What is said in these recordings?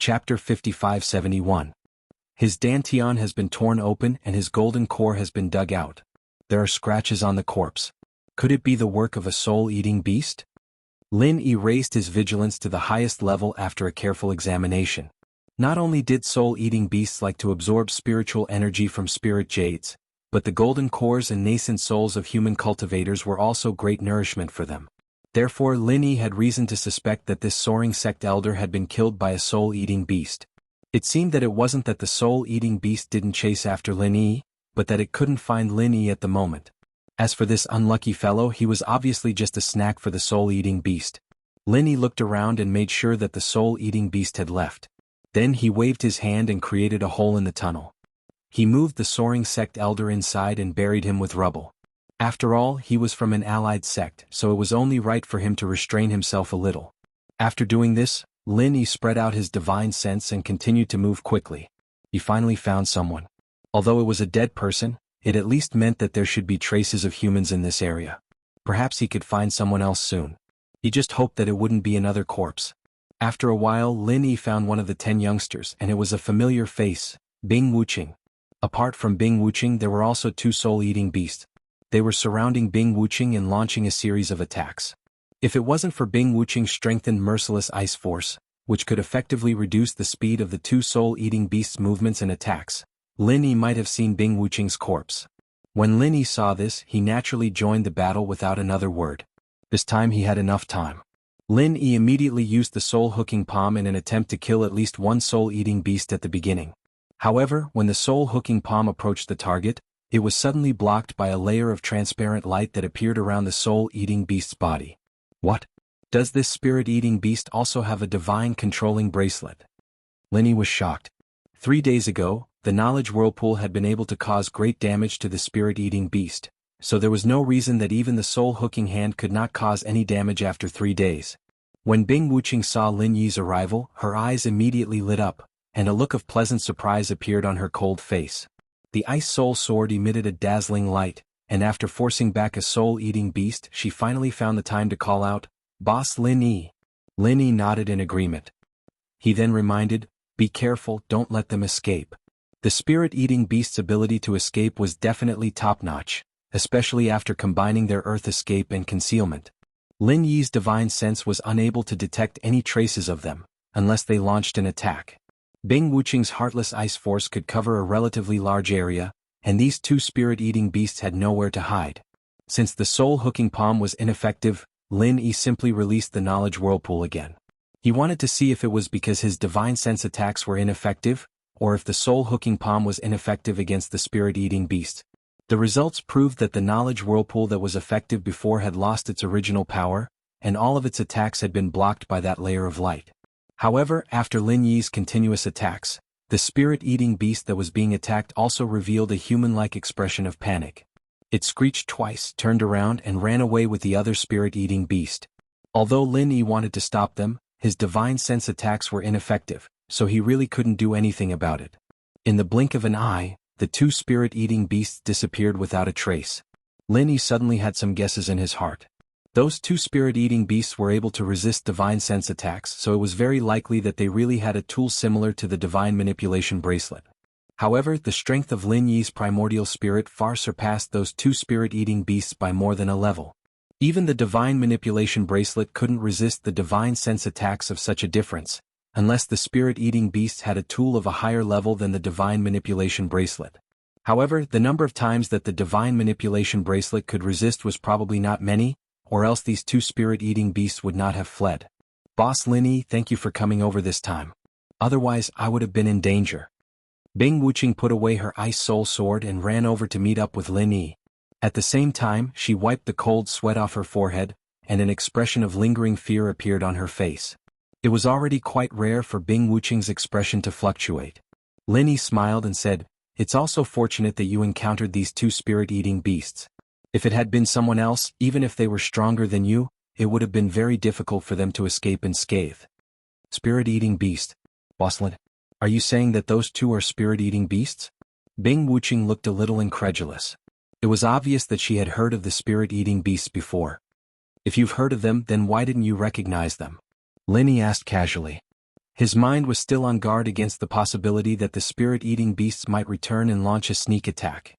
Chapter 5571. His dantian has been torn open and his golden core has been dug out. There are scratches on the corpse. Could it be the work of a soul-eating beast? Lin Yi raised his vigilance to the highest level after a careful examination. Not only did soul-eating beasts like to absorb spiritual energy from spirit jades, but the golden cores and nascent souls of human cultivators were also great nourishment for them. Therefore Lin Yi had reason to suspect that this soaring sect elder had been killed by a soul-eating beast. It seemed that it wasn't that the soul-eating beast didn't chase after Lin Yi, but that it couldn't find Lin Yi at the moment. As for this unlucky fellow, he was obviously just a snack for the soul-eating beast. Lin Yi looked around and made sure that the soul-eating beast had left. Then he waved his hand and created a hole in the tunnel. He moved the soaring sect elder inside and buried him with rubble. After all, he was from an allied sect, so it was only right for him to restrain himself a little. After doing this, Lin Yi spread out his divine sense and continued to move quickly. He finally found someone. Although it was a dead person, it at least meant that there should be traces of humans in this area. Perhaps he could find someone else soon. He just hoped that it wouldn't be another corpse. After a while, Lin Yi found one of the 10 youngsters, and it was a familiar face, Bing Wuqing. Apart from Bing Wuqing, there were also 2 soul-eating beasts. They were surrounding Bing Wuqing and launching a series of attacks. If it wasn't for Bing Wuqing's strengthened merciless ice force, which could effectively reduce the speed of the 2 soul-eating beasts' movements and attacks, Lin Yi might have seen Bing Wuqing's corpse. When Lin Yi saw this, he naturally joined the battle without another word. This time he had enough time. Lin Yi immediately used the soul-hooking palm in an attempt to kill at least one soul-eating beast at the beginning. However, when the soul-hooking palm approached the target, it was suddenly blocked by a layer of transparent light that appeared around the soul-eating beast's body. What? Does this spirit-eating beast also have a divine controlling bracelet? Lin Yi was shocked. 3 days ago, the knowledge whirlpool had been able to cause great damage to the spirit-eating beast, so there was no reason that even the soul-hooking hand could not cause any damage after 3 days. When Bing Wuqing saw Lin Yi's arrival, her eyes immediately lit up, and a look of pleasant surprise appeared on her cold face. The ice soul sword emitted a dazzling light, and after forcing back a soul-eating beast, she finally found the time to call out, "Boss Lin Yi." Lin Yi nodded in agreement. He then reminded, "Be careful, don't let them escape." The spirit-eating beast's ability to escape was definitely top-notch, especially after combining their earth escape and concealment. Lin Yi's divine sense was unable to detect any traces of them, unless they launched an attack. Bing Wuqing's heartless ice force could cover a relatively large area, and these 2 spirit-eating beasts had nowhere to hide. Since the soul-hooking palm was ineffective, Lin Yi simply released the knowledge whirlpool again. He wanted to see if it was because his divine sense attacks were ineffective, or if the soul-hooking palm was ineffective against the spirit-eating beast. The results proved that the knowledge whirlpool that was effective before had lost its original power, and all of its attacks had been blocked by that layer of light. However, after Lin Yi's continuous attacks, the spirit-eating beast that was being attacked also revealed a human-like expression of panic. It screeched twice, turned around, and ran away with the other spirit-eating beast. Although Lin Yi wanted to stop them, his divine sense attacks were ineffective, so he really couldn't do anything about it. In the blink of an eye, the 2 spirit-eating beasts disappeared without a trace. Lin Yi suddenly had some guesses in his heart. Those 2 spirit-eating beasts were able to resist divine sense attacks, so it was very likely that they really had a tool similar to the divine manipulation bracelet. However, the strength of Lin Yi's primordial spirit far surpassed those 2 spirit-eating beasts by more than a level. Even the divine manipulation bracelet couldn't resist the divine sense attacks of such a difference, unless the spirit-eating beast had a tool of a higher level than the divine manipulation bracelet. However, the number of times that the divine manipulation bracelet could resist was probably not many, or else these 2 spirit-eating beasts would not have fled. "Boss Lin Yi, thank you for coming over this time. Otherwise, I would have been in danger." Bing Wuqing put away her ice soul sword and ran over to meet up with Lin Yi. At the same time, she wiped the cold sweat off her forehead, and an expression of lingering fear appeared on her face. It was already quite rare for Bing Wuqing's expression to fluctuate. Lin Yi smiled and said, "It's also fortunate that you encountered these 2 spirit-eating beasts. If it had been someone else, even if they were stronger than you, it would have been very difficult for them to escape unscathed." Spirit-eating beast. Boss Lin, are you saying that those 2 are spirit-eating beasts? Bing Wuqing looked a little incredulous. It was obvious that she had heard of the spirit-eating beasts before. "If you've heard of them, then why didn't you recognize them?" Lin Yi asked casually. His mind was still on guard against the possibility that the spirit-eating beasts might return and launch a sneak attack.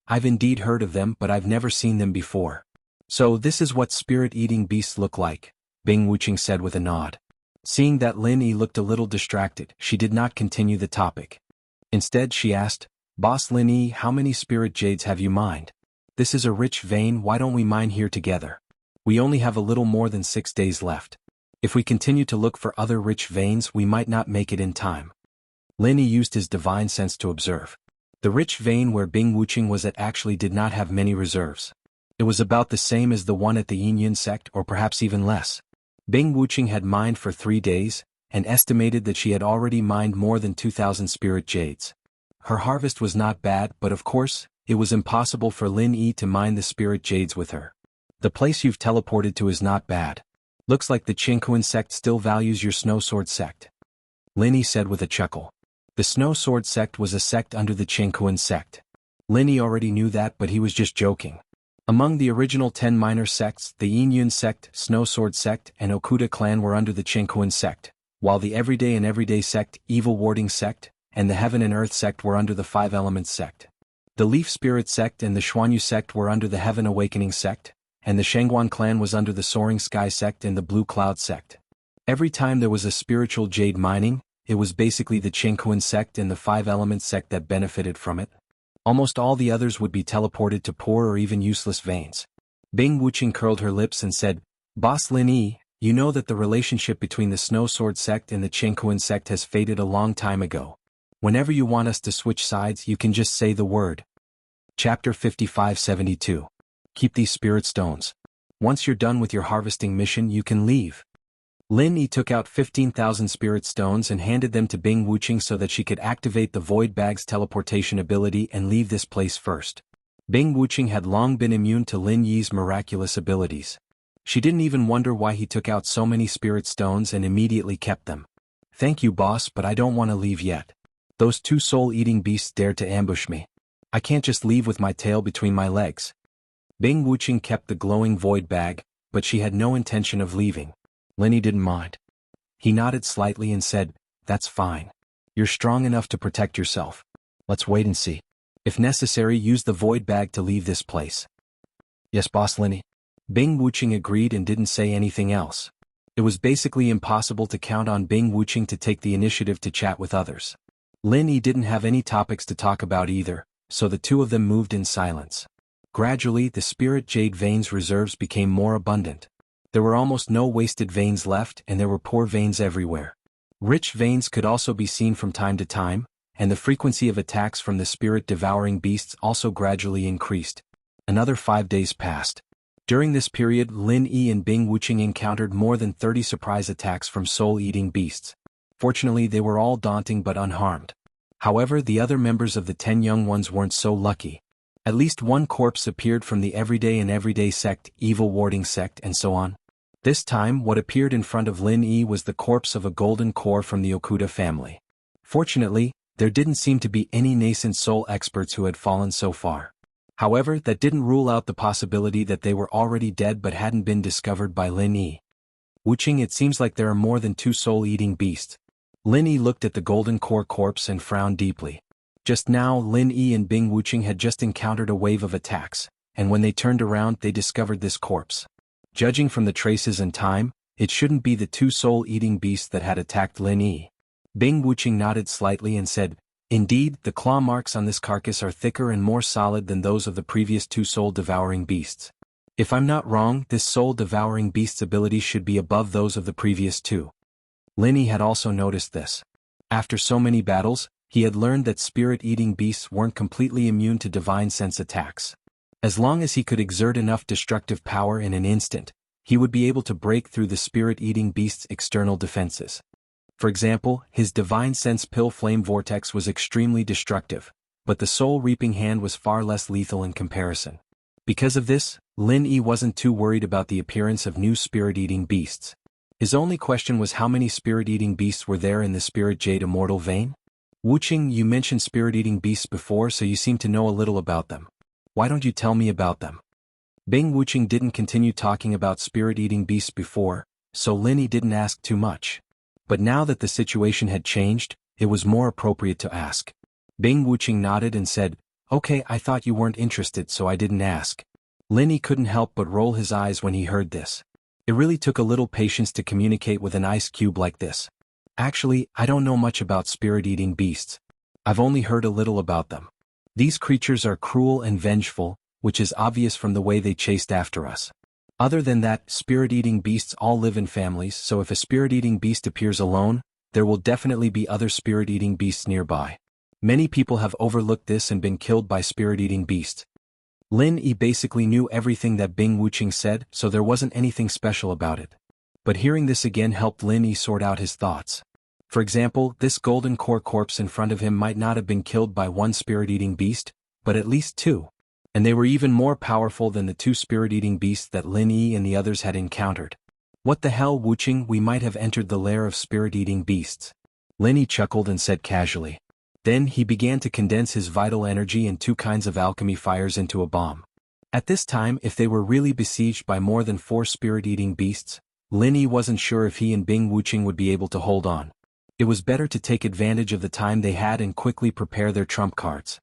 I've indeed heard of them, but I've never seen them before. So this is what spirit-eating beasts look like, Bing Wuqing said with a nod. Seeing that Lin Yi looked a little distracted, she did not continue the topic. Instead she asked, Boss Lin Yi, how many spirit jades have you mined? This is a rich vein, why don't we mine here together? We only have a little more than 6 days left. If we continue to look for other rich veins, we might not make it in time. Lin Yi used his divine sense to observe. The rich vein where Bing Wuqing was at actually did not have many reserves. It was about the same as the one at the Yin sect, or perhaps even less. Bing Wuqing had mined for 3 days, and estimated that she had already mined more than 2,000 spirit jades. Her harvest was not bad, but of course, it was impossible for Lin Yi to mine the spirit jades with her. The place you've teleported to is not bad. Looks like the Jianghu sect still values your Snow Sword sect. Lin Yi said with a chuckle. The Snow Sword sect was a sect under the Jianghu sect. Lin Yi already knew that, but he was just joking. Among the original 10 minor sects, the Yin sect, Snow Sword sect, and Okuda clan were under the Jianghu sect, while the Everyday and Everyday sect, Evil Warding sect, and the Heaven and Earth sect were under the Five Elements sect. The Leaf Spirit sect and the Xuanyu sect were under the Heaven Awakening sect, and the Shangguan clan was under the Soaring Sky sect and the Blue Cloud sect. Every time there was a spiritual jade mining, it was basically the Jianghu sect and the Five Elements sect that benefited from it. Almost all the others would be teleported to poor or even useless veins. Bing Wuqing curled her lips and said, Boss Lin Yi, you know that the relationship between the Snow Sword sect and the Jianghu sect has faded a long time ago. Whenever you want us to switch sides, you can just say the word. Chapter 5572. Keep these spirit stones. Once you're done with your harvesting mission, you can leave. Lin Yi took out 15,000 spirit stones and handed them to Bing Wuqing so that she could activate the Void Bag's teleportation ability and leave this place first. Bing Wuqing had long been immune to Lin Yi's miraculous abilities. She didn't even wonder why he took out so many spirit stones and immediately kept them. Thank you, boss, but I don't want to leave yet. Those 2 soul-eating beasts dared to ambush me. I can't just leave with my tail between my legs. Bing Wuqing kept the glowing void bag, but she had no intention of leaving. Lin Yi didn't mind. He nodded slightly and said, That's fine. You're strong enough to protect yourself. Let's wait and see. If necessary, use the void bag to leave this place. Yes, boss Lin Yi. Bing Wuqing agreed and didn't say anything else. It was basically impossible to count on Bing Wuqing to take the initiative to chat with others. Lin Yi didn't have any topics to talk about either, so the two of them moved in silence. Gradually, the spirit jade veins reserves became more abundant. There were almost no wasted veins left, and there were poor veins everywhere. Rich veins could also be seen from time to time, and the frequency of attacks from the spirit-devouring beasts also gradually increased. Another 5 days passed. During this period, Lin Yi and Bing Wuqing encountered more than 30 surprise attacks from soul-eating beasts. Fortunately, they were all daunting but unharmed. However, the other members of the 10 young ones weren't so lucky. At least one corpse appeared from the Everyday and Everyday sect, Evil Warding sect, and so on. This time, what appeared in front of Lin Yi was the corpse of a golden core from the Okuda family. Fortunately, there didn't seem to be any nascent soul experts who had fallen so far. However, that didn't rule out the possibility that they were already dead but hadn't been discovered by Lin Yi. Wuqing, it seems like there are more than 2 soul-eating beasts. Lin Yi looked at the golden core corpse and frowned deeply. Just now, Lin Yi and Bing Wuqing had just encountered a wave of attacks, and when they turned around they discovered this corpse. Judging from the traces and time, it shouldn't be the 2 soul-eating beasts that had attacked Lin Yi. Bing Wuqing nodded slightly and said, Indeed, the claw marks on this carcass are thicker and more solid than those of the previous 2 soul-devouring beasts. If I'm not wrong, this soul-devouring beast's ability should be above those of the previous 2. Lin Yi had also noticed this. After so many battles, he had learned that spirit-eating beasts weren't completely immune to divine sense attacks. As long as he could exert enough destructive power in an instant, he would be able to break through the spirit-eating beast's external defenses. For example, his divine sense pill flame vortex was extremely destructive, but the soul-reaping hand was far less lethal in comparison. Because of this, Lin Yi wasn't too worried about the appearance of new spirit-eating beasts. His only question was how many spirit-eating beasts were there in the Spirit Jade Immortal vein? Wuqing, you mentioned spirit-eating beasts before, so you seem to know a little about them. Why don't you tell me about them? Bing Wuqing didn't continue talking about spirit-eating beasts before, so Lin Yi didn't ask too much. But now that the situation had changed, it was more appropriate to ask. Bing Wuqing nodded and said, "Okay, I thought you weren't interested so I didn't ask." Lin Yi couldn't help but roll his eyes when he heard this. It really took a little patience to communicate with an ice cube like this. "Actually, I don't know much about spirit-eating beasts. I've only heard a little about them. These creatures are cruel and vengeful, which is obvious from the way they chased after us. Other than that, spirit-eating beasts all live in families, so if a spirit-eating beast appears alone, there will definitely be other spirit-eating beasts nearby. Many people have overlooked this and been killed by spirit-eating beasts." Lin Yi basically knew everything that Bing Wuqing said, so there wasn't anything special about it. But hearing this again helped Lin Yi sort out his thoughts. For example, this golden core corpse in front of him might not have been killed by one spirit-eating beast, but at least two. And they were even more powerful than the two spirit-eating beasts that Lin Yi and the others had encountered. "What the hell, Wuqing, we might have entered the lair of spirit-eating beasts." Lin Yi chuckled and said casually. Then he began to condense his vital energy and two kinds of alchemy fires into a bomb. At this time, if they were really besieged by more than 4 spirit-eating beasts, Lin Yi wasn't sure if he and Bing Wuqing would be able to hold on. It was better to take advantage of the time they had and quickly prepare their trump cards.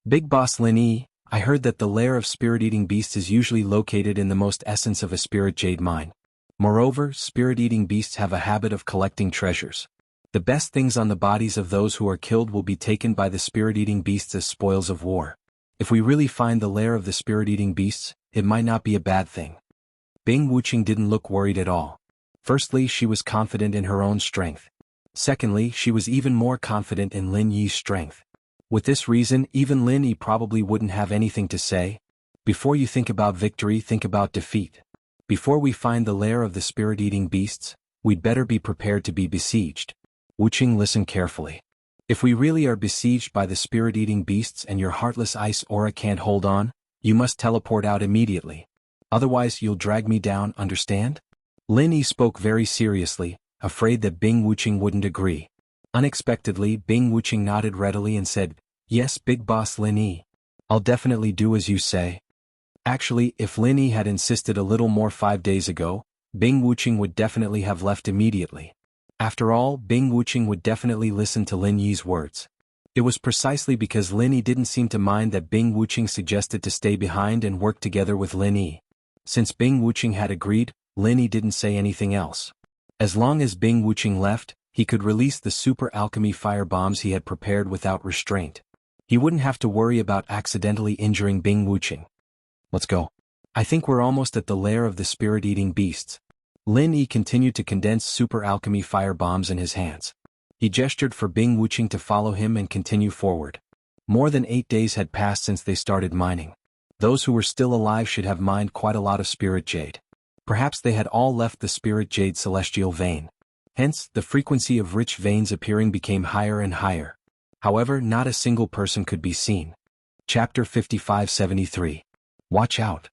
"Big Boss Lin Yi, I heard that the lair of spirit-eating beasts is usually located in the most essence of a spirit jade mine. Moreover, spirit-eating beasts have a habit of collecting treasures. The best things on the bodies of those who are killed will be taken by the spirit-eating beasts as spoils of war. If we really find the lair of the spirit-eating beasts, it might not be a bad thing." Bing Wuqing didn't look worried at all. Firstly, she was confident in her own strength. Secondly, she was even more confident in Lin Yi's strength. With this reason, even Lin Yi probably wouldn't have anything to say. Before you think about victory, think about defeat. Before we find the lair of the spirit-eating beasts, we'd better be prepared to be besieged. Wuqing, listen carefully. If we really are besieged by the spirit-eating beasts and your heartless ice aura can't hold on, you must teleport out immediately. Otherwise you'll drag me down, understand? Lin Yi spoke very seriously, afraid that Bing Wuqing wouldn't agree. Unexpectedly, Bing Wuqing nodded readily and said, "Yes, Big Boss Lin Yi. I'll definitely do as you say." Actually, if Lin Yi had insisted a little more 5 days ago, Bing Wuqing would definitely have left immediately. After all, Bing Wuqing would definitely listen to Lin Yi's words. It was precisely because Lin Yi didn't seem to mind that Bing Wuqing suggested to stay behind and work together with Lin Yi. Since Bing Wuqing had agreed, Lin Yi didn't say anything else. As long as Bing Wuqing left, he could release the super alchemy fire bombs he had prepared without restraint. He wouldn't have to worry about accidentally injuring Bing Wuqing. "Let's go. I think we're almost at the lair of the spirit-eating beasts." Lin Yi continued to condense super alchemy fire bombs in his hands. He gestured for Bing Wuqing to follow him and continue forward. More than 8 days had passed since they started mining. Those who were still alive should have mined quite a lot of spirit jade. Perhaps they had all left the spirit jade celestial vein. Hence, the frequency of rich veins appearing became higher and higher. However, not a single person could be seen. Chapter 5573. Watch out.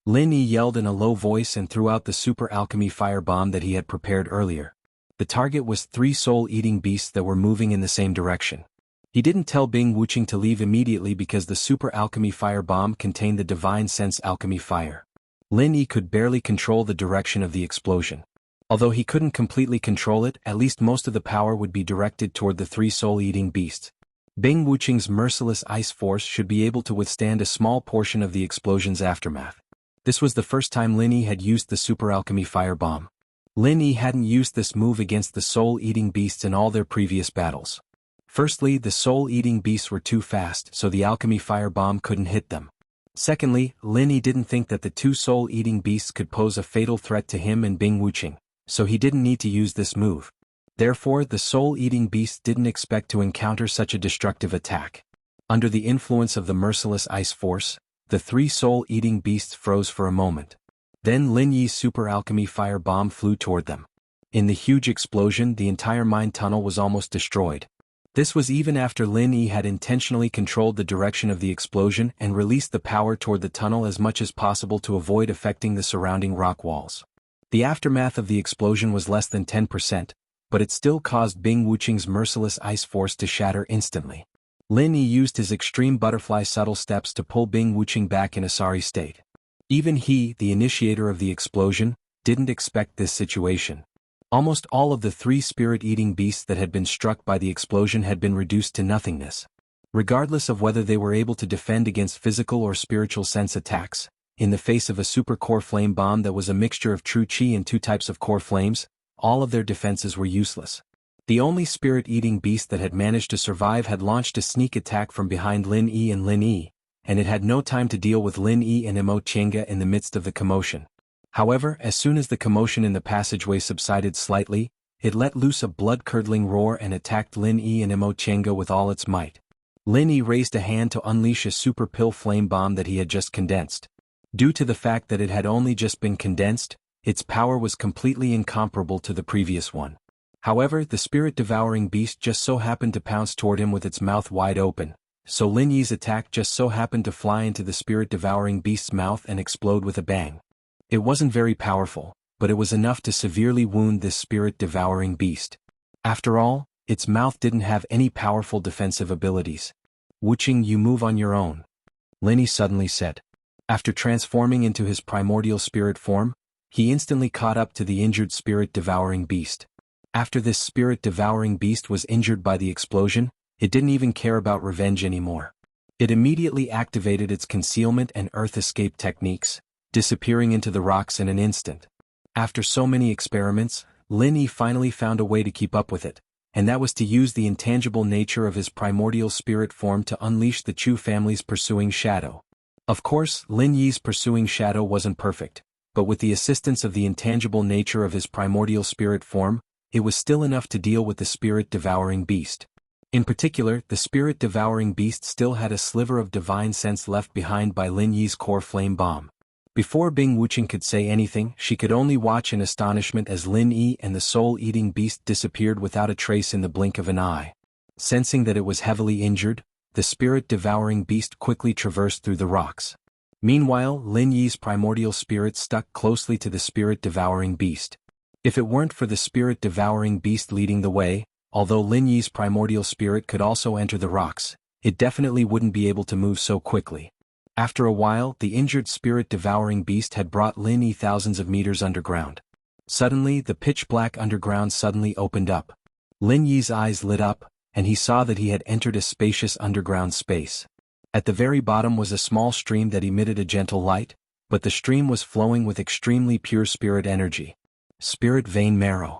Lin Yi yelled in a low voice and threw out the super alchemy fire bomb that he had prepared earlier. The target was 3 soul-eating beasts that were moving in the same direction. He didn't tell Bing Wuqing to leave immediately because the super alchemy fire bomb contained the divine sense alchemy fire. Lin Yi could barely control the direction of the explosion. Although he couldn't completely control it, at least most of the power would be directed toward the 3 soul-eating beasts. Bing Wuqing's merciless ice force should be able to withstand a small portion of the explosion's aftermath. This was the first time Lin Yi had used the super alchemy fire bomb. Lin Yi hadn't used this move against the soul-eating beasts in all their previous battles. Firstly, the soul-eating beasts were too fast, so the alchemy fire bomb couldn't hit them. Secondly, Lin Yi didn't think that the 2 soul-eating beasts could pose a fatal threat to him and Bing Wuqing, so he didn't need to use this move. Therefore, the soul-eating beasts didn't expect to encounter such a destructive attack. Under the influence of the merciless ice force, the 3 soul-eating beasts froze for a moment. Then Lin Yi's super alchemy fire bomb flew toward them. In the huge explosion, the entire mine tunnel was almost destroyed. This was even after Lin Yi had intentionally controlled the direction of the explosion and released the power toward the tunnel as much as possible to avoid affecting the surrounding rock walls. The aftermath of the explosion was less than 10%, but it still caused Bing Wuqing's merciless ice force to shatter instantly. Lin Yi used his extreme butterfly subtle steps to pull Bing Wuqing back in a sorry state. Even he, the initiator of the explosion, didn't expect this situation. Almost all of the 3 spirit-eating beasts that had been struck by the explosion had been reduced to nothingness. Regardless of whether they were able to defend against physical or spiritual sense attacks, in the face of a super core flame bomb that was a mixture of true chi and 2 types of core flames, all of their defenses were useless. The only spirit-eating beast that had managed to survive had launched a sneak attack from behind Lin Yi and Lin Yi, and it had no time to deal with Lin Yi and Immortality in the midst of the commotion. However, as soon as the commotion in the passageway subsided slightly, it let loose a blood-curdling roar and attacked Lin Yi and Immortality with all its might. Lin Yi raised a hand to unleash a super pill flame bomb that he had just condensed. Due to the fact that it had only just been condensed, its power was completely incomparable to the previous one. However, the spirit-devouring beast just so happened to pounce toward him with its mouth wide open, so Lin Yi's attack just so happened to fly into the spirit-devouring beast's mouth and explode with a bang. It wasn't very powerful, but it was enough to severely wound this spirit-devouring beast. After all, its mouth didn't have any powerful defensive abilities. "Wuxia, you move on your own," Lin Yi suddenly said. After transforming into his primordial spirit form, he instantly caught up to the injured spirit-devouring beast. After this spirit-devouring beast was injured by the explosion, it didn't even care about revenge anymore. It immediately activated its concealment and earth escape techniques, disappearing into the rocks in an instant. After so many experiments, Lin Yi finally found a way to keep up with it, and that was to use the intangible nature of his primordial spirit form to unleash the Chu family's pursuing shadow. Of course, Lin Yi's pursuing shadow wasn't perfect, but with the assistance of the intangible nature of his primordial spirit form, it was still enough to deal with the spirit-devouring beast. In particular, the spirit-devouring beast still had a sliver of divine sense left behind by Lin Yi's core flame bomb. Before Bing Wuqing could say anything, she could only watch in astonishment as Lin Yi and the soul-eating beast disappeared without a trace in the blink of an eye. Sensing that it was heavily injured, the spirit-devouring beast quickly traversed through the rocks. Meanwhile, Lin Yi's primordial spirit stuck closely to the spirit-devouring beast. If it weren't for the spirit-devouring beast leading the way, although Lin Yi's primordial spirit could also enter the rocks, it definitely wouldn't be able to move so quickly. After a while, the injured spirit-devouring beast had brought Lin Yi thousands of meters underground. Suddenly, the pitch-black underground suddenly opened up. Lin Yi's eyes lit up, and he saw that he had entered a spacious underground space. At the very bottom was a small stream that emitted a gentle light, but the stream was flowing with extremely pure spirit energy. Spirit vein marrow.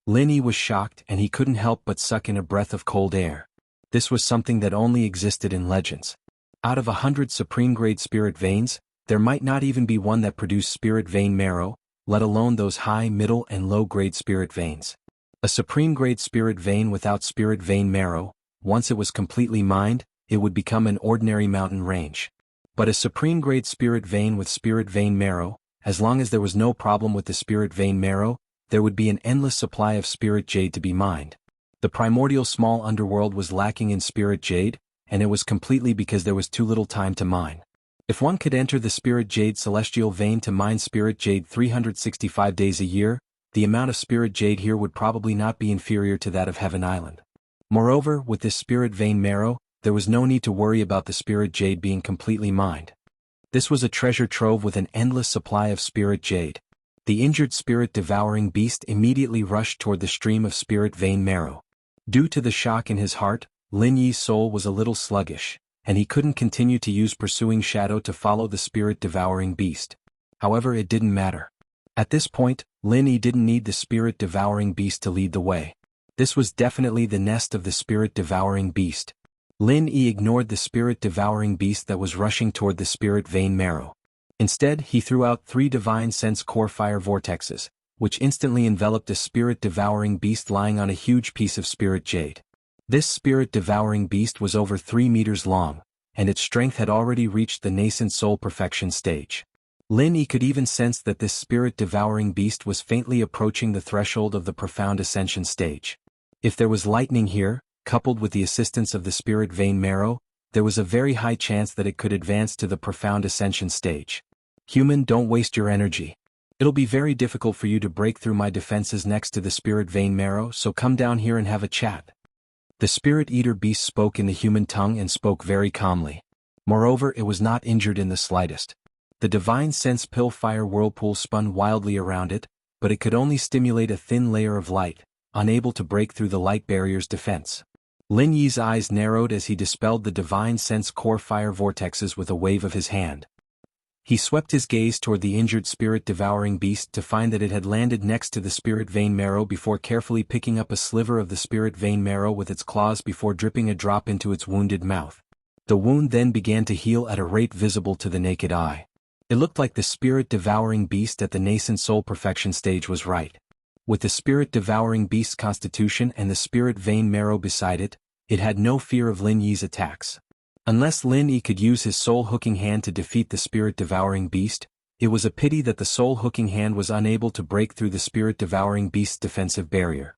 Lin Yi was shocked and he couldn't help but suck in a breath of cold air. This was something that only existed in legends. Out of 100 supreme-grade spirit veins, there might not even be one that produced spirit vein marrow, let alone those high, middle, and low-grade spirit veins. A supreme-grade spirit vein without spirit vein marrow, once it was completely mined, it would become an ordinary mountain range. But a supreme-grade spirit vein with spirit vein marrow, as long as there was no problem with the spirit vein marrow, there would be an endless supply of spirit jade to be mined. The primordial small underworld was lacking in spirit jade, and it was completely because there was too little time to mine. If one could enter the spirit jade celestial vein to mine spirit jade 365 days a year, the amount of spirit jade here would probably not be inferior to that of Heaven Island. Moreover, with this spirit vein marrow, there was no need to worry about the spirit jade being completely mined. This was a treasure trove with an endless supply of spirit jade. The injured spirit-devouring beast immediately rushed toward the stream of spirit vein marrow. Due to the shock in his heart, Lin Yi's soul was a little sluggish, and he couldn't continue to use pursuing shadow to follow the spirit-devouring beast. However, it didn't matter. At this point, Lin Yi didn't need the spirit-devouring beast to lead the way. This was definitely the nest of the spirit-devouring beast. Lin Yi ignored the spirit-devouring beast that was rushing toward the spirit vein marrow. Instead, he threw out 3 divine sense core fire vortexes, which instantly enveloped a spirit-devouring beast lying on a huge piece of spirit jade. This spirit-devouring beast was over 3 meters long, and its strength had already reached the nascent soul perfection stage. Lin Yi could even sense that this spirit-devouring beast was faintly approaching the threshold of the profound ascension stage. If there was lightning here, coupled with the assistance of the spirit vein marrow, there was a very high chance that it could advance to the profound ascension stage. Human, don't waste your energy. It'll be very difficult for you to break through my defenses next to the spirit vein marrow, so come down here and have a chat. The spirit-eater beast spoke in the human tongue and spoke very calmly. Moreover, it was not injured in the slightest. The divine sense pill fire whirlpool spun wildly around it, but it could only stimulate a thin layer of light, unable to break through the light barrier's defense. Lin Yi's eyes narrowed as he dispelled the divine sense core fire vortexes with a wave of his hand. He swept his gaze toward the injured spirit-devouring beast to find that it had landed next to the spirit vein marrow before carefully picking up a sliver of the spirit vein marrow with its claws before dripping a drop into its wounded mouth. The wound then began to heal at a rate visible to the naked eye. It looked like the spirit-devouring beast at the nascent soul perfection stage was right. With the spirit-devouring beast's constitution and the spirit vein marrow beside it, it had no fear of Lin Yi's attacks. Unless Lin Yi could use his soul-hooking hand to defeat the spirit-devouring beast, it was a pity that the soul-hooking hand was unable to break through the spirit-devouring beast's defensive barrier.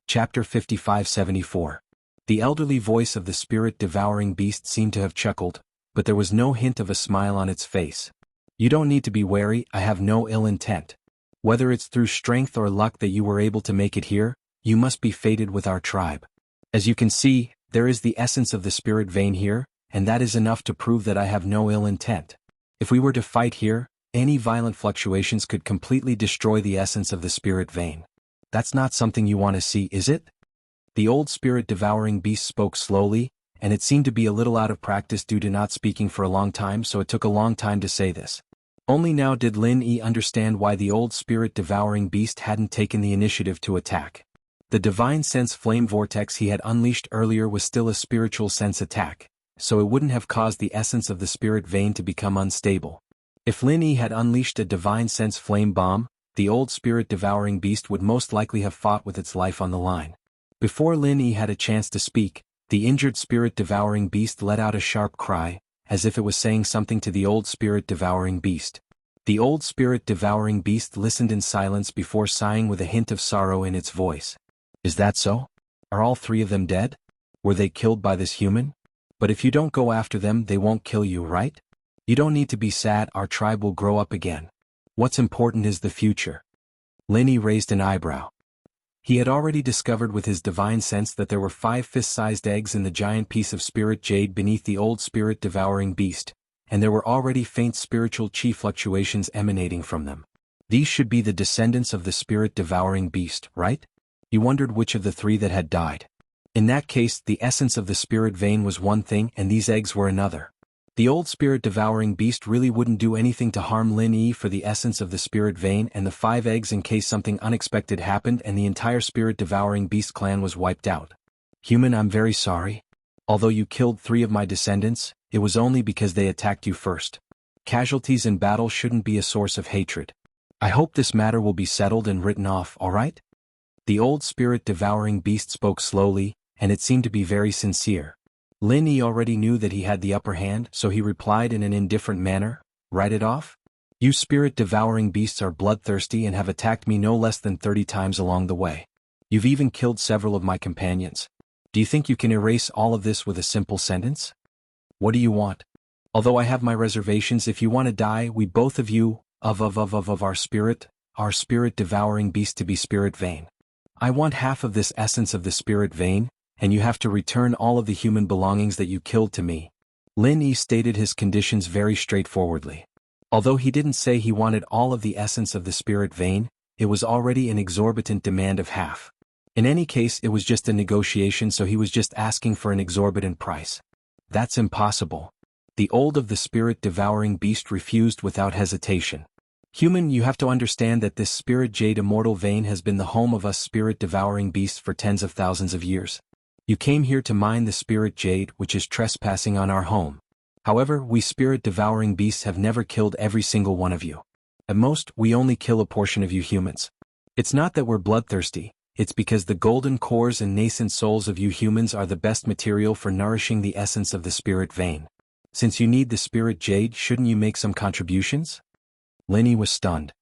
Chapter 5574. The elderly voice of the spirit-devouring beast seemed to have chuckled, but there was no hint of a smile on its face. You don't need to be wary, I have no ill intent. Whether it's through strength or luck that you were able to make it here, you must be fated with our tribe. As you can see, there is the essence of the spirit vein here, and that is enough to prove that I have no ill intent. If we were to fight here, any violent fluctuations could completely destroy the essence of the spirit vein. That's not something you want to see, is it? The old spirit-devouring beast spoke slowly, and it seemed to be a little out of practice due to not speaking for a long time, so it took a long time to say this. Only now did Lin Yi understand why the old spirit-devouring beast hadn't taken the initiative to attack. The divine sense flame vortex he had unleashed earlier was still a spiritual sense attack, so it wouldn't have caused the essence of the spirit vein to become unstable. If Lin Yi had unleashed a divine sense flame bomb, the old spirit-devouring beast would most likely have fought with its life on the line. Before Lin Yi had a chance to speak, the injured spirit-devouring beast let out a sharp cry, as if it was saying something to the old spirit-devouring beast. The old spirit-devouring beast listened in silence before sighing with a hint of sorrow in its voice. Is that so? Are all three of them dead? Were they killed by this human? But if you don't go after them, they won't kill you, right? You don't need to be sad, our tribe will grow up again. What's important is the future. Lin Yi raised an eyebrow. He had already discovered with his divine sense that there were 5 fist-sized eggs in the giant piece of spirit jade beneath the old spirit-devouring beast, and there were already faint spiritual chi fluctuations emanating from them. These should be the descendants of the spirit-devouring beast, right? You wondered which of the 3 that had died. In that case, the essence of the spirit vein was one thing and these eggs were another. The old spirit-devouring beast really wouldn't do anything to harm Lin Yi for the essence of the spirit vein and the 5 eggs in case something unexpected happened and the entire spirit-devouring beast clan was wiped out. Human, I'm very sorry. Although you killed 3 of my descendants, it was only because they attacked you first. Casualties in battle shouldn't be a source of hatred. I hope this matter will be settled and written off, alright? The old spirit-devouring beast spoke slowly, and it seemed to be very sincere. Lin Yi already knew that he had the upper hand, so he replied in an indifferent manner, "Write it off? You spirit-devouring beasts are bloodthirsty and have attacked me no less than 30 times along the way. You've even killed several of my companions. Do you think you can erase all of this with a simple sentence? What do you want? Although I have my reservations, if you want to die, we both of you, of our spirit-devouring beast to be spirit vein. I want half of this essence of the spirit vein, and you have to return all of the human belongings that you killed to me." Lin Yi stated his conditions very straightforwardly. Although he didn't say he wanted all of the essence of the spirit vein, it was already an exorbitant demand of half. In any case, it was just a negotiation, so he was just asking for an exorbitant price. That's impossible. The old of the spirit-devouring beast refused without hesitation. Human, you have to understand that this spirit jade immortal vein has been the home of us spirit-devouring beasts for tens of thousands of years. You came here to mine the spirit jade, which is trespassing on our home. However, we spirit-devouring beasts have never killed every single one of you. At most, we only kill a portion of you humans. It's not that we're bloodthirsty, it's because the golden cores and nascent souls of you humans are the best material for nourishing the essence of the spirit vein. Since you need the spirit jade, shouldn't you make some contributions? Lin Yi was stunned.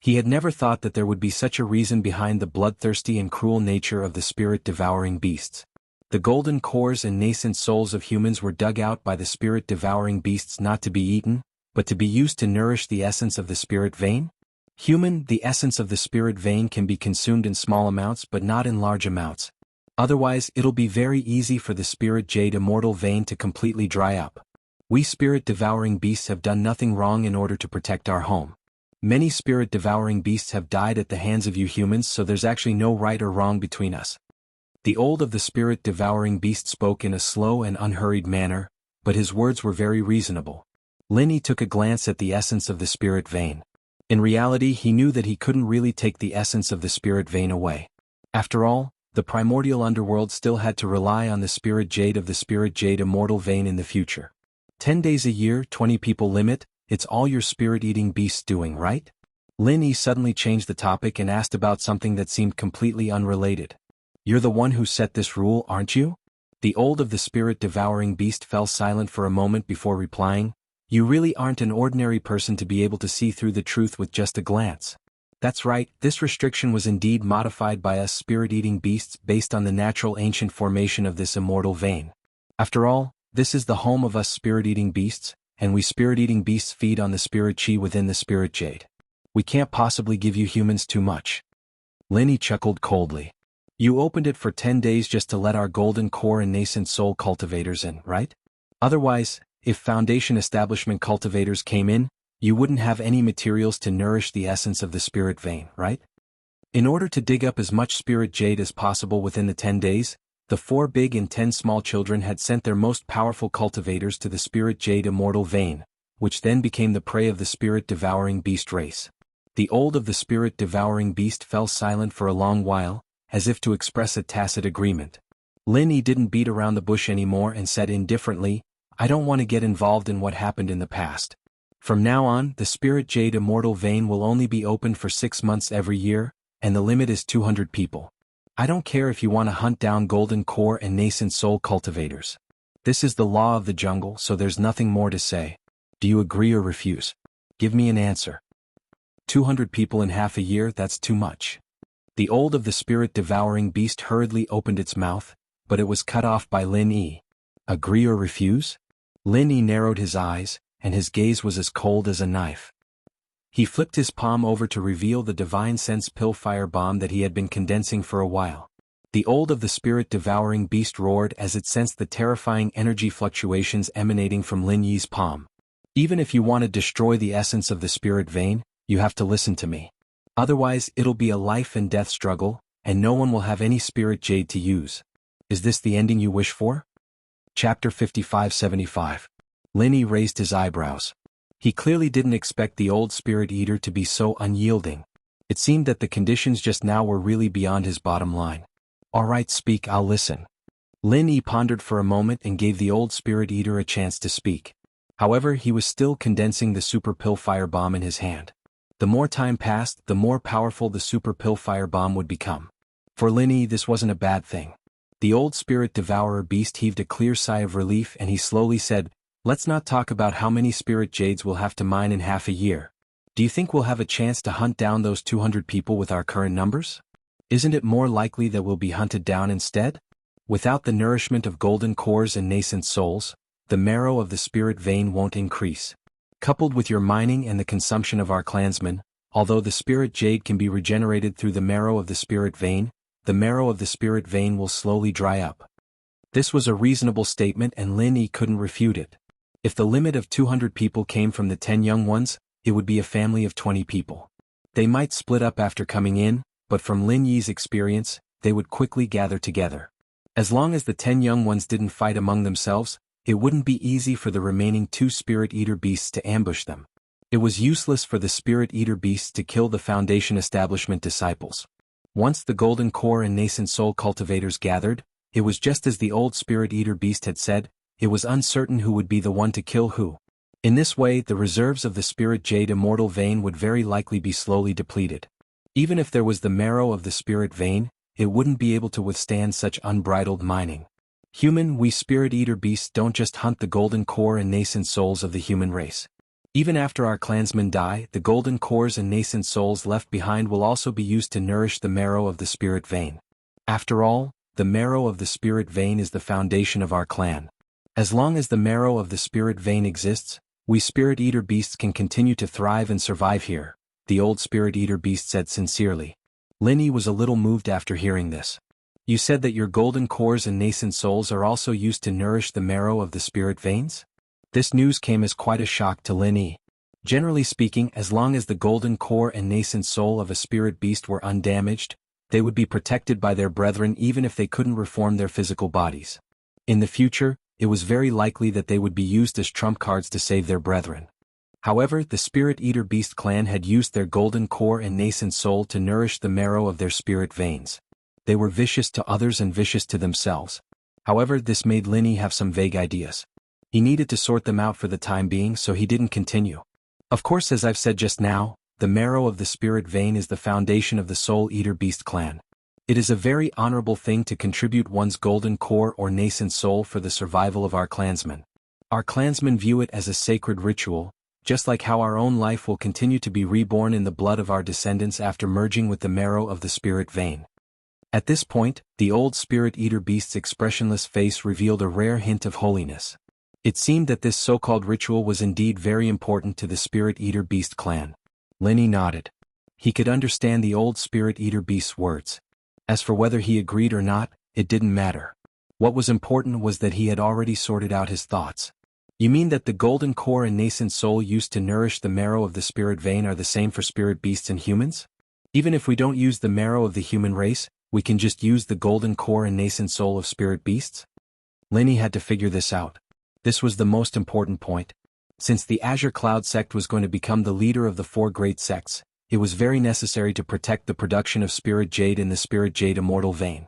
He had never thought that there would be such a reason behind the bloodthirsty and cruel nature of the spirit-devouring beasts. The golden cores and nascent souls of humans were dug out by the spirit-devouring beasts not to be eaten, but to be used to nourish the essence of the spirit vein? Human, the essence of the spirit vein can be consumed in small amounts but not in large amounts. Otherwise, it'll be very easy for the spirit jade immortal vein to completely dry up. We spirit-devouring beasts have done nothing wrong in order to protect our home. Many spirit-devouring beasts have died at the hands of you humans, so there's actually no right or wrong between us. The old of the spirit-devouring beast spoke in a slow and unhurried manner, but his words were very reasonable. Linny took a glance at the essence of the spirit vein. In reality, he knew that he couldn't really take the essence of the spirit vein away. After all, the primordial underworld still had to rely on the spirit jade of the spirit jade immortal vein in the future. 10 days a year, 20 people limit, it's all your spirit-eating beasts doing, right? Linny suddenly changed the topic and asked about something that seemed completely unrelated. You're the one who set this rule, aren't you? The old of the spirit-devouring beast fell silent for a moment before replying, you really aren't an ordinary person to be able to see through the truth with just a glance. That's right, this restriction was indeed modified by us spirit-eating beasts based on the natural ancient formation of this immortal vein. After all, this is the home of us spirit-eating beasts, and we spirit-eating beasts feed on the spirit chi within the spirit jade. We can't possibly give you humans too much. Linny chuckled coldly. You opened it for 10 days just to let our golden core and nascent soul cultivators in, right? Otherwise, if Foundation establishment cultivators came in, you wouldn't have any materials to nourish the essence of the spirit vein, right? In order to dig up as much spirit jade as possible within the 10 days, the 4 big and 10 small children had sent their most powerful cultivators to the spirit jade immortal vein, which then became the prey of the spirit-devouring beast race. The old of the spirit-devouring beast fell silent for a long while, as if to express a tacit agreement. Linny didn't beat around the bush anymore and said indifferently, I don't want to get involved in what happened in the past. From now on, the spirit jade immortal vein will only be open for 6 months every year, and the limit is 200 people. I don't care if you want to hunt down golden core and nascent soul cultivators. This is the law of the jungle, so there's nothing more to say. Do you agree or refuse? Give me an answer. 200 people in half a year, that's too much. The old of the spirit-devouring beast hurriedly opened its mouth, but it was cut off by Lin Yi. Agree or refuse? Lin Yi narrowed his eyes, and his gaze was as cold as a knife. He flipped his palm over to reveal the divine sense pill fire bomb that he had been condensing for a while. The old of the spirit-devouring beast roared as it sensed the terrifying energy fluctuations emanating from Lin Yi's palm. Even if you want to destroy the essence of the spirit vein, you have to listen to me. Otherwise, it'll be a life and death struggle, and no one will have any spirit jade to use. Is this the ending you wish for? Chapter 55-75. Lin Yi raised his eyebrows. He clearly didn't expect the old spirit eater to be so unyielding. It seemed that the conditions just now were really beyond his bottom line. All right, speak, I'll listen. Lin Yi pondered for a moment and gave the old spirit eater a chance to speak. However, he was still condensing the super pill fire bomb in his hand. The more time passed, the more powerful the super pill fire bomb would become. For Lin Yi, this wasn't a bad thing. The old spirit devourer beast heaved a clear sigh of relief and he slowly said, Let's not talk about how many spirit jades we'll have to mine in half a year. Do you think we'll have a chance to hunt down those 200 people with our current numbers? Isn't it more likely that we'll be hunted down instead? Without the nourishment of golden cores and nascent souls, the marrow of the spirit vein won't increase. Coupled with your mining and the consumption of our clansmen, although the spirit jade can be regenerated through the marrow of the spirit vein, the marrow of the spirit vein will slowly dry up. This was a reasonable statement and Lin Yi couldn't refute it. If the limit of 200 people came from the 10 young ones, it would be a family of 20 people. They might split up after coming in, but from Lin Yi's experience, they would quickly gather together. As long as the 10 young ones didn't fight among themselves, it wouldn't be easy for the remaining 2 spirit eater beasts to ambush them. It was useless for the spirit eater beasts to kill the Foundation establishment disciples. Once the golden core and nascent soul cultivators gathered, it was just as the old spirit eater beast had said, it was uncertain who would be the one to kill who. In this way, the reserves of the spirit jade immortal vein would very likely be slowly depleted. Even if there was the marrow of the spirit vein, it wouldn't be able to withstand such unbridled mining. We spirit eater beasts don't just hunt the golden core and nascent souls of the human race. Even after our clansmen die, the golden cores and nascent souls left behind will also be used to nourish the marrow of the spirit vein. After all, the marrow of the spirit vein is the foundation of our clan. As long as the marrow of the spirit vein exists, we spirit eater beasts can continue to thrive and survive here, the old spirit eater beast said sincerely. Lin Yi was a little moved after hearing this. You said that your golden cores and nascent souls are also used to nourish the marrow of the spirit veins? This news came as quite a shock to Lin Yi. Generally speaking, as long as the golden core and nascent soul of a spirit beast were undamaged, they would be protected by their brethren even if they couldn't reform their physical bodies. In the future, it was very likely that they would be used as trump cards to save their brethren. However, the Spirit Eater Beast clan had used their golden core and nascent soul to nourish the marrow of their spirit veins. They were vicious to others and vicious to themselves. However, this made Linny have some vague ideas. He needed to sort them out for the time being, so he didn't continue. Of course, as I've said just now, the marrow of the spirit vein is the foundation of the Soul Eater Beast clan. It is a very honorable thing to contribute one's golden core or nascent soul for the survival of our clansmen. Our clansmen view it as a sacred ritual, just like how our own life will continue to be reborn in the blood of our descendants after merging with the marrow of the spirit vein. At this point, the old Spirit Eater Beast's expressionless face revealed a rare hint of holiness. It seemed that this so-called ritual was indeed very important to the Spirit Eater Beast clan. Linny nodded. He could understand the old Spirit Eater Beast's words. As for whether he agreed or not, it didn't matter. What was important was that he had already sorted out his thoughts. You mean that the golden core and nascent soul used to nourish the marrow of the spirit vein are the same for spirit beasts and humans? Even if we don't use the marrow of the human race, we can just use the golden core and nascent soul of spirit beasts? Linny had to figure this out. This was the most important point. Since the Azure Cloud sect was going to become the leader of the four great sects, it was very necessary to protect the production of spirit jade in the spirit jade immortal vein.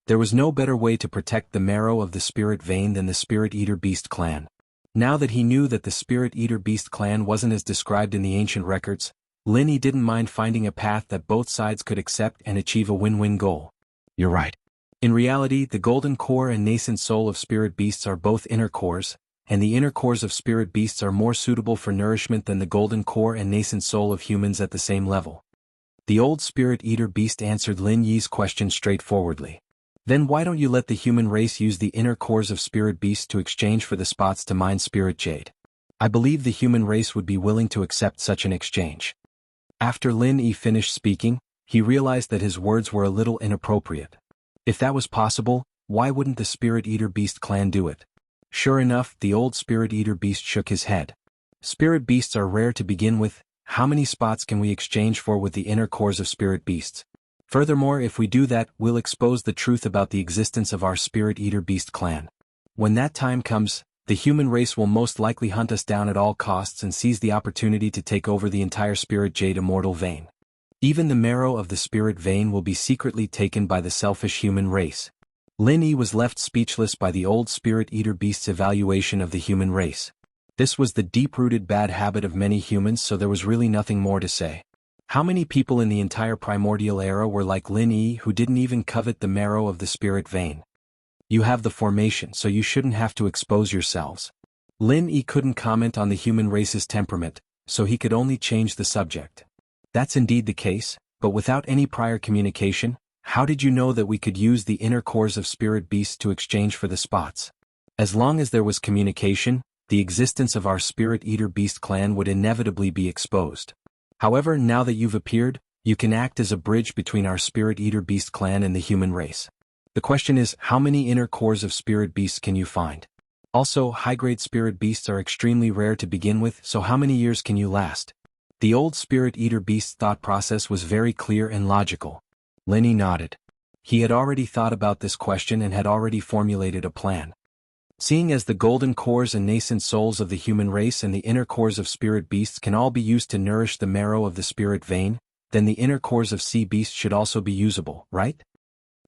There was no better way to protect the marrow of the spirit vein than the Spirit Eater Beast clan. Now that he knew that the Spirit Eater Beast clan wasn't as described in the ancient records, Linny didn't mind finding a path that both sides could accept and achieve a win-win goal. You're right. In reality, the golden core and nascent soul of spirit beasts are both inner cores, and the inner cores of spirit beasts are more suitable for nourishment than the golden core and nascent soul of humans at the same level. The old Spirit Eater Beast answered Lin Yi's question straightforwardly. Then why don't you let the human race use the inner cores of spirit beasts to exchange for the spots to mine spirit jade? I believe the human race would be willing to accept such an exchange. After Lin Yi finished speaking, he realized that his words were a little inappropriate. If that was possible, why wouldn't the Spirit Eater Beast clan do it? Sure enough, the old Spirit Eater Beast shook his head. Spirit beasts are rare to begin with. How many spots can we exchange for with the inner cores of spirit beasts? Furthermore, if we do that, we'll expose the truth about the existence of our Spirit Eater Beast clan. When that time comes, the human race will most likely hunt us down at all costs and seize the opportunity to take over the entire Spirit Jade immortal vein. Even the marrow of the spirit vein will be secretly taken by the selfish human race. Lin Yi was left speechless by the old Spirit Eater Beast's evaluation of the human race. This was the deep-rooted bad habit of many humans, so there was really nothing more to say. How many people in the entire primordial era were like Lin Yi who didn't even covet the marrow of the spirit vein? You have the formation, so you shouldn't have to expose yourselves. Lin Yi couldn't comment on the human race's temperament, so he could only change the subject. That's indeed the case, but without any prior communication, how did you know that we could use the inner cores of spirit beasts to exchange for the spots? As long as there was communication, the existence of our Spirit Eater Beast clan would inevitably be exposed. However, now that you've appeared, you can act as a bridge between our Spirit Eater Beast clan and the human race. The question is, how many inner cores of spirit beasts can you find? Also, high-grade spirit beasts are extremely rare to begin with, so how many years can you last? The old Spirit Eater Beast's thought process was very clear and logical. Lin Yi nodded. He had already thought about this question and had already formulated a plan. Seeing as the golden cores and nascent souls of the human race and the inner cores of spirit beasts can all be used to nourish the marrow of the spirit vein, then the inner cores of sea beasts should also be usable, right?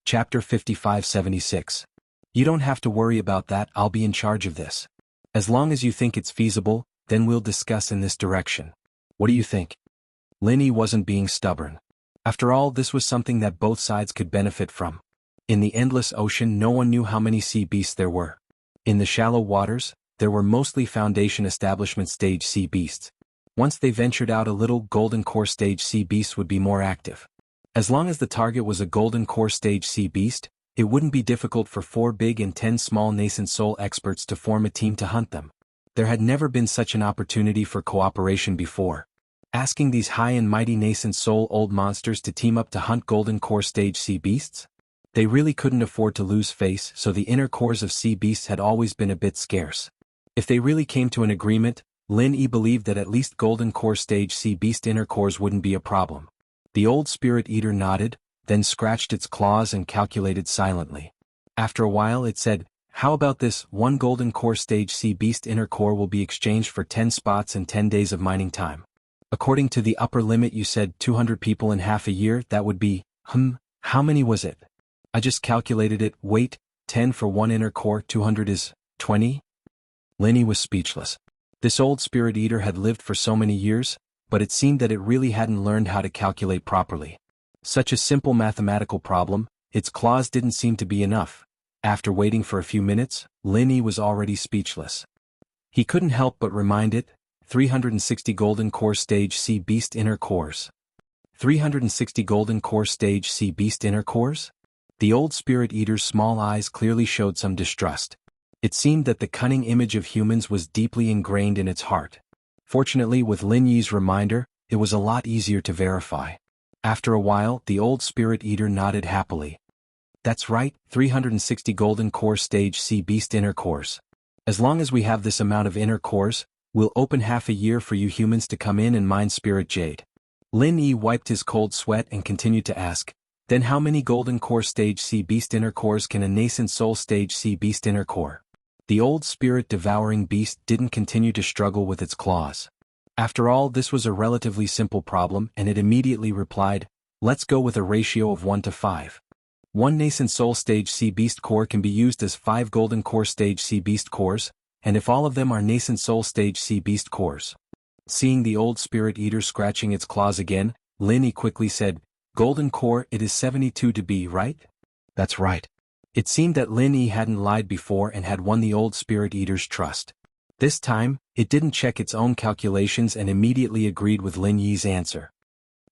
Chapter 5576. You don't have to worry about that, I'll be in charge of this. As long as you think it's feasible, then we'll discuss in this direction. What do you think? Lin Yi wasn't being stubborn. After all, this was something that both sides could benefit from. In the endless ocean, no one knew how many sea beasts there were. In the shallow waters, there were mostly Foundation Establishment stage sea beasts. Once they ventured out a little, Golden Core stage sea beasts would be more active. As long as the target was a Golden Core stage sea beast, it wouldn't be difficult for 4 big and 10 small nascent soul experts to form a team to hunt them. There had never been such an opportunity for cooperation before. Asking these high and mighty nascent soul old monsters to team up to hunt Golden Core stage sea beasts? They really couldn't afford to lose face, so the inner cores of sea beasts had always been a bit scarce. If they really came to an agreement, Lin Yi believed that at least Golden Core Stage C Beast inner cores wouldn't be a problem. The old Spirit Eater nodded, then scratched its claws and calculated silently. After a while it said, "How about this? 1 Golden Core Stage C Beast inner core will be exchanged for 10 spots and 10 days of mining time. According to the upper limit you said 200 people in half a year, that would be, how many was it? I just calculated it, wait, 10 for 1 inner core, 200 is 20? Lin Yi was speechless. This old Spirit Eater had lived for so many years, but it seemed that it really hadn't learned how to calculate properly. Such a simple mathematical problem, its claws didn't seem to be enough. After waiting for a few minutes, Lin Yi was already speechless. He couldn't help but remind it, 360 Golden Core Stage C Beast inner cores. 360 Golden Core Stage C Beast inner cores? The old Spirit Eater's small eyes clearly showed some distrust. It seemed that the cunning image of humans was deeply ingrained in its heart. Fortunately, with Lin Yi's reminder, it was a lot easier to verify. After a while, the old Spirit Eater nodded happily. That's right, 360 Golden Core Stage C Beast inner cores. As long as we have this amount of inner cores, we'll open half a year for you humans to come in and mine Spirit Jade. Lin Yi wiped his cold sweat and continued to ask, then how many Golden Core Stage C Beast inner cores can a nascent Soul Stage C Beast inner core? The old spirit-devouring beast didn't continue to struggle with its claws. After all, this was a relatively simple problem, and it immediately replied, let's go with a ratio of 1 to 5. 1 nascent Soul Stage C Beast core can be used as 5 Golden Core Stage C Beast cores, and if all of them are nascent Soul Stage C Beast cores. Seeing the old Spirit Eater scratching its claws again, Lin Yi quickly said, Golden Core, it is 72 to be, right? That's right. It seemed that Lin Yi hadn't lied before and had won the old Spirit Eater's trust. This time, it didn't check its own calculations and immediately agreed with Lin Yi's answer.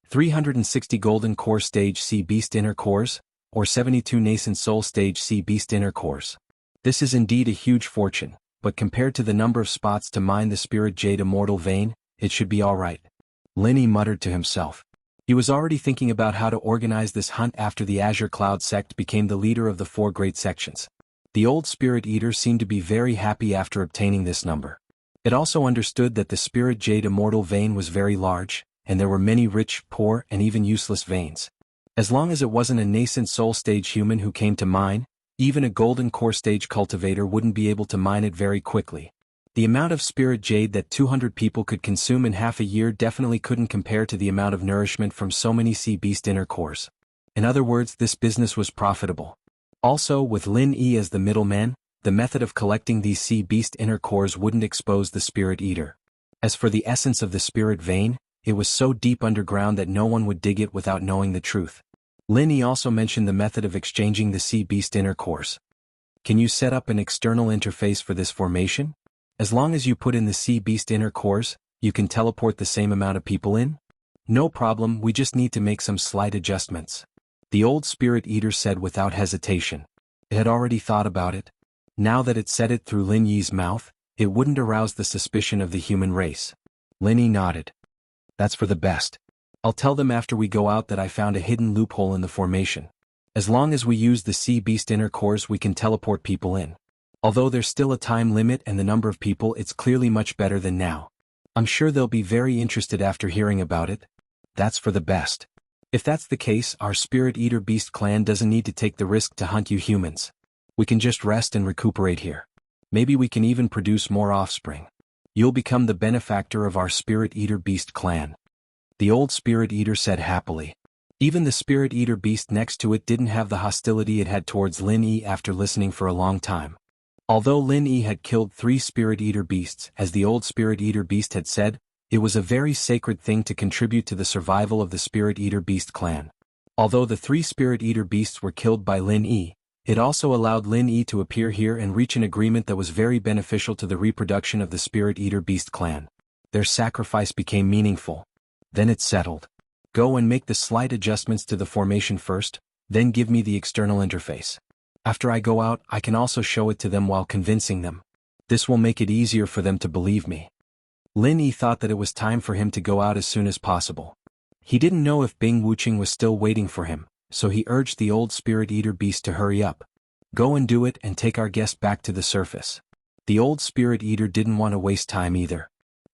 360 Golden Core Stage C Beast inner cores, or 72 nascent Soul Stage C Beast inner cores. This is indeed a huge fortune, but compared to the number of spots to mine the Spirit Jade Immortal Vein, it should be alright. Lin Yi muttered to himself. He was already thinking about how to organize this hunt after the Azure Cloud sect became the leader of the 4 great sections. The old Spirit Eater seemed to be very happy after obtaining this number. It also understood that the Spirit Jade Immortal Vein was very large, and there were many rich, poor, and even useless veins. As long as it wasn't a nascent Soul Stage human who came to mine, even a Golden Core Stage cultivator wouldn't be able to mine it very quickly. The amount of Spirit Jade that 200 people could consume in half a year definitely couldn't compare to the amount of nourishment from so many Sea Beast inner cores. In other words, this business was profitable. Also, with Lin Yi as the middleman, the method of collecting these Sea Beast inner cores wouldn't expose the Spirit Eater. As for the essence of the Spirit Vein, it was so deep underground that no one would dig it without knowing the truth. Lin Yi also mentioned the method of exchanging the Sea Beast inner cores. Can you set up an external interface for this formation? As long as you put in the Sea Beast inner cores, you can teleport the same amount of people in? No problem, we just need to make some slight adjustments. The old Spirit Eater said without hesitation. It had already thought about it. Now that it said it through Lin Yi's mouth, it wouldn't arouse the suspicion of the human race. Lin Yi nodded. That's for the best. I'll tell them after we go out that I found a hidden loophole in the formation. As long as we use the Sea Beast inner cores, we can teleport people in. Although there's still a time limit and the number of people, it's clearly much better than now. I'm sure they'll be very interested after hearing about it. That's for the best. If that's the case, our Spirit Eater Beast clan doesn't need to take the risk to hunt you humans. We can just rest and recuperate here. Maybe we can even produce more offspring. You'll become the benefactor of our Spirit Eater Beast clan. The old Spirit Eater said happily. Even the Spirit Eater Beast next to it didn't have the hostility it had towards Lin Yi after listening for a long time. Although Lin Yi had killed 3 Spirit Eater Beasts, as the old Spirit Eater Beast had said, it was a very sacred thing to contribute to the survival of the Spirit Eater Beast clan. Although the 3 Spirit Eater Beasts were killed by Lin Yi, it also allowed Lin Yi to appear here and reach an agreement that was very beneficial to the reproduction of the Spirit Eater Beast clan. Their sacrifice became meaningful. Then it's settled. Go and make the slight adjustments to the formation first, then give me the external interface. After I go out, I can also show it to them while convincing them. This will make it easier for them to believe me. Lin Yi thought that it was time for him to go out as soon as possible. He didn't know if Bing Wuqing was still waiting for him, so he urged the old Spirit Eater Beast to hurry up. Go and do it and take our guest back to the surface. The old Spirit Eater didn't want to waste time either.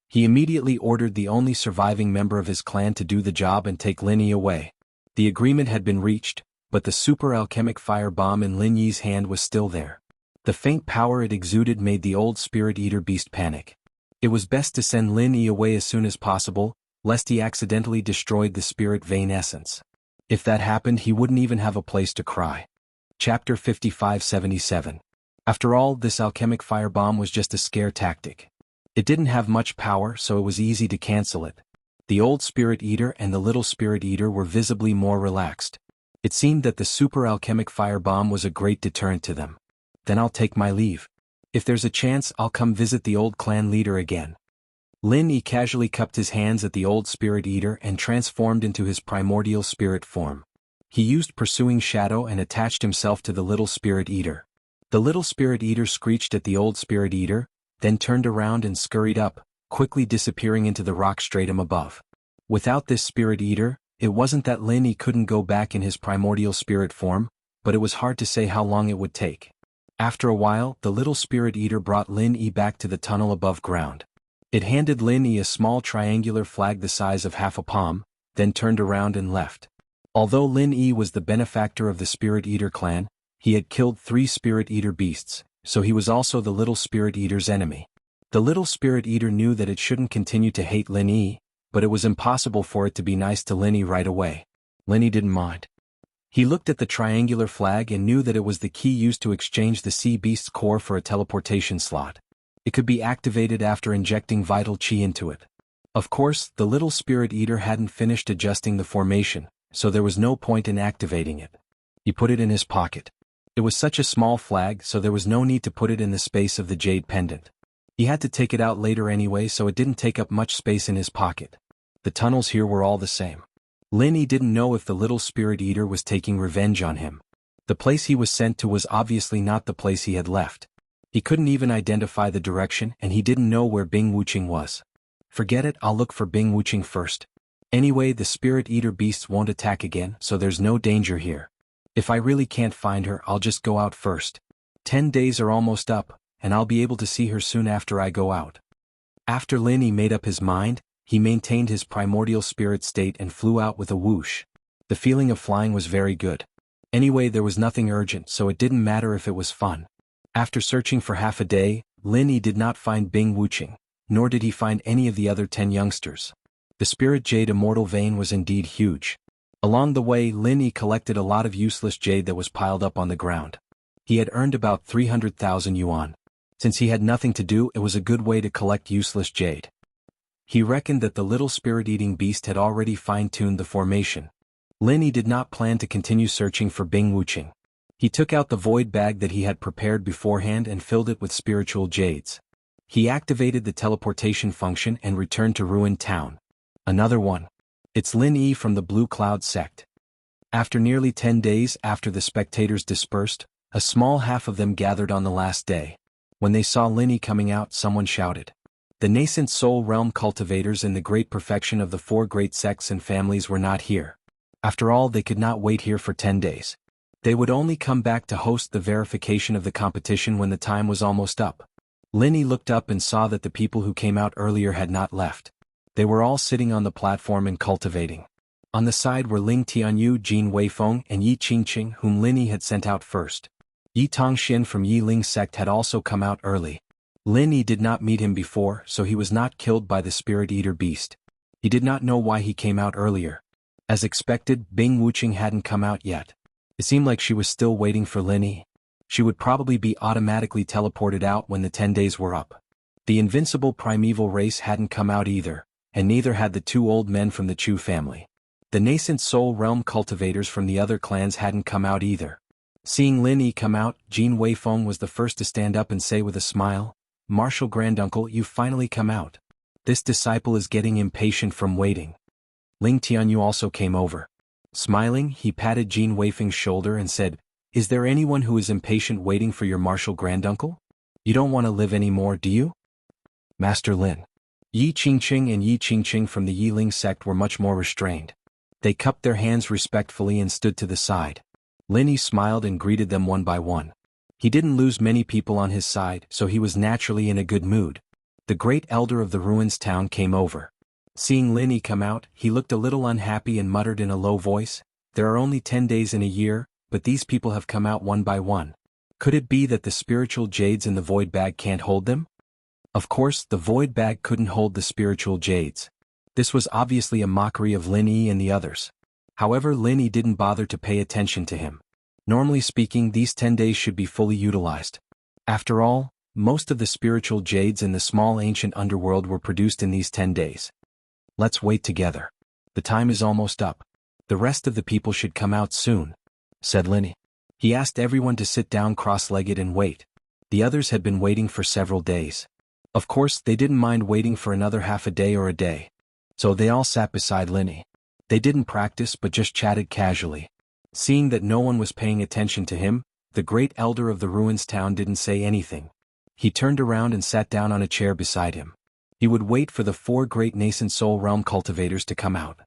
He immediately ordered the only surviving member of his clan to do the job and take Lin Yi away. The agreement had been reached, but the super alchemic fire bomb in Lin Yi's hand was still there. The faint power it exuded made the old spirit eater beast panic. It was best to send Lin Yi away as soon as possible, lest he accidentally destroyed the spirit vein essence. If that happened, he wouldn't even have a place to cry. Chapter 5577. After all, this alchemic firebomb was just a scare tactic. It didn't have much power, so it was easy to cancel it. The old spirit eater and the little spirit eater were visibly more relaxed. It seemed that the super alchemic firebomb was a great deterrent to them. Then I'll take my leave. If there's a chance, I'll come visit the old clan leader again. Lin Yi casually cupped his hands at the old spirit eater and transformed into his primordial spirit form. He used pursuing shadow and attached himself to the little spirit eater. The little spirit eater screeched at the old spirit eater, then turned around and scurried up, quickly disappearing into the rock stratum above. Without this spirit eater, it wasn't that Lin Yi couldn't go back in his primordial spirit form, but it was hard to say how long it would take. After a while, the little spirit eater brought Lin Yi back to the tunnel above ground. It handed Lin Yi a small triangular flag the size of half a palm, then turned around and left. Although Lin Yi was the benefactor of the spirit eater clan, he had killed 3 spirit eater beasts, so he was also the little spirit eater's enemy. The little spirit eater knew that it shouldn't continue to hate Lin Yi, but it was impossible for it to be nice to Lin Yi right away. Lin Yi didn't mind. He looked at the triangular flag and knew that it was the key used to exchange the sea beast's core for a teleportation slot. It could be activated after injecting vital chi into it. Of course, the little spirit eater hadn't finished adjusting the formation, so there was no point in activating it. He put it in his pocket. It was such a small flag, so there was no need to put it in the space of the jade pendant. He had to take it out later anyway, so it didn't take up much space in his pocket. The tunnels here were all the same. Lin Yi didn't know if the little spirit eater was taking revenge on him. The place he was sent to was obviously not the place he had left. He couldn't even identify the direction, and he didn't know where Bing Wuqing was. Forget it, I'll look for Bing Wuqing first. Anyway, the spirit eater beasts won't attack again, so there's no danger here. If I really can't find her, I'll just go out first. 10 days are almost up, and I'll be able to see her soon after I go out. After Lin Yi made up his mind, he maintained his primordial spirit state and flew out with a whoosh. The feeling of flying was very good. Anyway, there was nothing urgent, so it didn't matter if it was fun. After searching for half a day, Lin Yi did not find Bing Wuqing, nor did he find any of the other 10 youngsters. The spirit jade immortal vein was indeed huge. Along the way, Lin Yi collected a lot of useless jade that was piled up on the ground. He had earned about 300,000 yuan. Since he had nothing to do, it was a good way to collect useless jade. He reckoned that the little spirit-eating beast had already fine-tuned the formation. Lin Yi did not plan to continue searching for Bing Wuqing. He took out the void bag that he had prepared beforehand and filled it with spiritual jades. He activated the teleportation function and returned to Ruined Town. Another one. It's Lin Yi from the Blue Cloud sect. After nearly 10 days after the spectators dispersed, a small half of them gathered on the last day. When they saw Lin Yi coming out, someone shouted. The nascent soul realm cultivators in the great perfection of the 4 great sects and families were not here. After all, they could not wait here for 10 days. They would only come back to host the verification of the competition when the time was almost up. Lin Yi looked up and saw that the people who came out earlier had not left. They were all sitting on the platform and cultivating. On the side were Ling Tianyu, Jin Weifeng, and Yi Qingqing, whom Lin Yi had sent out first. Yi Tongxin from Yi Ling sect had also come out early. Lin Yi did not meet him before, so he was not killed by the spirit eater beast. He did not know why he came out earlier. As expected, Bing Wuqing hadn't come out yet. It seemed like she was still waiting for Lin Yi. She would probably be automatically teleported out when the 10 days were up. The invincible primeval race hadn't come out either, and neither had the 2 old men from the Chu family. The nascent soul realm cultivators from the other clans hadn't come out either. Seeing Lin Yi come out, Jin Weifeng was the first to stand up and say with a smile, "Martial Granduncle, you've finally come out. This disciple is getting impatient from waiting." Ling Tianyu also came over. Smiling, he patted Jin Weifeng's shoulder and said, "Is there anyone who is impatient waiting for your martial granduncle? You don't want to live anymore, do you?" Master Lin. Yi Qingqing and Yi Qingqing from the Yi Ling sect were much more restrained. They cupped their hands respectfully and stood to the side. Lin Yi smiled and greeted them one by one. He didn't lose many people on his side, so he was naturally in a good mood. The great elder of the ruins town came over. Seeing Lin Yi come out, he looked a little unhappy and muttered in a low voice, "There are only 10 days in a year, but these people have come out one by one. Could it be that the spiritual jades in the void bag can't hold them?" Of course, the void bag couldn't hold the spiritual jades. This was obviously a mockery of Lin Yi and the others. However, Lin Yi didn't bother to pay attention to him. Normally speaking, these 10 days should be fully utilized. After all, most of the spiritual jades in the small ancient underworld were produced in these 10 days. Let's wait together. The time is almost up. The rest of the people should come out soon, said Lin Yi. He asked everyone to sit down cross-legged and wait. The others had been waiting for several days. Of course, they didn't mind waiting for another half a day or a day. So they all sat beside Lin Yi. They didn't practice but just chatted casually. Seeing that no one was paying attention to him, the great elder of the ruins town didn't say anything. He turned around and sat down on a chair beside him. He would wait for the 4 great nascent soul realm cultivators to come out.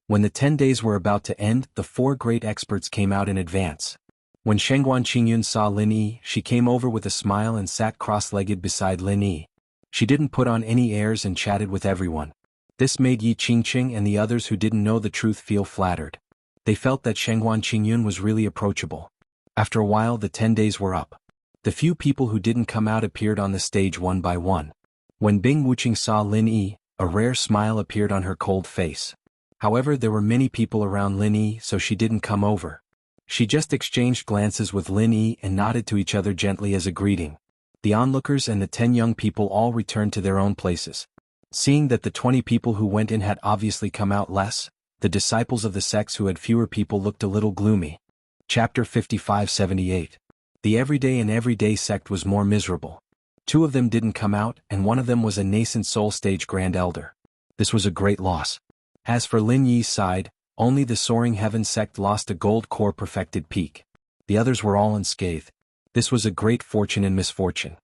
When the 10 days were about to end, the 4 great experts came out in advance. When Shengguan Qingyun saw Lin Yi, she came over with a smile and sat cross-legged beside Lin Yi. She didn't put on any airs and chatted with everyone. This made Yi Qingqing and the others who didn't know the truth feel flattered. They felt that Shengguan Qingyun was really approachable. After a while, the 10 days were up. The few people who didn't come out appeared on the stage one by one. When Bing Wuqing saw Lin Yi, a rare smile appeared on her cold face. However, there were many people around Lin Yi, so she didn't come over. She just exchanged glances with Lin Yi and nodded to each other gently as a greeting. The onlookers and the 10 young people all returned to their own places. Seeing that the 20 people who went in had obviously come out less, the disciples of the sects who had fewer people looked a little gloomy. Chapter 55-78. The everyday and everyday sect was more miserable. 2 of them didn't come out, and one of them was a nascent soul stage grand elder. This was a great loss. As for Lin Yi's side, only the Soaring Heaven sect lost a gold core perfected peak. The others were all unscathed. This was a great fortune and misfortune.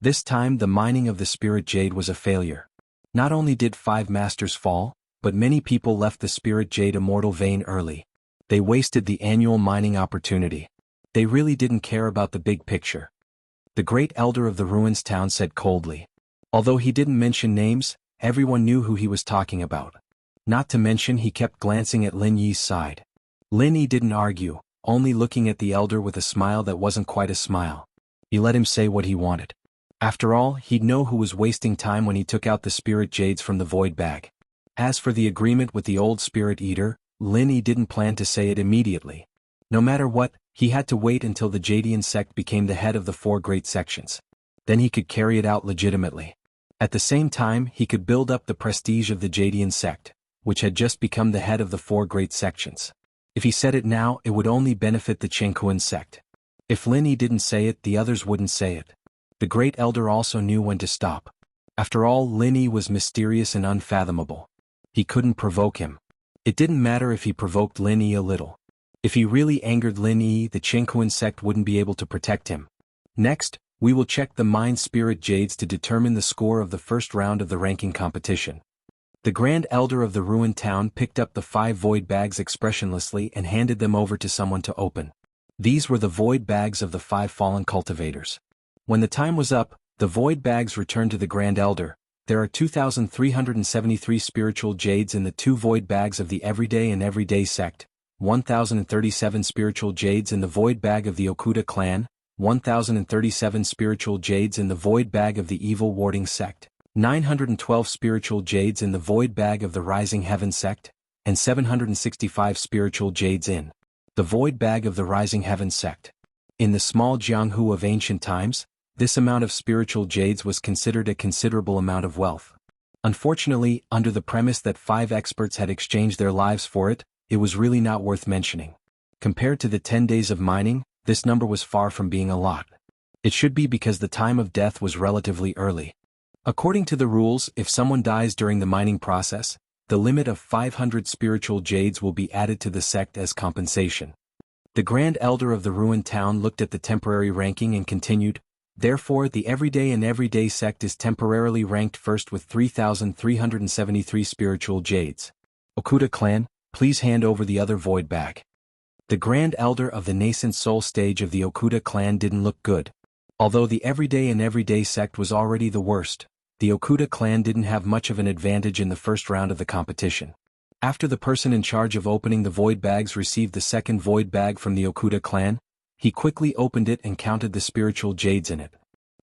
This time the mining of the spirit jade was a failure. Not only did 5 masters fall, but many people left the spirit jade immortal vein early. They wasted the annual mining opportunity. They really didn't care about the big picture. The great elder of the ruins town said coldly. Although he didn't mention names, everyone knew who he was talking about. Not to mention he kept glancing at Lin Yi's side. Lin Yi didn't argue, only looking at the elder with a smile that wasn't quite a smile. He let him say what he wanted. After all, he'd know who was wasting time when he took out the spirit jades from the void bag. As for the agreement with the old spirit eater, Lin Yi didn't plan to say it immediately. No matter what, he had to wait until the Jadian sect became the head of the 4 great sections. Then he could carry it out legitimately. At the same time, he could build up the prestige of the Jadian sect, which had just become the head of the 4 great sections. If he said it now, it would only benefit the Chengkuan sect. If Lin Yi didn't say it, the others wouldn't say it. The great elder also knew when to stop. After all, Lin Yi was mysterious and unfathomable. He couldn't provoke him. It didn't matter if he provoked Lin Yi a little. If he really angered Lin Yi, the Chengkuan sect wouldn't be able to protect him. Next, we will check the Mind Spirit Jades to determine the score of the first round of the ranking competition. The Grand Elder of the ruined town picked up the 5 void bags expressionlessly and handed them over to someone to open. These were the void bags of the 5 fallen cultivators. When the time was up, the void bags returned to the Grand Elder. There are 2,373 spiritual jades in the 2 void bags of the Everyday and Everyday sect, 1,037 spiritual jades in the void bag of the Okuda clan, 1,037 spiritual jades in the void bag of the Evil Warding sect, 912 spiritual jades in the void bag of the Rising Heaven sect, and 765 spiritual jades in the void bag of the Rising Heaven sect. In the small Jianghu of ancient times, this amount of spiritual jades was considered a considerable amount of wealth. Unfortunately, under the premise that 5 experts had exchanged their lives for it, it was really not worth mentioning. Compared to the 10 days of mining, this number was far from being a lot. It should be because the time of death was relatively early. According to the rules, if someone dies during the mining process, the limit of 500 spiritual jades will be added to the sect as compensation. The Grand Elder of the ruined town looked at the temporary ranking and continued, therefore the Everyday and Everyday sect is temporarily ranked first with 3,373 spiritual jades. Okuda clan, please hand over the other void bag. The Grand Elder of the nascent soul stage of the Okuda clan didn't look good. Although the Everyday and Everyday sect was already the worst, the Okuda clan didn't have much of an advantage in the first round of the competition. After the person in charge of opening the void bags received the second void bag from the Okuda clan, he quickly opened it and counted the spiritual jades in it.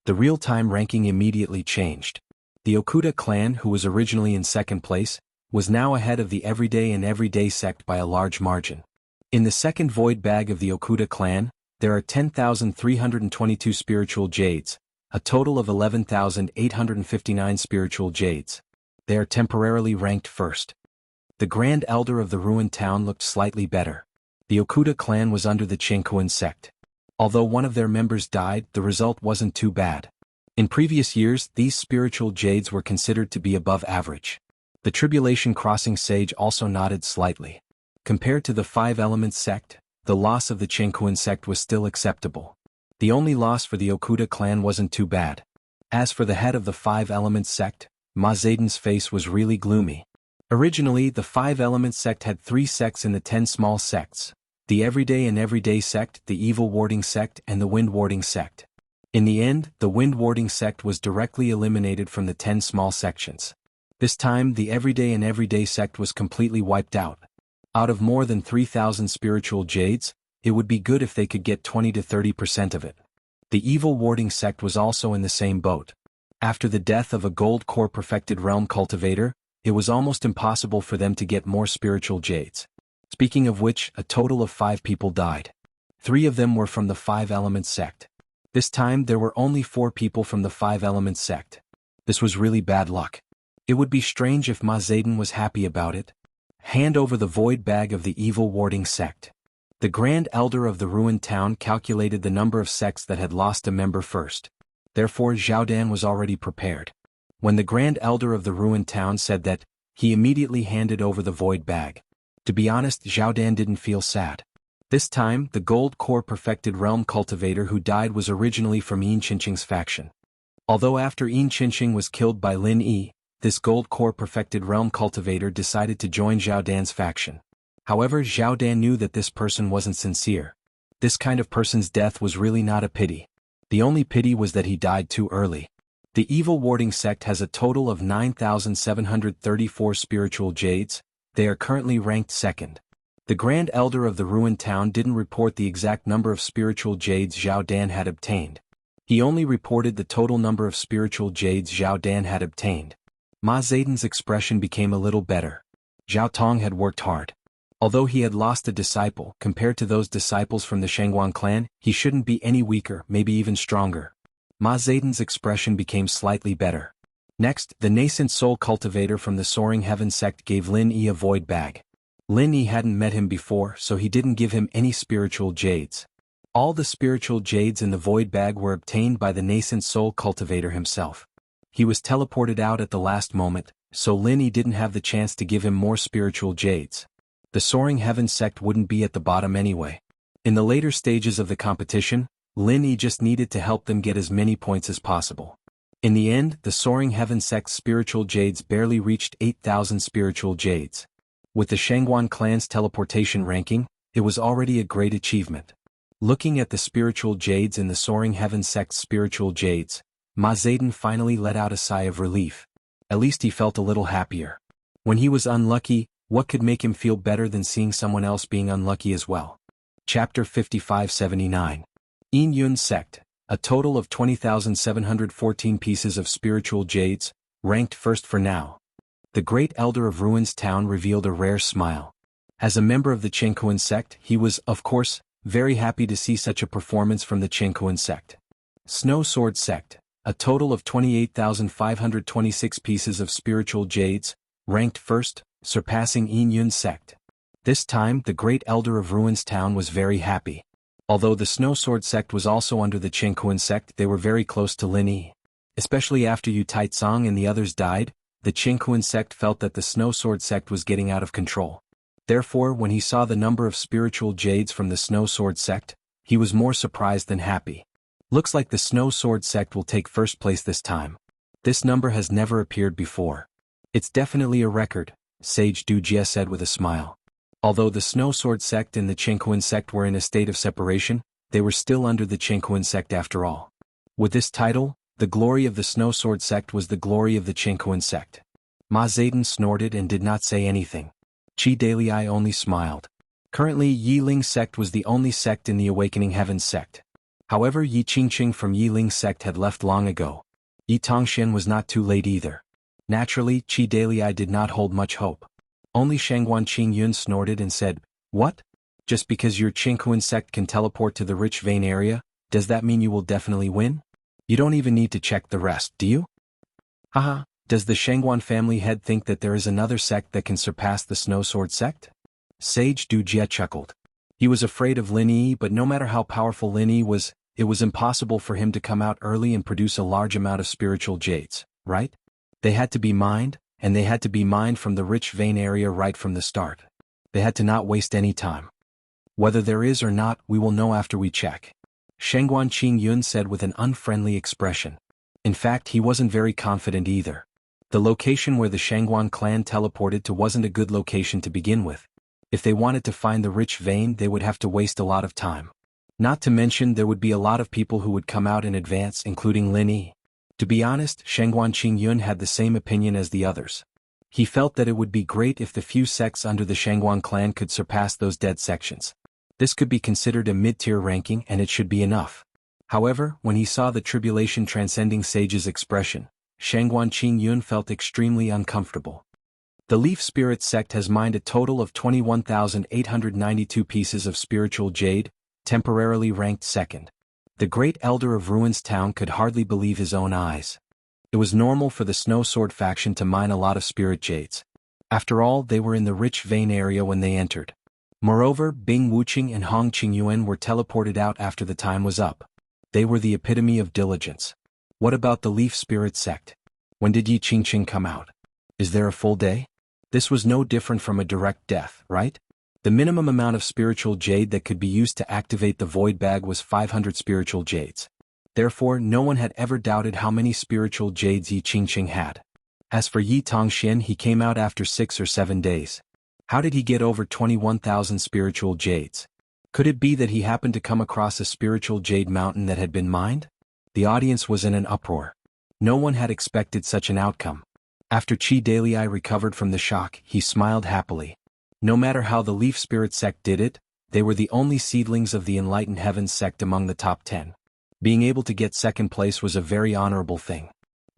The real-time ranking immediately changed. The Okuda clan, who was originally in second place, was now ahead of the Everyday and Everyday sect by a large margin. In the second void bag of the Okuda clan, there are 10,322 spiritual jades, a total of 11,859 spiritual jades. They are temporarily ranked first. The Grand Elder of the ruined town looked slightly better. The Okuda clan was under the Jianghu sect. Although one of their members died, the result wasn't too bad. In previous years, these spiritual jades were considered to be above average. The Tribulation Crossing sage also nodded slightly. Compared to the Five Elements sect, the loss of the Jianghu sect was still acceptable. The only loss for the Okuda clan wasn't too bad. As for the head of the Five Elements sect, Ma Zedon's face was really gloomy. Originally, the Five Elements sect had 3 sects in the 10 small sects: the Everyday and Everyday sect, the Evil Warding sect, and the Wind Warding sect. In the end, the Wind Warding sect was directly eliminated from the 10 small sections. This time, the Everyday and Everyday sect was completely wiped out. Out of more than 3,000 spiritual jades, it would be good if they could get 20 to 30% of it. The Evil Warding sect was also in the same boat. After the death of a gold core perfected realm cultivator, it was almost impossible for them to get more spiritual jades. Speaking of which, a total of 5 people died. 3 of them were from the Five Elements sect. This time there were only 4 people from the Five Elements sect. This was really bad luck. It would be strange if Ma Zedon was happy about it. Hand over the void bag of the Evil Warding sect. The Grand Elder of the ruined town calculated the number of sects that had lost a member first. Therefore Zhao Dan was already prepared. When the Grand Elder of the ruined town said that, he immediately handed over the void bag. To be honest, Zhao Dan didn't feel sad. This time, the gold core perfected realm cultivator who died was originally from Yin Qinqing's faction. Although after Yin Qinqing was killed by Lin Yi, this gold core perfected realm cultivator decided to join Zhao Dan's faction. However, Zhao Dan knew that this person wasn't sincere. This kind of person's death was really not a pity. The only pity was that he died too early. The Evil Warding sect has a total of 9,734 spiritual jades. They are currently ranked second. The Grand Elder of the ruined town didn't report the exact number of spiritual jades Zhao Dan had obtained. He only reported the total number of spiritual jades Zhao Dan had obtained. Ma Zedon's expression became a little better. Zhao Tong had worked hard. Although he had lost a disciple, compared to those disciples from the Shangguan clan, he shouldn't be any weaker, maybe even stronger. Ma Zedon's expression became slightly better. Next, the nascent soul cultivator from the Soaring Heaven sect gave Lin Yi a void bag. Lin Yi hadn't met him before, so he didn't give him any spiritual jades. All the spiritual jades in the void bag were obtained by the nascent soul cultivator himself. He was teleported out at the last moment, so Lin Yi didn't have the chance to give him more spiritual jades. The Soaring Heaven sect wouldn't be at the bottom anyway. In the later stages of the competition, Lin Yi just needed to help them get as many points as possible. In the end, the Soaring Heaven sect's spiritual jades barely reached 8,000 spiritual jades. With the Shangguan clan's teleportation ranking, it was already a great achievement. Looking at the spiritual jades in the Soaring Heaven sect's spiritual jades, Ma Zedon finally let out a sigh of relief. At least he felt a little happier. When he was unlucky, what could make him feel better than seeing someone else being unlucky as well? Chapter 5579. Yin Yun Sect, a total of 20,714 pieces of spiritual jades, ranked first for now. The Great Elder of Ruins Town revealed a rare smile. As a member of the Jianghu sect, he was, of course, very happy to see such a performance from the Jianghu sect. Snow Sword Sect, a total of 28,526 pieces of spiritual jades, ranked first, surpassing Yin Yun Sect. This time, the Great Elder of Ruins Town was very happy. Although the Snow Sword Sect was also under the Jianghu sect, they were very close to Lin Yi. Especially after Yu Taizong and the others died, the Jianghu sect felt that the Snow Sword Sect was getting out of control. Therefore, when he saw the number of spiritual jades from the Snow Sword Sect, he was more surprised than happy. Looks like the Snow Sword Sect will take first place this time. This number has never appeared before. It's definitely a record, Sage Du Jie said with a smile. Although the Snow Sword Sect and the Jianghu sect were in a state of separation, they were still under the Jianghu sect after all. With this title, The glory of the Snow Sword sect was the glory of the Qinghuan sect. Ma Zedong snorted and did not say anything. Qi Dalai only smiled. Currently, Yi Ling sect was the only sect in the Awakening Heavens sect. However, Yi Qingqing from Yi Ling sect had left long ago. Yi Tongxian was not too late either. Naturally, Qi Dalai did not hold much hope. Only Shangguan Qingyun snorted and said, "What? Just because your Qinghuan sect can teleport to the rich vein area, does that mean you will definitely win? You don't even need to check the rest, do you? Haha, does the Shangguan family head think that there is another sect that can surpass the Snow Sword sect?" Sage Du Jie chuckled. He was afraid of Lin Yi, but no matter how powerful Lin Yi was, it was impossible for him to come out early and produce a large amount of spiritual jades, right? They had to be mined, and they had to be mined from the rich vein area right from the start. They had to not waste any time. Whether there is or not, we will know after we check. Shangguan Qingyun said with an unfriendly expression. In fact, he wasn't very confident either. The location where the Shangguan clan teleported to wasn't a good location to begin with. If they wanted to find the rich vein, they would have to waste a lot of time. Not to mention there would be a lot of people who would come out in advance, including Lin Yi. To be honest, Shangguan Qingyun had the same opinion as the others. He felt that it would be great if the few sects under the Shangguan clan could surpass those dead sections. This could be considered a mid-tier ranking and it should be enough. However, when he saw the Tribulation Transcending Sage's expression, Shangguan Qingyun felt extremely uncomfortable. The Leaf Spirit sect has mined a total of 21,892 pieces of spiritual jade, temporarily ranked second. The Great Elder of Ruins Town could hardly believe his own eyes. It was normal for the Snow Sword faction to mine a lot of spirit jades. After all, they were in the rich vein area when they entered. Moreover, Bing Wuqing and Hong Qingyuan were teleported out after the time was up. They were the epitome of diligence. What about the Leaf Spirit sect? When did Yi Qingqing come out? Is there a full day? This was no different from a direct death, right? The minimum amount of spiritual jade that could be used to activate the void bag was 500 spiritual jades. Therefore, no one had ever doubted how many spiritual jades Yi Qingqing had. As for Yi Tongxian, he came out after 6 or 7 days. How did he get over 21,000 spiritual jades? Could it be that he happened to come across a spiritual jade mountain that had been mined? The audience was in an uproar. No one had expected such an outcome. After Qi Dalai recovered from the shock, he smiled happily. No matter how the Leaf Spirit sect did it, they were the only seedlings of the Enlightened Heavens sect among the top 10. Being able to get second place was a very honorable thing.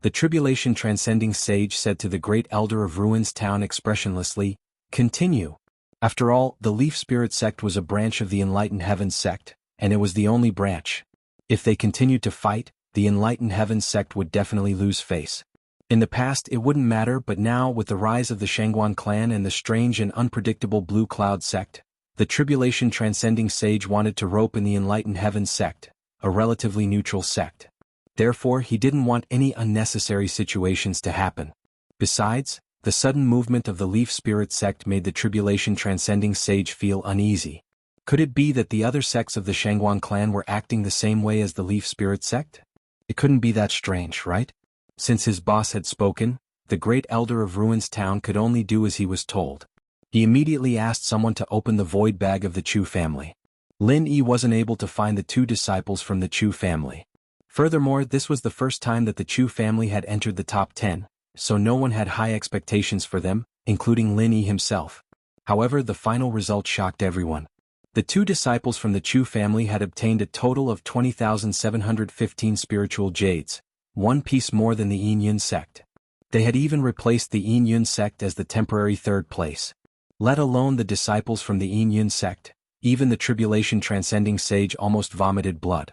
The Tribulation Transcending Sage said to the Great Elder of Ruins Town expressionlessly, "Continue." After all, the Leaf Spirit sect was a branch of the Enlightened Heavens sect, and it was the only branch. If they continued to fight, the Enlightened Heavens sect would definitely lose face. In the past it wouldn't matter, but now with the rise of the Shangguan clan and the strange and unpredictable Blue Cloud sect, the Tribulation Transcending Sage wanted to rope in the Enlightened Heavens sect, a relatively neutral sect. Therefore, he didn't want any unnecessary situations to happen. Besides, the sudden movement of the Leaf Spirit sect made the Tribulation Transcending Sage feel uneasy. Could it be that the other sects of the Shangguan clan were acting the same way as the Leaf Spirit sect? It couldn't be that strange, right? Since his boss had spoken, the Great Elder of Ruins Town could only do as he was told. He immediately asked someone to open the void bag of the Chu family. Lin Yi wasn't able to find the 2 disciples from the Chu family. Furthermore, this was the first time that the Chu family had entered the top 10, so no one had high expectations for them, including Lin Yi himself. However, the final result shocked everyone. The 2 disciples from the Chu family had obtained a total of 20,715 spiritual jades, 1 piece more than the Yin Yun sect. They had even replaced the Yin Yun sect as the temporary 3rd place. Let alone the disciples from the Yin Yun sect, even the Tribulation Transcending Sage almost vomited blood.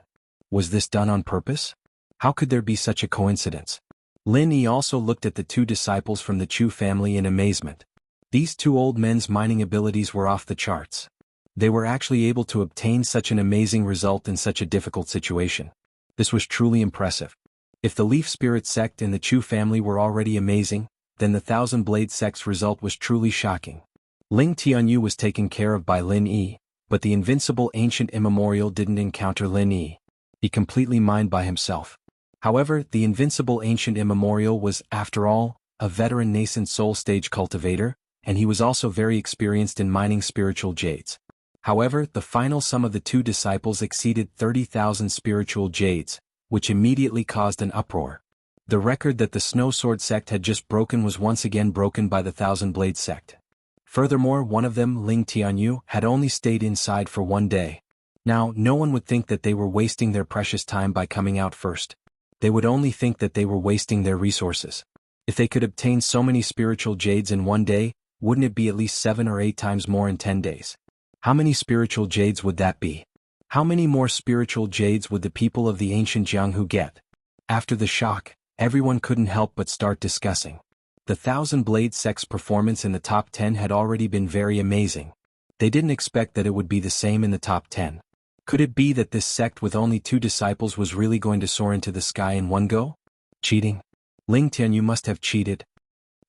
Was this done on purpose? How could there be such a coincidence? Lin Yi also looked at the 2 disciples from the Chu family in amazement. These 2 old men's mining abilities were off the charts. They were actually able to obtain such an amazing result in such a difficult situation. This was truly impressive. If the Leaf Spirit sect and the Chu family were already amazing, then the Thousand Blade sect's result was truly shocking. Ling Tianyu was taken care of by Lin Yi, but the invincible ancient immemorial didn't encounter Lin Yi. He completely mined by himself. However, the invincible ancient immemorial was, after all, a veteran nascent soul stage cultivator, and he was also very experienced in mining spiritual jades. However, the final sum of the 2 disciples exceeded 30,000 spiritual jades, which immediately caused an uproar. The record that the Snow Sword sect had just broken was once again broken by the Thousand Blade sect. Furthermore, one of them, Ling Tianyu, had only stayed inside for 1 day. Now, no one would think that they were wasting their precious time by coming out first. They would only think that they were wasting their resources. If they could obtain so many spiritual jades in 1 day, wouldn't it be at least 7 or 8 times more in 10 days? How many spiritual jades would that be? How many more spiritual jades would the people of the ancient Jianghu get? After the shock, everyone couldn't help but start discussing. The Thousand Blade sect's performance in the top 10 had already been very amazing. They didn't expect that it would be the same in the top 10. Could it be that this sect with only 2 disciples was really going to soar into the sky in one go? Cheating? Ling Tianyu must have cheated.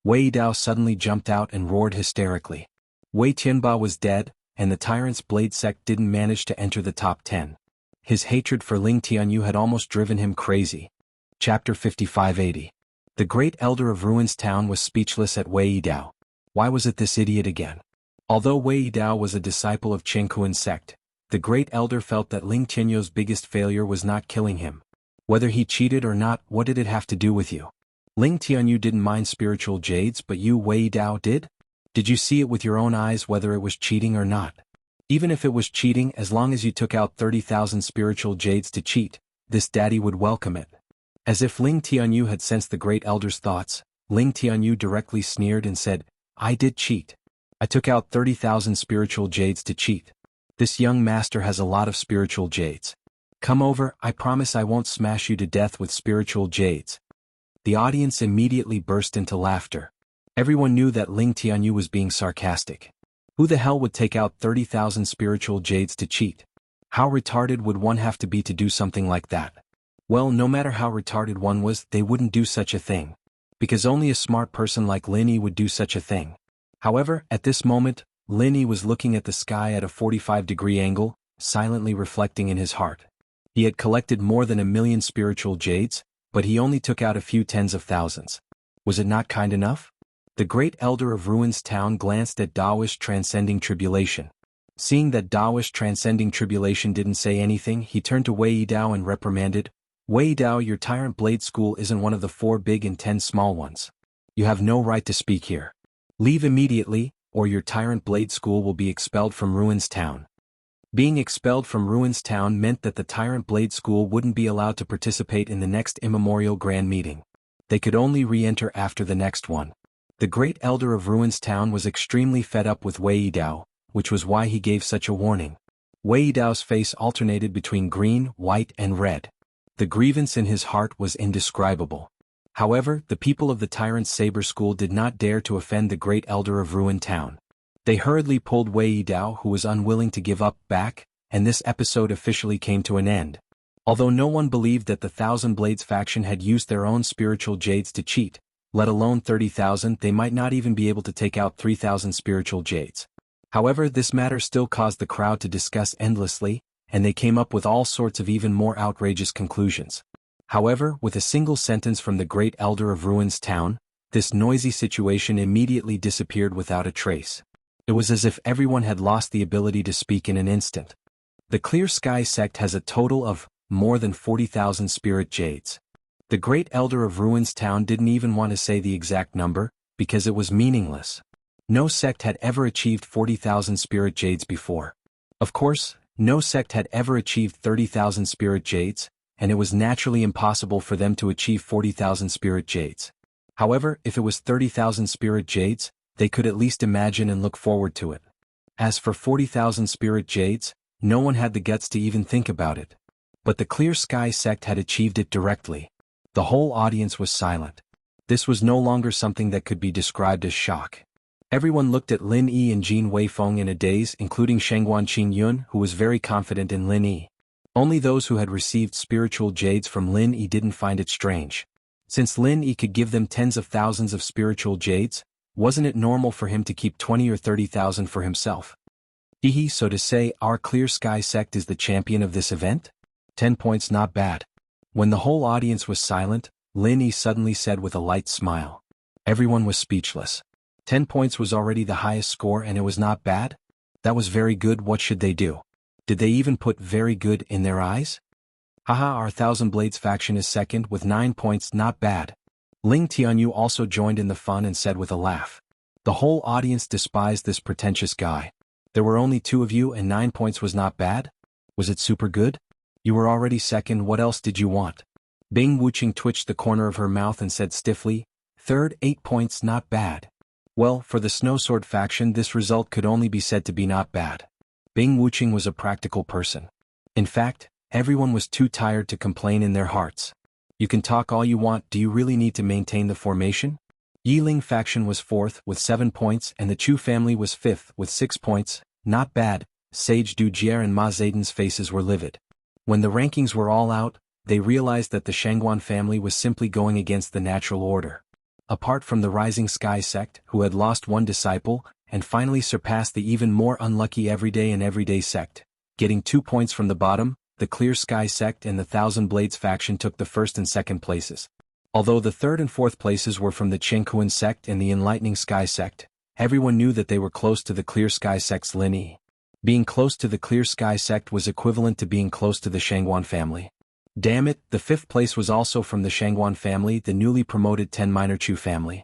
Wei Dao suddenly jumped out and roared hysterically. Wei Tianba was dead, and the Tyrant's Blade sect didn't manage to enter the top 10. His hatred for Ling Tianyu had almost driven him crazy. Chapter 5580. The great elder of Ruins Town was speechless at Wei Dao. Why was it this idiot again? Although Wei Dao was a disciple of Qingkuan sect, the great elder felt that Ling Tianyu's biggest failure was not killing him. Whether he cheated or not, what did it have to do with you? Ling Tianyu didn't mind spiritual jades, but you, Wei Dao, did? Did you see it with your own eyes whether it was cheating or not? Even if it was cheating, as long as you took out 30,000 spiritual jades to cheat, this daddy would welcome it. As if Ling Tianyu had sensed the great elder's thoughts, Ling Tianyu directly sneered and said, I did cheat. I took out 30,000 spiritual jades to cheat. This young master has a lot of spiritual jades. Come over, I promise I won't smash you to death with spiritual jades. The audience immediately burst into laughter. Everyone knew that Ling Tianyu was being sarcastic. Who the hell would take out 30,000 spiritual jades to cheat? How retarded would one have to be to do something like that? Well, no matter how retarded one was, they wouldn't do such a thing. Because only a smart person like Lin Yi would do such a thing. However, at this moment, Lin Yi was looking at the sky at a 45-degree angle, silently reflecting in his heart. He had collected more than 1,000,000 spiritual jades, but he only took out a few tens of thousands. Was it not kind enough? The great elder of Ruins Town glanced at Daoist Transcending Tribulation. Seeing that Daoist Transcending Tribulation didn't say anything, he turned to Wei Dao and reprimanded, Wei Dao, your Tyrant Blade School isn't one of the 4 big and 10 small ones. You have no right to speak here. Leave immediately, or your Tyrant Blade School will be expelled from Ruins Town. Being expelled from Ruins Town meant that the Tyrant Blade School wouldn't be allowed to participate in the next immemorial grand meeting. They could only re-enter after the next one. The great elder of Ruins Town was extremely fed up with Wei Dao, which was why he gave such a warning. Wei Dao's face alternated between green, white, and red. The grievance in his heart was indescribable. However, the people of the Tyrant's Saber School did not dare to offend the great elder of Ruin Town. They hurriedly pulled Wei Dao, who was unwilling to give up, back, and this episode officially came to an end. Although no one believed that the Thousand Blades faction had used their own spiritual jades to cheat, let alone 30,000, they might not even be able to take out 3,000 spiritual jades. However, this matter still caused the crowd to discuss endlessly, and they came up with all sorts of even more outrageous conclusions. However, with a single sentence from the great elder of Ruins Town, this noisy situation immediately disappeared without a trace. It was as if everyone had lost the ability to speak in an instant. The Clear Sky sect has a total of more than 40,000 spirit jades. The great elder of Ruins Town didn't even want to say the exact number, because it was meaningless. No sect had ever achieved 40,000 spirit jades before. Of course, no sect had ever achieved 30,000 spirit jades, and it was naturally impossible for them to achieve 40,000 spirit jades. However, if it was 30,000 spirit jades, they could at least imagine and look forward to it. As for 40,000 spirit jades, no one had the guts to even think about it. But the Clear Sky sect had achieved it directly. The whole audience was silent. This was no longer something that could be described as shock. Everyone looked at Lin Yi and Jin Weifeng in a daze, including Shengguan Qingyun, who was very confident in Lin Yi. Only those who had received spiritual jades from Lin Yi didn't find it strange. Since Lin Yi could give them tens of thousands of spiritual jades, wasn't it normal for him to keep 20 or 30,000 for himself? Hehe, so to say, our Clear Sky sect is the champion of this event? 10 points, not bad. When the whole audience was silent, Lin Yi suddenly said with a light smile. Everyone was speechless. 10 points was already the highest score and it was not bad? That was very good. What should they do? Did they even put very good in their eyes? Haha, our Thousand Blades faction is second with 9 points, not bad. Ling Tianyu also joined in the fun and said with a laugh. The whole audience despised this pretentious guy. There were only 2 of you and 9 points was not bad? Was it super good? You were already second, what else did you want? Bing Wuqing twitched the corner of her mouth and said stiffly, third, 8 points, not bad. Well, for the Snowsword faction this result could only be said to be not bad. Bing Wuqing was a practical person. In fact, everyone was too tired to complain in their hearts. You can talk all you want, do you really need to maintain the formation? Yiling faction was 4th with 7 points and the Chu family was 5th with 6 points, not bad. Sage Dujier and Ma Zaidan's faces were livid. When the rankings were all out, they realized that the Shangguan family was simply going against the natural order. Apart from the Rising Sky sect, who had lost 1 disciple, and finally surpassed the even more unlucky Everyday and Everyday sect, getting 2 points from the bottom, the Clear Sky sect and the Thousand Blades faction took the 1st and 2nd places. Although the 3rd and 4th places were from the Chenghuan sect and the Enlightening Sky sect, everyone knew that they were close to the Clear Sky sect's lineage. Being close to the Clear Sky sect was equivalent to being close to the Shangguan family. Damn it, the 5th place was also from the Shangguan family, the newly promoted 10 Minor Chu family.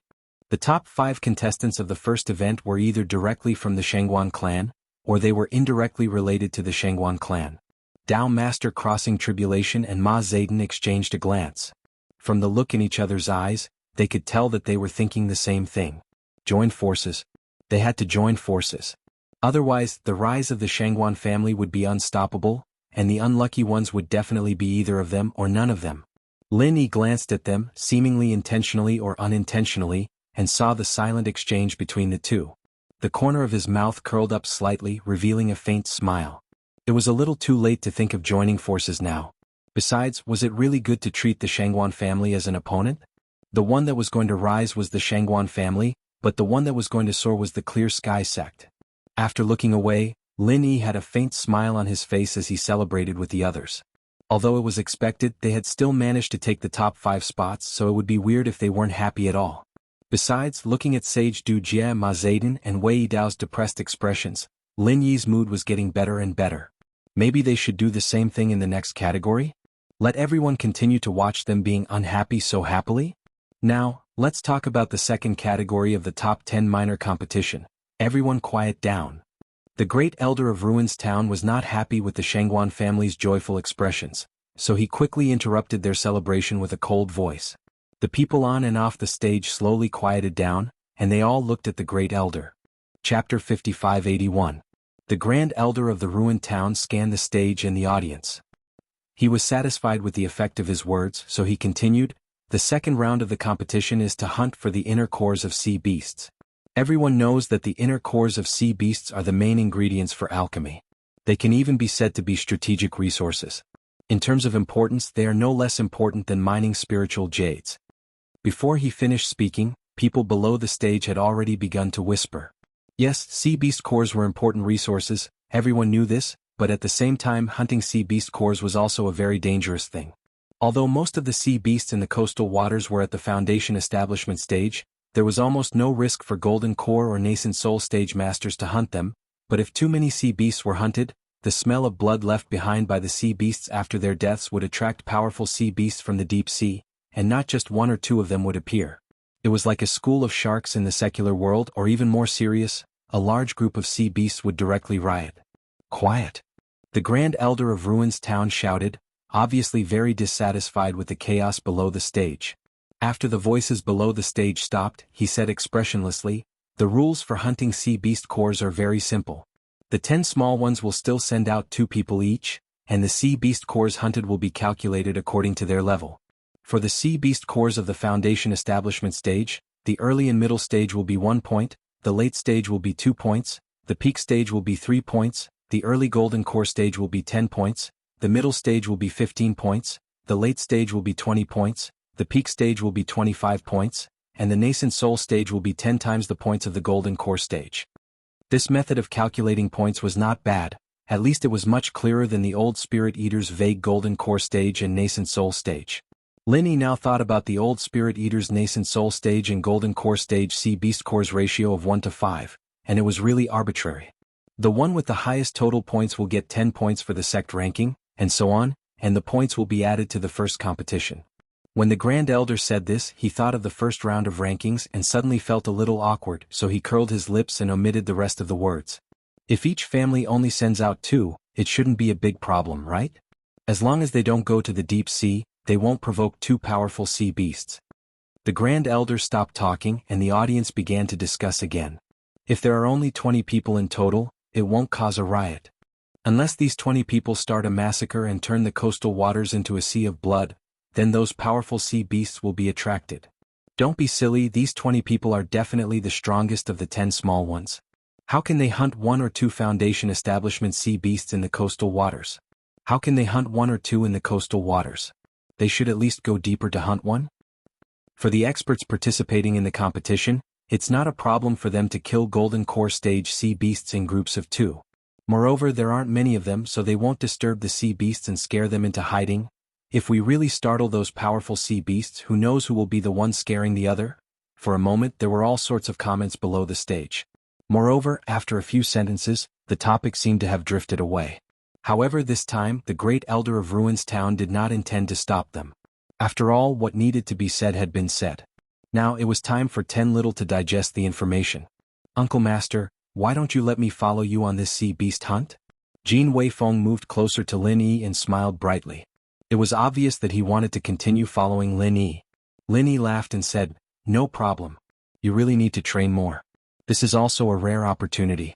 The top 5 contestants of the first event were either directly from the Shangguan clan, or they were indirectly related to the Shangguan clan. Dao Master Crossing Tribulation and Ma Zaidan exchanged a glance. From the look in each other's eyes, they could tell that they were thinking the same thing. Join forces. They had to join forces. Otherwise, the rise of the Shangguan family would be unstoppable, and the unlucky ones would definitely be either of them or none of them. Lin Yi glanced at them, seemingly intentionally or unintentionally, and saw the silent exchange between the two. The corner of his mouth curled up slightly, revealing a faint smile. It was a little too late to think of joining forces now. Besides, was it really good to treat the Shangguan family as an opponent? The one that was going to rise was the Shangguan family, but the one that was going to soar was the Clear Sky sect. After looking away, Lin Yi had a faint smile on his face as he celebrated with the others. Although it was expected, they had still managed to take the top 5 spots, so it would be weird if they weren't happy at all. Besides, looking at Sage Du Jie, Ma Zaidan and Wei Yidao's depressed expressions, Lin Yi's mood was getting better and better. Maybe they should do the same thing in the next category? Let everyone continue to watch them being unhappy so happily? Now, let's talk about the second category of the top 10 minor competition. Everyone quiet down. The Great Elder of Ruins Town was not happy with the Shangguan family's joyful expressions, so he quickly interrupted their celebration with a cold voice. The people on and off the stage slowly quieted down, and they all looked at the Great Elder. Chapter 5581. The Grand Elder of the ruined town scanned the stage and the audience. He was satisfied with the effect of his words, so he continued, "The second round of the competition is to hunt for the inner cores of sea beasts. Everyone knows that the inner cores of sea beasts are the main ingredients for alchemy. They can even be said to be strategic resources. In terms of importance, they are no less important than mining spiritual jades." Before he finished speaking, people below the stage had already begun to whisper. Yes, sea beast cores were important resources, everyone knew this, but at the same time hunting sea beast cores was also a very dangerous thing. Although most of the sea beasts in the coastal waters were at the Foundation establishment stage, there was almost no risk for Golden Core or Nascent Soul stage masters to hunt them, but if too many sea beasts were hunted, the smell of blood left behind by the sea beasts after their deaths would attract powerful sea beasts from the deep sea, and not just 1 or 2 of them would appear. It was like a school of sharks in the secular world, or even more serious, a large group of sea beasts would directly riot. Quiet. The Grand Elder of Ruins Town shouted, obviously very dissatisfied with the chaos below the stage. After the voices below the stage stopped, he said expressionlessly, "The rules for hunting sea beast cores are very simple. The 10 small ones will still send out 2 people each, and the sea beast cores hunted will be calculated according to their level. For the sea beast cores of the Foundation establishment stage, the early and middle stage will be 1 point, the late stage will be 2 points, the peak stage will be 3 points, the early golden core stage will be 10 points, the middle stage will be 15 points, the late stage will be 20 points, the peak stage will be 25 points, and the nascent soul stage will be 10 times the points of the golden core stage." This method of calculating points was not bad, at least it was much clearer than the old Spirit Eater's vague golden core stage and nascent soul stage. Lin Yi now thought about the old Spirit Eater's nascent soul stage and golden core stage sea beast cores ratio of 1 to 5, and it was really arbitrary. The one with the highest total points will get 10 points for the sect ranking, and so on, and the points will be added to the first competition. When the Grand Elder said this, he thought of the first round of rankings and suddenly felt a little awkward, so he curled his lips and omitted the rest of the words. If each family only sends out 2, it shouldn't be a big problem, right? As long as they don't go to the deep sea, they won't provoke 2 powerful sea beasts. The Grand Elder stopped talking and the audience began to discuss again. If there are only 20 people in total, it won't cause a riot. Unless these 20 people start a massacre and turn the coastal waters into a sea of blood, then those powerful sea beasts will be attracted. Don't be silly, these 20 people are definitely the strongest of the 10 small ones. How can they hunt 1 or 2 Foundation establishment sea beasts in the coastal waters? How can they hunt 1 or 2 in the coastal waters? They should at least go deeper to hunt 1? For the experts participating in the competition, it's not a problem for them to kill Golden Core stage sea beasts in groups of 2. Moreover, there aren't many of them, so they won't disturb the sea beasts and scare them into hiding. If we really startle those powerful sea beasts, who knows who will be the one scaring the other? For a moment there were all sorts of comments below the stage. Moreover, after a few sentences, the topic seemed to have drifted away. However, this time, the Great Elder of Ruins Town did not intend to stop them. After all, what needed to be said had been said. Now it was time for 10 Little to digest the information. Uncle Master, why don't you let me follow you on this sea beast hunt? Jin Weifeng moved closer to Lin Yi and smiled brightly. It was obvious that he wanted to continue following Lin Yi. Lin Yi laughed and said, "No problem. You really need to train more. This is also a rare opportunity."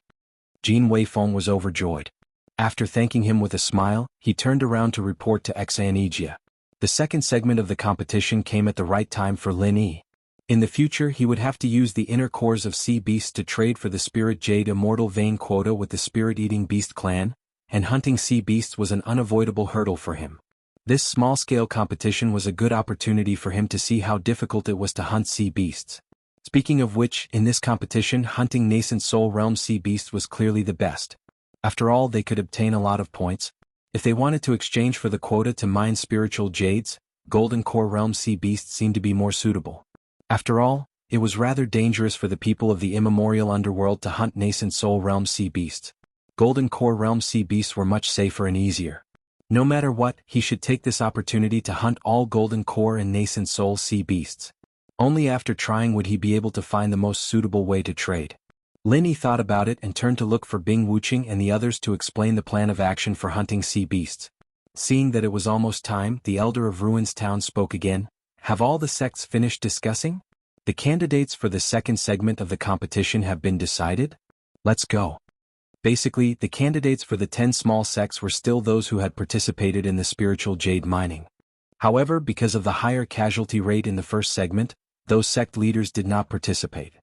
Jin Weifeng was overjoyed. After thanking him with a smile, he turned around to report to Xianijia. The second segment of the competition came at the right time for Lin Yi. In the future he would have to use the inner cores of sea beasts to trade for the Spirit Jade Immortal Vein quota with the Spirit-Eating Beast clan, and hunting sea beasts was an unavoidable hurdle for him. This small-scale competition was a good opportunity for him to see how difficult it was to hunt sea beasts. Speaking of which, in this competition hunting nascent soul realm sea beasts was clearly the best. After all, they could obtain a lot of points. If they wanted to exchange for the quota to mine spiritual jades, Golden Core realm sea beasts seemed to be more suitable. After all, it was rather dangerous for the people of the immemorial underworld to hunt nascent soul realm sea beasts. Golden Core realm sea beasts were much safer and easier. No matter what, he should take this opportunity to hunt all Golden Core and nascent soul sea beasts. Only after trying would he be able to find the most suitable way to trade. Lin Yi thought about it and turned to look for Bing Wuqing and the others to explain the plan of action for hunting sea beasts. Seeing that it was almost time, the Elder of Ruins Town spoke again. Have all the sects finished discussing? The candidates for the second segment of the competition have been decided? Let's go. Basically, the candidates for the 10 small sects were still those who had participated in the spiritual jade mining. However, because of the higher casualty rate in the first segment, those sect leaders did not participate.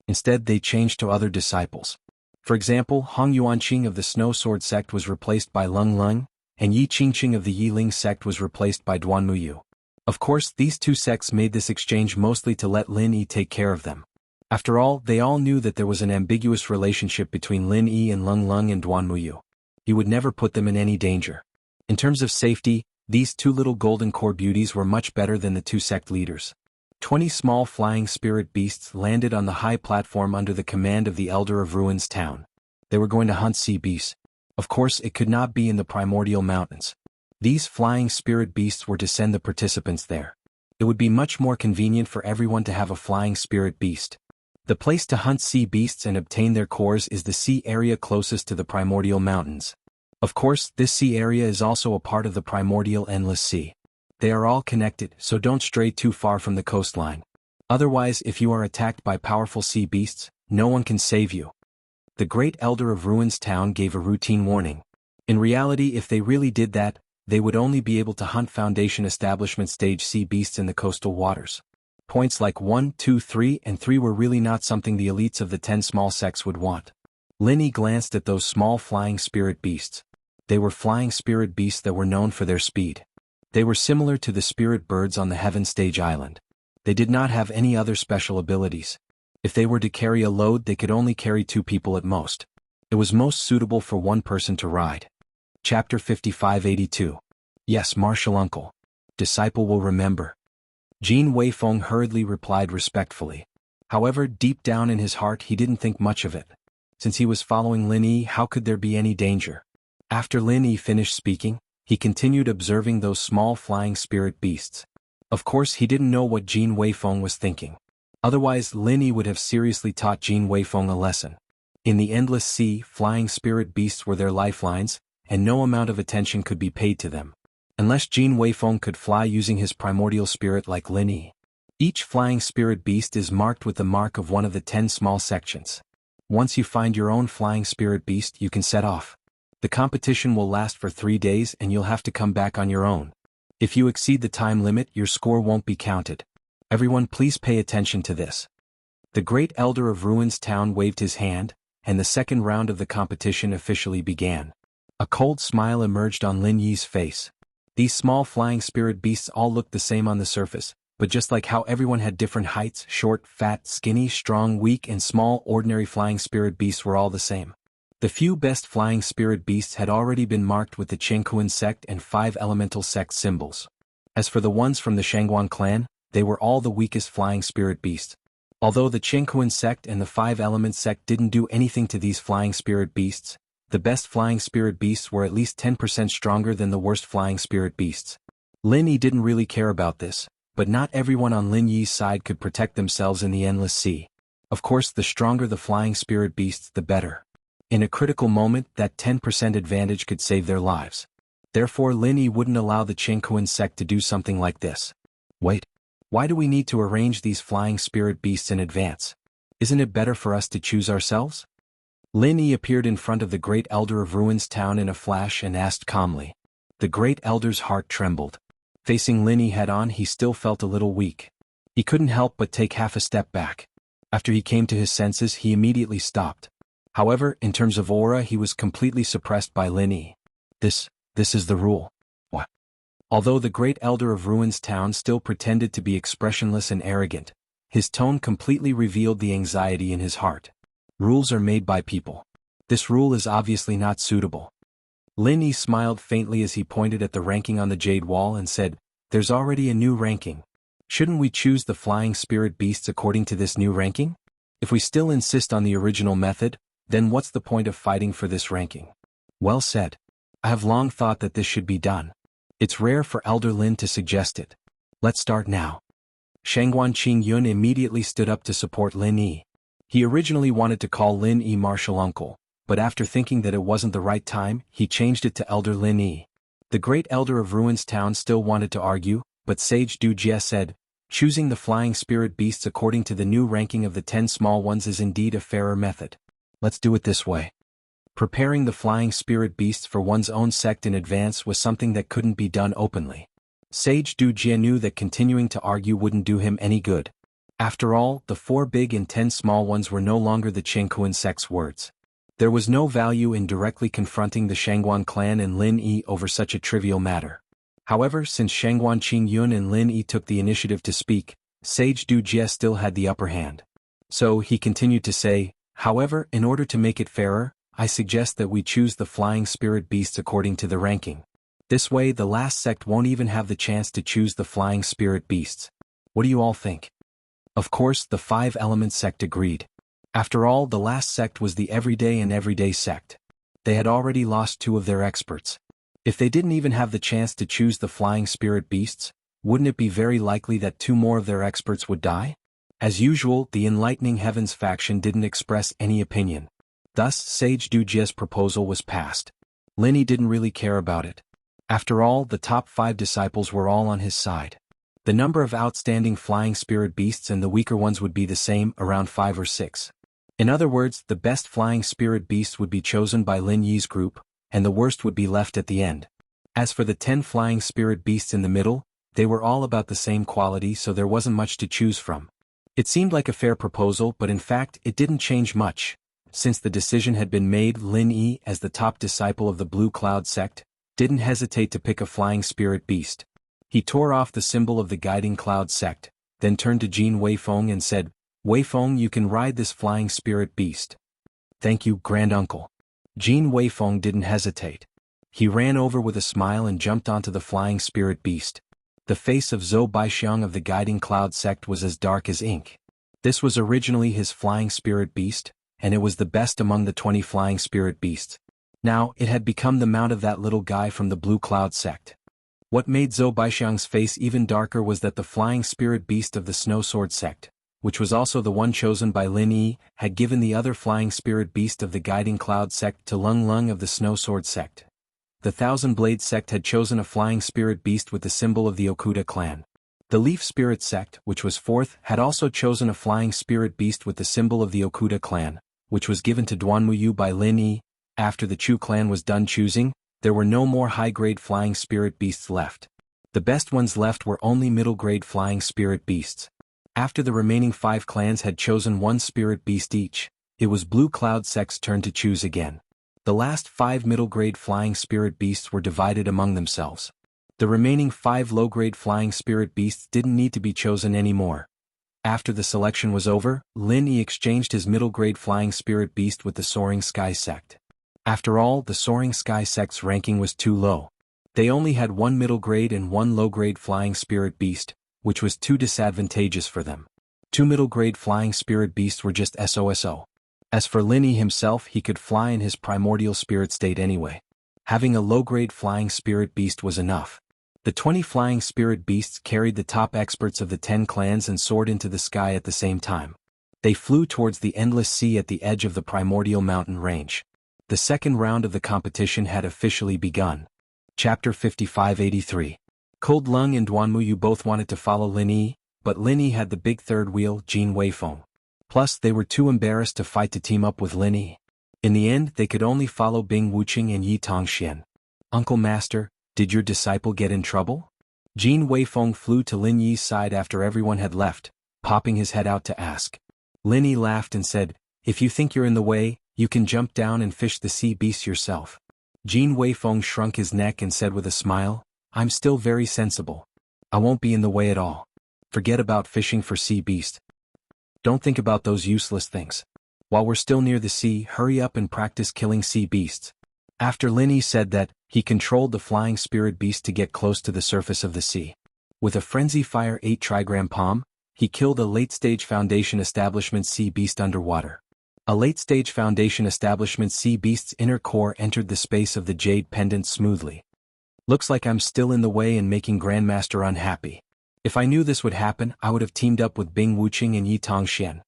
Instead, they changed to other disciples. For example, Hong Yuanqing of the Snow Sword sect was replaced by Lung Lung, and Yi Qingqing of the Yiling sect was replaced by Duan Muyu. Of course, these 2 sects made this exchange mostly to let Lin Yi take care of them. After all, they all knew that there was an ambiguous relationship between Lin Yi and Lung Lung and Duan Muyu. He would never put them in any danger. In terms of safety, these 2 little Golden Core beauties were much better than the 2 sect leaders. 20 small flying spirit beasts landed on the high platform under the command of the Elder of Ruins Town. They were going to hunt sea beasts. Of course, it could not be in the primordial mountains. These flying spirit beasts were to send the participants there. It would be much more convenient for everyone to have a flying spirit beast. The place to hunt sea beasts and obtain their cores is the sea area closest to the primordial mountains. Of course, this sea area is also a part of the primordial endless sea. They are all connected, so don't stray too far from the coastline. Otherwise, if you are attacked by powerful sea beasts, no one can save you. The Great Elder of Ruins Town gave a routine warning. In reality, if they really did that, they would only be able to hunt Foundation Establishment stage sea beasts in the coastal waters. Points like 1, 2, 3, and 3 were really not something the elites of the 10 small sects would want. Lin Yi glanced at those small flying spirit beasts. They were flying spirit beasts that were known for their speed. They were similar to the spirit birds on the Heaven Stage Island. They did not have any other special abilities. If they were to carry a load, they could only carry 2 people at most. It was most suitable for 1 person to ride. Chapter 5582. Yes, Martial Uncle. Disciple will remember. Jin Weifeng hurriedly replied respectfully. However, deep down in his heart he didn't think much of it. Since he was following Lin Yi, how could there be any danger? After Lin Yi finished speaking, he continued observing those small flying spirit beasts. Of course he didn't know what Jin Weifeng was thinking. Otherwise Lin Yi would have seriously taught Jin Weifeng a lesson. In the endless sea, flying spirit beasts were their lifelines, and no amount of attention could be paid to them. Unless Jin Weifeng could fly using his primordial spirit like Lin Yi. Each flying spirit beast is marked with the mark of one of the 10 small sections. Once you find your own flying spirit beast, you can set off. The competition will last for 3 days and you'll have to come back on your own. If you exceed the time limit, your score won't be counted. Everyone please pay attention to this. The great elder of Ruins Town waved his hand, and the second round of the competition officially began. A cold smile emerged on Lin Yi's face. These small flying spirit beasts all looked the same on the surface, but just like how everyone had different heights, short, fat, skinny, strong, weak and small, ordinary flying spirit beasts were all the same. The few best flying spirit beasts had already been marked with the Qianquan sect and 5 elemental sect symbols. As for the ones from the Shangguan clan, they were all the weakest flying spirit beasts. Although the Qianquan sect and the 5 element sect didn't do anything to these flying spirit beasts, the best flying spirit beasts were at least 10% stronger than the worst flying spirit beasts. Lin Yi didn't really care about this, but not everyone on Lin Yi's side could protect themselves in the endless sea. Of course, the stronger the flying spirit beasts, the better. In a critical moment, that 10% advantage could save their lives. Therefore Lin Yi wouldn't allow the Qianquan sect to do something like this. Wait. Why do we need to arrange these flying spirit beasts in advance? Isn't it better for us to choose ourselves? Lin Yi appeared in front of the great elder of Ruins Town in a flash and asked calmly. The great elder's heart trembled. Facing Lin Yi head-on, he still felt a little weak. He couldn't help but take half a step back. After he came to his senses, he immediately stopped. However, in terms of aura, he was completely suppressed by Lin Yi. This is the rule. What? Although the great elder of Ruins Town still pretended to be expressionless and arrogant, his tone completely revealed the anxiety in his heart. Rules are made by people. This rule is obviously not suitable. Lin Yi smiled faintly as he pointed at the ranking on the jade wall and said, "There's already a new ranking. Shouldn't we choose the flying spirit beasts according to this new ranking? If we still insist on the original method, then what's the point of fighting for this ranking?" Well said. I have long thought that this should be done. It's rare for Elder Lin to suggest it. Let's start now. Shangguan Qingyun immediately stood up to support Lin Yi. He originally wanted to call Lin Yi martial uncle, but after thinking that it wasn't the right time, he changed it to Elder Lin Yi. The great elder of Ruins Town still wanted to argue, but Sage Du Jie said, "Choosing the flying spirit beasts according to the new ranking of the 10 small ones is indeed a fairer method. Let's do it this way." Preparing the flying spirit beasts for one's own sect in advance was something that couldn't be done openly. Sage Du Jie knew that continuing to argue wouldn't do him any good. After all, the 4 big and 10 small ones were no longer the Qianquan sect's words. There was no value in directly confronting the Shangguan clan and Lin Yi over such a trivial matter. However, since Shangguan Qingyun and Lin Yi took the initiative to speak, Sage Du Jie still had the upper hand. So he continued to say, "However, in order to make it fairer, I suggest that we choose the flying spirit beasts according to the ranking. This way the last sect won't even have the chance to choose the flying spirit beasts. What do you all think?" Of course, the 5 element sect agreed. After all, the last sect was the everyday sect. They had already lost 2 of their experts. If they didn't even have the chance to choose the flying spirit beasts, wouldn't it be very likely that 2 more of their experts would die? As usual, the Enlightening Heavens faction didn't express any opinion. Thus, Sage Du Jie's proposal was passed. Lin Yi didn't really care about it. After all, the top 5 disciples were all on his side. The number of outstanding flying spirit beasts and the weaker ones would be the same, around 5 or 6. In other words, the best flying spirit beasts would be chosen by Lin Yi's group, and the worst would be left at the end. As for the 10 flying spirit beasts in the middle, they were all about the same quality, so there wasn't much to choose from. It seemed like a fair proposal, but in fact, it didn't change much. Since the decision had been made, Lin Yi, as the top disciple of the Blue Cloud sect, didn't hesitate to pick a flying spirit beast. He tore off the symbol of the Guiding Cloud sect, then turned to Jin Weifeng and said, "Weifeng, you can ride this flying spirit beast." "Thank you, Grand Uncle." Jin Weifeng didn't hesitate. He ran over with a smile and jumped onto the flying spirit beast. The face of Zhou Baixiang of the Guiding Cloud sect was as dark as ink. This was originally his flying spirit beast, and it was the best among the 20 flying spirit beasts. Now, it had become the mount of that little guy from the Blue Cloud sect. What made Zhou Baixiang's face even darker was that the flying spirit beast of the Snow Sword sect, which was also the one chosen by Lin Yi, had given the other flying spirit beast of the Guiding Cloud sect to Lung Lung of the Snow Sword sect. The Thousand Blade sect had chosen a flying spirit beast with the symbol of the Okuda clan. The Leaf Spirit sect, which was fourth, had also chosen a flying spirit beast with the symbol of the Okuda clan, which was given to Duanmuyu by Lin Yi. After the Chu clan was done choosing, there were no more high-grade flying spirit beasts left. The best ones left were only middle-grade flying spirit beasts. After the remaining 5 clans had chosen one spirit beast each, it was Blue Cloud sect's turn to choose again. The last 5 middle-grade flying spirit beasts were divided among themselves. The remaining 5 low-grade flying spirit beasts didn't need to be chosen anymore. After the selection was over, Lin Yi exchanged his middle-grade flying spirit beast with the Soaring Sky sect. After all, the Soaring Sky sect's ranking was too low. They only had 1 middle-grade and 1 low-grade flying spirit beast, which was too disadvantageous for them. 2 middle-grade flying spirit beasts were just SOSO. As for Lin Yi himself, he could fly in his primordial spirit state anyway. Having a low-grade flying spirit beast was enough. The 20 flying spirit beasts carried the top experts of the 10 clans and soared into the sky at the same time. They flew towards the endless sea at the edge of the primordial mountain range. The second round of the competition had officially begun. Chapter 5583. Cold Lung and Duanmuyu both wanted to follow Lin Yi, but Lin Yi had the big third wheel, Jin Weifeng. Plus, they were too embarrassed to fight to team up with Lin Yi. In the end, they could only follow Bing Wuqing and Yi Tongxian. Uncle Master, did your disciple get in trouble? Jin Weifeng flew to Lin Yi's side after everyone had left, popping his head out to ask. Lin Yi laughed and said, "If you think you're in the way, you can jump down and fish the sea beasts yourself." Jin Weifeng shrunk his neck and said with a smile, "I'm still very sensible. I won't be in the way at all. Forget about fishing for sea beast. Don't think about those useless things. While we're still near the sea, hurry up and practice killing sea beasts." After Lin Yi said that, he controlled the flying spirit beast to get close to the surface of the sea. With a frenzy fire 8 trigram palm, he killed a late-stage Foundation Establishment sea beast underwater. A late-stage Foundation Establishment sea beast's inner core entered the space of the jade pendant smoothly. Looks like I'm still in the way and making Grandmaster unhappy. If I knew this would happen, I would have teamed up with Bing Wuqing and Yi Tongxian.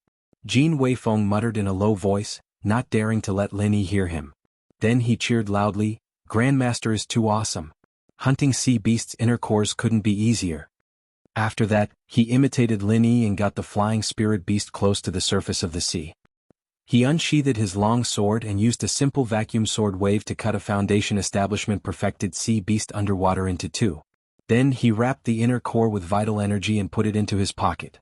Jin Weifeng muttered in a low voice, not daring to let Lin Yi hear him. Then he cheered loudly, "Grandmaster is too awesome. Hunting sea beasts' inner cores couldn't be easier." After that, he imitated Lin Yi and got the flying spirit beast close to the surface of the sea. He unsheathed his long sword and used a simple vacuum sword wave to cut a Foundation Establishment perfected sea beast underwater into 2. Then he wrapped the inner core with vital energy and put it into his pocket.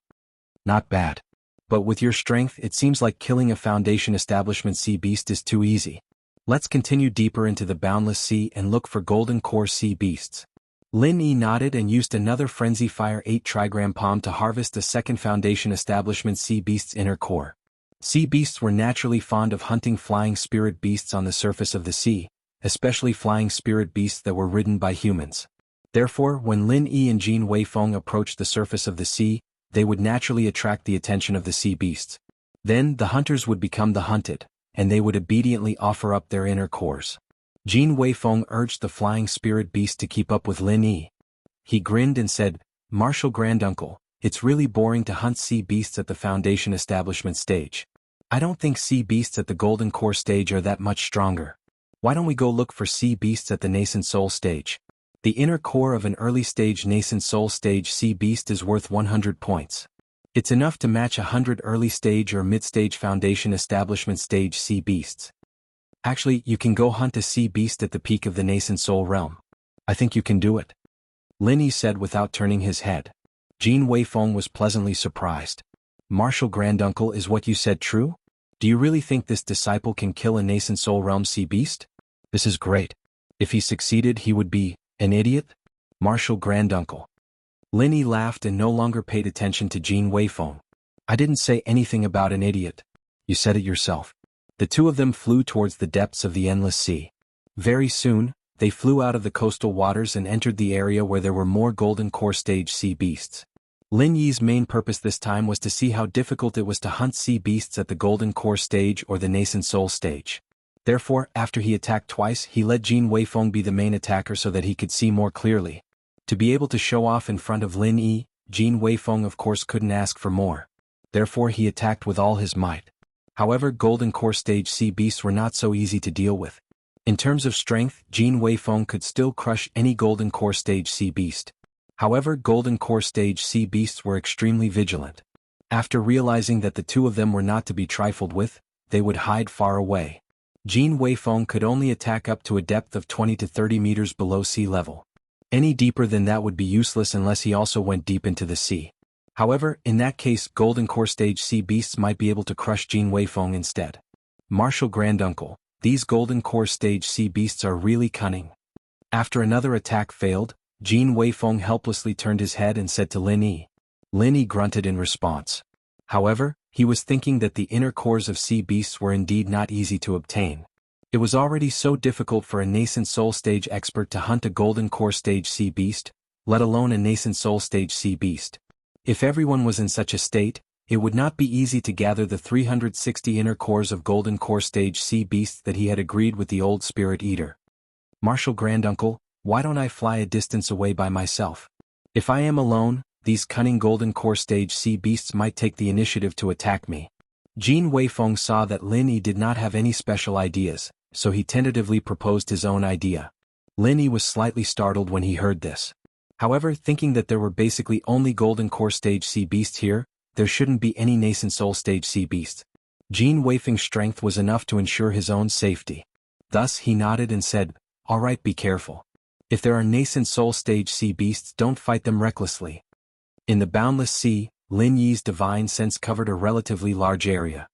Not bad. But with your strength, it seems like killing a Foundation Establishment sea beast is too easy. Let's continue deeper into the boundless sea and look for golden core sea beasts. Lin Yi nodded and used another Frenzy Fire 8 trigram palm to harvest a second Foundation Establishment sea beast's inner core. Sea beasts were naturally fond of hunting flying spirit beasts on the surface of the sea, especially flying spirit beasts that were ridden by humans. Therefore, when Lin Yi and Jin Weifeng approached the surface of the sea, they would naturally attract the attention of the sea beasts. Then the hunters would become the hunted, and they would obediently offer up their inner cores. Jin Weifeng urged the flying spirit beast to keep up with Lin Yi. He grinned and said, "Martial Granduncle, it's really boring to hunt sea beasts at the Foundation Establishment stage. I don't think sea beasts at the Golden Core stage are that much stronger. Why don't we go look for sea beasts at the Nascent Soul stage? The inner core of an early stage Nascent Soul stage sea beast is worth 100 points. It's enough to match 100 early stage or mid-stage Foundation Establishment stage sea beasts. Actually, you can go hunt a sea beast at the peak of the Nascent Soul realm. I think you can do it," Lin Yi said without turning his head. Jin Weifeng was pleasantly surprised. "Martial Granduncle, is what you said true? Do you really think this disciple can kill a Nascent Soul realm sea beast? This is great. If he succeeded, he would be an idiot? Martial Granduncle." Lin Yi laughed and no longer paid attention to Jin Weifeng. "I didn't say anything about an idiot. You said it yourself." The two of them flew towards the depths of the endless sea. Very soon, they flew out of the coastal waters and entered the area where there were more Golden Core stage sea beasts. Lin Yi's main purpose this time was to see how difficult it was to hunt sea beasts at the Golden Core stage or the Nascent Soul stage. Therefore, after he attacked twice, he let Jin Weifeng be the main attacker so that he could see more clearly. To be able to show off in front of Lin Yi, Jin Weifeng of course couldn't ask for more. Therefore he attacked with all his might. However, Golden Core Stage C beasts were not so easy to deal with. In terms of strength, Jin Weifeng could still crush any Golden Core Stage C beast. However, Golden Core Stage C beasts were extremely vigilant. After realizing that the two of them were not to be trifled with, they would hide far away. Jin Weifeng could only attack up to a depth of 20 to 30 meters below sea level. Any deeper than that would be useless unless he also went deep into the sea. However, in that case, Golden Core Stage C beasts might be able to crush Jin Weifeng instead. Martial Granduncle, these Golden Core Stage C beasts are really cunning. After another attack failed, Jin Weifeng helplessly turned his head and said to Lin Yi. Lin Yi grunted in response. However, he was thinking that the inner cores of sea beasts were indeed not easy to obtain. It was already so difficult for a nascent soul stage expert to hunt a Golden Core Stage sea beast, let alone a nascent soul stage sea beast. If everyone was in such a state, it would not be easy to gather the 360 inner cores of Golden Core Stage sea beasts that he had agreed with the old Spirit Eater. Martial Granduncle, why don't I fly a distance away by myself? If I am alone, these cunning Golden Core Stage sea beasts might take the initiative to attack me. Jin Weifeng saw that Lin Yi did not have any special ideas, so he tentatively proposed his own idea. Lin Yi was slightly startled when he heard this. However, thinking that there were basically only Golden Core Stage sea beasts here, there shouldn't be any nascent soul stage sea beasts. Jin Weifeng's strength was enough to ensure his own safety. Thus he nodded and said, "All right, be careful. If there are nascent soul stage sea beasts, don't fight them recklessly." In the boundless sea, Lin Yi's divine sense covered a relatively large area.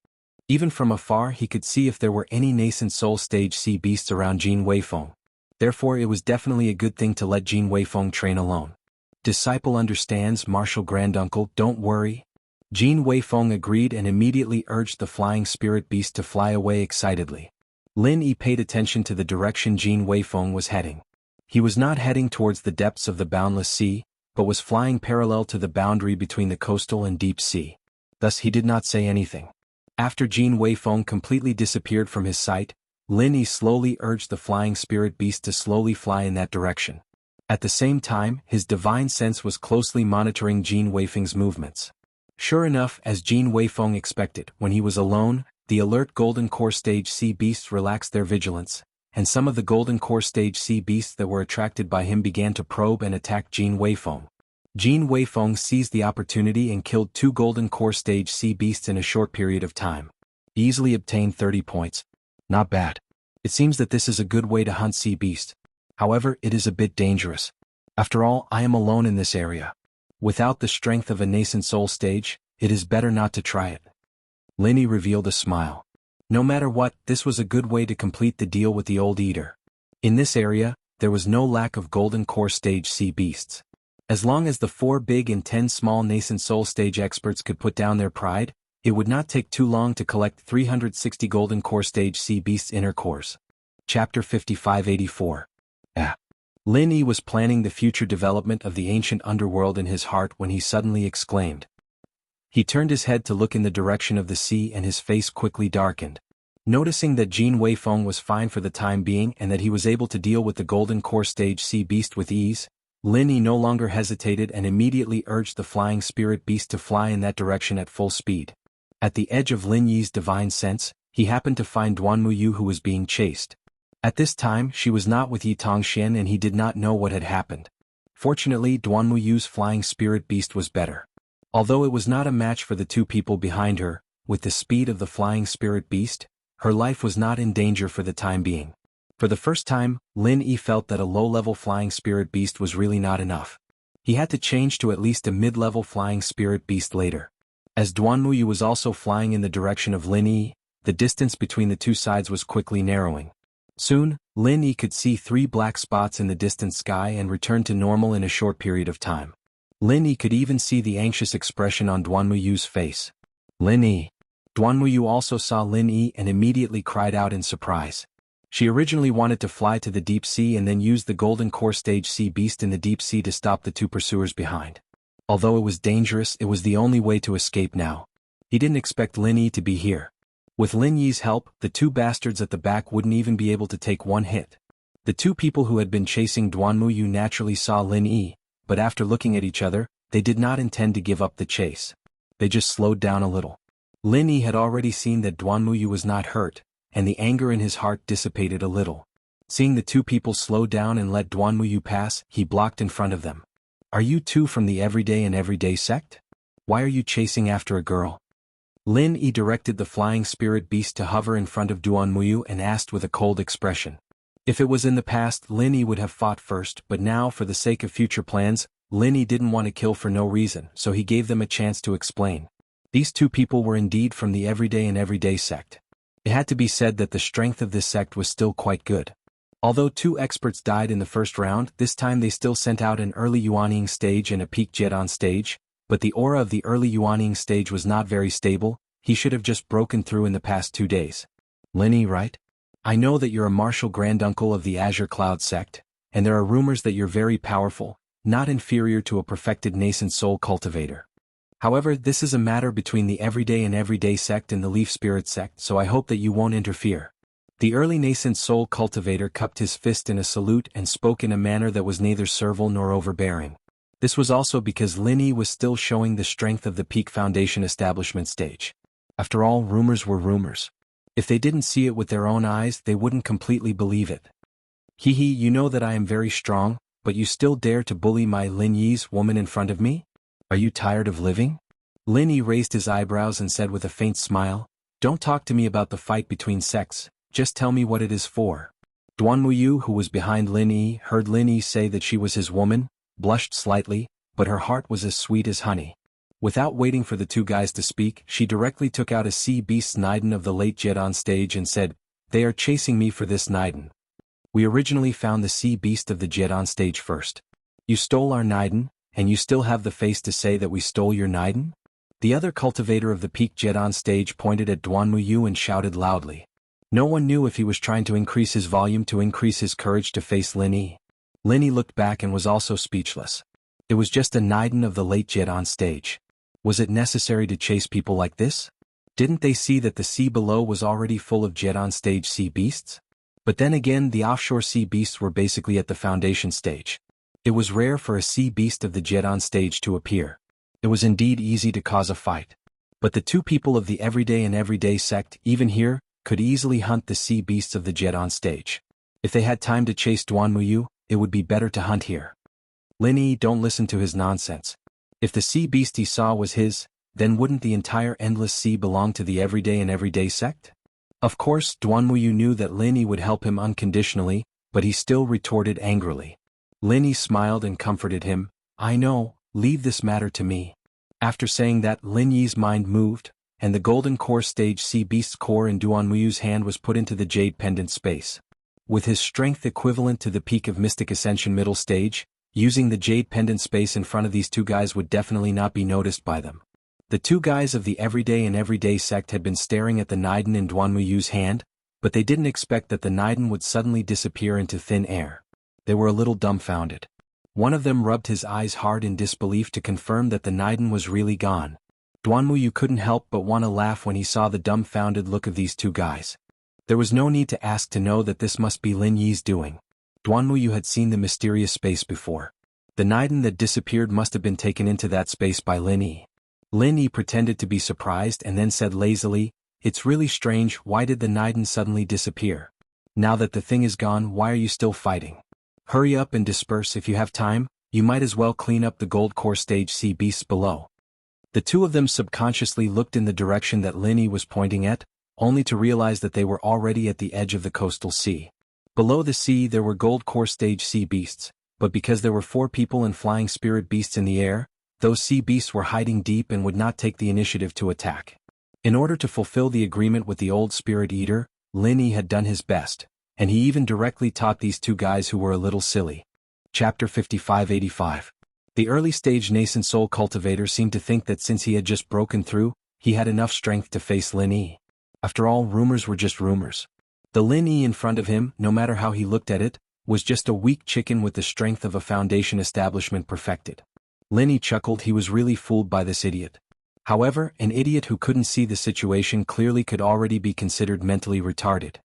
Even from afar he could see if there were any nascent soul stage sea beasts around Jin Weifeng. Therefore it was definitely a good thing to let Jin Weifeng train alone. Disciple understands, Martial Granduncle, don't worry. Jin Weifeng agreed and immediately urged the flying spirit beast to fly away excitedly. Lin Yi paid attention to the direction Jin Weifeng was heading. He was not heading towards the depths of the boundless sea, but was flying parallel to the boundary between the coastal and deep sea. Thus he did not say anything. After Jin Weifeng completely disappeared from his sight, Lin Yi slowly urged the flying spirit beast to slowly fly in that direction. At the same time, his divine sense was closely monitoring Jin Weifeng's movements. Sure enough, as Jin Weifeng expected, when he was alone, the alert Golden Core Stage sea beasts relaxed their vigilance, and some of the Golden Core Stage sea beasts that were attracted by him began to probe and attack Jin Weifeng. Jin Weifeng seized the opportunity and killed 2 Golden Core Stage sea beasts in a short period of time. Easily obtained 30 points. Not bad. It seems that this is a good way to hunt sea beasts. However, it is a bit dangerous. After all, I am alone in this area. Without the strength of a nascent soul stage, it is better not to try it. Lin Yi revealed a smile. No matter what, this was a good way to complete the deal with the old eater. In this area, there was no lack of Golden Core Stage sea beasts. As long as the 4 big and 10 small nascent soul stage experts could put down their pride, it would not take too long to collect 360 Golden Core Stage sea beasts inner cores. Chapter 5584. Lin Yi was planning the future development of the ancient underworld in his heart when he suddenly exclaimed. He turned his head to look in the direction of the sea and his face quickly darkened. Noticing that Jin Weifeng was fine for the time being and that he was able to deal with the Golden Core Stage sea beast with ease, Lin Yi no longer hesitated and immediately urged the flying spirit beast to fly in that direction at full speed. At the edge of Lin Yi's divine sense, he happened to find Duanmuyu, who was being chased. At this time, she was not with Yi Tongxian and he did not know what had happened. Fortunately, Duanmuyu's flying spirit beast was better. Although it was not a match for the 2 people behind her, with the speed of the flying spirit beast, her life was not in danger for the time being. For the first time, Lin Yi felt that a low-level flying spirit beast was really not enough. He had to change to at least a mid-level flying spirit beast later. As Duanmuyu was also flying in the direction of Lin Yi, the distance between the 2 sides was quickly narrowing. Soon, Lin Yi could see 3 black spots in the distant sky and returned to normal in a short period of time. Lin Yi could even see the anxious expression on Duanmuyu's face. Lin Yi. Duanmuyu also saw Lin Yi and immediately cried out in surprise. She originally wanted to fly to the deep sea and then use the Golden Core Stage sea beast in the deep sea to stop the 2 pursuers behind. Although it was dangerous, it was the only way to escape now. He didn't expect Lin Yi to be here. With Lin Yi's help, the two bastards at the back wouldn't even be able to take one hit. The two people who had been chasing Duanmuyu naturally saw Lin Yi, but after looking at each other, they did not intend to give up the chase. They just slowed down a little. Lin Yi had already seen that Duanmuyu was not hurt, and the anger in his heart dissipated a little. Seeing the two people slow down and let Duanmuyu pass, he blocked in front of them. Are you two from the Everyday and Everyday sect? Why are you chasing after a girl? Lin Yi directed the flying spirit beast to hover in front of Duanmuyu and asked with a cold expression. If it was in the past, Lin Yi would have fought first, but now for the sake of future plans, Lin Yi didn't want to kill for no reason, so he gave them a chance to explain. These two people were indeed from the Everyday and Everyday sect. It had to be said that the strength of this sect was still quite good. Although two experts died in the first round, this time they still sent out an early Yuanying stage and a peak Jedon stage, but the aura of the early Yuanying stage was not very stable. He should have just broken through in the past 2 days. Lin Yi, right? I know that you're a martial granduncle of the Azure Cloud sect, and there are rumors that you're very powerful, not inferior to a perfected nascent soul cultivator. However, this is a matter between the Everyday and Everyday sect and the Leaf Spirit sect, so I hope that you won't interfere. The early nascent soul cultivator cupped his fist in a salute and spoke in a manner that was neither servile nor overbearing. This was also because Lin Yi was still showing the strength of the peak foundation establishment stage. After all, rumors were rumors. If they didn't see it with their own eyes, they wouldn't completely believe it. Hee hee, you know that I am very strong, but you still dare to bully my Lin Yi's woman in front of me? Are you tired of living? Lin Yi raised his eyebrows and said with a faint smile, Don't talk to me about the fight between sects, just tell me what it is for. Duanmuyu, who was behind Lin Yi, heard Lin Yi say that she was his woman, blushed slightly, but her heart was as sweet as honey. Without waiting for the two guys to speak, she directly took out a sea beast Naiden of the late Jedon stage and said, They are chasing me for this Naiden. We originally found the sea beast of the Jedon stage first. You stole our Naiden, and you still have the face to say that we stole your Naiden? The other cultivator of the peak Jedon stage pointed at Duanmuyu and shouted loudly. No one knew if he was trying to increase his volume to increase his courage to face Lin Yi. Lin Yi looked back and was also speechless. It was just a Naiden of the late Jedon stage. Was it necessary to chase people like this? Didn't they see that the sea below was already full of Jedon stage sea beasts? But then again, the offshore sea beasts were basically at the foundation stage. It was rare for a sea beast of the Jedon stage to appear. It was indeed easy to cause a fight. But the two people of the Everyday and Everyday sect, even here, could easily hunt the sea beasts of the Jedon stage. If they had time to chase Duanmuyu, it would be better to hunt here. Lin Yi, don't listen to his nonsense. If the sea beast he saw was his, then wouldn't the entire endless sea belong to the Everyday and Everyday sect? Of course, Duanmuyu knew that Lin Yi would help him unconditionally, but he still retorted angrily. Lin Yi smiled and comforted him, I know, leave this matter to me. After saying that, Lin Yi's mind moved, and the golden core stage sea beast's core in Duanmuyu's hand was put into the jade pendant space. With his strength equivalent to the peak of Mystic Ascension middle stage, using the jade pendant space in front of these two guys would definitely not be noticed by them. The two guys of the Everyday and Everyday sect had been staring at the Naiden in Duanmuyu's hand, but they didn't expect that the Naiden would suddenly disappear into thin air. They were a little dumbfounded. One of them rubbed his eyes hard in disbelief to confirm that the Naiden was really gone. Duanmuyu couldn't help but want to laugh when he saw the dumbfounded look of these two guys. There was no need to ask to know that this must be Lin Yi's doing. Duanmuyu had seen the mysterious space before. The Naiden that disappeared must have been taken into that space by Lin Yi. Lin Yi pretended to be surprised and then said lazily, It's really strange, why did the Naiden suddenly disappear? Now that the thing is gone, why are you still fighting? Hurry up and disperse if you have time, you might as well clean up the gold core stage sea beasts below. The two of them subconsciously looked in the direction that Lin Yi was pointing at, only to realize that they were already at the edge of the coastal sea. Below the sea there were gold core stage sea beasts, but because there were 4 people and flying spirit beasts in the air, those sea beasts were hiding deep and would not take the initiative to attack. In order to fulfill the agreement with the old spirit eater, Lin Yi had done his best, and he even directly taught these two guys who were a little silly. Chapter 5585. The early stage nascent soul cultivator seemed to think that since he had just broken through, he had enough strength to face Lin Yi. After all, rumors were just rumors. The Lin Yi in front of him, no matter how he looked at it, was just a weak chicken with the strength of a foundation establishment perfected. Lin Yi chuckled. He was really fooled by this idiot. However, an idiot who couldn't see the situation clearly could already be considered mentally retarded.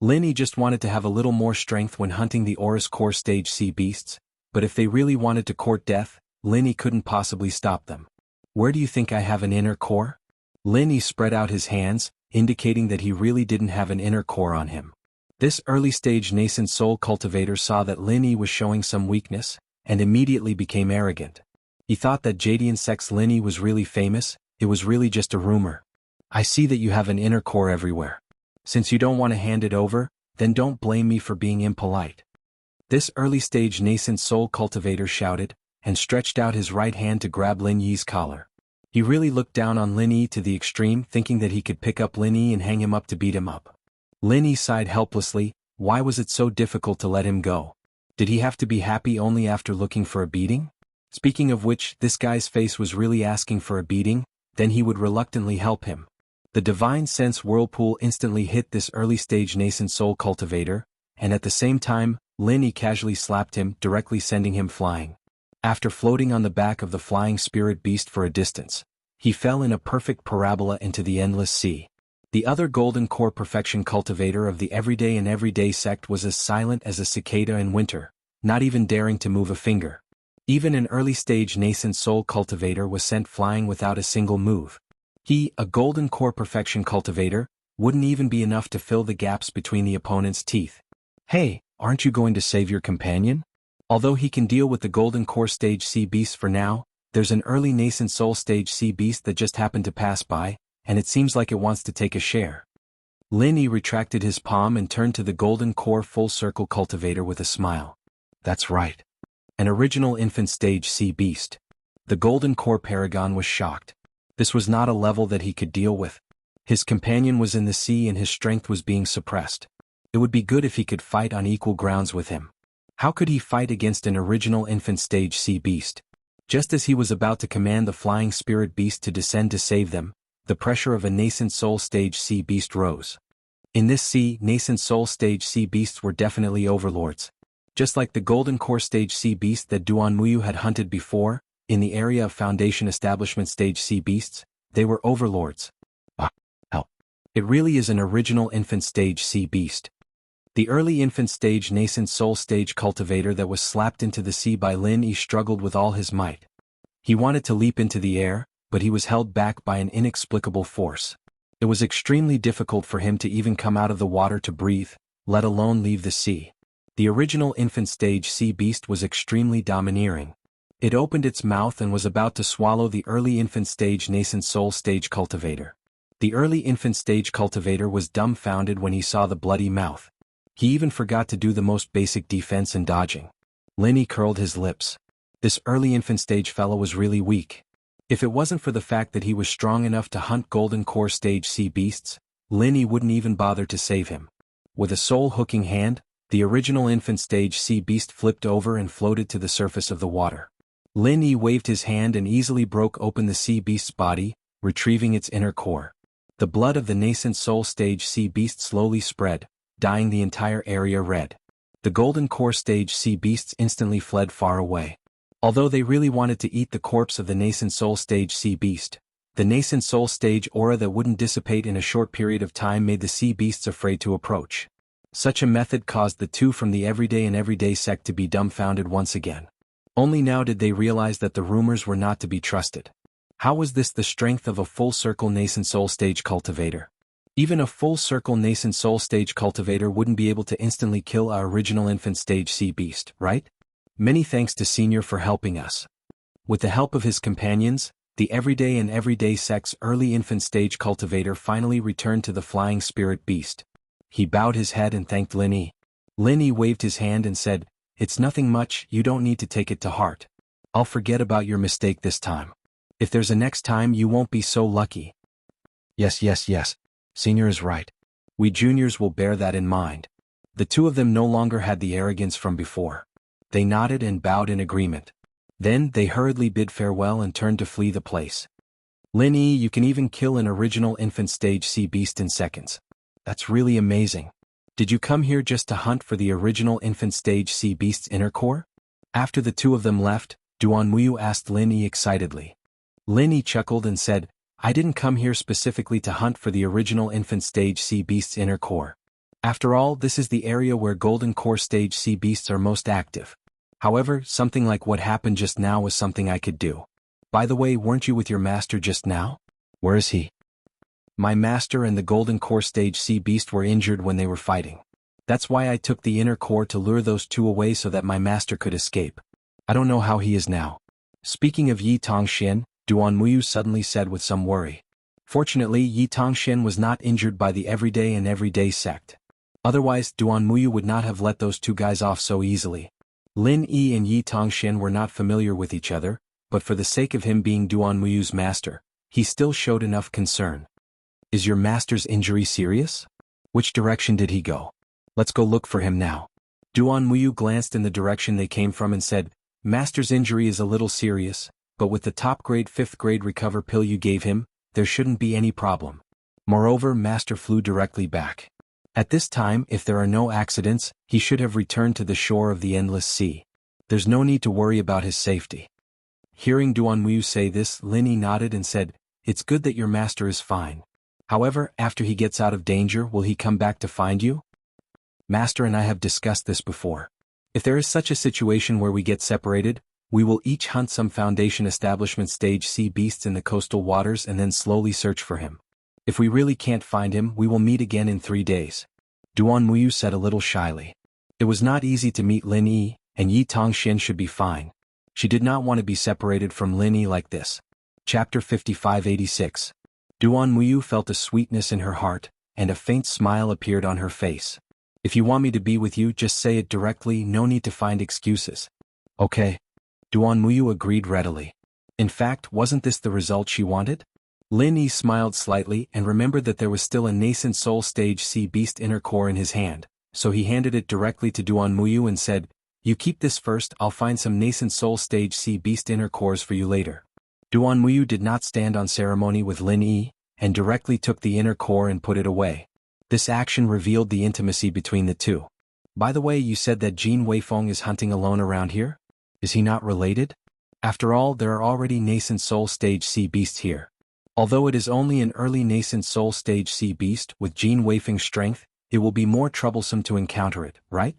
Linny just wanted to have a little more strength when hunting the Aurus Core Stage C beasts, but if they really wanted to court death, Linny couldn't possibly stop them. Where do you think I have an inner core? Linny spread out his hands, indicating that he really didn't have an inner core on him. This early-stage nascent soul cultivator saw that Linny was showing some weakness, and immediately became arrogant. He thought that Jadian Sex Linny was really famous. It was really just a rumor. I see that you have an inner core everywhere. Since you don't want to hand it over, then don't blame me for being impolite. This early-stage nascent soul cultivator shouted, and stretched out his right hand to grab Lin Yi's collar. He really looked down on Lin Yi to the extreme, thinking that he could pick up Lin Yi and hang him up to beat him up. Lin Yi sighed helplessly. Why was it so difficult to let him go? Did he have to be happy only after looking for a beating? Speaking of which, this guy's face was really asking for a beating, then he would reluctantly help him. The divine sense whirlpool instantly hit this early-stage nascent soul cultivator, and at the same time, Lin Yi casually slapped him, directly sending him flying. After floating on the back of the flying spirit beast for a distance, he fell in a perfect parabola into the endless sea. The other golden core perfection cultivator of the everyday and everyday sect was as silent as a cicada in winter, not even daring to move a finger. Even an early-stage nascent soul cultivator was sent flying without a single move. He, a golden core perfection cultivator, wouldn't even be enough to fill the gaps between the opponent's teeth. Hey, aren't you going to save your companion? Although he can deal with the golden core stage C beast for now, there's an early nascent soul stage C beast that just happened to pass by, and it seems like it wants to take a share. Lin Yi retracted his palm and turned to the golden core full circle cultivator with a smile. That's right. An original infant stage C beast. The golden core paragon was shocked. This was not a level that he could deal with. His companion was in the sea and his strength was being suppressed. It would be good if he could fight on equal grounds with him. How could he fight against an original infant stage sea beast? Just as he was about to command the flying spirit beast to descend to save them, the pressure of a nascent soul stage sea beast rose. In this sea, nascent soul stage sea beasts were definitely overlords. Just like the golden core stage sea beast that Duan Muyu had hunted before, in the area of Foundation Establishment stage sea beasts, they were overlords. Hell. It really is an original infant stage sea beast. The early infant stage nascent soul stage cultivator that was slapped into the sea by Lin Yi struggled with all his might. He wanted to leap into the air, but he was held back by an inexplicable force. It was extremely difficult for him to even come out of the water to breathe, let alone leave the sea. The original infant stage sea beast was extremely domineering. It opened its mouth and was about to swallow the early infant stage nascent soul stage cultivator. The early infant stage cultivator was dumbfounded when he saw the bloody mouth. He even forgot to do the most basic defense and dodging. Lin Yi curled his lips. This early infant stage fellow was really weak. If it wasn't for the fact that he was strong enough to hunt golden core stage sea beasts, Lin Yi wouldn't even bother to save him. With a soul-hooking hand, the original infant stage sea beast flipped over and floated to the surface of the water. Lin Yi waved his hand and easily broke open the sea beast's body, retrieving its inner core. The blood of the nascent soul stage sea beast slowly spread, dyeing the entire area red. The golden core stage sea beasts instantly fled far away. Although they really wanted to eat the corpse of the nascent soul stage sea beast, the nascent soul stage aura that wouldn't dissipate in a short period of time made the sea beasts afraid to approach. Such a method caused the two from the everyday and everyday sect to be dumbfounded once again. Only now did they realize that the rumors were not to be trusted. How was this the strength of a full-circle nascent soul stage cultivator? Even a full-circle nascent soul stage cultivator wouldn't be able to instantly kill our original infant stage sea beast, right? Many thanks to Senior for helping us. With the help of his companions, the everyday and everyday sect's early infant stage cultivator finally returned to the flying spirit beast. He bowed his head and thanked Lin Yi. Lin Yi waved his hand and said, "It's nothing much, you don't need to take it to heart. I'll forget about your mistake this time. If there's a next time you won't be so lucky." Yes. Senior is right. We juniors will bear that in mind. The two of them no longer had the arrogance from before. They nodded and bowed in agreement. Then they hurriedly bid farewell and turned to flee the place. Lin Yi, you can even kill an original infant stage sea beast in seconds. That's really amazing. Did you come here just to hunt for the original infant stage sea beast's inner core? After the two of them left, Duan Muyu asked Lin Yi excitedly. Lin Yi chuckled and said, I didn't come here specifically to hunt for the original infant stage sea beast's inner core. After all, this is the area where golden core stage sea beasts are most active. However, something like what happened just now was something I could do. By the way, weren't you with your master just now? Where is he? My master and the golden core stage sea beast were injured when they were fighting. That's why I took the inner core to lure those two away so that my master could escape. I don't know how he is now. Speaking of Yi Tongxian, Duan Muyu suddenly said with some worry. Fortunately, Yi Tongxian was not injured by the everyday sect. Otherwise, Duan Muyu would not have let those two guys off so easily. Lin Yi and Yi Tongxian were not familiar with each other, but for the sake of him being Duan Muyu's master, he still showed enough concern. Is your master's injury serious? Which direction did he go? Let's go look for him now. Duan Muyu glanced in the direction they came from and said, Master's injury is a little serious, but with the top grade 5th grade recover pill you gave him, there shouldn't be any problem. Moreover, Master flew directly back. At this time, if there are no accidents, he should have returned to the shore of the endless sea. There's no need to worry about his safety. Hearing Duan Muyu say this, Lin Yi nodded and said, It's good that your master is fine. However, after he gets out of danger, will he come back to find you? Master and I have discussed this before. If there is such a situation where we get separated, we will each hunt some Foundation establishment stage sea beasts in the coastal waters and then slowly search for him. If we really can't find him, we will meet again in 3 days. Duan Muyu said a little shyly. It was not easy to meet Lin Yi, and Yi Tongxian should be fine. She did not want to be separated from Lin Yi like this. Chapter 5586. Duan Muyu felt a sweetness in her heart, and a faint smile appeared on her face. If you want me to be with you, just say it directly, no need to find excuses. Okay. Duan Muyu agreed readily. In fact, wasn't this the result she wanted? Lin Yi smiled slightly and remembered that there was still a nascent soul stage sea beast inner core in his hand, so he handed it directly to Duan Muyu and said, You keep this first, I'll find some nascent soul stage sea beast inner cores for you later. Duan Muyu did not stand on ceremony with Lin Yi, and directly took the inner core and put it away. This action revealed the intimacy between the two. By the way, you said that Jin Weifeng is hunting alone around here? Is he not related? After all, there are already nascent soul stage sea beasts here. Although it is only an early nascent soul stage sea beast with Jin Weifeng's strength, it will be more troublesome to encounter it, right?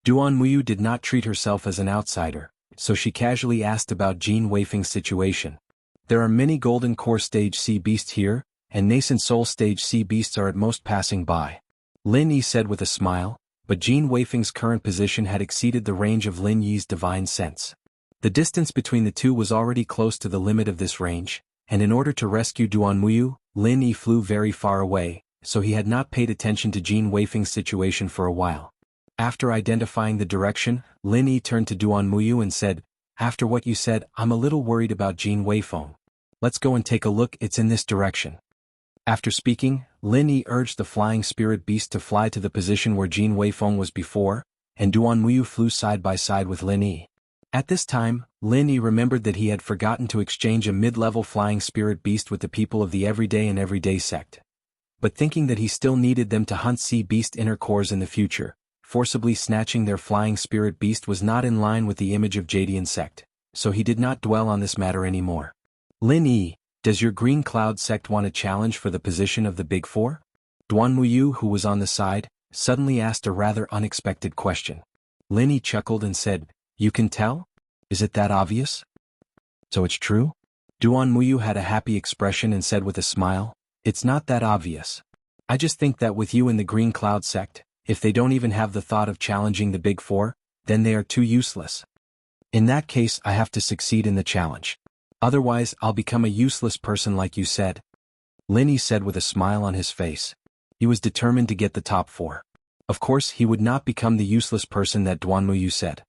Duan Muyu did not treat herself as an outsider, so she casually asked about Jin Weifeng's situation. There are many golden core stage sea beasts here, and nascent soul stage sea beasts are at most passing by. Lin Yi said with a smile, but Jin Weifeng's current position had exceeded the range of Lin Yi's divine sense. The distance between the two was already close to the limit of this range, and in order to rescue Duan Muyu, Lin Yi flew very far away, so he had not paid attention to Jin Weifeng's situation for a while. After identifying the direction, Lin Yi turned to Duan Muyu and said, After what you said, I'm a little worried about Jin Weifeng. Let's go and take a look, it's in this direction. After speaking, Lin Yi urged the flying spirit beast to fly to the position where Jin Weifeng was before, and Duan Muyu flew side by side with Lin Yi. At this time, Lin Yi remembered that he had forgotten to exchange a mid-level flying spirit beast with the people of the everyday sect. But thinking that he still needed them to hunt sea beast inner cores in the future, forcibly snatching their flying spirit beast was not in line with the image of Jadian sect, so he did not dwell on this matter anymore. Lin Yi, does your Green Cloud sect want a challenge for the position of the Big Four? Duan Muyu, who was on the side, suddenly asked a rather unexpected question. Lin Yi chuckled and said, You can tell? Is it that obvious? So it's true? Duan Muyu had a happy expression and said with a smile, It's not that obvious. I just think that with you in the Green Cloud sect, if they don't even have the thought of challenging the Big Four, then they are too useless. In that case, I have to succeed in the challenge. Otherwise, I'll become a useless person like you said. Lin Yi said with a smile on his face. He was determined to get the top 4. Of course, he would not become the useless person that Duan Muyu said.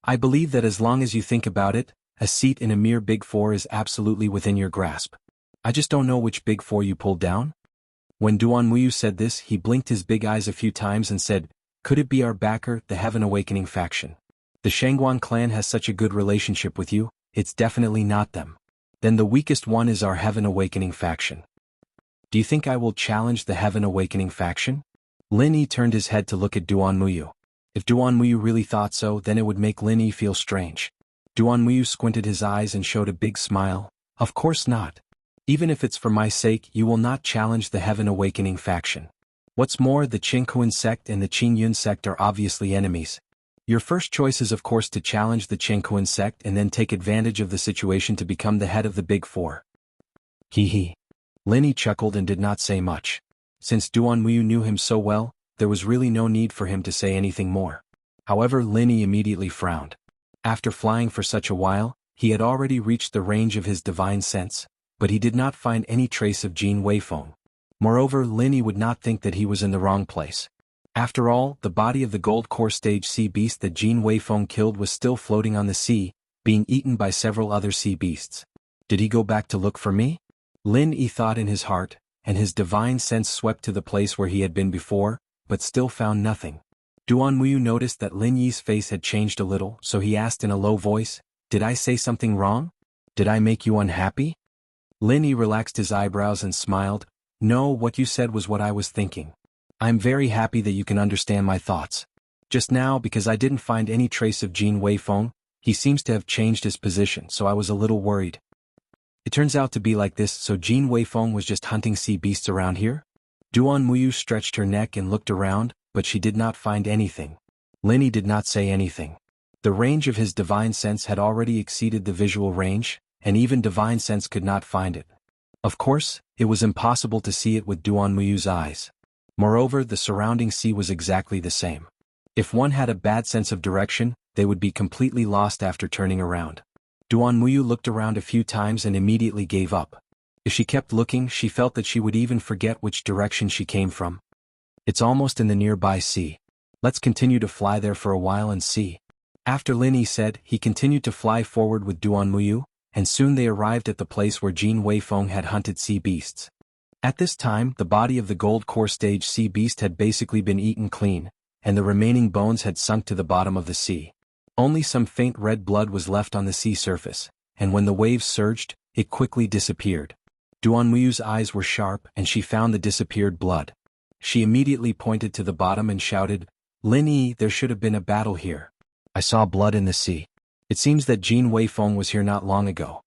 I believe that as long as you think about it, a seat in a mere Big Four is absolutely within your grasp. I just don't know which Big Four you pulled down. When Duan Muyu said this, he blinked his big eyes a few times and said, Could it be our backer, the Heaven Awakening faction? The Shangguan clan has such a good relationship with you, it's definitely not them. Then the weakest one is our Heaven Awakening faction. Do you think I will challenge the Heaven Awakening faction? Lin Yi turned his head to look at Duan Muyu. If Duan Muyu really thought so, then it would make Lin Yi feel strange. Duan Muyu squinted his eyes and showed a big smile. Of course not. Even if it's for my sake, you will not challenge the Heaven Awakening faction. What's more, the Qinghuan sect and the Qingyun sect are obviously enemies. Your first choice is of course to challenge the Qinghuan sect and then take advantage of the situation to become the head of the Big Four. Hee hee. Lin Yi chuckled and did not say much. Since Duan Muyu knew him so well, there was really no need for him to say anything more. However, Lin Yi immediately frowned. After flying for such a while, he had already reached the range of his divine sense, but he did not find any trace of Jin Weifeng. Moreover, Lin Yi would not think that he was in the wrong place. After all, the body of the gold core stage sea beast that Jin Weifeng killed was still floating on the sea, being eaten by several other sea beasts. Did he go back to look for me? Lin Yi thought in his heart, and his divine sense swept to the place where he had been before, but still found nothing. Duan Muyu noticed that Lin Yi's face had changed a little, so he asked in a low voice, "Did I say something wrong? Did I make you unhappy?" Lin Yi relaxed his eyebrows and smiled. "No, what you said was what I was thinking. I'm very happy that you can understand my thoughts. Just now, because I didn't find any trace of Jin Weifeng, he seems to have changed his position, so I was a little worried. It turns out to be like this, so Jin Weifeng was just hunting sea beasts around here?" Duan Muyu stretched her neck and looked around, but she did not find anything. Lin Yi did not say anything. The range of his divine sense had already exceeded the visual range, and even divine sense could not find it. Of course, it was impossible to see it with Duan Muyu's eyes. Moreover, the surrounding sea was exactly the same. If one had a bad sense of direction, they would be completely lost after turning around. Duan Muyu looked around a few times and immediately gave up. If she kept looking, she felt that she would even forget which direction she came from. It's almost in the nearby sea. Let's continue to fly there for a while and see. After Lin Yi said, he continued to fly forward with Duan Muyu, and soon they arrived at the place where Jin Weifeng had hunted sea beasts. At this time, the body of the gold core stage sea beast had basically been eaten clean, and the remaining bones had sunk to the bottom of the sea. Only some faint red blood was left on the sea surface, and when the waves surged, it quickly disappeared. Duan Muyu's eyes were sharp and she found the disappeared blood. She immediately pointed to the bottom and shouted, "Lin Yi, there should have been a battle here. I saw blood in the sea. It seems that Jin Weifeng was here not long ago."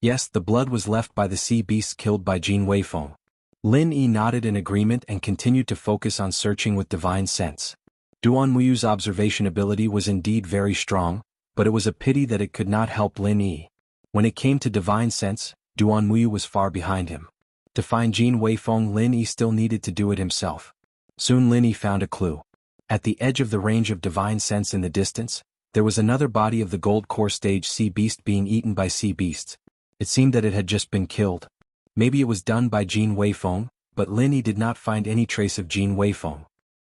Yes, the blood was left by the sea beasts killed by Jin Weifeng. Lin Yi nodded in agreement and continued to focus on searching with divine sense. Duan Muyu's observation ability was indeed very strong, but it was a pity that it could not help Lin Yi. When it came to divine sense, Duan Muyu was far behind him. To find Jin Weifeng, Lin Yi still needed to do it himself. Soon Lin Yi found a clue. At the edge of the range of divine sense in the distance, there was another body of the gold core stage sea beast being eaten by sea beasts. It seemed that it had just been killed. Maybe it was done by Jin Weifeng, but Lin Yi did not find any trace of Jin Weifeng.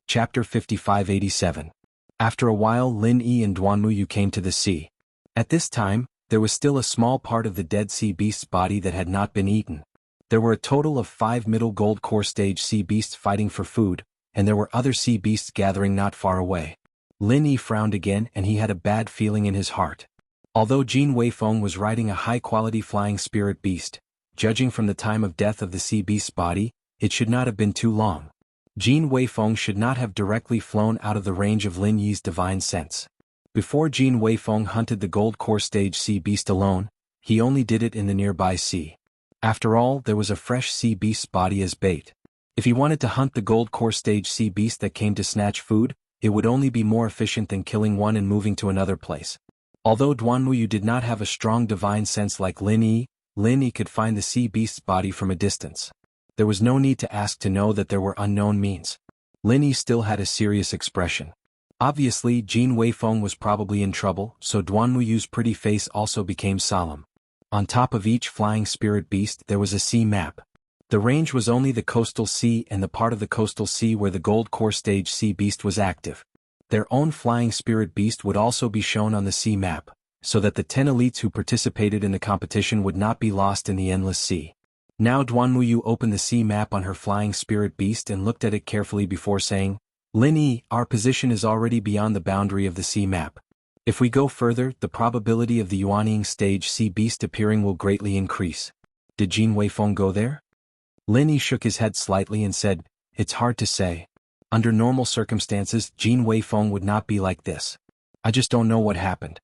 Chapter 5587. After a while, Lin Yi and Duan Muyu came to the sea. At this time, there was still a small part of the dead sea beast's body that had not been eaten. There were a total of 5 middle gold core stage sea beasts fighting for food, and there were other sea beasts gathering not far away. Lin Yi frowned again and he had a bad feeling in his heart. Although Jin Weifeng was riding a high-quality flying spirit beast, judging from the time of death of the sea beast's body, it should not have been too long. Jin Weifeng should not have directly flown out of the range of Lin Yi's divine sense. Before Jin Weifeng hunted the gold core stage sea beast alone, he only did it in the nearby sea. After all, there was a fresh sea beast's body as bait. If he wanted to hunt the gold core stage sea beast that came to snatch food, it would only be more efficient than killing one and moving to another place. Although Duan Muyu did not have a strong divine sense like Lin Yi could find the sea beast's body from a distance. There was no need to ask to know that there were unknown means. Lin Yi still had a serious expression. Obviously, Jin Weifeng was probably in trouble, so Duan Muyu's pretty face also became solemn. On top of each flying spirit beast there was a sea map. The range was only the coastal sea and the part of the coastal sea where the gold core stage sea beast was active. Their own flying spirit beast would also be shown on the sea map, so that the 10 elites who participated in the competition would not be lost in the endless sea. Now Duan Muyu opened the sea map on her flying spirit beast and looked at it carefully before saying, "Lin Yi, our position is already beyond the boundary of the sea map. If we go further, the probability of the Yuanying stage sea beast appearing will greatly increase." Did Jin Weifeng go there? Lin Yi shook his head slightly and said, "It's hard to say. Under normal circumstances, Jin Weifeng would not be like this. I just don't know what happened."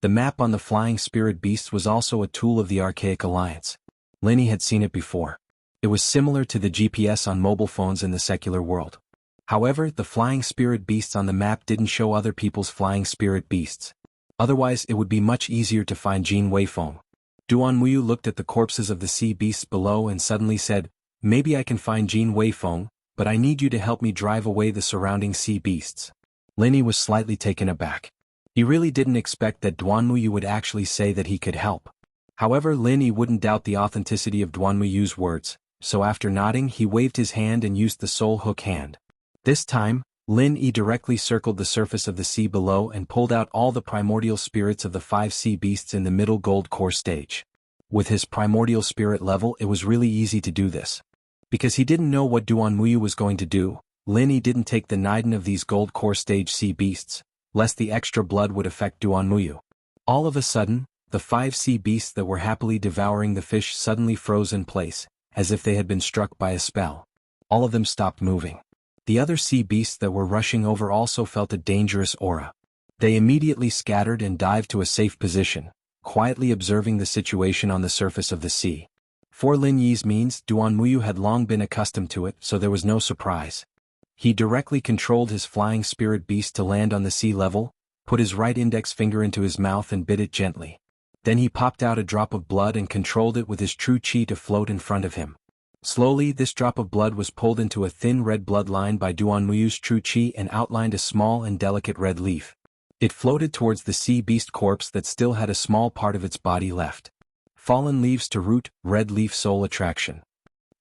The map on the flying spirit beast was also a tool of the Archaic Alliance. Linny had seen it before. It was similar to the GPS on mobile phones in the secular world. However, the flying spirit beasts on the map didn't show other people's flying spirit beasts. Otherwise, it would be much easier to find Jin Weifeng. Duan Muyu looked at the corpses of the sea beasts below and suddenly said, "Maybe I can find Jin Weifeng, but I need you to help me drive away the surrounding sea beasts." Linny was slightly taken aback. He really didn't expect that Duan Muyu would actually say that he could help. However, Linny wouldn't doubt the authenticity of Duan Muyu's words, so after nodding he waved his hand and used the soul hook hand. This time, Lin Yi directly circled the surface of the sea below and pulled out all the primordial spirits of the 5 sea beasts in the middle gold core stage. With his primordial spirit level, it was really easy to do this. Because he didn't know what Duan Muyu was going to do, Lin Yi didn't take the Niden of these gold core stage sea beasts, lest the extra blood would affect Duan Muyu. All of a sudden, the 5 sea beasts that were happily devouring the fish suddenly froze in place, as if they had been struck by a spell. All of them stopped moving. The other sea beasts that were rushing over also felt a dangerous aura. They immediately scattered and dived to a safe position, quietly observing the situation on the surface of the sea. For Lin Yi's means, Duan Muyu had long been accustomed to it, so there was no surprise. He directly controlled his flying spirit beast to land on the sea level, put his right index finger into his mouth and bit it gently. Then he popped out a drop of blood and controlled it with his true chi to float in front of him. Slowly, this drop of blood was pulled into a thin red bloodline by Duan Muyu's true chi and outlined a small and delicate red leaf. It floated towards the sea beast corpse that still had a small part of its body left. Fallen leaves to root, red leaf soul attraction.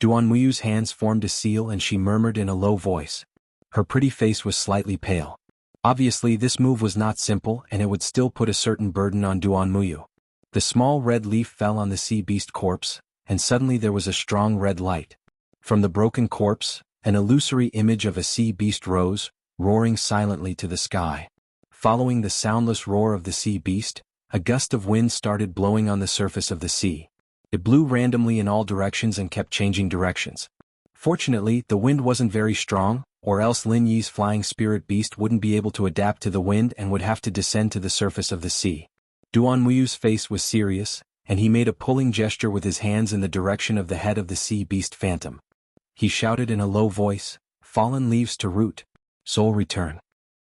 Duan Muyu's hands formed a seal and she murmured in a low voice. Her pretty face was slightly pale. Obviously, this move was not simple and it would still put a certain burden on Duan Muyu. The small red leaf fell on the sea beast corpse, and suddenly there was a strong red light. From the broken corpse, an illusory image of a sea beast rose, roaring silently to the sky. Following the soundless roar of the sea beast, a gust of wind started blowing on the surface of the sea. It blew randomly in all directions and kept changing directions. Fortunately, the wind wasn't very strong, or else Lin Yi's flying spirit beast wouldn't be able to adapt to the wind and would have to descend to the surface of the sea. Duan Muyu's face was serious, and he made a pulling gesture with his hands in the direction of the head of the sea beast phantom. He shouted in a low voice, "Fallen leaves to root. Soul return."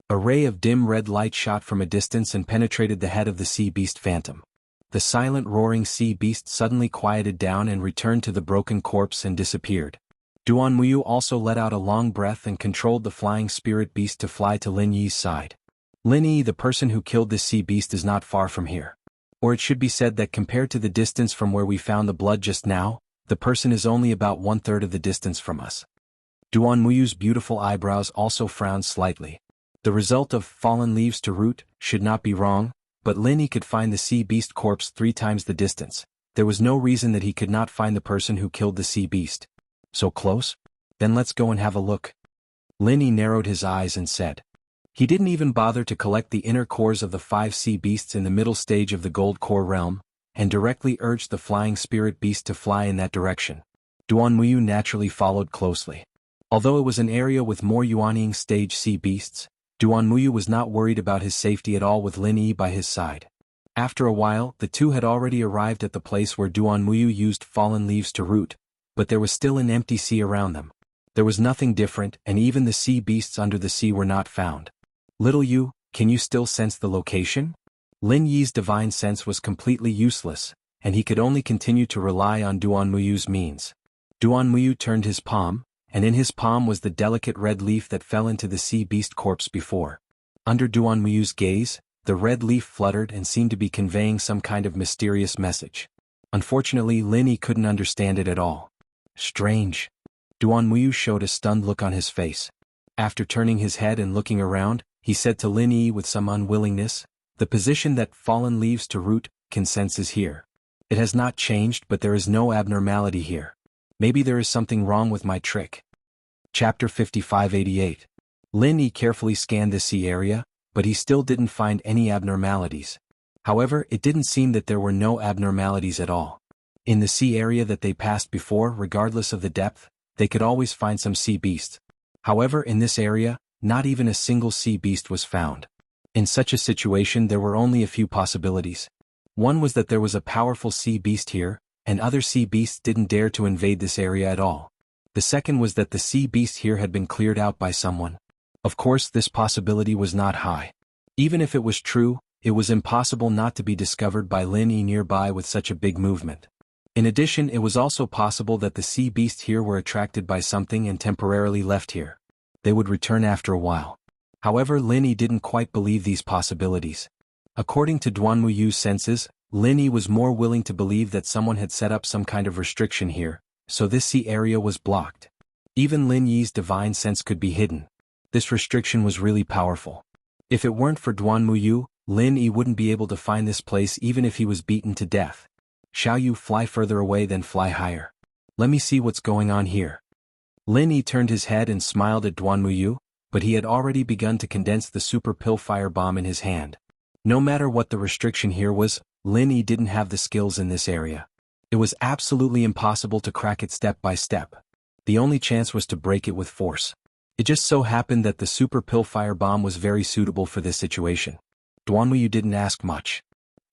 A ray of dim red light shot from a distance and penetrated the head of the sea beast phantom. The silent roaring sea beast suddenly quieted down and returned to the broken corpse and disappeared. Duan Muyu also let out a long breath and controlled the flying spirit beast to fly to Lin Yi's side. Lin Yi, the person who killed this sea beast, is not far from here. Or it should be said that compared to the distance from where we found the blood just now, the person is only about 1/3 of the distance from us. Duan Muyu's beautiful eyebrows also frowned slightly. The result of fallen leaves to root should not be wrong, but Lin Yi could find the sea beast corpse 3 times the distance. There was no reason that he could not find the person who killed the sea beast. So close? Then let's go and have a look. Lin Yi narrowed his eyes and said. He didn't even bother to collect the inner cores of the 5 sea beasts in the middle stage of the gold core realm, and directly urged the flying spirit beast to fly in that direction. Duan Muyu naturally followed closely. Although it was an area with more Yuanying stage sea beasts, Duan Muyu was not worried about his safety at all with Lin Yi by his side. After a while, the two had already arrived at the place where Duan Muyu used fallen leaves to root, but there was still an empty sea around them. There was nothing different, and even the sea beasts under the sea were not found. Little Yu, can you still sense the location? Lin Yi's divine sense was completely useless, and he could only continue to rely on Duan Muyu's means. Duan Muyu turned his palm, and in his palm was the delicate red leaf that fell into the sea beast corpse before. Under Duan Muyu's gaze, the red leaf fluttered and seemed to be conveying some kind of mysterious message. Unfortunately, Lin Yi couldn't understand it at all. Strange. Duan Muyu showed a stunned look on his face. After turning his head and looking around, he said to Lin Yi with some unwillingness, "The position that fallen leaves to root can sense is here. It has not changed, but there is no abnormality here. Maybe there is something wrong with my trick." Chapter 5588. Lin Yi carefully scanned the sea area, but he still didn't find any abnormalities. However, it didn't seem that there were no abnormalities at all. In the sea area that they passed before, regardless of the depth, they could always find some sea beasts. However, in this area, not even a single sea beast was found. In such a situation, there were only a few possibilities. One was that there was a powerful sea beast here, and other sea beasts didn't dare to invade this area at all. The second was that the sea beast here had been cleared out by someone. Of course, this possibility was not high. Even if it was true, it was impossible not to be discovered by Lin Yi nearby with such a big movement. In addition, it was also possible that the sea beasts here were attracted by something and temporarily left here. They would return after a while. However, Lin Yi didn't quite believe these possibilities. According to Duanmuyu's senses, Lin Yi was more willing to believe that someone had set up some kind of restriction here, so this sea area was blocked. Even Lin Yi's divine sense could be hidden. This restriction was really powerful. If it weren't for Duanmuyu, Lin Yi wouldn't be able to find this place even if he was beaten to death. Xiaoyu, fly further away then fly higher. Let me see what's going on here. Lin Yi turned his head and smiled at Duanmuyu, but he had already begun to condense the super pill fire bomb in his hand. No matter what the restriction here was, Lin Yi didn't have the skills in this area. It was absolutely impossible to crack it step by step. The only chance was to break it with force. It just so happened that the super pill fire bomb was very suitable for this situation. Duanmuyu didn't ask much.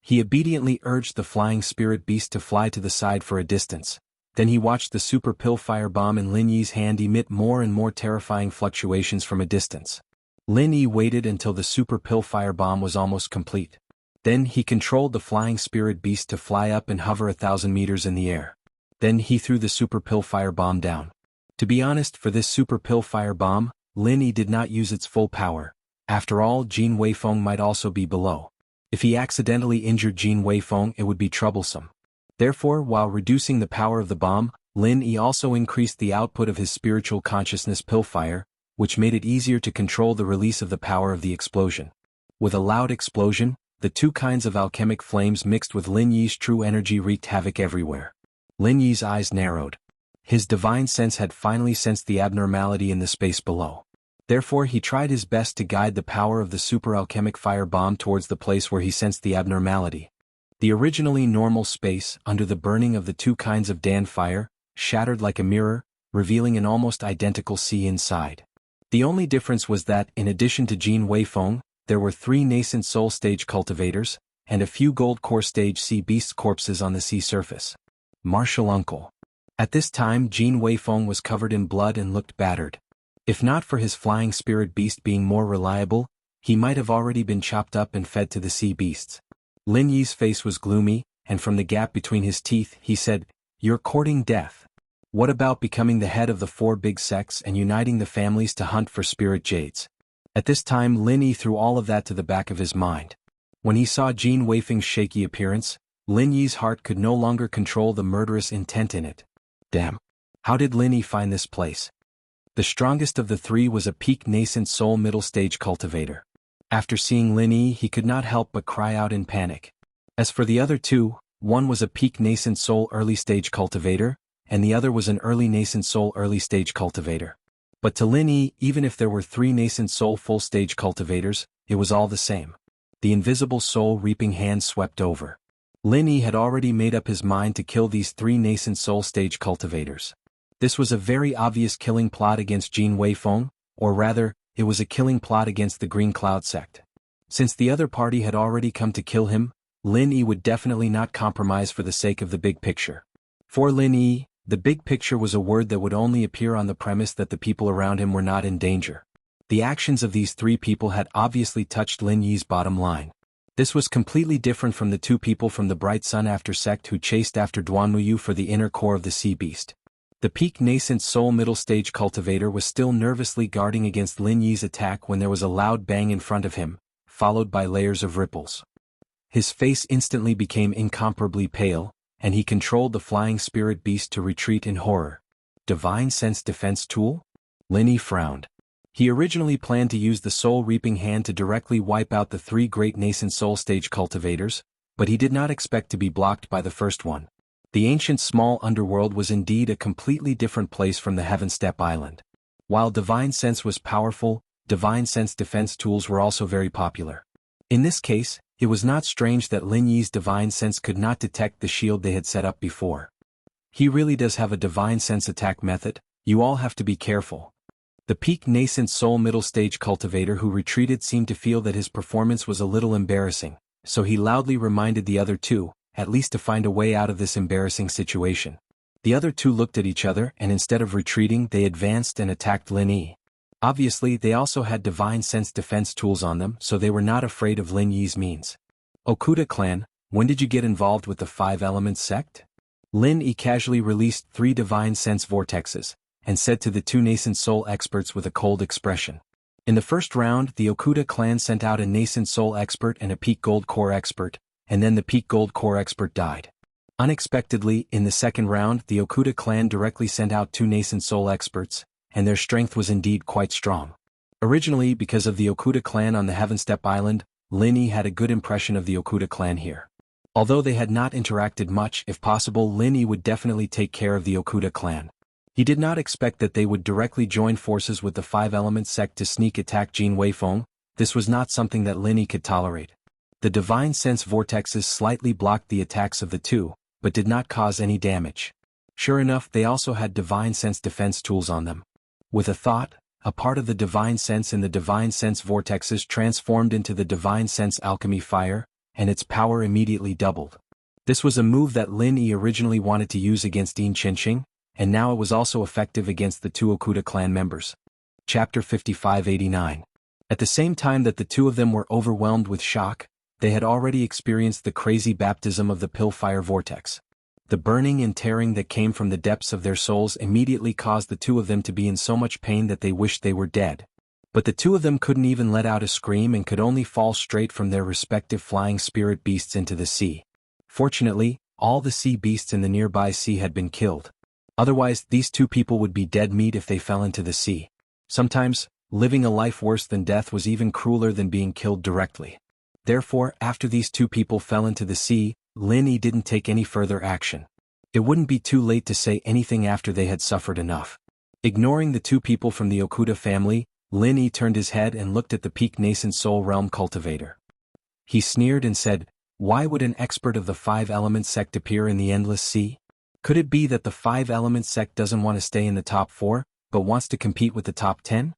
He obediently urged the flying spirit beast to fly to the side for a distance. Then he watched the super pill fire bomb in Lin Yi's hand emit more and more terrifying fluctuations from a distance. Lin Yi waited until the super pill fire bomb was almost complete. Then he controlled the flying spirit beast to fly up and hover 1,000 meters in the air. Then he threw the super pill fire bomb down. To be honest, for this super pill fire bomb, Lin Yi did not use its full power. After all, Jin Weifeng might also be below. If he accidentally injured Jin Weifeng, it would be troublesome. Therefore, while reducing the power of the bomb, Lin Yi also increased the output of his spiritual consciousness pill fire, which made it easier to control the release of the power of the explosion. With a loud explosion, the two kinds of alchemic flames mixed with Lin Yi's true energy wreaked havoc everywhere. Lin Yi's eyes narrowed. His divine sense had finally sensed the abnormality in the space below. Therefore, he tried his best to guide the power of the super alchemic fire bomb towards the place where he sensed the abnormality. The originally normal space, under the burning of the two kinds of Dan fire, shattered like a mirror, revealing an almost identical sea inside. The only difference was that, in addition to Jin Weifeng, there were 3 nascent soul stage cultivators, and a few gold core stage sea beast corpses on the sea surface. Martial uncle. At this time, Jin Weifeng was covered in blood and looked battered. If not for his flying spirit beast being more reliable, he might have already been chopped up and fed to the sea beasts. Lin Yi's face was gloomy, and from the gap between his teeth, he said, "You're courting death. What about becoming the head of the 4 big sects and uniting the families to hunt for spirit jades?" At this time, Lin Yi threw all of that to the back of his mind. When he saw Jin Weifeng's shaky appearance, Lin Yi's heart could no longer control the murderous intent in it. Damn. How did Lin Yi find this place? The strongest of the 3 was a peak nascent soul middle stage cultivator. After seeing Lin Yi, he could not help but cry out in panic. As for the other 2, one was a peak nascent soul early stage cultivator, and the other was an early nascent soul early stage cultivator. But to Lin Yi, even if there were 3 nascent soul full stage cultivators, it was all the same. The invisible soul reaping hand swept over. Lin Yi had already made up his mind to kill these 3 nascent soul stage cultivators. This was a very obvious killing plot against Jin Weifeng, or rather, it was a killing plot against the Green Cloud sect. Since the other party had already come to kill him, Lin Yi would definitely not compromise for the sake of the big picture. For Lin Yi, the big picture was a word that would only appear on the premise that the people around him were not in danger. The actions of these 3 people had obviously touched Lin Yi's bottom line. This was completely different from the 2 people from the Bright Sun After sect who chased after Duanmuyu for the inner core of the sea beast. The peak nascent soul middle stage cultivator was still nervously guarding against Lin Yi's attack when there was a loud bang in front of him, followed by layers of ripples. His face instantly became incomparably pale, and he controlled the flying spirit beast to retreat in horror. Divine Sense Defense Tool? Lin Yi frowned. He originally planned to use the soul reaping hand to directly wipe out the 3 great nascent soul stage cultivators, but he did not expect to be blocked by the first one. The ancient small underworld was indeed a completely different place from the Heaven Step Island. While Divine Sense was powerful, Divine Sense defense tools were also very popular. In this case, it was not strange that Lin Yi's Divine Sense could not detect the shield they had set up before. He really does have a Divine Sense attack method, you all have to be careful. The peak nascent soul middle stage cultivator who retreated seemed to feel that his performance was a little embarrassing, so he loudly reminded the other 2, at least to find a way out of this embarrassing situation. The other two looked at each other and instead of retreating they advanced and attacked Lin Yi. Obviously they also had divine sense defense tools on them, so they were not afraid of Lin Yi's means. Okuda clan, when did you get involved with the Five Elements sect? Lin Yi casually released 3 divine sense vortexes, and said to the 2 nascent soul experts with a cold expression. In the first round the Okuda clan sent out a nascent soul expert and a peak gold core expert, and then the peak gold core expert died. Unexpectedly, in the second round the Okuda clan directly sent out 2 nascent soul experts, and their strength was indeed quite strong. Originally, because of the Okuda clan on the Heavenstep Island, Lin Yi had a good impression of the Okuda clan here. Although they had not interacted much, if possible Lin Yi would definitely take care of the Okuda clan. He did not expect that they would directly join forces with the Five Elements sect to sneak attack Jin Weifeng. This was not something that Lin Yi could tolerate. The divine sense vortexes slightly blocked the attacks of the two, but did not cause any damage. Sure enough, they also had divine sense defense tools on them. With a thought, a part of the divine sense in the divine sense vortexes transformed into the divine sense alchemy fire, and its power immediately doubled. This was a move that Lin Yi originally wanted to use against Yin Qinqing, and now it was also effective against the 2 Okuda clan members. Chapter 5589. At the same time that the 2 of them were overwhelmed with shock, they had already experienced the crazy baptism of the pill fire vortex. The burning and tearing that came from the depths of their souls immediately caused the 2 of them to be in so much pain that they wished they were dead. But the 2 of them couldn't even let out a scream and could only fall straight from their respective flying spirit beasts into the sea. Fortunately, all the sea beasts in the nearby sea had been killed. Otherwise, these 2 people would be dead meat if they fell into the sea. Sometimes, living a life worse than death was even crueler than being killed directly. Therefore, after these 2 people fell into the sea, Lin Yi didn't take any further action. It wouldn't be too late to say anything after they had suffered enough. Ignoring the 2 people from the Okuda family, Lin Yi turned his head and looked at the peak nascent soul realm cultivator. He sneered and said, "Why would an expert of the Five Elements sect appear in the endless sea? Could it be that the Five Elements sect doesn't want to stay in the top 4, but wants to compete with the top 10?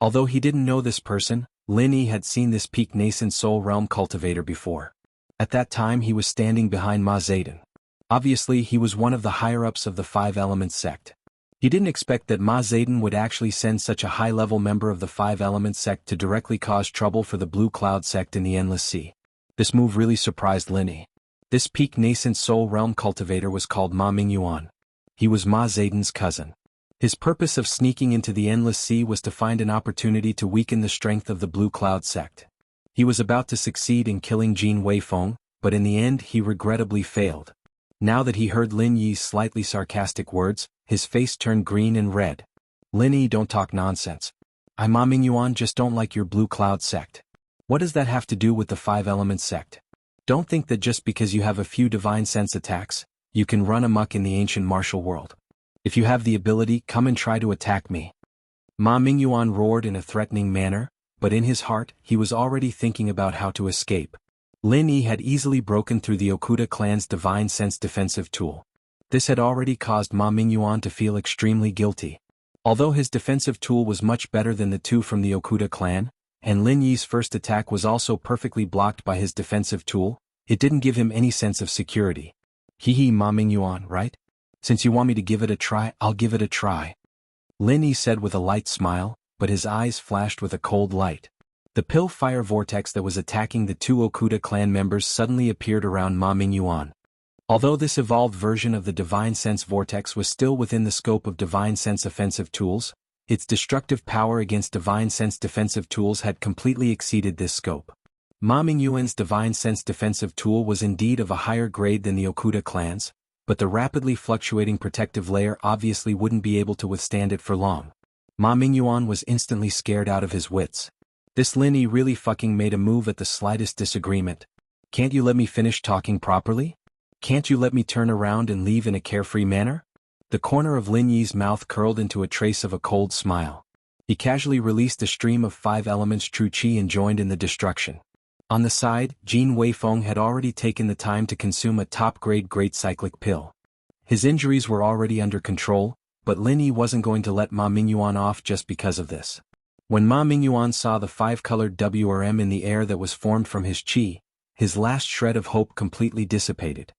Although he didn't know this person, Lin Yi had seen this peak nascent soul realm cultivator before. At that time he was standing behind Ma Zedong. Obviously he was one of the higher-ups of the Five Elements sect. He didn't expect that Ma Zedong would actually send such a high-level member of the Five Elements sect to directly cause trouble for the Blue Cloud sect in the Endless Sea. This move really surprised Lin Yi. This peak nascent soul realm cultivator was called Ma Mingyuan. He was Ma Zedong's cousin. His purpose of sneaking into the Endless Sea was to find an opportunity to weaken the strength of the Blue Cloud sect. He was about to succeed in killing Jin Weifeng, but in the end he regrettably failed. Now that he heard Lin Yi's slightly sarcastic words, his face turned green and red. "Lin Yi, don't talk nonsense. I Ma Mingyuan just don't like your Blue Cloud sect. What does that have to do with the Five Elements sect? Don't think that just because you have a few divine sense attacks, you can run amok in the ancient martial world. If you have the ability, come and try to attack me." Ma Mingyuan roared in a threatening manner, but in his heart, he was already thinking about how to escape. Lin Yi had easily broken through the Okuda clan's divine sense defensive tool. This had already caused Ma Mingyuan to feel extremely guilty. Although his defensive tool was much better than the 2 from the Okuda clan, and Lin Yi's first attack was also perfectly blocked by his defensive tool, it didn't give him any sense of security. "Hee Ma Mingyuan, right? Since you want me to give it a try, I'll give it a try," Lin Yi said with a light smile, but his eyes flashed with a cold light. The pill fire vortex that was attacking the 2 Okuda clan members suddenly appeared around Ma Mingyuan. Although this evolved version of the divine sense vortex was still within the scope of divine sense offensive tools, its destructive power against divine sense defensive tools had completely exceeded this scope. Ma Mingyuan's divine sense defensive tool was indeed of a higher grade than the Okuda clan's, but the rapidly fluctuating protective layer obviously wouldn't be able to withstand it for long. Ma Mingyuan was instantly scared out of his wits. This Lin Yi really fucking made a move at the slightest disagreement. "Can't you let me finish talking properly? Can't you let me turn around and leave in a carefree manner?" The corner of Lin Yi's mouth curled into a trace of a cold smile. He casually released a stream of 5 elements true qi and joined in the destruction. On the side, Jin Weifeng had already taken the time to consume a top-grade great cyclic pill. His injuries were already under control, but Lin Yi wasn't going to let Ma Mingyuan off just because of this. When Ma Mingyuan saw the 5-colored WRM in the air that was formed from his qi, his last shred of hope completely dissipated.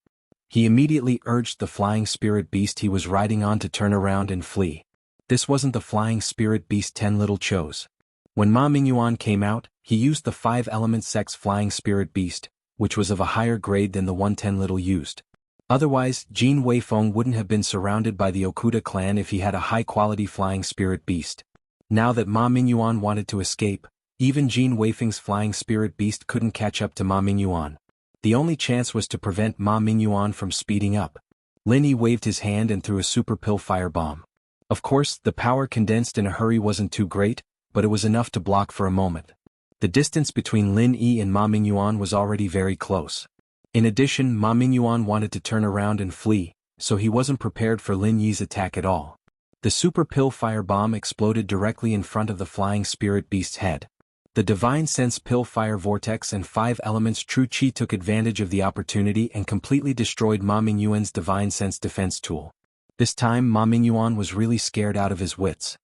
He immediately urged the flying spirit beast he was riding on to turn around and flee. This wasn't the flying spirit beast Ten Little chose. When Ma Mingyuan came out, he used the 5-element sect's flying spirit beast, which was of a higher grade than the one Ten Little used. Otherwise, Jin Weifeng wouldn't have been surrounded by the Okuda clan if he had a high-quality flying spirit beast. Now that Ma Mingyuan wanted to escape, even Jin Weifeng's flying spirit beast couldn't catch up to Ma Mingyuan. The only chance was to prevent Ma Mingyuan from speeding up. Lin Yi waved his hand and threw a super pill firebomb. Of course, the power condensed in a hurry wasn't too great, but it was enough to block for a moment. The distance between Lin Yi and Ma Mingyuan was already very close. In addition, Ma Mingyuan wanted to turn around and flee, so he wasn't prepared for Lin Yi's attack at all. The super pill firebomb exploded directly in front of the flying spirit beast's head. The Divine Sense Pill Fire Vortex and 5 Elements True Qi took advantage of the opportunity and completely destroyed Ma Mingyuan's Divine Sense defense tool. This time Ma Mingyuan was really scared out of his wits.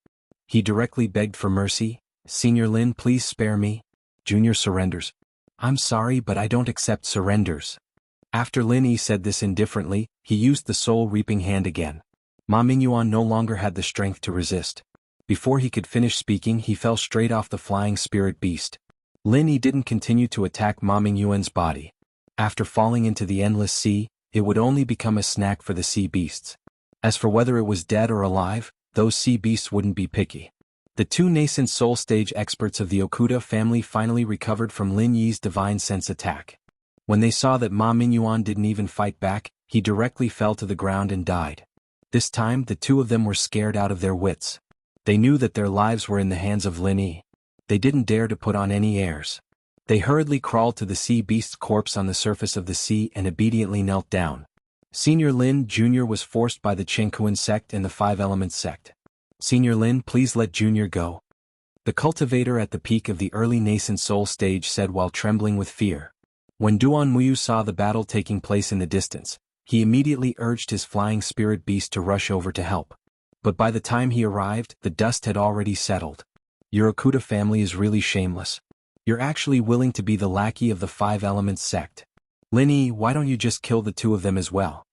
He directly begged for mercy. "Senior Lin, please spare me." Junior surrenders. "I'm sorry, but I don't accept surrenders." After Lin Yi said this indifferently, he used the Soul Reaping Hand again. Ma Mingyuan no longer had the strength to resist. Before he could finish speaking, he fell straight off the flying spirit beast. Lin Yi didn't continue to attack Ma Mingyuan's body. After falling into the endless sea, it would only become a snack for the sea beasts. As for whether it was dead or alive, those sea beasts wouldn't be picky. The 2 nascent soul stage experts of the Okuda family finally recovered from Lin Yi's Divine Sense attack. When they saw that Ma Mingyuan didn't even fight back, he directly fell to the ground and died. This time the 2 of them were scared out of their wits. They knew that their lives were in the hands of Lin Yi. They didn't dare to put on any airs. They hurriedly crawled to the sea beast's corpse on the surface of the sea and obediently knelt down. Senior Lin Jr. was forced by the Jianghu sect and the 5-element sect. "Senior Lin, please let Junior go," the cultivator at the peak of the early nascent soul stage said while trembling with fear. When Duan Muyu saw the battle taking place in the distance, he immediately urged his flying spirit beast to rush over to help. But by the time he arrived, the dust had already settled. "Your Okuda family is really shameless. You're actually willing to be the lackey of the 5-element sect. Lin Yi, why don't you just kill the 2 of them as well?"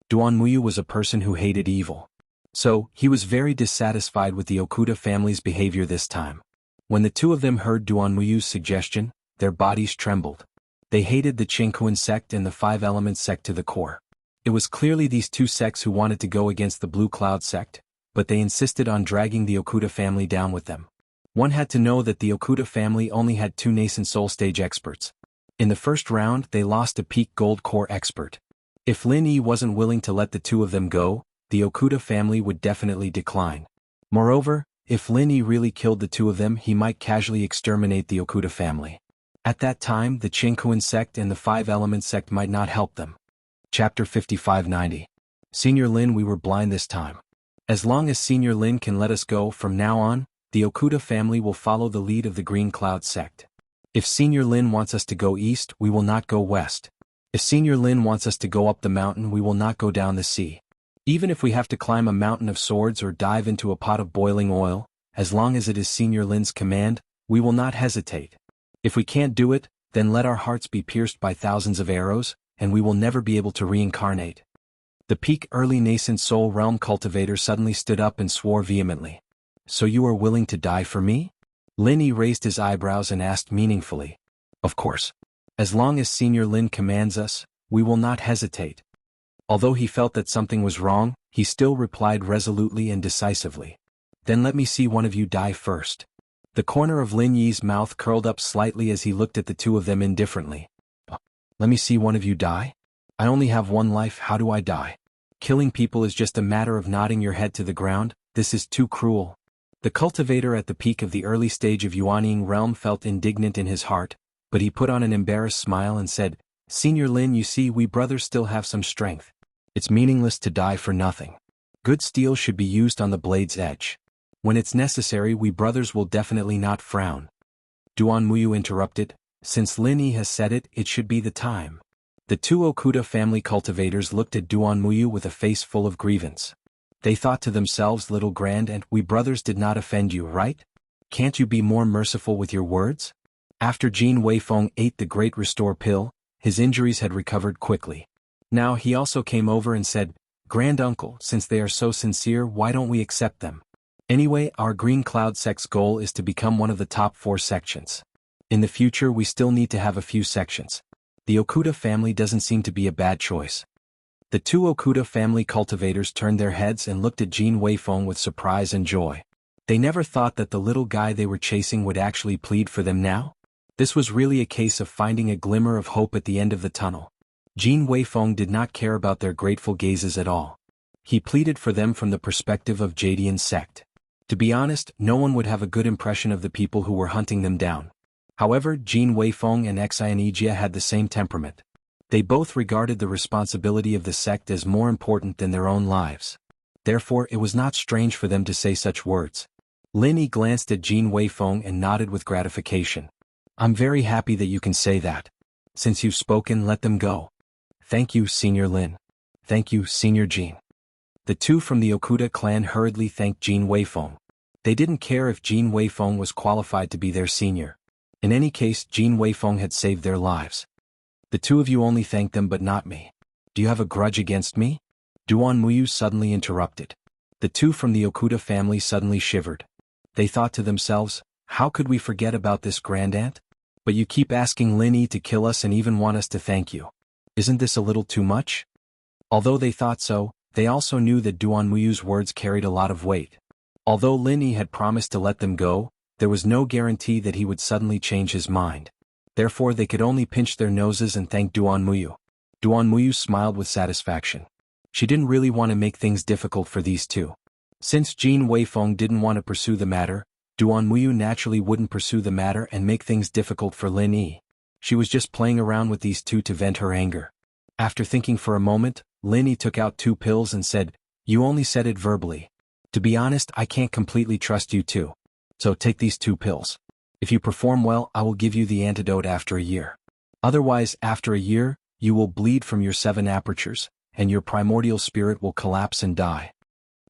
Duan Muyu was a person who hated evil. So, he was very dissatisfied with the Okuda family's behavior this time. When the 2 of them heard Duan Muyu's suggestion, their bodies trembled. They hated the Jianghu sect and the 5-element sect to the core. It was clearly these 2 sects who wanted to go against the Blue Cloud sect, but they insisted on dragging the Okuda family down with them. One had to know that the Okuda family only had 2 nascent soul stage experts. In the first round, they lost a peak gold core expert. If Lin Yi wasn't willing to let the 2 of them go, the Okuda family would definitely decline. Moreover, if Lin Yi really killed the 2 of them, he might casually exterminate the Okuda family. At that time, the Jianghu sect and the 5-element sect might not help them. Chapter 5590. Senior Lin, we were blind this time. As long as Senior Lin can let us go from now on, the Okuda family will follow the lead of the Green Cloud sect. If Senior Lin wants us to go east, we will not go west. If Senior Lin wants us to go up the mountain, we will not go down the sea. Even if we have to climb a mountain of swords or dive into a pot of boiling oil, as long as it is Senior Lin's command, we will not hesitate. If we can't do it, then let our hearts be pierced by thousands of arrows, and we will never be able to reincarnate. The peak early nascent soul realm cultivator suddenly stood up and swore vehemently. "So you are willing to die for me?" Lin Yi raised his eyebrows and asked meaningfully. "Of course. As long as Senior Lin commands us, we will not hesitate." Although he felt that something was wrong, he still replied resolutely and decisively. "Then let me see one of you die first." The corner of Lin Yi's mouth curled up slightly as he looked at the 2 of them indifferently. "Let me see one of you die? I only have 1 life, how do I die? Killing people is just a matter of nodding your head to the ground, this is too cruel." The cultivator at the peak of the early stage of Yuanying realm felt indignant in his heart, but he put on an embarrassed smile and said, "Senior Lin, you see, we brothers still have some strength. It's meaningless to die for nothing. Good steel should be used on the blade's edge. When it's necessary, we brothers will definitely not frown." Duan Muyu interrupted, "Since Lin Yi has said it, it should be the time." The 2 Okuda family cultivators looked at Duan Muyu with a face full of grievance. They thought to themselves, "Little Grand, and we brothers did not offend you, right? Can't you be more merciful with your words?" After Jin Weifeng ate the Great Restore pill, His injuries had recovered quickly. Now he also came over and said, "Grand Uncle, since they are so sincere, why don't we accept them? Anyway, our Green Cloud sect's goal is to become one of the top 4 sections. In the future we still need to have a few sections. The Okuda family doesn't seem to be a bad choice." The 2 Okuda family cultivators turned their heads and looked at Jin Weifeng with surprise and joy. They never thought that the little guy they were chasing would actually plead for them now. This was really a case of finding a glimmer of hope at the end of the tunnel. Jin Weifeng did not care about their grateful gazes at all. He pleaded for them from the perspective of Jadian's sect. To be honest, no one would have a good impression of the people who were hunting them down. However, Jin Weifeng and Xianijia had the same temperament. They both regarded the responsibility of the sect as more important than their own lives. Therefore, it was not strange for them to say such words. Lin Yi glanced at Jin Weifeng and nodded with gratification. "I'm very happy that you can say that. Since you've spoken, let them go." "Thank you, Senior Lin." "Thank you, Senior Jin." The 2 from the Okuda clan hurriedly thanked Jin Weifeng. They didn't care if Jin Weifeng was qualified to be their senior. In any case, Jin Weifeng had saved their lives. "The 2 of you only thanked them but not me. Do you have a grudge against me?" Duan Muyu suddenly interrupted. The 2 from the Okuda family suddenly shivered. They thought to themselves, "How could we forget about this grandaunt? But you keep asking Lin Yi to kill us and even want us to thank you. Isn't this a little too much?" Although they thought so, they also knew that Duan Muyu's words carried a lot of weight. Although Lin Yi had promised to let them go, there was no guarantee that he would suddenly change his mind. Therefore they could only pinch their noses and thank Duan Muyu. Duan Muyu smiled with satisfaction. She didn't really want to make things difficult for these 2. Since Jin Weifeng didn't want to pursue the matter, Duan Muyu naturally wouldn't pursue the matter and make things difficult for Lin Yi. She was just playing around with these 2 to vent her anger. After thinking for a moment, Lin Yi took out 2 pills and said, "You only said it verbally. To be honest, I can't completely trust you 2. So take these 2 pills. If you perform well, I will give you the antidote after a year. Otherwise, after a year, you will bleed from your 7 apertures, and your primordial spirit will collapse and die."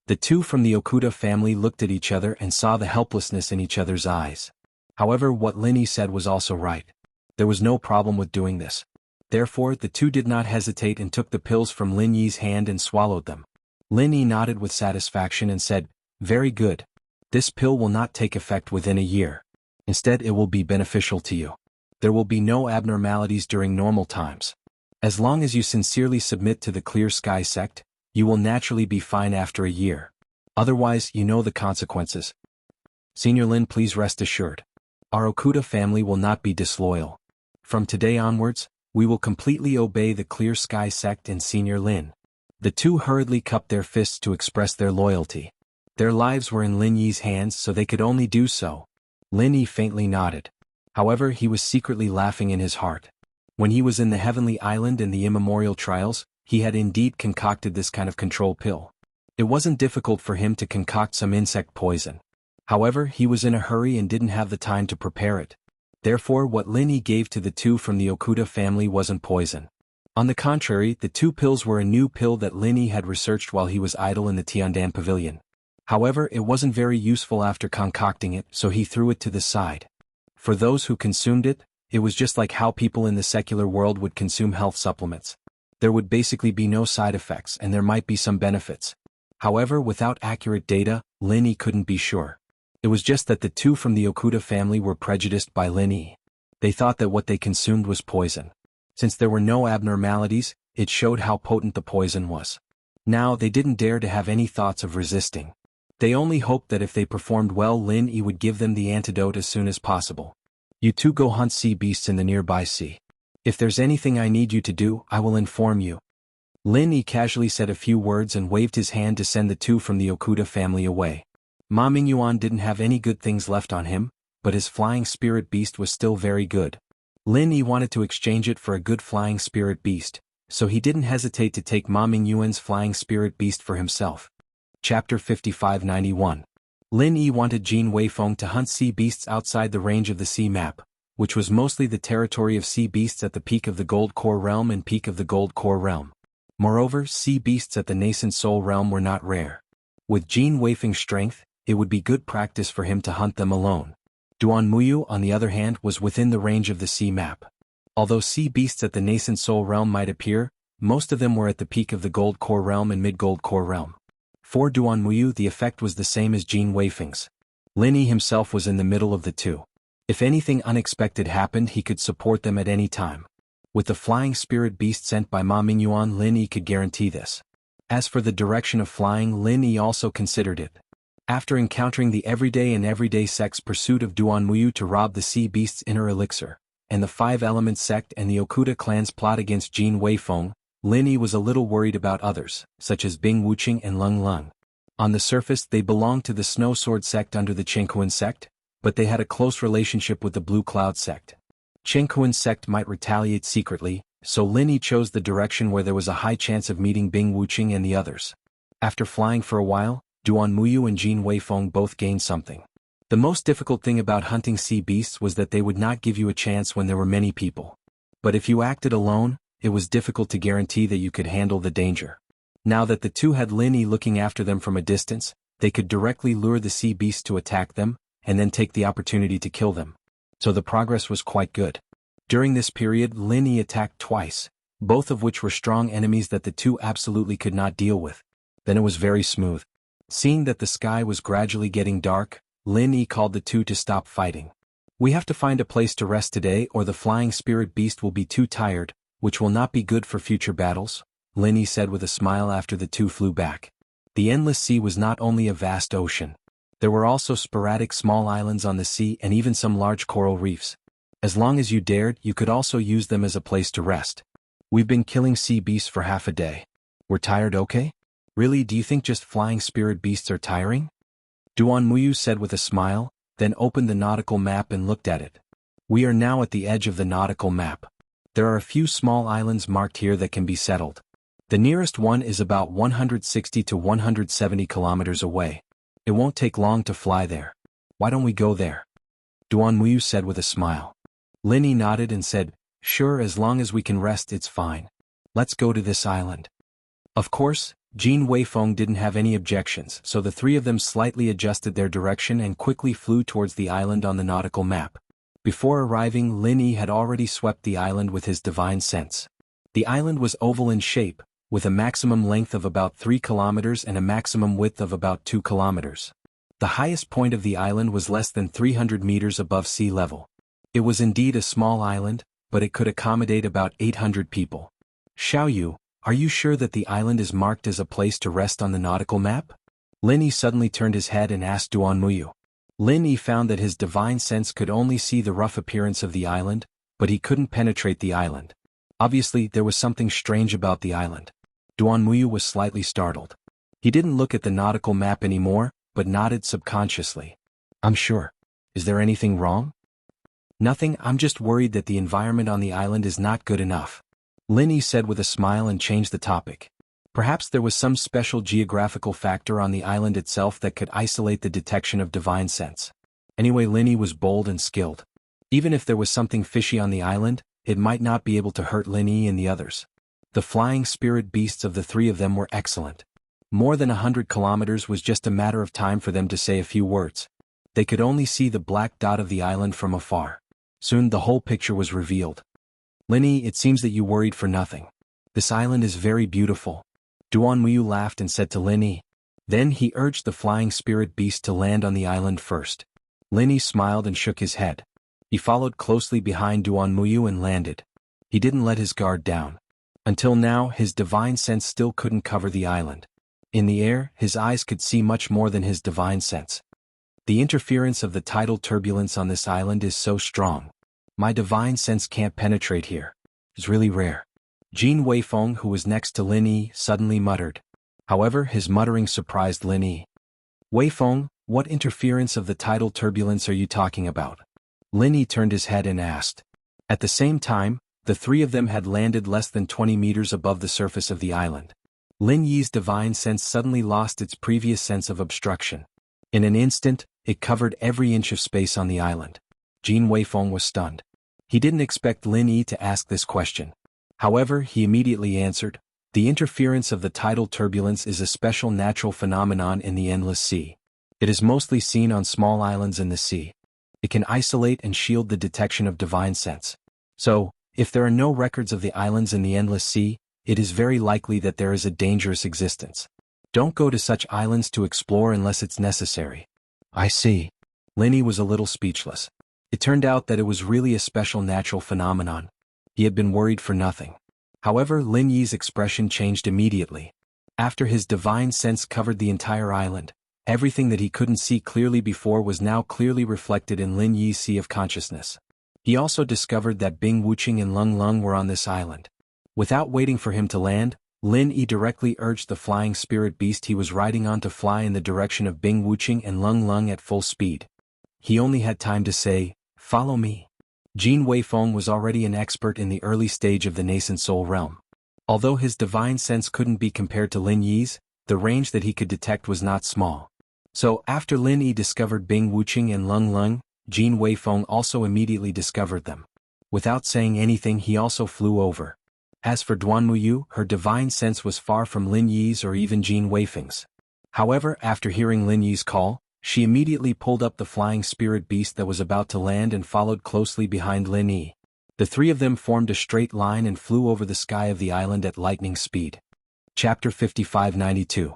The 2 from the Okuda family looked at each other and saw the helplessness in each other's eyes. However, what Lin Yi said was also right. There was no problem with doing this. Therefore, the 2 did not hesitate and took the pills from Lin Yi's hand and swallowed them. Lin Yi nodded with satisfaction and said, "Very good. This pill will not take effect within a year. Instead, it will be beneficial to you. There will be no abnormalities during normal times. As long as you sincerely submit to the Clear Sky sect, you will naturally be fine after a year. Otherwise, you know the consequences. Senior Lin, please rest assured. Our Okuda family will not be disloyal. From today onwards, we will completely obey the Clear Sky sect and Senior Lin." The 2 hurriedly cupped their fists to express their loyalty. Their lives were in Lin Yi's hands, so they could only do so. Lin Yi faintly nodded. However, he was secretly laughing in his heart. When he was in the Heavenly Island and the Immemorial Trials, he had indeed concocted this kind of control pill. It wasn't difficult for him to concoct some insect poison. However, he was in a hurry and didn't have the time to prepare it. Therefore, what Lin Yi gave to the 2 from the Okuda family wasn't poison. On the contrary, the 2 pills were a new pill that Lin Yi had researched while he was idle in the Tiandan Pavilion. However, it wasn't very useful after concocting it, so he threw it to the side. For those who consumed it, it was just like how people in the secular world would consume health supplements. There would basically be no side effects and there might be some benefits. However, without accurate data, Lin Yi couldn't be sure. It was just that the 2 from the Okuda family were prejudiced by Lin Yi. They thought that what they consumed was poison. Since there were no abnormalities, it showed how potent the poison was. Now they didn't dare to have any thoughts of resisting. They only hoped that if they performed well, Lin Yi would give them the antidote as soon as possible. "You 2 go hunt sea beasts in the nearby sea. If there's anything I need you to do, I will inform you." Lin Yi casually said a few words and waved his hand to send the 2 from the Okuda family away. Ma Mingyuan didn't have any good things left on him, but his flying spirit beast was still very good. Lin Yi wanted to exchange it for a good flying spirit beast, so he didn't hesitate to take Ma Mingyuan's flying spirit beast for himself. Chapter 5591. Lin Yi wanted Jin Weifeng to hunt sea beasts outside the range of the sea map, which was mostly the territory of sea beasts at the peak of the Gold Core Realm and peak of the Gold Core Realm. Moreover, sea beasts at the nascent Soul Realm were not rare. With Jin Weifeng's strength, it would be good practice for him to hunt them alone. Duan Muyu, on the other hand, was within the range of the sea map. Although sea beasts at the nascent soul realm might appear, most of them were at the peak of the gold core realm and mid-gold core realm. For Duan Muyu the effect was the same as Jin Weifeng's. Lin Yi himself was in the middle of the two. If anything unexpected happened he could support them at any time. With the flying spirit beast sent by Ma Mingyuan, Lin Yi could guarantee this. As for the direction of flying, Lin Yi also considered it. After encountering the everyday sect's pursuit of Duan Muyu to rob the sea beast's inner elixir, and the Five Elements sect and the Okuda clan's plot against Jin Weifeng, Lin Yi was a little worried about others, such as Bing Wuqing and Leng Leng. On the surface they belonged to the Snow Sword sect under the Chenghuan sect, but they had a close relationship with the Blue Cloud sect. Chenghuan sect might retaliate secretly, so Lin Yi chose the direction where there was a high chance of meeting Bing Wuqing and the others. After flying for a while, Duan Muyu and Jin Weifeng both gained something. The most difficult thing about hunting sea beasts was that they would not give you a chance when there were many people. But if you acted alone, it was difficult to guarantee that you could handle the danger. Now that the two had Lin Yi looking after them from a distance, they could directly lure the sea beasts to attack them, and then take the opportunity to kill them. So the progress was quite good. During this period Lin Yi attacked twice, both of which were strong enemies that the two absolutely could not deal with. Then it was very smooth. Seeing that the sky was gradually getting dark, Lin Yi called the two to stop fighting. We have to find a place to rest today or the flying spirit beast will be too tired, which will not be good for future battles, Lin Yi said with a smile after the two flew back. The endless sea was not only a vast ocean. There were also sporadic small islands on the sea and even some large coral reefs. As long as you dared, you could also use them as a place to rest. We've been killing sea beasts for half a day. We're tired, okay? Really, do you think just flying spirit beasts are tiring? Duan Muyu said with a smile, then opened the nautical map and looked at it. We are now at the edge of the nautical map. There are a few small islands marked here that can be settled. The nearest one is about 160 to 170 kilometers away. It won't take long to fly there. Why don't we go there? Duan Muyu said with a smile. Lin Yi nodded and said, sure, as long as we can rest it's fine. Let's go to this island. Of course, Jin Weifeng didn't have any objections, so the three of them slightly adjusted their direction and quickly flew towards the island on the nautical map. Before arriving, Lin Yi had already swept the island with his divine sense. The island was oval in shape, with a maximum length of about 3 kilometers and a maximum width of about 2 kilometers. The highest point of the island was less than 300 meters above sea level. It was indeed a small island, but it could accommodate about 800 people. Xiaoyu, are you sure that the island is marked as a place to rest on the nautical map? Lin Yi suddenly turned his head and asked Duan Muyu. Lin Yi found that his divine sense could only see the rough appearance of the island, but he couldn't penetrate the island. Obviously, there was something strange about the island. Duan Muyu was slightly startled. He didn't look at the nautical map anymore, but nodded subconsciously. I'm sure. Is there anything wrong? Nothing, I'm just worried that the environment on the island is not good enough. Lin Yi said with a smile and changed the topic. Perhaps there was some special geographical factor on the island itself that could isolate the detection of divine sense. Anyway, Lin Yi was bold and skilled. Even if there was something fishy on the island, it might not be able to hurt Lin Yi and the others. The flying spirit beasts of the three of them were excellent. More than 100 kilometers was just a matter of time for them to say a few words. They could only see the black dot of the island from afar. Soon the whole picture was revealed. Lin Yi, it seems that you worried for nothing. This island is very beautiful. Duan Muyu laughed and said to Lin Yi. Then he urged the flying spirit beast to land on the island first. Lin Yi smiled and shook his head. He followed closely behind Duan Muyu and landed. He didn't let his guard down. Until now, his divine sense still couldn't cover the island. In the air, his eyes could see much more than his divine sense. The interference of the tidal turbulence on this island is so strong. My divine sense can't penetrate here. It's really rare. Jin Weifeng, who was next to Lin Yi, suddenly muttered. However, his muttering surprised Lin Yi. Weifeng, what interference of the tidal turbulence are you talking about? Lin Yi turned his head and asked. At the same time, the three of them had landed less than 20 meters above the surface of the island. Lin Yi's divine sense suddenly lost its previous sense of obstruction. In an instant, it covered every inch of space on the island. Jin Weifeng was stunned. He didn't expect Lin Yi to ask this question. However, he immediately answered, the interference of the tidal turbulence is a special natural phenomenon in the endless sea. It is mostly seen on small islands in the sea. It can isolate and shield the detection of divine sense. So, If there are no records of the islands in the endless sea, it is very likely that there is a dangerous existence. Don't go to such islands to explore unless it's necessary. I see. Lin Yi was a little speechless. It turned out that it was really a special natural phenomenon. He had been worried for nothing. However, Lin Yi's expression changed immediately. After his divine sense covered the entire island, everything that he couldn't see clearly before was now clearly reflected in Lin Yi's sea of consciousness. He also discovered that Bing Wuqing and Lung Lung were on this island. Without waiting for him to land, Lin Yi directly urged the flying spirit beast he was riding on to fly in the direction of Bing Wuqing and Lung Lung at full speed. He only had time to say, "Follow me." Jin Weifeng was already an expert in the early stage of the nascent soul realm. Although his divine sense couldn't be compared to Lin Yi's, the range that he could detect was not small. So, after Lin Yi discovered Bing Wuqing and Lung Lung, Jin Weifeng also immediately discovered them. Without saying anything, he also flew over. As for Duanmuyu, her divine sense was far from Lin Yi's or even Jin Weifeng's. However, after hearing Lin Yi's call, she immediately pulled up the flying spirit beast that was about to land and followed closely behind Lin Yi. The three of them formed a straight line and flew over the sky of the island at lightning speed. Chapter 5592.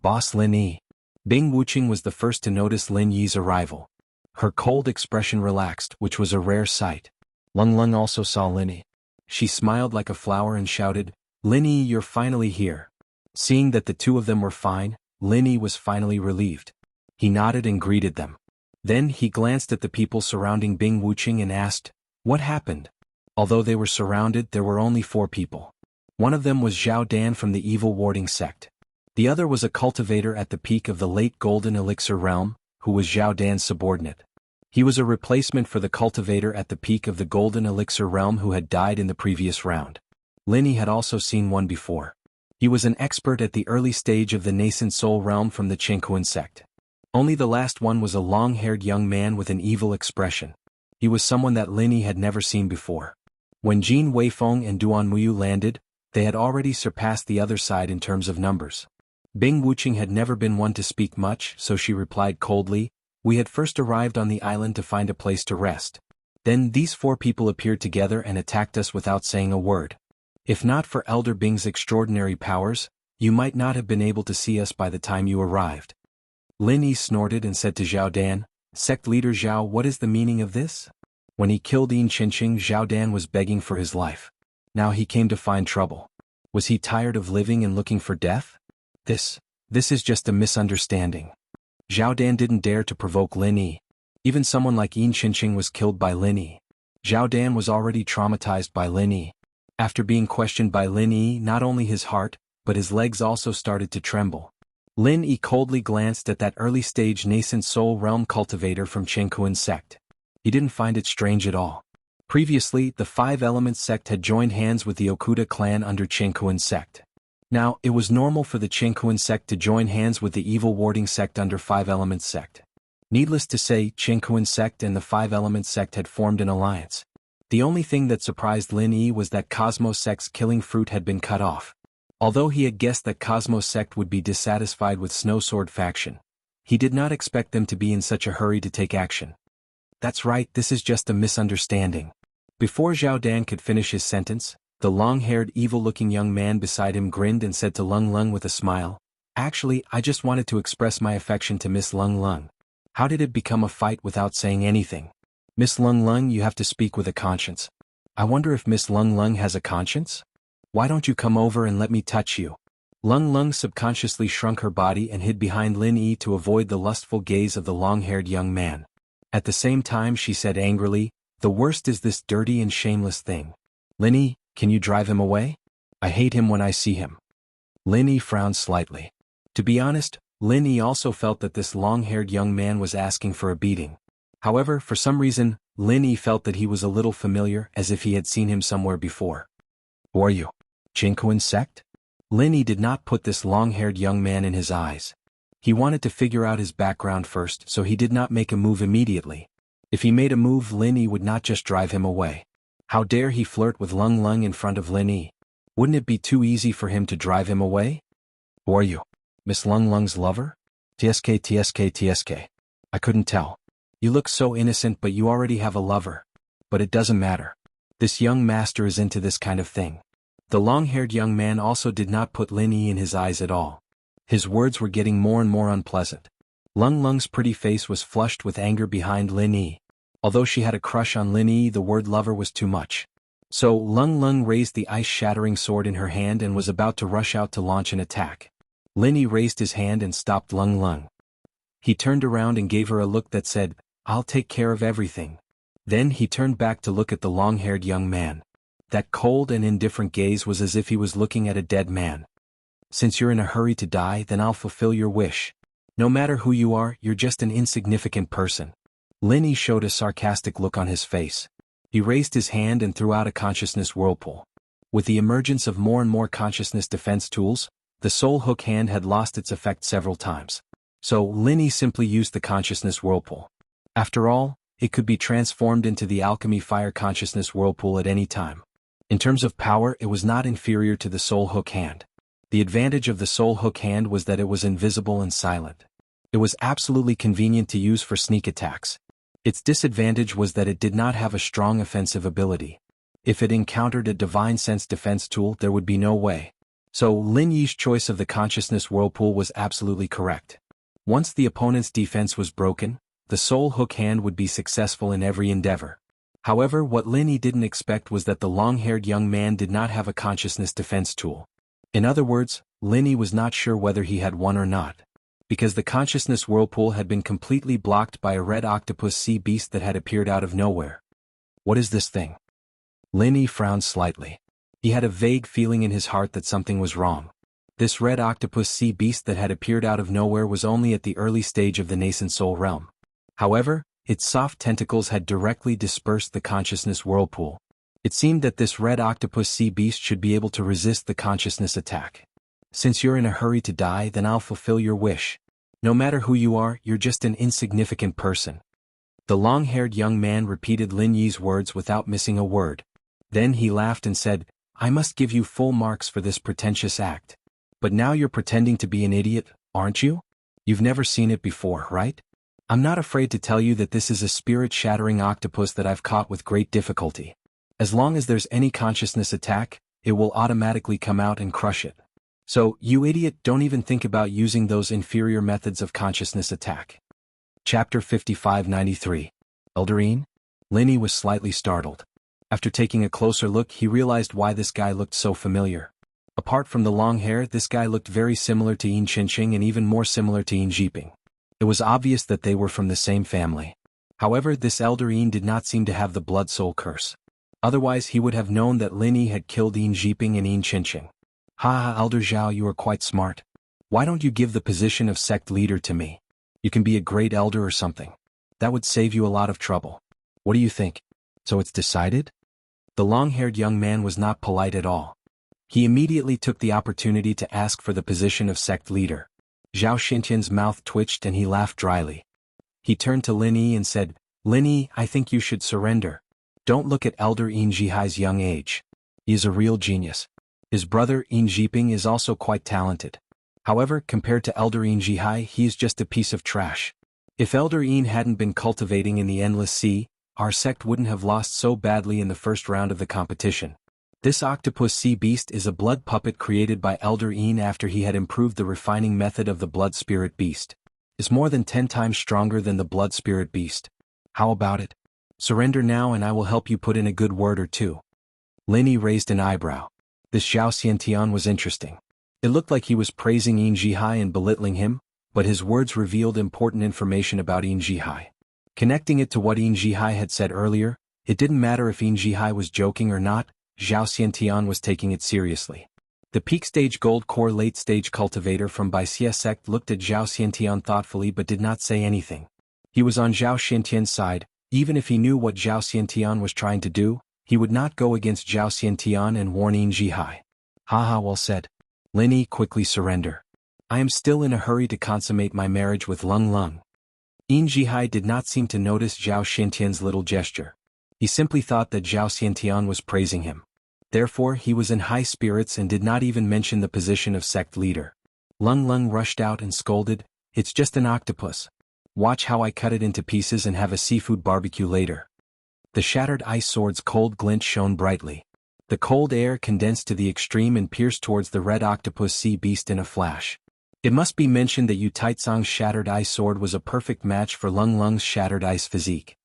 Boss Lin Yi. Bing Wuqing was the first to notice Lin Yi's arrival. Her cold expression relaxed, which was a rare sight. Lung Lung also saw Lin Yi. She smiled like a flower and shouted, "Lin Yi, you're finally here." Seeing that the two of them were fine, Lin Yi was finally relieved. He nodded and greeted them. Then he glanced at the people surrounding Bing Wuqing and asked, "What happened?" Although they were surrounded, there were only 4 people. One of them was Zhao Dan from the evil warding sect. The other was a cultivator at the peak of the late Golden Elixir realm, who was Zhao Dan's subordinate. He was a replacement for the cultivator at the peak of the Golden Elixir realm who had died in the previous round. Lin Yi had also seen one before. He was an expert at the early stage of the nascent soul realm from the Jianghu sect. Only the last one was a long-haired young man with an evil expression. He was someone that Lin Yi had never seen before. When Jin Weifeng and Duanmuyu landed, they had already surpassed the other side in terms of numbers. Bing Wuqing had never been one to speak much, so she replied coldly, "We had first arrived on the island to find a place to rest. Then these 4 people appeared together and attacked us without saying a word. If not for Elder Bing's extraordinary powers, you might not have been able to see us by the time you arrived." Lin Yi snorted and said to Zhao Dan, "Sect leader Zhao, what is the meaning of this?" When he killed Yin Qinqing, Zhao Dan was begging for his life. Now he came to find trouble. Was he tired of living and looking for death? This is just a misunderstanding. Zhao Dan didn't dare to provoke Lin Yi. Even someone like Yin Qinqing was killed by Lin Yi. Zhao Dan was already traumatized by Lin Yi. After being questioned by Lin Yi, not only his heart, but his legs also started to tremble. Lin Yi coldly glanced at that early-stage nascent soul realm cultivator from Jianghu sect. He didn't find it strange at all. Previously, the 5 Elements sect had joined hands with the Okuda clan under Jianghu sect. Now, it was normal for the Jianghu sect to join hands with the evil warding sect under 5 Elements sect. Needless to say, Jianghu sect and the 5 Elements sect had formed an alliance. The only thing that surprised Lin Yi was that Cosmos sect's killing fruit had been cut off. Although he had guessed that Cosmos sect would be dissatisfied with Snow Sword faction, he did not expect them to be in such a hurry to take action. "That's right, this is just a misunderstanding." Before Zhao Dan could finish his sentence, the long-haired evil-looking young man beside him grinned and said to Lung Lung with a smile, "Actually, I just wanted to express my affection to Miss Lung Lung. How did it become a fight without saying anything? Miss Lung Lung, you have to speak with a conscience. I wonder if Miss Lung Lung has a conscience? Why don't you come over and let me touch you?" Lung Lung subconsciously shrunk her body and hid behind Lin Yi to avoid the lustful gaze of the long-haired young man. At the same time she said angrily, "The worst is this dirty and shameless thing. Lin Yi, can you drive him away? I hate him when I see him." Lin Yi frowned slightly. To be honest, Lin Yi also felt that this long-haired young man was asking for a beating. However, for some reason, Lin Yi felt that he was a little familiar, as if he had seen him somewhere before. "Who are you? Jianghu sect?" Lin Yi did not put this long-haired young man in his eyes. He wanted to figure out his background first, so he did not make a move immediately. If he made a move, Lin Yi would not just drive him away. How dare he flirt with Lung Lung in front of Lin Yi? Wouldn't it be too easy for him to drive him away? "Who are you? Miss Lung Lung's lover? TSK. I couldn't tell. You look so innocent, but you already have a lover. But it doesn't matter. This young master is into this kind of thing. The long-haired young man also did not put Lin Yi in his eyes at all. His words were getting more and more unpleasant. Lung Lung's pretty face was flushed with anger behind Lin Yi. Although she had a crush on Lin Yi, the word lover was too much. So Lung Lung raised the ice-shattering sword in her hand and was about to rush out to launch an attack. Lin Yi raised his hand and stopped Lung Lung. He turned around and gave her a look that said, "I'll take care of everything." Then he turned back to look at the long-haired young man. That cold and indifferent gaze was as if he was looking at a dead man. "Since you're in a hurry to die, then I'll fulfill your wish. No matter who you are, you're just an insignificant person." Lin Yi showed a sarcastic look on his face. He raised his hand and threw out a consciousness whirlpool. With the emergence of more and more consciousness defense tools, the soul hook hand had lost its effect several times. So Lin Yi simply used the consciousness whirlpool. After all, it could be transformed into the alchemy fire consciousness whirlpool at any time. In terms of power, it was not inferior to the soul hook hand. The advantage of the soul hook hand was that it was invisible and silent. It was absolutely convenient to use for sneak attacks. Its disadvantage was that it did not have a strong offensive ability. If it encountered a divine sense defense tool, there would be no way. So Lin Yi's choice of the consciousness whirlpool was absolutely correct. Once the opponent's defense was broken, the soul hook hand would be successful in every endeavor. However, what Lin Yi didn't expect was that the long-haired young man did not have a consciousness defense tool. In other words, Lin Yi was not sure whether he had one or not, because the consciousness whirlpool had been completely blocked by a red octopus sea beast that had appeared out of nowhere. What is this thing? Lin Yi frowned slightly. He had a vague feeling in his heart that something was wrong. This red octopus sea beast that had appeared out of nowhere was only at the early stage of the nascent soul realm. However, its soft tentacles had directly dispersed the consciousness whirlpool. It seemed that this red octopus sea beast should be able to resist the consciousness attack. "Since you're in a hurry to die, then I'll fulfill your wish. No matter who you are, you're just an insignificant person." The long-haired young man repeated Lin Yi's words without missing a word. Then he laughed and said, "I must give you full marks for this pretentious act. But now you're pretending to be an idiot, aren't you? You've never seen it before, right? I'm not afraid to tell you that this is a spirit-shattering octopus that I've caught with great difficulty. As long as there's any consciousness attack, it will automatically come out and crush it. So, you idiot, don't even think about using those inferior methods of consciousness attack." Chapter 5593. Eldarine? Lin Yi was slightly startled. After taking a closer look, he realized why this guy looked so familiar. Apart from the long hair, this guy looked very similar to Yin Qinqing and even more similar to Yin Jiping. It was obvious that they were from the same family. However, this Eldarine did not seem to have the blood soul curse. Otherwise he would have known that Lin Yi had killed Yin Jiping and Yin Qinqing. "Ha ha, Elder Zhao, you are quite smart. Why don't you give the position of sect leader to me? You can be a great elder or something. That would save you a lot of trouble. What do you think? So it's decided?" The long-haired young man was not polite at all. He immediately took the opportunity to ask for the position of sect leader. Zhao Xintian's mouth twitched and he laughed dryly. He turned to Lin Yi and said, "Lin Yi, I think you should surrender. Don't look at Elder Yin Jihai's young age. He is a real genius. His brother Yin Jiping is also quite talented. However, compared to Elder Yin Jihai, he is just a piece of trash. If Elder Yin hadn't been cultivating in the Endless Sea, our sect wouldn't have lost so badly in the first round of the competition. This octopus sea beast is a blood puppet created by Elder Yin after he had improved the refining method of the blood spirit beast. Is more than 10 times stronger than the blood spirit beast. How about it? Surrender now and I will help you put in a good word or two." Lin Yi raised an eyebrow. This Zhao Xiantian was interesting. It looked like he was praising Yin Jihai and belittling him, but his words revealed important information about Yin Jihai. Connecting it to what Yin Jihai had said earlier, it didn't matter if Yin Jihai was joking or not, Zhao Xiantian was taking it seriously. The peak stage gold core late stage cultivator from Baixia sect looked at Zhao Xiantian thoughtfully but did not say anything. He was on Zhao Xiantian's side. Even if he knew what Zhao Xiantian was trying to do, he would not go against Zhao Xiantian and warn Yin Jihai. "Haha, well said. Lin Yi, quickly surrender. I am still in a hurry to consummate my marriage with Lung Lung." Yin Jihai did not seem to notice Zhao Xiantian's little gesture. He simply thought that Zhao Xiantian was praising him. Therefore, he was in high spirits and did not even mention the position of sect leader. Lung Lung rushed out and scolded, "It's just an octopus. Watch how I cut it into pieces and have a seafood barbecue later." The shattered ice sword's cold glint shone brightly. The cold air condensed to the extreme and pierced towards the red octopus sea beast in a flash. It must be mentioned that Yu Taitsong's shattered ice sword was a perfect match for Lung Lung's shattered ice physique.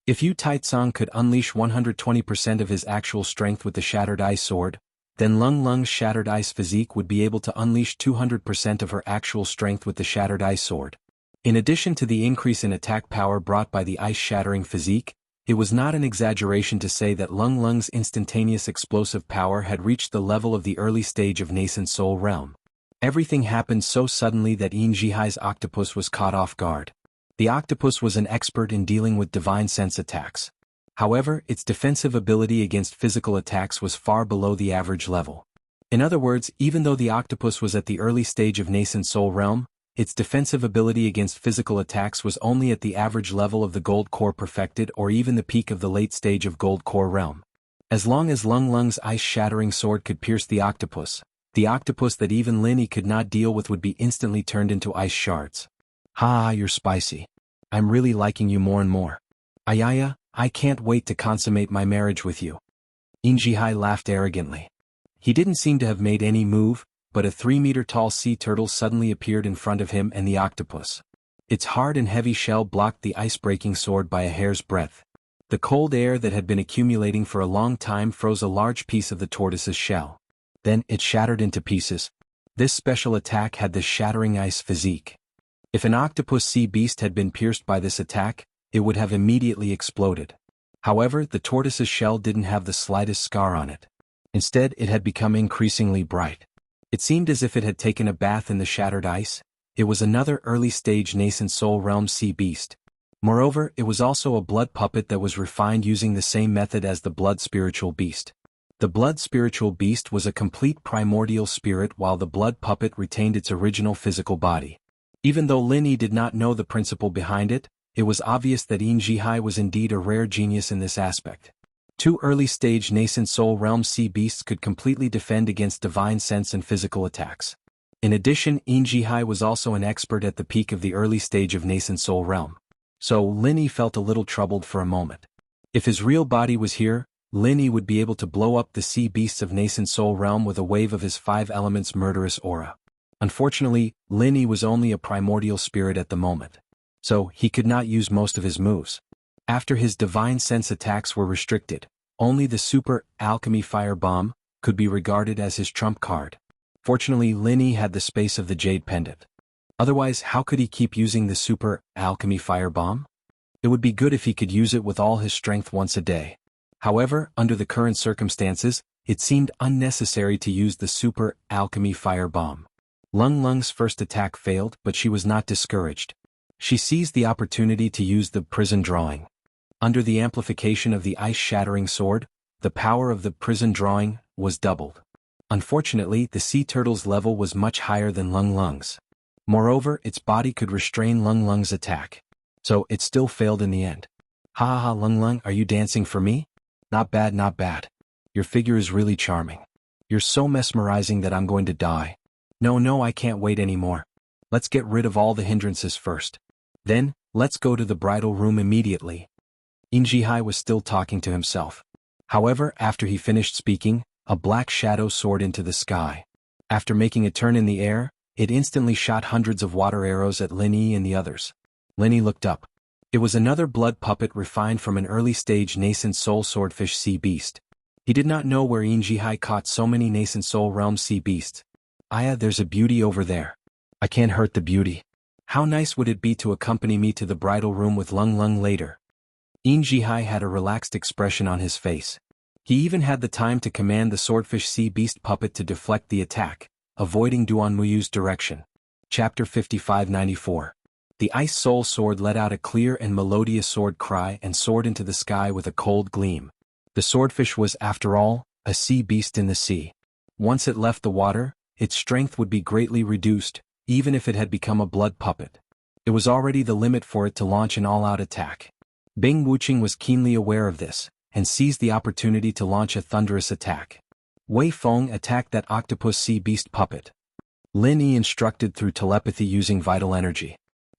If Yu Taitsong could unleash 120% of his actual strength with the shattered ice sword, then Lung Lung's shattered ice physique would be able to unleash 200% of her actual strength with the shattered ice sword. In addition to the increase in attack power brought by the ice-shattering physique, it was not an exaggeration to say that Lung Lung's instantaneous explosive power had reached the level of the early stage of nascent soul realm. Everything happened so suddenly that Yin Jihai's octopus was caught off guard. The octopus was an expert in dealing with divine sense attacks. However, its defensive ability against physical attacks was far below the average level. In other words, even though the octopus was at the early stage of nascent soul realm, its defensive ability against physical attacks was only at the average level of the gold core perfected or even the peak of the late stage of gold core realm. As long as Lung Lung's ice-shattering sword could pierce the octopus that even Linny could not deal with would be instantly turned into ice shards. Ha, you're spicy. I'm really liking you more and more. Ayaya, I can't wait to consummate my marriage with you. Yin Jihai laughed arrogantly. He didn't seem to have made any move, but a 3-meter-tall sea turtle suddenly appeared in front of him and the octopus. Its hard and heavy shell blocked the ice-breaking sword by a hair's breadth. The cold air that had been accumulating for a long time froze a large piece of the tortoise's shell. Then it shattered into pieces. This special attack had the shattering ice physique. If an octopus sea beast had been pierced by this attack, it would have immediately exploded. However, the tortoise's shell didn't have the slightest scar on it. Instead, it had become increasingly bright. It seemed as if it had taken a bath in the shattered ice. It was another early-stage nascent soul realm sea beast. Moreover, it was also a blood puppet that was refined using the same method as the blood spiritual beast. The blood spiritual beast was a complete primordial spirit while the blood puppet retained its original physical body. Even though Linny did not know the principle behind it, it was obvious that Yin Jihai was indeed a rare genius in this aspect. 2 early-stage nascent soul realm sea beasts could completely defend against divine sense and physical attacks. In addition, Yin Jihai was also an expert at the peak of the early stage of nascent soul realm. So, Linny felt a little troubled for a moment. If his real body was here, Linny would be able to blow up the sea beasts of nascent soul realm with a wave of his 5 elements murderous aura. Unfortunately, Linny was only a primordial spirit at the moment. So, he could not use most of his moves. After his divine sense attacks were restricted, only the super alchemy fire bomb could be regarded as his trump card. Fortunately, Linny had the space of the jade pendant. Otherwise, how could he keep using the super alchemy fire bomb? It would be good if he could use it with all his strength once a day. However, under the current circumstances, it seemed unnecessary to use the super alchemy fire bomb. Lung Lung's first attack failed, but she was not discouraged. She seized the opportunity to use the prison drawing. Under the amplification of the ice-shattering sword, the power of the prison drawing was doubled. Unfortunately, the sea turtle's level was much higher than Lung Lung's. Moreover, its body could restrain Lung Lung's attack. So, it still failed in the end. Ha ha ha, Lung Lung, are you dancing for me? Not bad, not bad. Your figure is really charming. You're so mesmerizing that I'm going to die. No, I can't wait anymore. Let's get rid of all the hindrances first. Then, let's go to the bridal room immediately. Yin Jihai was still talking to himself. However, after he finished speaking, a black shadow soared into the sky. After making a turn in the air, it instantly shot hundreds of water arrows at Linny and the others. Linny looked up. It was another blood puppet refined from an early-stage nascent soul swordfish sea beast. He did not know where Yin Jihai caught so many nascent soul realm sea beasts. Aya, there's a beauty over there. I can't hurt the beauty. How nice would it be to accompany me to the bridal room with Lung Lung later? Yin Jihai had a relaxed expression on his face. He even had the time to command the swordfish sea beast puppet to deflect the attack, avoiding Duan Muyu's direction. Chapter 5594. The ice soul sword let out a clear and melodious sword cry and soared into the sky with a cold gleam. The swordfish was, after all, a sea beast in the sea. Once it left the water, its strength would be greatly reduced, even if it had become a blood puppet. It was already the limit for it to launch an all-out attack. Bing Wuqing was keenly aware of this, and seized the opportunity to launch a thunderous attack. Wei Feng attacked that octopus sea beast puppet. Lin Yi instructed through telepathy using vital energy.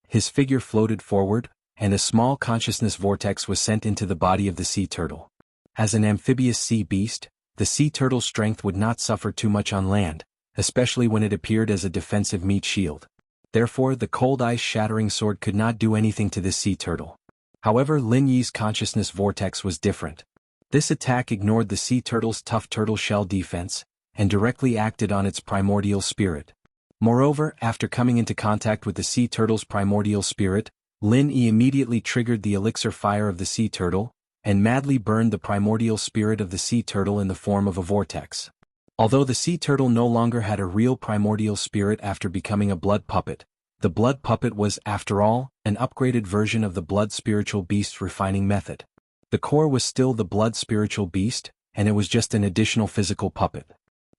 His figure floated forward, and a small consciousness vortex was sent into the body of the sea turtle. As an amphibious sea beast, the sea turtle's strength would not suffer too much on land, especially when it appeared as a defensive meat shield. Therefore, the cold ice-shattering sword could not do anything to this sea turtle. However, Lin Yi's consciousness vortex was different. This attack ignored the sea turtle's tough turtle shell defense, and directly acted on its primordial spirit. Moreover, after coming into contact with the sea turtle's primordial spirit, Lin Yi immediately triggered the elixir fire of the sea turtle, and madly burned the primordial spirit of the sea turtle in the form of a vortex. Although the sea turtle no longer had a real primordial spirit after becoming a blood puppet, the blood puppet was, after all, an upgraded version of the blood spiritual beast refining method. The core was still the blood spiritual beast, and it was just an additional physical puppet.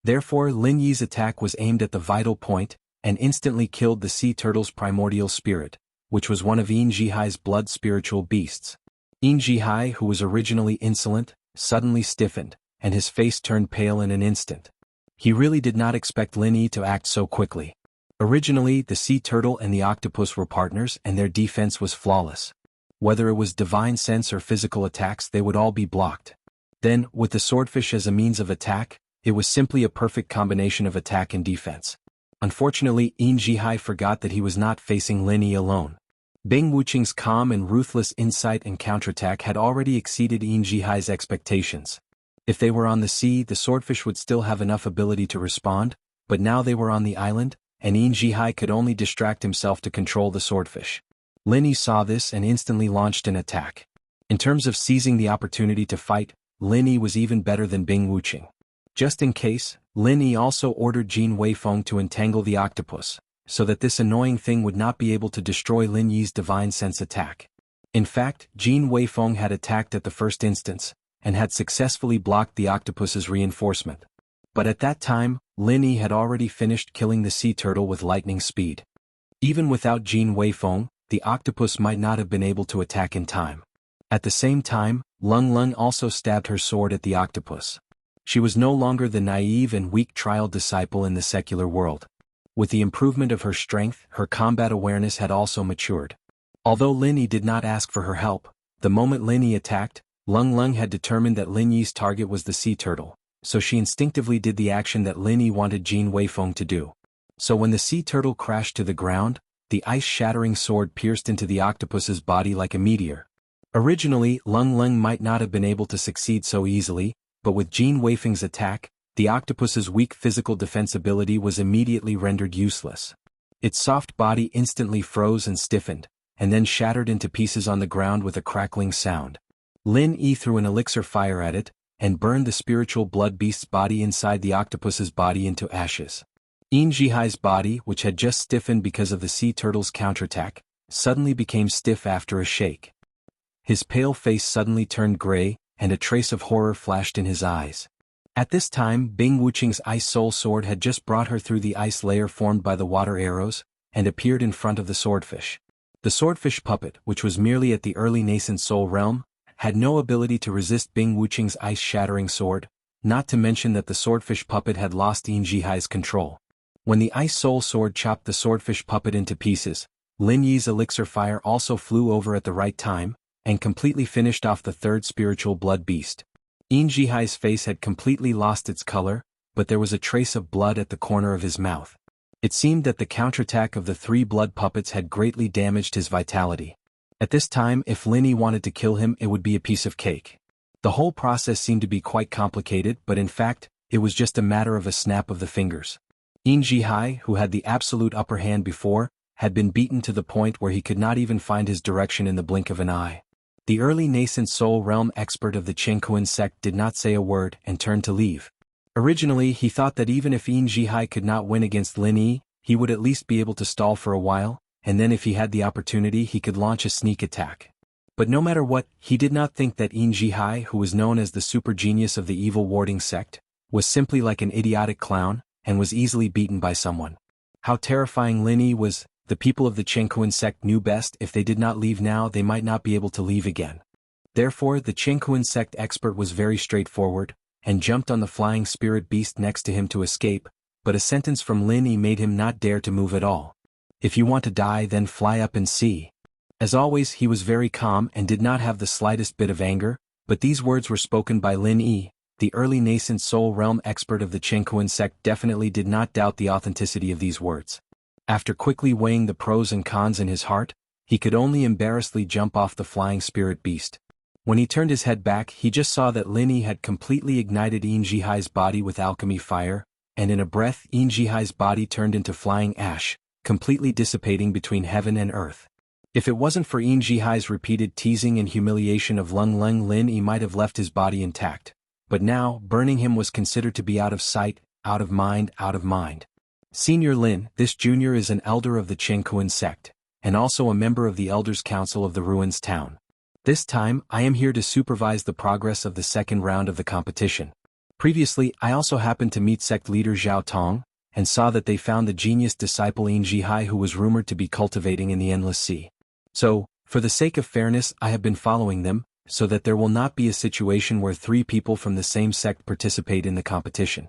Therefore, Lin Yi's attack was aimed at the vital point, and instantly killed the sea turtle's primordial spirit, which was one of Yin Jihai's blood spiritual beasts. Yin Jihai, who was originally insolent, suddenly stiffened, and his face turned pale in an instant. He really did not expect Lin Yi to act so quickly. Originally, the sea turtle and the octopus were partners and their defense was flawless. Whether it was divine sense or physical attacks, they would all be blocked. Then, with the swordfish as a means of attack, it was simply a perfect combination of attack and defense. Unfortunately, Yin Jihai forgot that he was not facing Lin Yi alone. Bing Wuqing's calm and ruthless insight and counterattack had already exceeded Yin Jihai's expectations. If they were on the sea, the swordfish would still have enough ability to respond, but now they were on the island, and Yin Jihai could only distract himself to control the swordfish. Lin Yi saw this and instantly launched an attack. In terms of seizing the opportunity to fight, Lin Yi was even better than Bing Wuqing. Just in case, Lin Yi also ordered Jin Weifeng to entangle the octopus, so that this annoying thing would not be able to destroy Lin Yi's divine sense attack. In fact, Jin Weifeng had attacked at the first instance, and had successfully blocked the octopus's reinforcement. But at that time, Lin Yi had already finished killing the sea turtle with lightning speed. Even without Jin Weifeng, the octopus might not have been able to attack in time. At the same time, Lung Lung also stabbed her sword at the octopus. She was no longer the naive and weak trial disciple in the secular world. With the improvement of her strength, her combat awareness had also matured. Although Lin Yi did not ask for her help, the moment Lin Yi attacked, Lung Lung had determined that Lin Yi's target was the sea turtle, so she instinctively did the action that Lin Yi wanted Jin Weifeng to do. So when the sea turtle crashed to the ground, the ice-shattering sword pierced into the octopus's body like a meteor. Originally, Lung Lung might not have been able to succeed so easily, but with Jin Weifeng's attack, the octopus's weak physical defensibility was immediately rendered useless. Its soft body instantly froze and stiffened, and then shattered into pieces on the ground with a crackling sound. Lin Yi threw an elixir fire at it, and burned the spiritual blood beast's body inside the octopus's body into ashes. Yin Jihai's body, which had just stiffened because of the sea turtle's counterattack, suddenly became stiff after a shake. His pale face suddenly turned gray, and a trace of horror flashed in his eyes. At this time, Bing Wuqing's ice soul sword had just brought her through the ice layer formed by the water arrows, and appeared in front of the swordfish. The swordfish puppet, which was merely at the early nascent soul realm, had no ability to resist Bing Wuqing's ice-shattering sword, not to mention that the swordfish puppet had lost Yin Jihai's control. When the ice soul sword chopped the swordfish puppet into pieces, Lin Yi's elixir fire also flew over at the right time, and completely finished off the third spiritual blood beast. Yin Jihai's face had completely lost its color, but there was a trace of blood at the corner of his mouth. It seemed that the counterattack of the three blood puppets had greatly damaged his vitality. At this time, if Lin Yi wanted to kill him, it would be a piece of cake. The whole process seemed to be quite complicated, but in fact, it was just a matter of a snap of the fingers. Yin Jihai, who had the absolute upper hand before, had been beaten to the point where he could not even find his direction in the blink of an eye. The early nascent soul realm expert of the Jianghu sect did not say a word and turned to leave. Originally, he thought that even if Yin Jihai could not win against Lin Yi, he would at least be able to stall for a while, and then if he had the opportunity he could launch a sneak attack. But no matter what, he did not think that Yin Jihai, who was known as the super genius of the evil warding sect, was simply like an idiotic clown, and was easily beaten by someone. How terrifying Lin Yi was. The people of the Jianghu sect knew best. If they did not leave now, they might not be able to leave again. Therefore, the Jianghu sect expert was very straightforward, and jumped on the flying spirit beast next to him to escape, but a sentence from Lin Yi made him not dare to move at all. If you want to die, then fly up and see. As always, he was very calm and did not have the slightest bit of anger, but these words were spoken by Lin Yi. The early nascent soul realm expert of the Qingquan sect definitely did not doubt the authenticity of these words. After quickly weighing the pros and cons in his heart, he could only embarrassedly jump off the flying spirit beast. When he turned his head back, he just saw that Lin Yi had completely ignited Yin Jihai's body with alchemy fire, and in a breath Yin Jihai's body turned into flying ash, completely dissipating between heaven and earth. If it wasn't for Yin Jihai's repeated teasing and humiliation of Lin Yi might have left his body intact. But now, burning him was considered to be out of sight, out of mind, out of mind. Senior Lin, this junior is an elder of the Qingquan sect, and also a member of the Elders' Council of the Ruins Town. This time, I am here to supervise the progress of the second round of the competition. Previously, I also happened to meet sect leader Zhao Tong, and saw that they found the genius disciple Yin Jihai who was rumored to be cultivating in the Endless Sea. So, for the sake of fairness, I have been following them, so that there will not be a situation where 3 people from the same sect participate in the competition.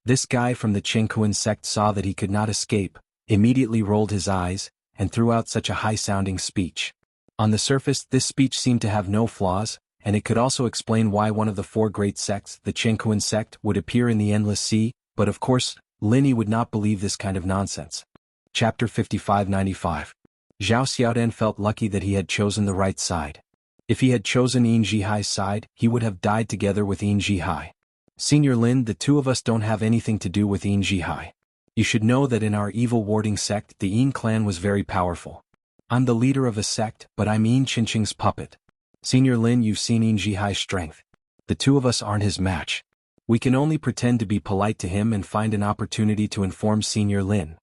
This guy from the Qingquan sect saw that he could not escape, immediately rolled his eyes, and threw out such a high-sounding speech. On the surface, this speech seemed to have no flaws, and it could also explain why one of the 4 great sects, the Qingquan sect, would appear in the Endless Sea, but of course, Lin Yi would not believe this kind of nonsense. Chapter 5595. Zhao Xiaodan felt lucky that he had chosen the right side. If he had chosen Yin Jihai's side, he would have died together with Yin Jihai. Senior Lin, the 2 of us don't have anything to do with Yin Jihai. You should know that in our evil warding sect, the Yin clan was very powerful. I'm the leader of a sect, but I'm Yin Qingqing's puppet. Senior Lin, you've seen Yin Jihai's strength. The 2 of us aren't his match. We can only pretend to be polite to him and find an opportunity to inform Senior Lin.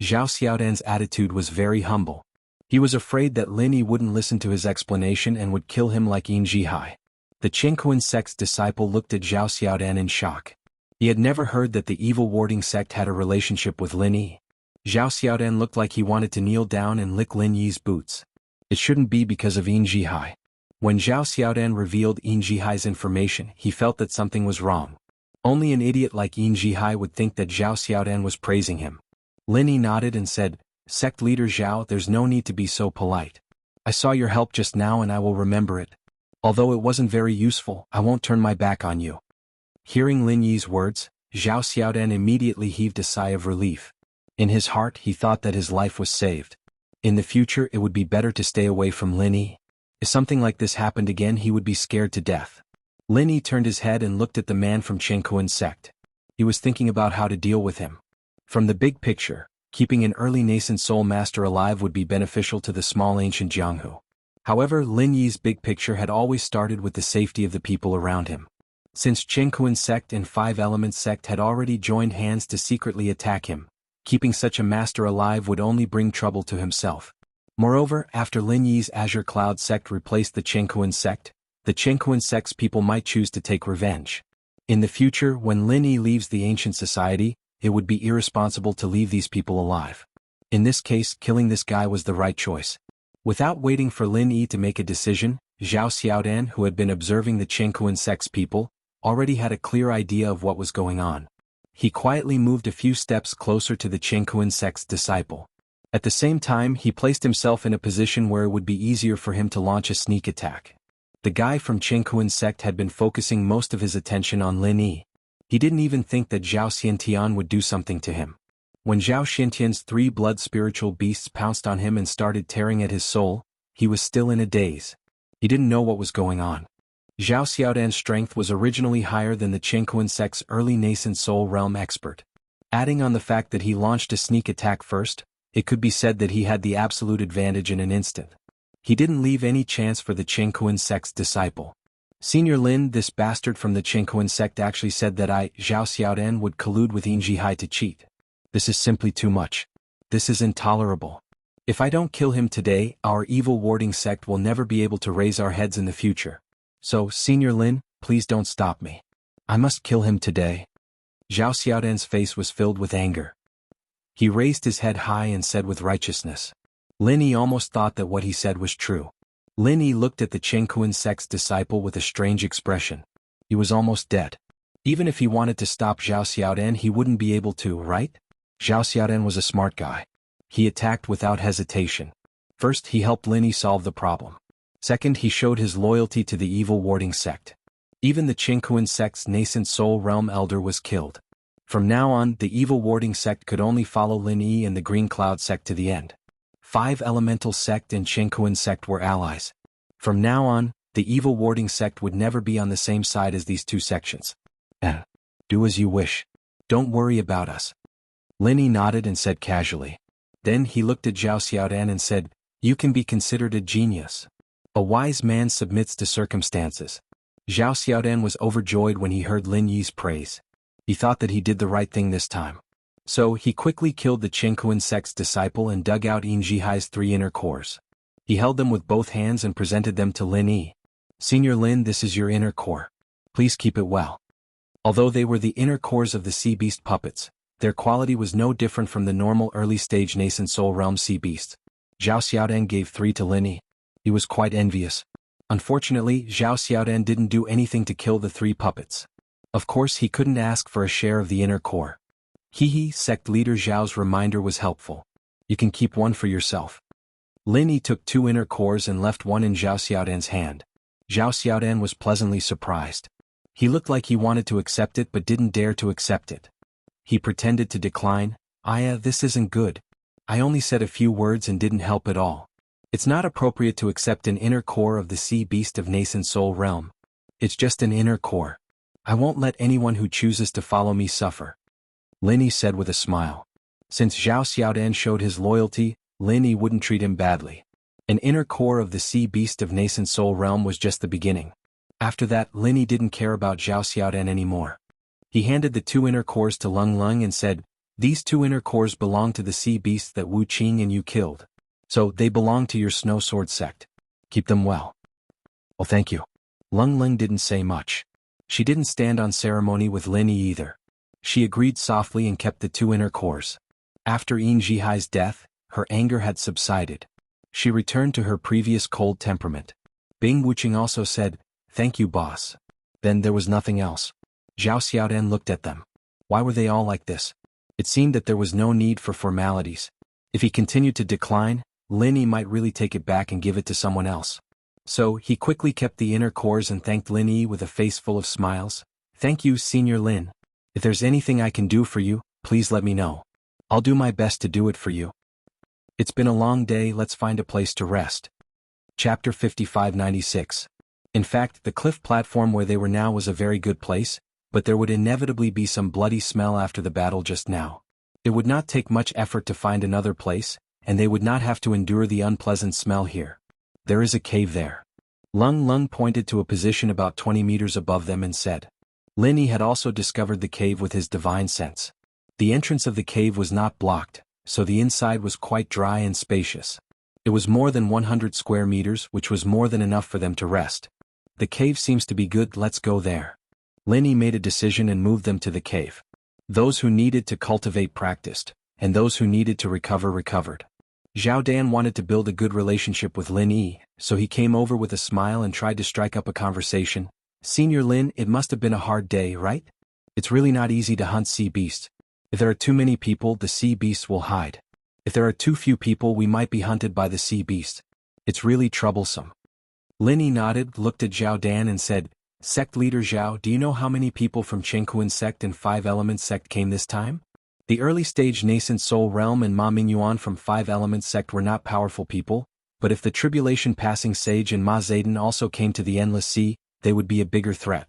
Zhao Xiaodan's attitude was very humble. He was afraid that Lin Yi wouldn't listen to his explanation and would kill him like Yin Jihai. The Qingquan sect's disciple looked at Zhao Xiaodan in shock. He had never heard that the evil warding sect had a relationship with Lin Yi. Zhao Xiaodan looked like he wanted to kneel down and lick Lin Yi's boots. It shouldn't be because of Yin Jihai. When Zhao Xiaodan revealed Yin Jihai's information, he felt that something was wrong. Only an idiot like Yin Jihai would think that Zhao Xiaodan was praising him. Lin Yi nodded and said, "Sect leader Zhao, there's no need to be so polite. I saw your help just now and I will remember it. Although it wasn't very useful, I won't turn my back on you." Hearing Lin Yi's words, Zhao Xiaodan immediately heaved a sigh of relief. In his heart, he thought that his life was saved. In the future, it would be better to stay away from Lin Yi. If something like this happened again, he would be scared to death. Lin Yi turned his head and looked at the man from Qingquan sect. He was thinking about how to deal with him. From the big picture, keeping an early nascent soul master alive would be beneficial to the small ancient Jianghu. However, Lin Yi's big picture had always started with the safety of the people around him. Since Qingquan sect and 5 Elements sect had already joined hands to secretly attack him, keeping such a master alive would only bring trouble to himself. Moreover, after Lin Yi's Azure Cloud sect replaced the Qingquan sect's people might choose to take revenge. In the future, when Lin Yi leaves the ancient society, it would be irresponsible to leave these people alive. In this case, killing this guy was the right choice. Without waiting for Lin Yi to make a decision, Zhao Xiaodan, who had been observing the Qingquan sect's people, already had a clear idea of what was going on. He quietly moved a few steps closer to the Qingquan sect's disciple. At the same time, he placed himself in a position where it would be easier for him to launch a sneak attack. The guy from Qingquan sect had been focusing most of his attention on Lin Yi. He didn't even think that Zhao Xiantian would do something to him. When Zhao Xiantian's 3 blood spiritual beasts pounced on him and started tearing at his soul, he was still in a daze. He didn't know what was going on. Zhao Xiaodan's strength was originally higher than the Qingquan sect's early nascent soul realm expert. Adding on the fact that he launched a sneak attack first, it could be said that he had the absolute advantage in an instant. He didn't leave any chance for the Qingquan sect's disciple. Senior Lin, this bastard from the Qingquan sect, actually said that Zhao Xiaodan, would collude with Yin Jihai to cheat. This is simply too much. This is intolerable. If I don't kill him today, our evil warding sect will never be able to raise our heads in the future. So, Senior Lin, please don't stop me. I must kill him today. Zhao Xiaodan's face was filled with anger. He raised his head high and said with righteousness. Lin Yi almost thought that what he said was true. Lin Yi looked at the Qingquan sect's disciple with a strange expression. He was almost dead. Even if he wanted to stop Zhao Xiaodan, he wouldn't be able to, right? Zhao Xiaodan was a smart guy. He attacked without hesitation. First, he helped Lin Yi solve the problem. Second, he showed his loyalty to the evil warding sect. Even the Qingquan sect's nascent soul realm elder was killed. From now on, the evil warding sect could only follow Lin Yi and the Green Cloud sect to the end. 5 Elemental sect and Qingquan sect were allies. From now on, the evil warding sect would never be on the same side as these two sections. Do as you wish. Don't worry about us. Lin Yi nodded and said casually. Then he looked at Zhao Xiaodan and said, You can be considered a genius. A wise man submits to circumstances. Zhao Xiaodan was overjoyed when he heard Lin Yi's praise. He thought that he did the right thing this time. So he quickly killed the Qingquan sect's disciple and dug out Yin Jihai's 3 inner cores. He held them with both hands and presented them to Lin Yi. Senior Lin, this is your inner core. Please keep it well. Although they were the inner cores of the sea beast puppets, their quality was no different from the normal early-stage nascent soul realm sea beasts. Zhao Xiaodan gave 3 to Lin Yi. He was quite envious. Unfortunately, Zhao Xiaodan didn't do anything to kill the 3 puppets. Of course, he couldn't ask for a share of the inner core. Sect leader Zhao's reminder was helpful. You can keep 1 for yourself. Lin Yi took 2 inner cores and left 1 in Zhao Xiaodan's hand. Zhao Xiaodan was pleasantly surprised. He looked like he wanted to accept it but didn't dare to accept it. He pretended to decline. This isn't good. I only said a few words and didn't help at all. It's not appropriate to accept an inner core of the sea beast of nascent soul realm. It's just an inner core. I won't let anyone who chooses to follow me suffer. Lin Yi said with a smile. Since Zhao Xiaodan showed his loyalty, Lin Yi wouldn't treat him badly. An inner core of the sea beast of nascent soul realm was just the beginning. After that, Lin Yi didn't care about Zhao Xiaodan anymore. He handed the 2 inner cores to Lung Lung and said, These 2 inner cores belong to the sea beasts that Wu Qing and you killed. So they belong to your Snow Sword sect. Keep them well. Oh, thank you. Lung Lung didn't say much. She didn't stand on ceremony with Lin Yi either. She agreed softly and kept the 2 inner cores. After Yin Jihai's death, her anger had subsided. She returned to her previous cold temperament. Bing Wuqing also said, Thank you, boss. Then there was nothing else. Zhao Xiaodan looked at them. Why were they all like this? It seemed that there was no need for formalities. If he continued to decline, Lin Yi might really take it back and give it to someone else. So he quickly kept the inner cores and thanked Lin Yi with a face full of smiles. Thank you, Senior Lin. If there's anything I can do for you, please let me know. I'll do my best to do it for you. It's been a long day, let's find a place to rest. Chapter 5596. In fact, the cliff platform where they were now was a very good place, but there would inevitably be some bloody smell after the battle just now. It would not take much effort to find another place, and they would not have to endure the unpleasant smell here. There is a cave there. Lung Lung pointed to a position about 20 meters above them and said. Lin Yi had also discovered the cave with his divine sense. The entrance of the cave was not blocked, so the inside was quite dry and spacious. It was more than 100 square meters, which was more than enough for them to rest. The cave seems to be good, let's go there. Lin Yi made a decision and moved them to the cave. Those who needed to cultivate practiced, and those who needed to recover recovered. Zhao Dan wanted to build a good relationship with Lin Yi, so he came over with a smile and tried to strike up a conversation. Senior Lin, it must have been a hard day, right? It's really not easy to hunt sea beasts. If there are too many people, the sea beasts will hide. If there are too few people, we might be hunted by the sea beast. It's really troublesome. Lin Yi nodded, looked at Zhao Dan and said, Sect leader Zhao, do you know how many people from Qingquan sect and 5 Elements sect came this time? The early-stage nascent soul realm and Ma Mingyuan from 5 Elements sect were not powerful people, but if the tribulation passing sage and Ma Zayden also came to the Endless Sea, they would be a bigger threat.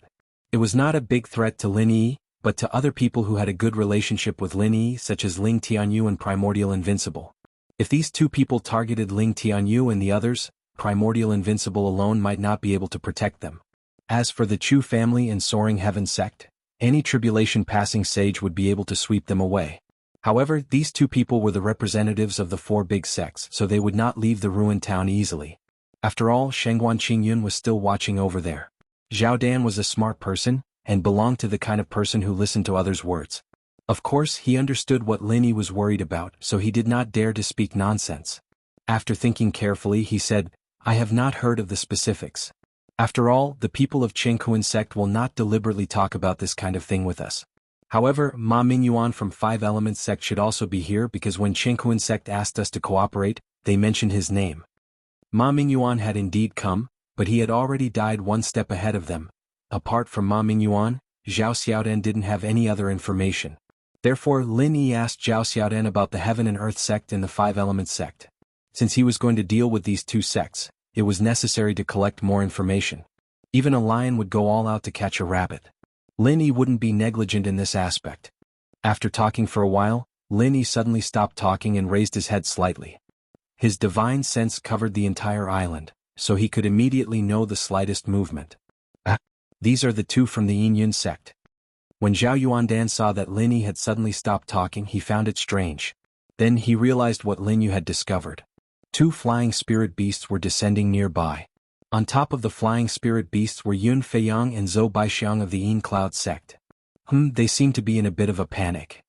It was not a big threat to Lin Yi, but to other people who had a good relationship with Lin Yi, such as Ling Tianyu and Primordial Invincible. If these 2 people targeted Ling Tianyu and the others, Primordial Invincible alone might not be able to protect them. As for the Chu family and Soaring Heaven sect, any tribulation passing sage would be able to sweep them away. However, these 2 people were the representatives of the 4 big sects, so they would not leave the ruined town easily. After all, Shengguan Qingyun was still watching over there. Zhao Dan was a smart person, and belonged to the kind of person who listened to others' words. Of course, he understood what Lin Yi was worried about, so he did not dare to speak nonsense. After thinking carefully, he said, I have not heard of the specifics. After all, the people of Qingquan sect will not deliberately talk about this kind of thing with us. However, Ma Mingyuan from 5 Elements sect should also be here because when Qingquan sect asked us to cooperate, they mentioned his name. Ma Mingyuan had indeed come, but he had already died one step ahead of them. Apart from Ma Mingyuan, Zhao Xiaodan didn't have any other information. Therefore Lin Yi asked Zhao Xiaodan about the Heaven and Earth sect and the Five Elements sect. Since he was going to deal with these two sects, it was necessary to collect more information. Even a lion would go all out to catch a rabbit. Lin Yi wouldn't be negligent in this aspect. After talking for a while, Lin Yi suddenly stopped talking and raised his head slightly. His divine sense covered the entire island, so he could immediately know the slightest movement. These are the two from the Yin sect. When Zhao Yuandan saw that Lin Yi had suddenly stopped talking, he found it strange. Then he realized what Lin Yu had discovered. Two flying spirit beasts were descending nearby. On top of the flying spirit beasts were Yun Feiyang and Zhou Baixiang of the Yin Cloud sect. They seemed to be in a bit of a panic.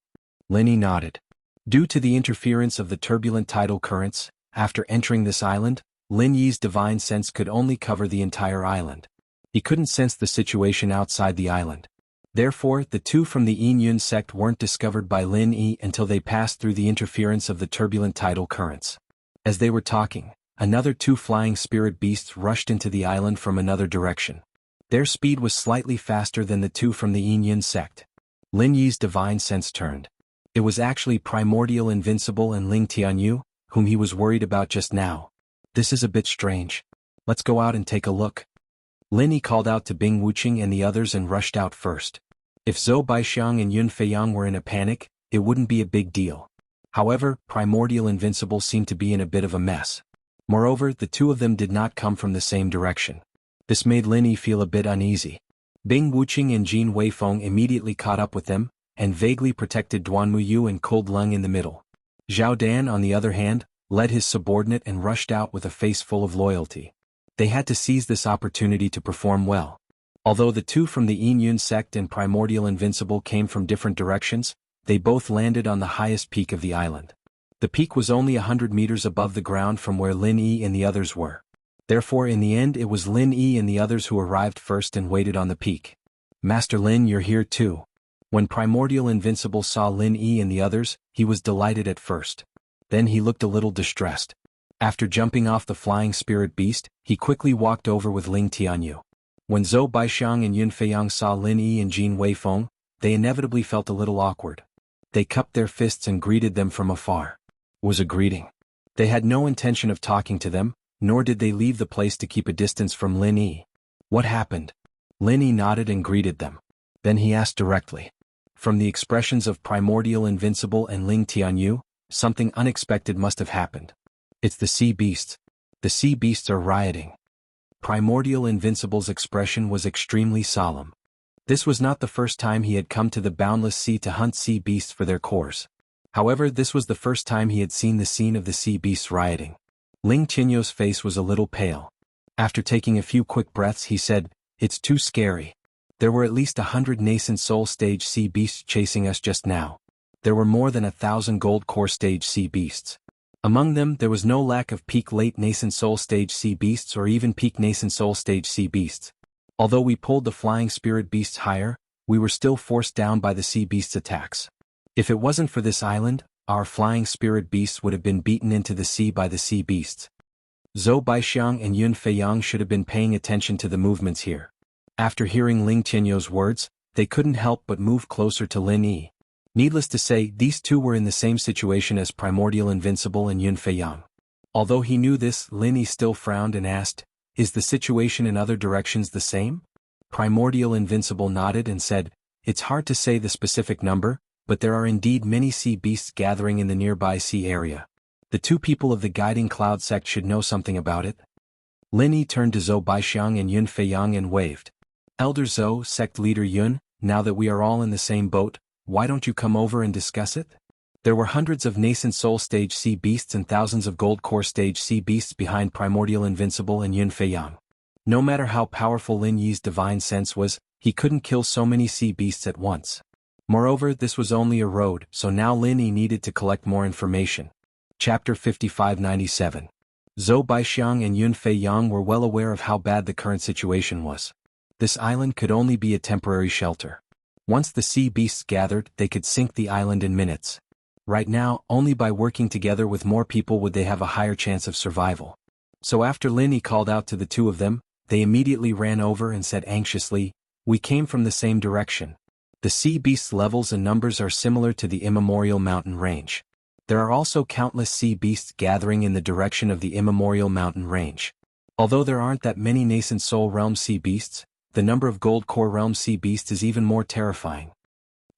Lin Yi nodded. Due to the interference of the turbulent tidal currents, after entering this island, Lin Yi's divine sense could only cover the entire island. He couldn't sense the situation outside the island. Therefore, the two from the Yin sect weren't discovered by Lin Yi until they passed through the interference of the turbulent tidal currents. As they were talking, another two flying spirit beasts rushed into the island from another direction. Their speed was slightly faster than the two from the Yin sect. Lin Yi's divine sense turned. It was actually Primordial Invincible and Ling Tianyu, whom he was worried about just now. This is a bit strange. Let's go out and take a look. Lin Yi called out to Bing Wuqing and the others and rushed out first. If Zhou Baixiang and Yun Feiyang were in a panic, it wouldn't be a big deal. However, Primordial Invincible seemed to be in a bit of a mess. Moreover, the two of them did not come from the same direction. This made Lin Yi feel a bit uneasy. Bing Wuqing and Jin Weifeng immediately caught up with them, and vaguely protected Duanmu Yu and Cold Lung in the middle. Zhao Dan, on the other hand, led his subordinate and rushed out with a face full of loyalty. They had to seize this opportunity to perform well. Although the two from the Yin sect and Primordial Invincible came from different directions, they both landed on the highest peak of the island. The peak was only 100 meters above the ground from where Lin Yi and the others were. Therefore in the end it was Lin Yi and the others who arrived first and waited on the peak. Master Lin, you're here too. When Primordial Invincible saw Lin Yi and the others, he was delighted at first. Then he looked a little distressed. After jumping off the flying spirit beast, he quickly walked over with Ling Tianyu. When Zhou Baixiang and Yun Feiyang saw Lin Yi and Jin Weifeng, they inevitably felt a little awkward. They cupped their fists and greeted them from afar. It was a greeting. They had no intention of talking to them, nor did they leave the place to keep a distance from Lin Yi. What happened? Lin Yi nodded and greeted them. Then he asked directly. From the expressions of Primordial Invincible and Ling Tianyu, something unexpected must have happened. It's the sea beasts. The sea beasts are rioting. Primordial Invincible's expression was extremely solemn. This was not the first time he had come to the boundless sea to hunt sea beasts for their cores. However, this was the first time he had seen the scene of the sea beasts rioting. Ling Tianyu's face was a little pale. After taking a few quick breaths he said, "It's too scary. There were at least 100 nascent soul stage sea beasts chasing us just now. There were more than 1,000 gold core stage sea beasts. Among them there was no lack of peak late nascent soul stage sea beasts or even peak nascent soul stage sea beasts. Although we pulled the flying spirit beasts higher, we were still forced down by the sea beasts' attacks. If it wasn't for this island, our flying spirit beasts would have been beaten into the sea by the sea beasts." Zhou Baixiang and Yun Feiyang should have been paying attention to the movements here. After hearing Ling Tianyu's words, they couldn't help but move closer to Lin Yi. Needless to say, these two were in the same situation as Primordial Invincible and Yun Feiyang. Although he knew this, Lin Yi still frowned and asked, "Is the situation in other directions the same?" Primordial Invincible nodded and said, "It's hard to say the specific number, but there are indeed many sea beasts gathering in the nearby sea area. The two people of the Guiding Cloud sect should know something about it." Lin Yi turned to Zhou Baixiang and Yun Feiyang and waved. "Elder Zhou, sect leader Yun, now that we are all in the same boat, why don't you come over and discuss it?" There were hundreds of nascent soul stage sea beasts and thousands of gold core stage sea beasts behind Primordial Invincible and Yun Feiyang. No matter how powerful Lin Yi's divine sense was, he couldn't kill so many sea beasts at once. Moreover, this was only a road, so now Lin Yi needed to collect more information. Chapter 5597. Zhou Baixiang and Yun Feiyang were well aware of how bad the current situation was. This island could only be a temporary shelter. Once the sea beasts gathered, they could sink the island in minutes. Right now, only by working together with more people would they have a higher chance of survival. So after Lin Yi called out to the two of them, they immediately ran over and said anxiously, "We came from the same direction. The sea beasts' levels and numbers are similar to the immemorial mountain range. There are also countless sea beasts gathering in the direction of the immemorial mountain range. Although there aren't that many nascent soul realm sea beasts, the number of gold core realm sea beasts is even more terrifying."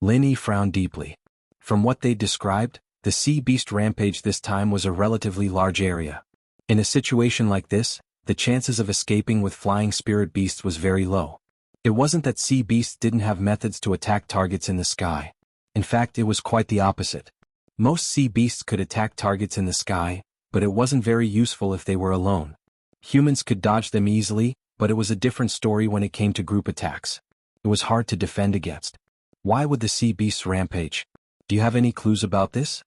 Lin Yi frowned deeply. From what they described, the sea beast rampage this time was a relatively large area. In a situation like this, the chances of escaping with flying spirit beasts was very low. It wasn't that sea beasts didn't have methods to attack targets in the sky. In fact, it was quite the opposite. Most sea beasts could attack targets in the sky, but it wasn't very useful if they were alone. Humans could dodge them easily, but it was a different story when it came to group attacks. It was hard to defend against. Why would the sea beasts rampage? Do you have any clues about this?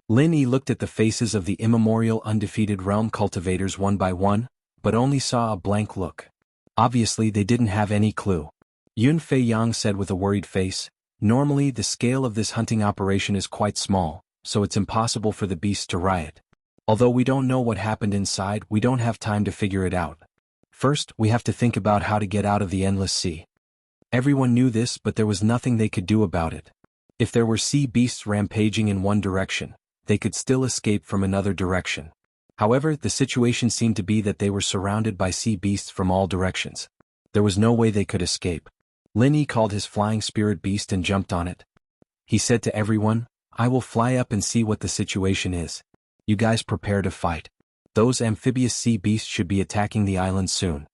Lin Yi looked at the faces of the immemorial undefeated realm cultivators one by one, but only saw a blank look. Obviously they didn't have any clue. Yun Fei Yang said with a worried face, "Normally the scale of this hunting operation is quite small, so it's impossible for the beasts to riot. Although we don't know what happened inside, we don't have time to figure it out. First, we have to think about how to get out of the endless sea." Everyone knew this, but there was nothing they could do about it. If there were sea beasts rampaging in one direction, they could still escape from another direction. However, the situation seemed to be that they were surrounded by sea beasts from all directions. There was no way they could escape. Lin Yi called his flying spirit beast and jumped on it. He said to everyone, "I will fly up and see what the situation is. You guys prepare to fight. Those amphibious sea beasts should be attacking the island soon."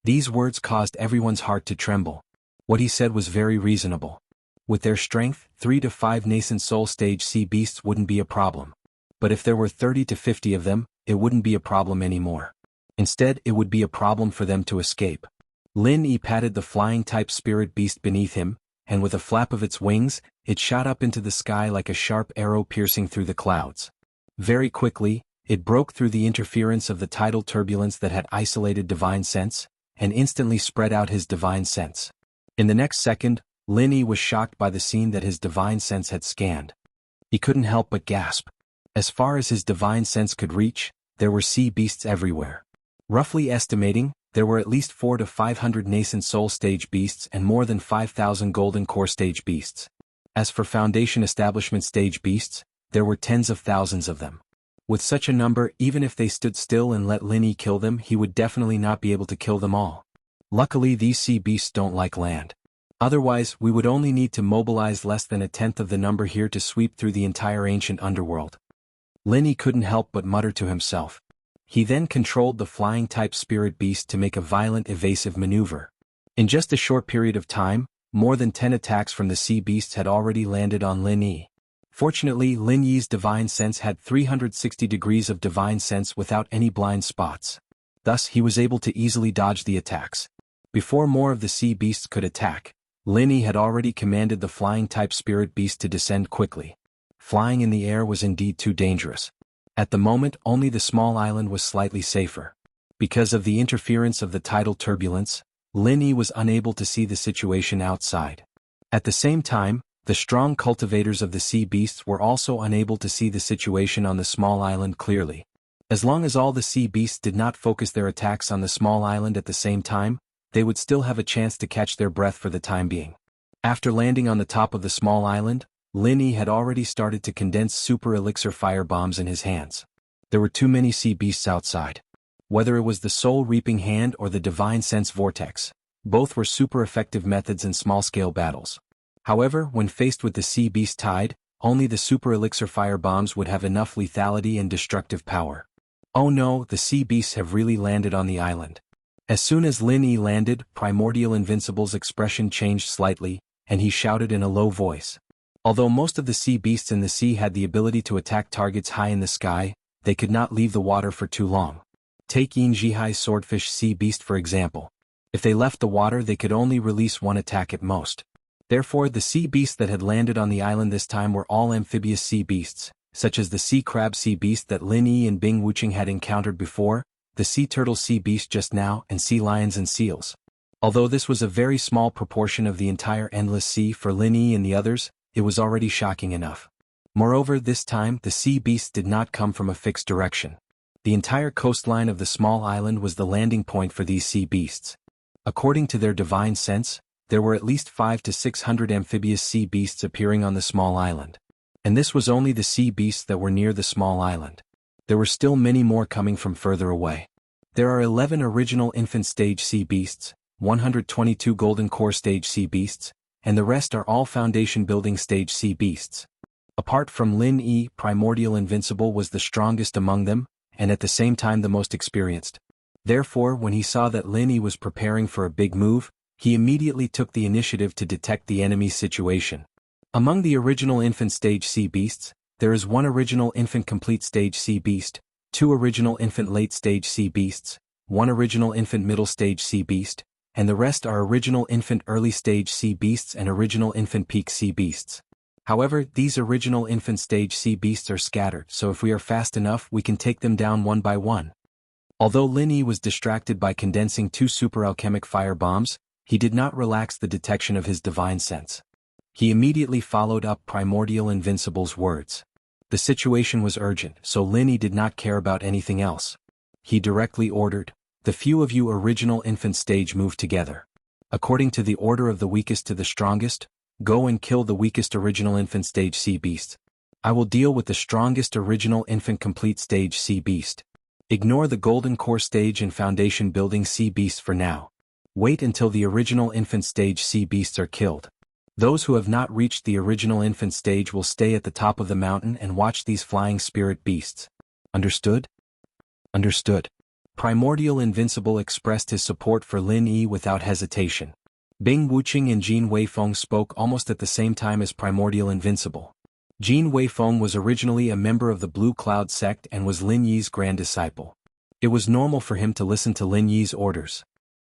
These words caused everyone's heart to tremble. What he said was very reasonable. With their strength, 3 to 5 nascent soul stage sea beasts wouldn't be a problem. But if there were 30 to 50 of them, it wouldn't be a problem anymore. Instead, it would be a problem for them to escape. Lin Yi patted the flying-type spirit beast beneath him, and with a flap of its wings, it shot up into the sky like a sharp arrow piercing through the clouds. Very quickly, it broke through the interference of the tidal turbulence that had isolated Divine Sense, and instantly spread out his Divine Sense. In the next second, Lin Yi was shocked by the scene that his Divine Sense had scanned. He couldn't help but gasp. As far as his Divine Sense could reach, there were sea beasts everywhere. Roughly estimating, there were at least 400 to 500 nascent soul stage beasts and more than 5,000 golden core stage beasts. As for foundation establishment stage beasts, there were tens of thousands of them. With such a number, even if they stood still and let Lin Yi kill them, he would definitely not be able to kill them all. Luckily, these sea beasts don't like land. Otherwise, we would only need to mobilize less than a tenth of the number here to sweep through the entire ancient underworld. Lin Yi couldn't help but mutter to himself. He then controlled the flying-type spirit beast to make a violent evasive maneuver. In just a short period of time, more than 10 attacks from the sea beasts had already landed on Lin Yi. Fortunately, Lin Yi's Divine Sense had 360 degrees of Divine Sense without any blind spots. Thus, he was able to easily dodge the attacks. Before more of the sea beasts could attack, Lin Yi had already commanded the flying-type spirit beast to descend quickly. Flying in the air was indeed too dangerous. At the moment, only the small island was slightly safer. Because of the interference of the tidal turbulence, Lin Yi was unable to see the situation outside. At the same time, the strong cultivators of the sea beasts were also unable to see the situation on the small island clearly. As long as all the sea beasts did not focus their attacks on the small island at the same time, they would still have a chance to catch their breath for the time being. After landing on the top of the small island, Lin Yi had already started to condense super elixir fire bombs in his hands. There were too many sea beasts outside. Whether it was the soul reaping hand or the divine sense vortex, both were super effective methods in small-scale battles. However, when faced with the sea beast tide, only the super elixir fire bombs would have enough lethality and destructive power. Oh no, the sea beasts have really landed on the island. As soon as Lin Yi landed, Primordial Invincible's expression changed slightly, and he shouted in a low voice. Although most of the sea beasts in the sea had the ability to attack targets high in the sky, they could not leave the water for too long. Take Yin Jihai's swordfish sea beast for example. If they left the water, they could only release one attack at most. Therefore, the sea beasts that had landed on the island this time were all amphibious sea beasts, such as the sea crab sea beast that Lin Yi and Bing Wuqing had encountered before, the sea turtle sea beast just now, and sea lions and seals. Although this was a very small proportion of the entire endless sea for Lin Yi and the others, it was already shocking enough. Moreover, this time the sea beasts did not come from a fixed direction. The entire coastline of the small island was the landing point for these sea beasts. According to their divine sense, there were at least 500 to 600 amphibious sea beasts appearing on the small island. And this was only the sea beasts that were near the small island. There were still many more coming from further away. There are 11 original infant stage sea beasts, 122 golden core stage sea beasts, and the rest are all foundation building stage sea beasts. Apart from Lin Yi, Primordial Invincible was the strongest among them, and at the same time the most experienced. Therefore, when he saw that Lin Yi was preparing for a big move, he immediately took the initiative to detect the enemy's situation. Among the original infant stage sea beasts, there is one original infant complete stage sea beast, two original infant late stage sea beasts, one original infant middle stage sea beast, and the rest are original infant early stage sea beasts and original infant peak sea beasts. However, these original infant stage sea beasts are scattered, so if we are fast enough we can take them down one by one. Although Lin Yi was distracted by condensing 2 super alchemic fire bombs, he did not relax the detection of his divine sense. He immediately followed up Primordial Invincible's words. The situation was urgent, so Lin Yi did not care about anything else. He directly ordered, "The few of you original infant stage move together. According to the order of the weakest to the strongest, go and kill the weakest original infant stage sea beast. I will deal with the strongest original infant complete stage sea beast. Ignore the golden core stage and foundation building sea beasts for now. Wait until the original infant stage sea beasts are killed. Those who have not reached the original infant stage will stay at the top of the mountain and watch these flying spirit beasts. Understood?" "Understood." Primordial Invincible expressed his support for Lin Yi without hesitation. Bing Wuqing and Jin Weifeng spoke almost at the same time as Primordial Invincible. Jin Weifeng was originally a member of the Blue Cloud sect and was Lin Yi's grand disciple. It was normal for him to listen to Lin Yi's orders.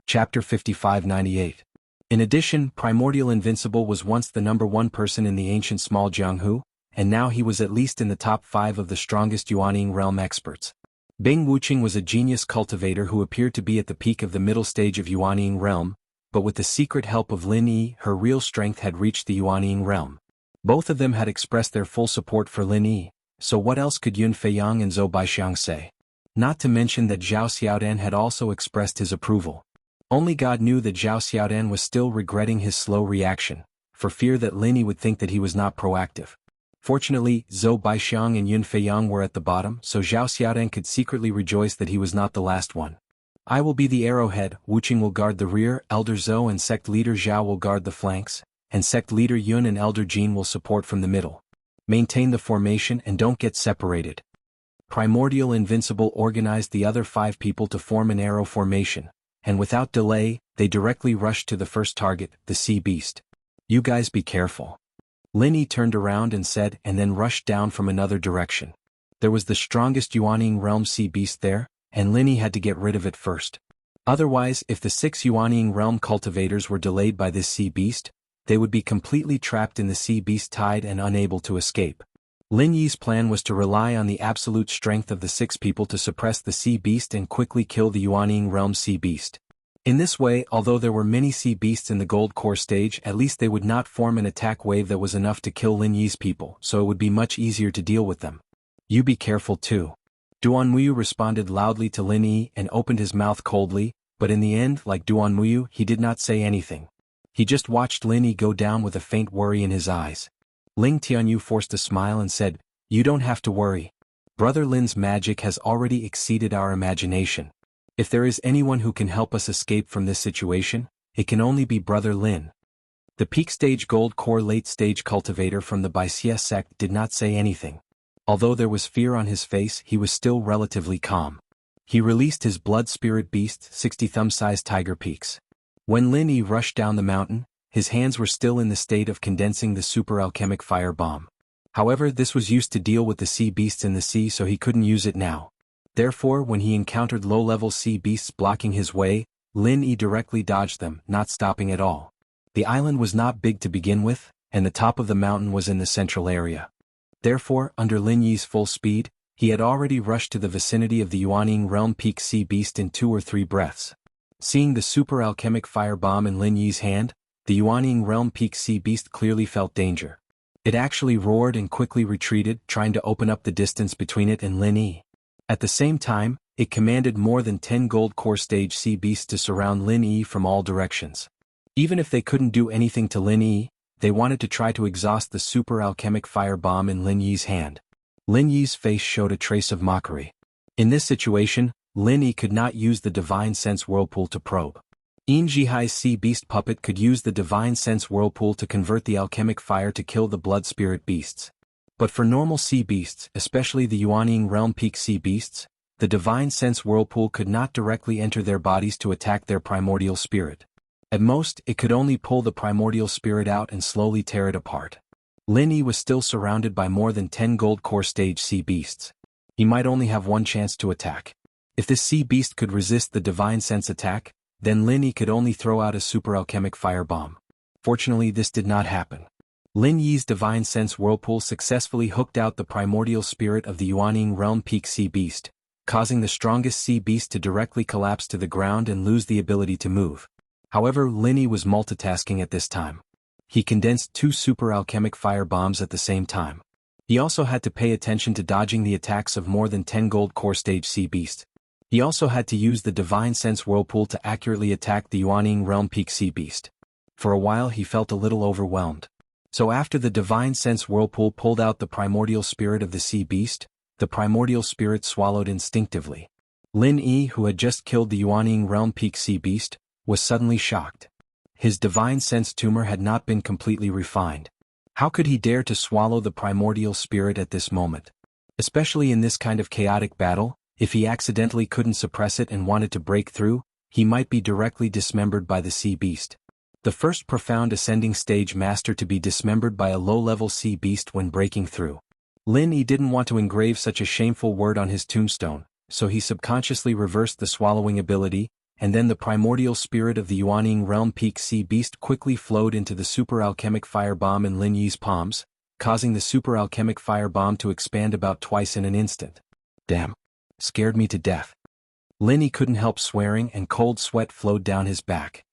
Chapter 5598. In addition, Primordial Invincible was once the #1 person in the ancient small Jianghu, and now he was at least in the top 5 of the strongest Yuanying realm experts. Bing Wuqing was a genius cultivator who appeared to be at the peak of the middle stage of Yuanying realm, but with the secret help of Lin Yi, her real strength had reached the Yuanying realm. Both of them had expressed their full support for Lin Yi, so what else could Yun Feiyang and Zhou Baixiang say? Not to mention that Zhao Xiaodan had also expressed his approval. Only God knew that Zhao Xiaodan was still regretting his slow reaction, for fear that Lin Yi would think that he was not proactive. Fortunately, Zhou Baixiang and Yun Feiyang were at the bottom, so Zhao Xiaodan could secretly rejoice that he was not the last one. "I will be the arrowhead, Wuqing will guard the rear, Elder Zhou and Sect Leader Zhao will guard the flanks, and Sect Leader Yun and Elder Jin will support from the middle. Maintain the formation and don't get separated." Primordial Invincible organized the other 5 people to form an arrow formation, and without delay, they directly rushed to the first target, the sea beast. "You guys be careful." Lin Yi turned around and said, and then rushed down from another direction. There was the strongest Yuanying realm sea beast there, and Lin Yi had to get rid of it first. Otherwise, if the 6 Yuanying realm cultivators were delayed by this sea beast, they would be completely trapped in the sea beast tide and unable to escape. Lin Yi's plan was to rely on the absolute strength of the 6 people to suppress the sea beast and quickly kill the Yuanying realm sea beast. In this way, although there were many sea beasts in the gold core stage, at least they would not form an attack wave that was enough to kill Lin Yi's people, so it would be much easier to deal with them. "You be careful too." Duan Muyu responded loudly to Lin Yi and opened his mouth coldly, but in the end, like Duan Muyu, he did not say anything. He just watched Lin Yi go down with a faint worry in his eyes. Ling Tianyu forced a smile and said, "You don't have to worry. Brother Lin's magic has already exceeded our imagination. If there is anyone who can help us escape from this situation, it can only be Brother Lin." The peak stage gold core late stage cultivator from the Baixia sect did not say anything. Although there was fear on his face, he was still relatively calm. He released his blood spirit beast, 60 thumb-sized tiger peaks. When Lin Yi rushed down the mountain, his hands were still in the state of condensing the super alchemic fire bomb. However, this was used to deal with the sea beasts in the sea, so he couldn't use it now. Therefore, when he encountered low-level sea beasts blocking his way, Lin Yi directly dodged them, not stopping at all. The island was not big to begin with, and the top of the mountain was in the central area. Therefore, under Lin Yi's full speed, he had already rushed to the vicinity of the Yuanying realm peak sea beast in 2 or 3 breaths. Seeing the super alchemic fire bomb in Lin Yi's hand, the Yuanying realm peak sea beast clearly felt danger. It actually roared and quickly retreated, trying to open up the distance between it and Lin Yi. At the same time, it commanded more than 10 gold core stage sea beasts to surround Lin Yi from all directions. Even if they couldn't do anything to Lin Yi, they wanted to try to exhaust the super alchemic fire bomb in Lin Yi's hand. Lin Yi's face showed a trace of mockery. In this situation, Lin Yi could not use the Divine Sense Whirlpool to probe. Yin Jihai's sea beast puppet could use the Divine Sense Whirlpool to convert the alchemic fire to kill the blood spirit beasts. But for normal sea beasts, especially the Yuanying Realm Peak sea beasts, the Divine Sense Whirlpool could not directly enter their bodies to attack their primordial spirit. At most, it could only pull the primordial spirit out and slowly tear it apart. Lin Yi was still surrounded by more than 10 gold core stage sea beasts. He might only have one chance to attack. If this sea beast could resist the Divine Sense attack, then Lin Yi could only throw out a super alchemic fire bomb. Fortunately, this did not happen. Lin Yi's Divine Sense Whirlpool successfully hooked out the primordial spirit of the Yuanying Realm Peak sea beast, causing the strongest sea beast to directly collapse to the ground and lose the ability to move. However, Lin Yi was multitasking at this time. He condensed 2 super alchemic fire bombs at the same time. He also had to pay attention to dodging the attacks of more than 10 gold core stage sea beast. He also had to use the Divine Sense Whirlpool to accurately attack the Yuanying Realm Peak sea beast. For a while he felt a little overwhelmed. So after the Divine Sense Whirlpool pulled out the primordial spirit of the sea beast, the primordial spirit swallowed instinctively. Lin Yi, who had just killed the Yuanying Realm Peak sea beast, was suddenly shocked. His Divine Sense tumor had not been completely refined. How could he dare to swallow the primordial spirit at this moment? Especially in this kind of chaotic battle, if he accidentally couldn't suppress it and wanted to break through, he might be directly dismembered by the sea beast. The first profound ascending stage master to be dismembered by a low-level sea beast when breaking through. Lin Yi didn't want to engrave such a shameful word on his tombstone, so he subconsciously reversed the swallowing ability, and then the primordial spirit of the Yuanying Realm Peak sea beast quickly flowed into the super alchemic fire bomb in Lin Yi's palms, causing the super alchemic fire bomb to expand about twice in an instant. Damn. Scared me to death. Lin Yi couldn't help swearing and cold sweat flowed down his back.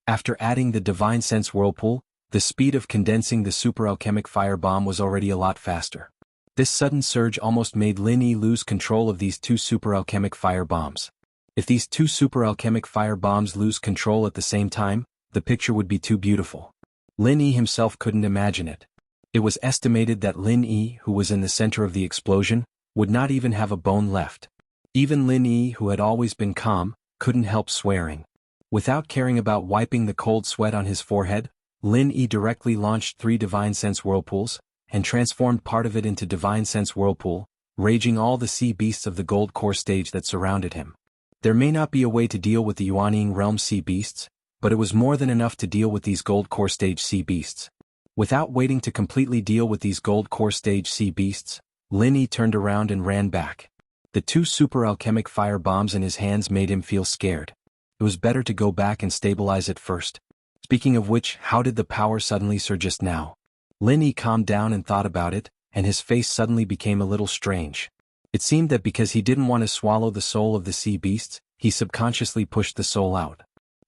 After adding the Divine Sense Whirlpool, the speed of condensing the super alchemic fire bomb was already a lot faster. This sudden surge almost made Lin Yi lose control of these 2 super alchemic fire bombs. If these 2 super alchemic fire bombs lose control at the same time, the picture would be too beautiful. Lin Yi himself couldn't imagine it. It was estimated that Lin Yi, who was in the center of the explosion, would not even have a bone left. Even Lin Yi, who had always been calm, couldn't help swearing. Without caring about wiping the cold sweat on his forehead, Lin Yi directly launched 3 Divine Sense Whirlpools, and transformed part of it into Divine Sense Whirlpool, raging all the sea beasts of the gold core stage that surrounded him. There may not be a way to deal with the Yuanying Realm sea beasts, but it was more than enough to deal with these gold core stage sea beasts. Without waiting to completely deal with these gold core stage sea beasts, Lin Yi turned around and ran back. The 2 super alchemic fire bombs in his hands made him feel scared. It was better to go back and stabilize it first. Speaking of which, how did the power suddenly surge just now? Lin Yi calmed down and thought about it, and his face suddenly became a little strange. It seemed that because he didn't want to swallow the soul of the sea beasts, he subconsciously pushed the soul out.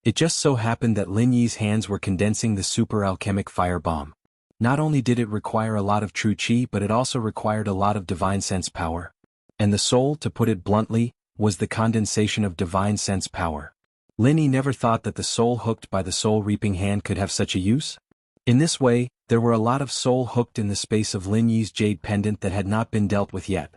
It just so happened that Lin Yi's hands were condensing the super alchemic fire bomb. Not only did it require a lot of true chi, but it also required a lot of divine sense power. And the soul, to put it bluntly, was the condensation of divine sense power. Lin Yi never thought that the soul hooked by the soul-reaping hand could have such a use. In this way, there were a lot of soul hooked in the space of Lin Yi's jade pendant that had not been dealt with yet.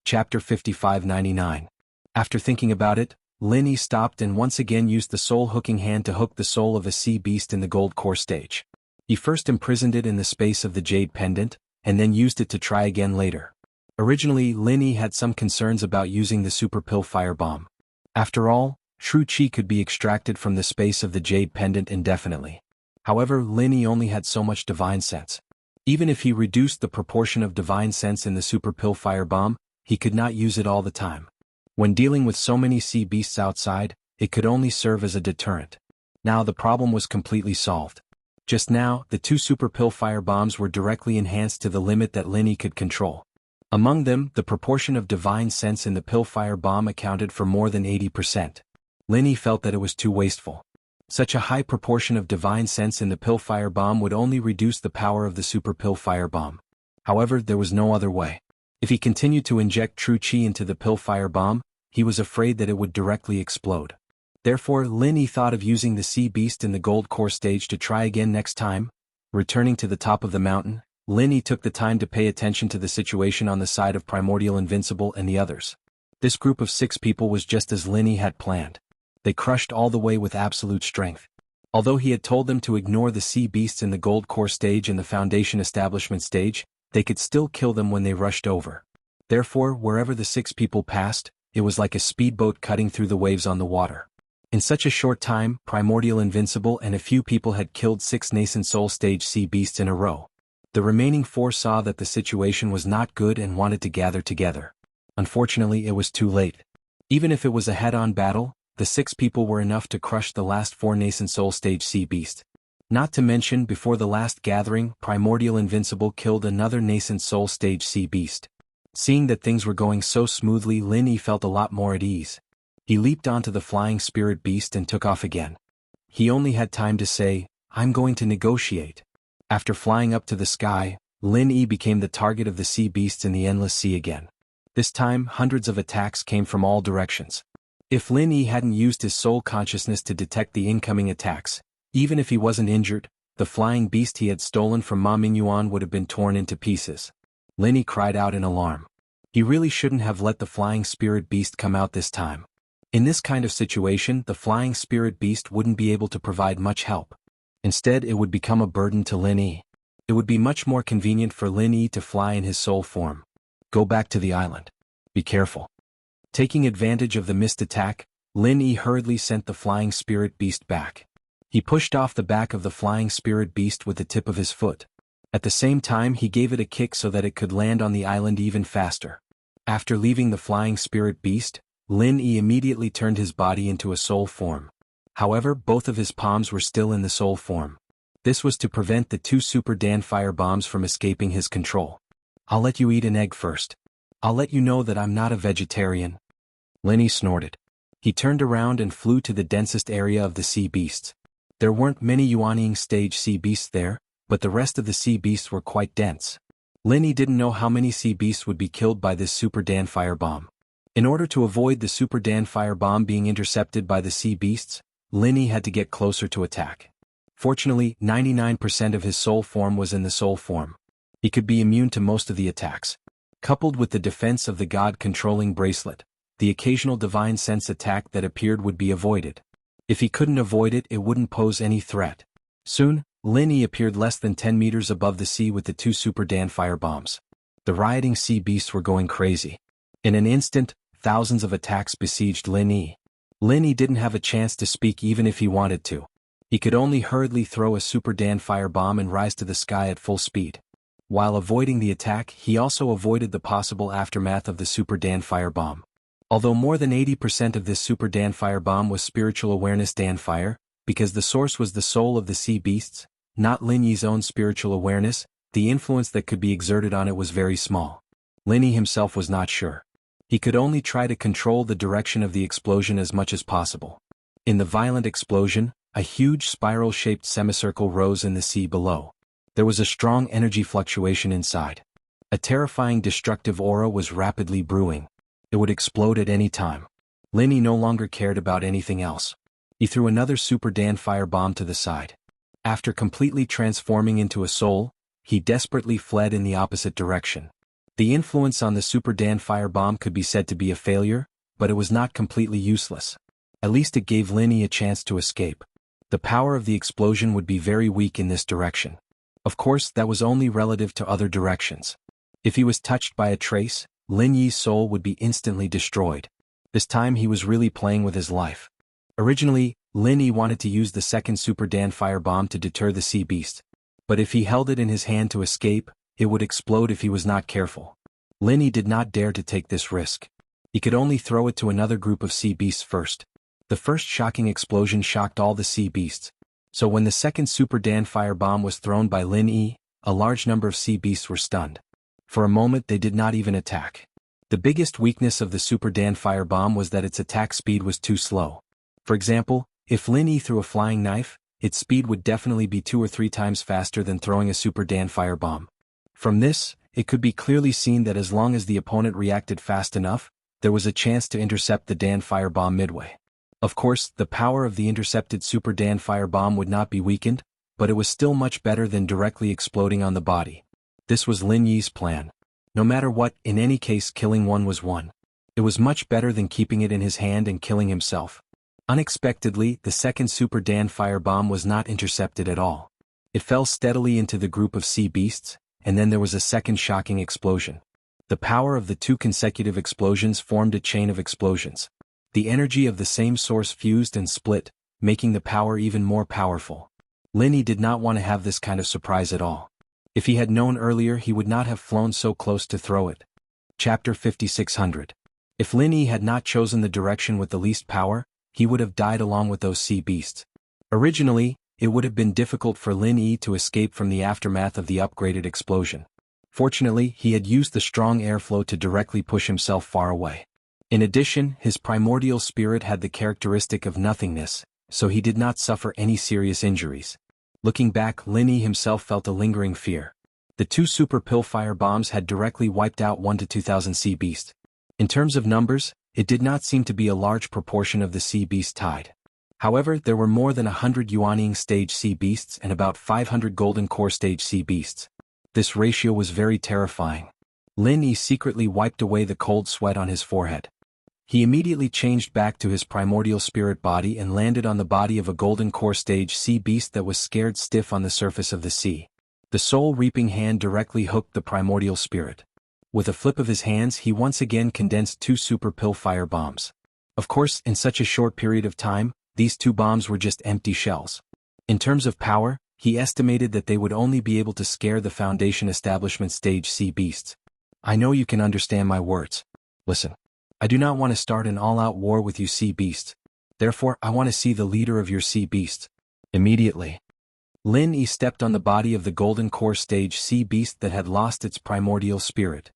Chapter 5599. After thinking about it, Lin Yi stopped and once again used the soul-hooking hand to hook the soul of a sea beast in the gold core stage. He first imprisoned it in the space of the jade pendant, and then used it to try again later. Originally, Lin Yi had some concerns about using the super pill firebomb. After all, true chi could be extracted from the space of the jade pendant indefinitely. However, Lin Yi only had so much divine sense. Even if he reduced the proportion of divine sense in the super pill firebomb, he could not use it all the time. When dealing with so many sea beasts outside, it could only serve as a deterrent. Now the problem was completely solved. Just now, the 2 super pill firebombs were directly enhanced to the limit that Lin Yi could control. Among them, the proportion of divine sense in the pill firebomb accounted for more than 80%. Lin Yi felt that it was too wasteful. Such a high proportion of divine sense in the pill firebomb would only reduce the power of the super pill firebomb. However, there was no other way. If he continued to inject true qi into the pill firebomb, he was afraid that it would directly explode. Therefore, Lin Yi thought of using the sea beast in the gold core stage to try again next time. Returning to the top of the mountain, Lin Yi took the time to pay attention to the situation on the side of Primordial Invincible and the others. This group of 6 people was just as Lin Yi had planned. They crushed all the way with absolute strength. Although he had told them to ignore the sea beasts in the gold core stage and the foundation establishment stage, they could still kill them when they rushed over. Therefore, wherever the 6 people passed, it was like a speedboat cutting through the waves on the water. In such a short time, Primordial Invincible and a few people had killed 6 nascent soul stage sea beasts in a row. The remaining 4 saw that the situation was not good and wanted to gather together. Unfortunately, it was too late. Even if it was a head-on battle, the 6 people were enough to crush the last 4 nascent soul stage sea beast. Not to mention, before the last gathering, Primordial Invincible killed another nascent soul stage sea beast. Seeing that things were going so smoothly, Lin Yi felt a lot more at ease. He leaped onto the flying spirit beast and took off again. He only had time to say, "I'm going to negotiate." After flying up to the sky, Lin Yi became the target of the sea beasts in the endless sea again. This time, hundreds of attacks came from all directions. If Lin Yi hadn't used his soul consciousness to detect the incoming attacks, even if he wasn't injured, the flying beast he had stolen from Ma Mingyuan would have been torn into pieces. Lin Yi cried out in alarm. He really shouldn't have let the flying spirit beast come out this time. In this kind of situation, the flying spirit beast wouldn't be able to provide much help. Instead, it would become a burden to Lin Yi. It would be much more convenient for Lin Yi to fly in his soul form. Go back to the island. Be careful. Taking advantage of the missed attack, Lin Yi hurriedly sent the flying spirit beast back. He pushed off the back of the flying spirit beast with the tip of his foot. At the same time, he gave it a kick so that it could land on the island even faster. After leaving the flying spirit beast, Lin Yi immediately turned his body into a soul form. However, both of his palms were still in the soul form. This was to prevent the 2 Super Dan fire bombs from escaping his control. "I'll let you eat an egg first. I'll let you know that I'm not a vegetarian." Lin Yi snorted. He turned around and flew to the densest area of the sea beasts. There weren't many Yuanying stage sea beasts there, but the rest of the sea beasts were quite dense. Lin Yi didn't know how many sea beasts would be killed by this Super Dan firebomb. In order to avoid the Super Dan firebomb being intercepted by the sea beasts, Lin Yi had to get closer to attack. Fortunately, 99% of his soul form was in the soul form. He could be immune to most of the attacks. Coupled with the defense of the God-controlling bracelet, the occasional divine sense attack that appeared would be avoided. If he couldn't avoid it, it wouldn't pose any threat. Soon, Lin Yi appeared less than 10 meters above the sea with the 2 Super Dan firebombs. The rioting sea beasts were going crazy. In an instant, thousands of attacks besieged Lin Yi. Lin Yi didn't have a chance to speak even if he wanted to. He could only hurriedly throw a Super Dan firebomb and rise to the sky at full speed. While avoiding the attack, he also avoided the possible aftermath of the Super Dan firebomb. Although more than 80% of this Super Dan firebomb was spiritual awareness Dan fire, because the source was the soul of the sea beasts, not Lin Yi's own spiritual awareness, the influence that could be exerted on it was very small. Lin Yi himself was not sure. He could only try to control the direction of the explosion as much as possible. In the violent explosion, a huge spiral-shaped semicircle rose in the sea below. There was a strong energy fluctuation inside. A terrifying destructive aura was rapidly brewing. It would explode at any time. Lin Yi no longer cared about anything else. He threw another Super Dan firebomb to the side. After completely transforming into a soul, he desperately fled in the opposite direction. The influence on the Super Dan firebomb could be said to be a failure, but it was not completely useless. At least it gave Lin Yi a chance to escape. The power of the explosion would be very weak in this direction. Of course, that was only relative to other directions. If he was touched by a trace, Lin Yi's soul would be instantly destroyed. This time he was really playing with his life. Originally, Lin Yi wanted to use the second Super Dan firebomb to deter the sea beast. But if he held it in his hand to escape, it would explode if he was not careful. Lin Yi did not dare to take this risk. He could only throw it to another group of sea beasts first. The first shocking explosion shocked all the sea beasts. So when the second Super Dan firebomb was thrown by Lin Yi, a large number of sea beasts were stunned. For a moment they did not even attack. The biggest weakness of the Super Dan firebomb was that its attack speed was too slow. For example, If Lin Yi threw a flying knife, its speed would definitely be 2 or 3 times faster than throwing a super Dan firebomb. From this, it could be clearly seen that as long as the opponent reacted fast enough, there was a chance to intercept the Dan firebomb midway. Of course, the power of the intercepted super Dan firebomb would not be weakened, but it was still much better than directly exploding on the body. This was Lin Yi's plan. No matter what, in any case, killing one was one. It was much better than keeping it in his hand and killing himself. Unexpectedly, the second super Dan firebomb was not intercepted at all. It fell steadily into the group of sea beasts, and then there was a second shocking explosion. The power of the 2 consecutive explosions formed a chain of explosions. The energy of the same source fused and split, making the power even more powerful. Lin Yi did not want to have this kind of surprise at all. If he had known earlier, he would not have flown so close to throw it. Chapter 5600. If Lin Yi had not chosen the direction with the least power, he would have died along with those sea beasts. Originally, it would have been difficult for Lin Yi to escape from the aftermath of the upgraded explosion. Fortunately, he had used the strong airflow to directly push himself far away. In addition, his primordial spirit had the characteristic of nothingness, so he did not suffer any serious injuries. Looking back, Lin Yi himself felt a lingering fear. The 2 super pill fire bombs had directly wiped out 1 to 2,000 sea beasts. In terms of numbers, it did not seem to be a large proportion of the sea beast tide. However, there were more than 100 Yuanying stage sea beasts and about 500 golden core stage sea beasts. This ratio was very terrifying. Lin Yi secretly wiped away the cold sweat on his forehead. He immediately changed back to his primordial spirit body and landed on the body of a golden core stage sea beast that was scared stiff on the surface of the sea. The soul-reaping hand directly hooked the primordial spirit. With a flip of his hands, he once again condensed 2 super pill fire bombs. Of course, in such a short period of time, these 2 bombs were just empty shells. In terms of power, he estimated that they would only be able to scare the Foundation Establishment stage sea beasts. I know you can understand my words. Listen. I do not want to start an all-out war with you sea beasts. Therefore, I want to see the leader of your sea beasts. Immediately. Lin Yi stepped on the body of the golden core stage sea beast that had lost its primordial spirit.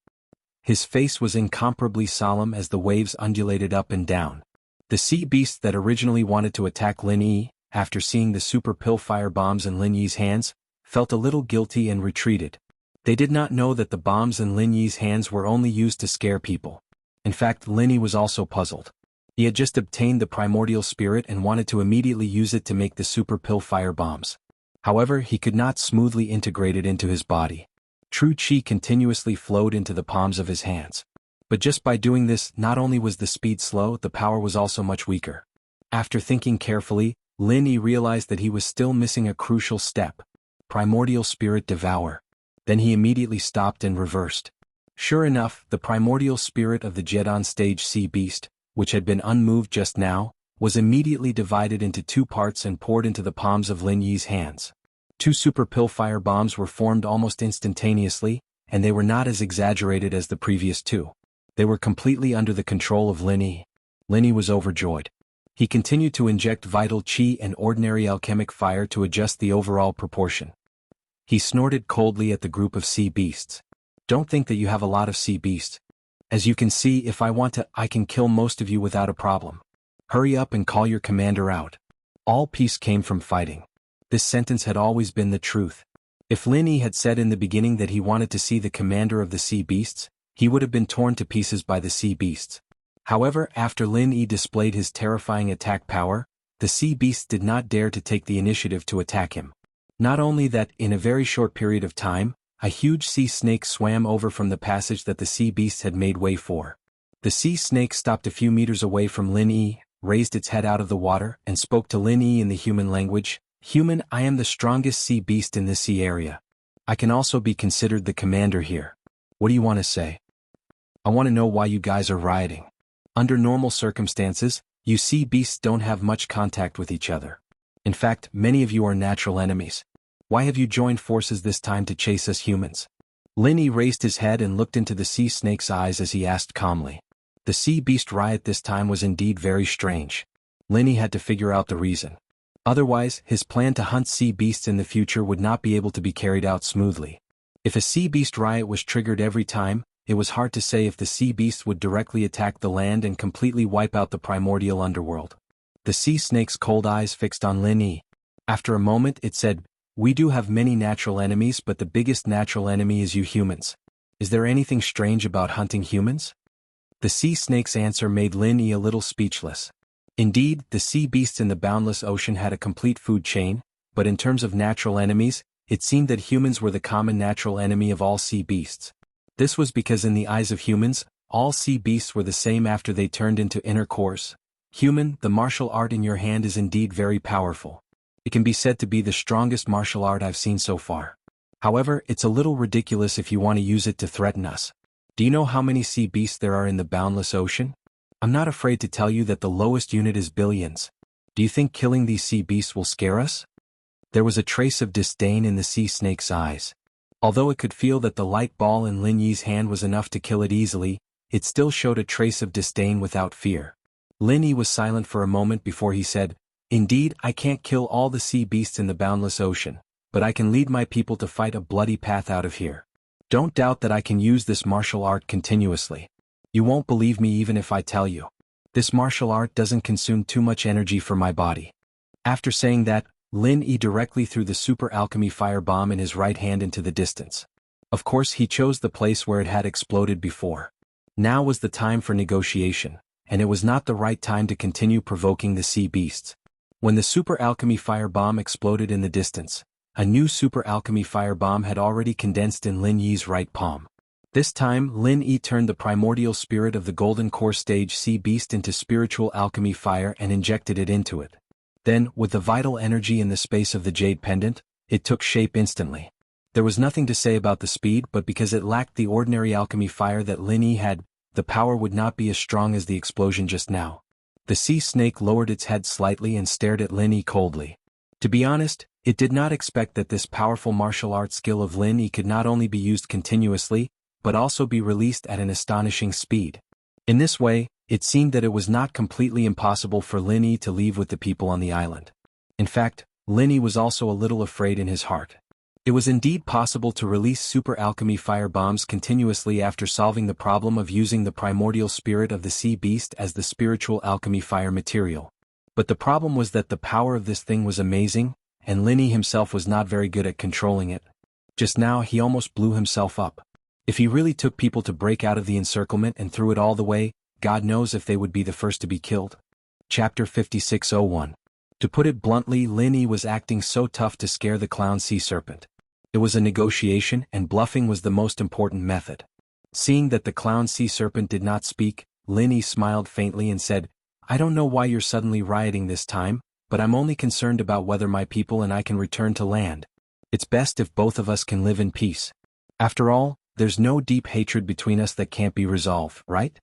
His face was incomparably solemn as the waves undulated up and down. The sea beasts that originally wanted to attack Lin Yi, after seeing the super pill fire bombs in Lin Yi's hands, felt a little guilty and retreated. They did not know that the bombs in Lin Yi's hands were only used to scare people. In fact, Lin Yi was also puzzled. He had just obtained the primordial spirit and wanted to immediately use it to make the super pill fire bombs. However, he could not smoothly integrate it into his body. True Qi continuously flowed into the palms of his hands. But just by doing this, not only was the speed slow, the power was also much weaker. After thinking carefully, Lin Yi realized that he was still missing a crucial step. Primordial spirit devour. Then he immediately stopped and reversed. Sure enough, the primordial spirit of the Jedon stage sea beast, which had been unmoved just now, was immediately divided into 2 parts and poured into the palms of Lin Yi's hands. 2 super pill fire bombs were formed almost instantaneously, and they were not as exaggerated as the previous 2. They were completely under the control of Lin Yi. Lin Yi was overjoyed. He continued to inject vital qi and ordinary alchemic fire to adjust the overall proportion. He snorted coldly at the group of sea beasts. Don't think that you have a lot of sea beasts. As you can see, if I want to, I can kill most of you without a problem. Hurry up and call your commander out. All peace came from fighting. This sentence had always been the truth. If Lin Yi had said in the beginning that he wanted to see the commander of the sea beasts, he would have been torn to pieces by the sea beasts. However, after Lin Yi displayed his terrifying attack power, the sea beasts did not dare to take the initiative to attack him. Not only that, in a very short period of time, a huge sea snake swam over from the passage that the sea beasts had made way for. The sea snake stopped a few meters away from Lin Yi, raised its head out of the water, and spoke to Lin Yi in the human language. Human, I am the strongest sea beast in this sea area. I can also be considered the commander here. What do you want to say? I want to know why you guys are rioting. Under normal circumstances, you sea beasts don't have much contact with each other. In fact, many of you are natural enemies. Why have you joined forces this time to chase us humans? Lin Yi raised his head and looked into the sea snake's eyes as he asked calmly. The sea beast riot this time was indeed very strange. Lin Yi had to figure out the reason. Otherwise, his plan to hunt sea beasts in the future would not be able to be carried out smoothly. If a sea beast riot was triggered every time, it was hard to say if the sea beast would directly attack the land and completely wipe out the primordial underworld. The sea snake's cold eyes fixed on Lin Yi. After a moment it said, "We do have many natural enemies, but the biggest natural enemy is you humans. Is there anything strange about hunting humans?" The sea snake's answer made Lin Yi a little speechless. Indeed, the sea beasts in the boundless ocean had a complete food chain, but in terms of natural enemies, it seemed that humans were the common natural enemy of all sea beasts. This was because in the eyes of humans, all sea beasts were the same after they turned into inner cores. Human, the martial art in your hand is indeed very powerful. It can be said to be the strongest martial art I've seen so far. However, it's a little ridiculous if you want to use it to threaten us. Do you know how many sea beasts there are in the boundless ocean? I'm not afraid to tell you that the lowest unit is billions. Do you think killing these sea beasts will scare us? There was a trace of disdain in the sea snake's eyes. Although it could feel that the light ball in Lin Yi's hand was enough to kill it easily, it still showed a trace of disdain without fear. Lin Yi was silent for a moment before he said, "Indeed, I can't kill all the sea beasts in the boundless ocean, but I can lead my people to fight a bloody path out of here. Don't doubt that I can use this martial art continuously. You won't believe me even if I tell you. This martial art doesn't consume too much energy for my body." After saying that, Lin Yi directly threw the super alchemy fire bomb in his right hand into the distance. Of course he chose the place where it had exploded before. Now was the time for negotiation, and it was not the right time to continue provoking the sea beasts. When the super alchemy fire bomb exploded in the distance, a new super alchemy fire bomb had already condensed in Lin Yi's right palm. This time Lin Yi turned the primordial spirit of the golden core stage sea beast into spiritual alchemy fire and injected it into it. Then, with the vital energy in the space of the jade pendant, it took shape instantly. There was nothing to say about the speed, but because it lacked the ordinary alchemy fire that Lin Yi had, the power would not be as strong as the explosion just now. The sea snake lowered its head slightly and stared at Lin Yi coldly. To be honest, it did not expect that this powerful martial arts skill of Lin Yi could not only be used continuously, but also be released at an astonishing speed. In this way, it seemed that it was not completely impossible for Lin Yi to leave with the people on the island. In fact, Lin Yi was also a little afraid in his heart. It was indeed possible to release super alchemy fire bombs continuously after solving the problem of using the primordial spirit of the sea beast as the spiritual alchemy fire material. But the problem was that the power of this thing was amazing, and Lin Yi himself was not very good at controlling it. Just now he almost blew himself up. If he really took people to break out of the encirclement and threw it all the way, God knows if they would be the first to be killed. Chapter 56:01. To put it bluntly, Lin Yi was acting so tough to scare the clown sea serpent. It was a negotiation, and bluffing was the most important method. Seeing that the clown sea serpent did not speak, Lin Yi smiled faintly and said, "I don't know why you're suddenly rioting this time, but I'm only concerned about whether my people and I can return to land. It's best if both of us can live in peace. After all, there's no deep hatred between us that can't be resolved, right?"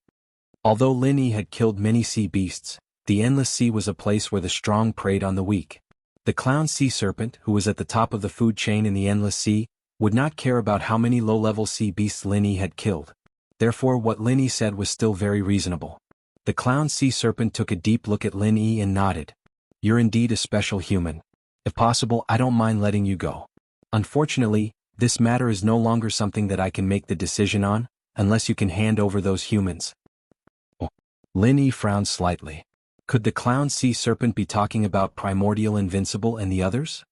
Although Lin Yi had killed many sea beasts, the endless sea was a place where the strong preyed on the weak. The clown sea serpent, who was at the top of the food chain in the endless sea, would not care about how many low-level sea beasts Lin Yi had killed. Therefore what Lin Yi said was still very reasonable. The clown sea serpent took a deep look at Lin Yi and nodded. "You're indeed a special human. If possible, I don't mind letting you go. Unfortunately, this matter is no longer something that I can make the decision on, unless you can hand over those humans." Oh. Lin Yi frowned slightly. Could the clown sea serpent be talking about Primordial Invincible and the others?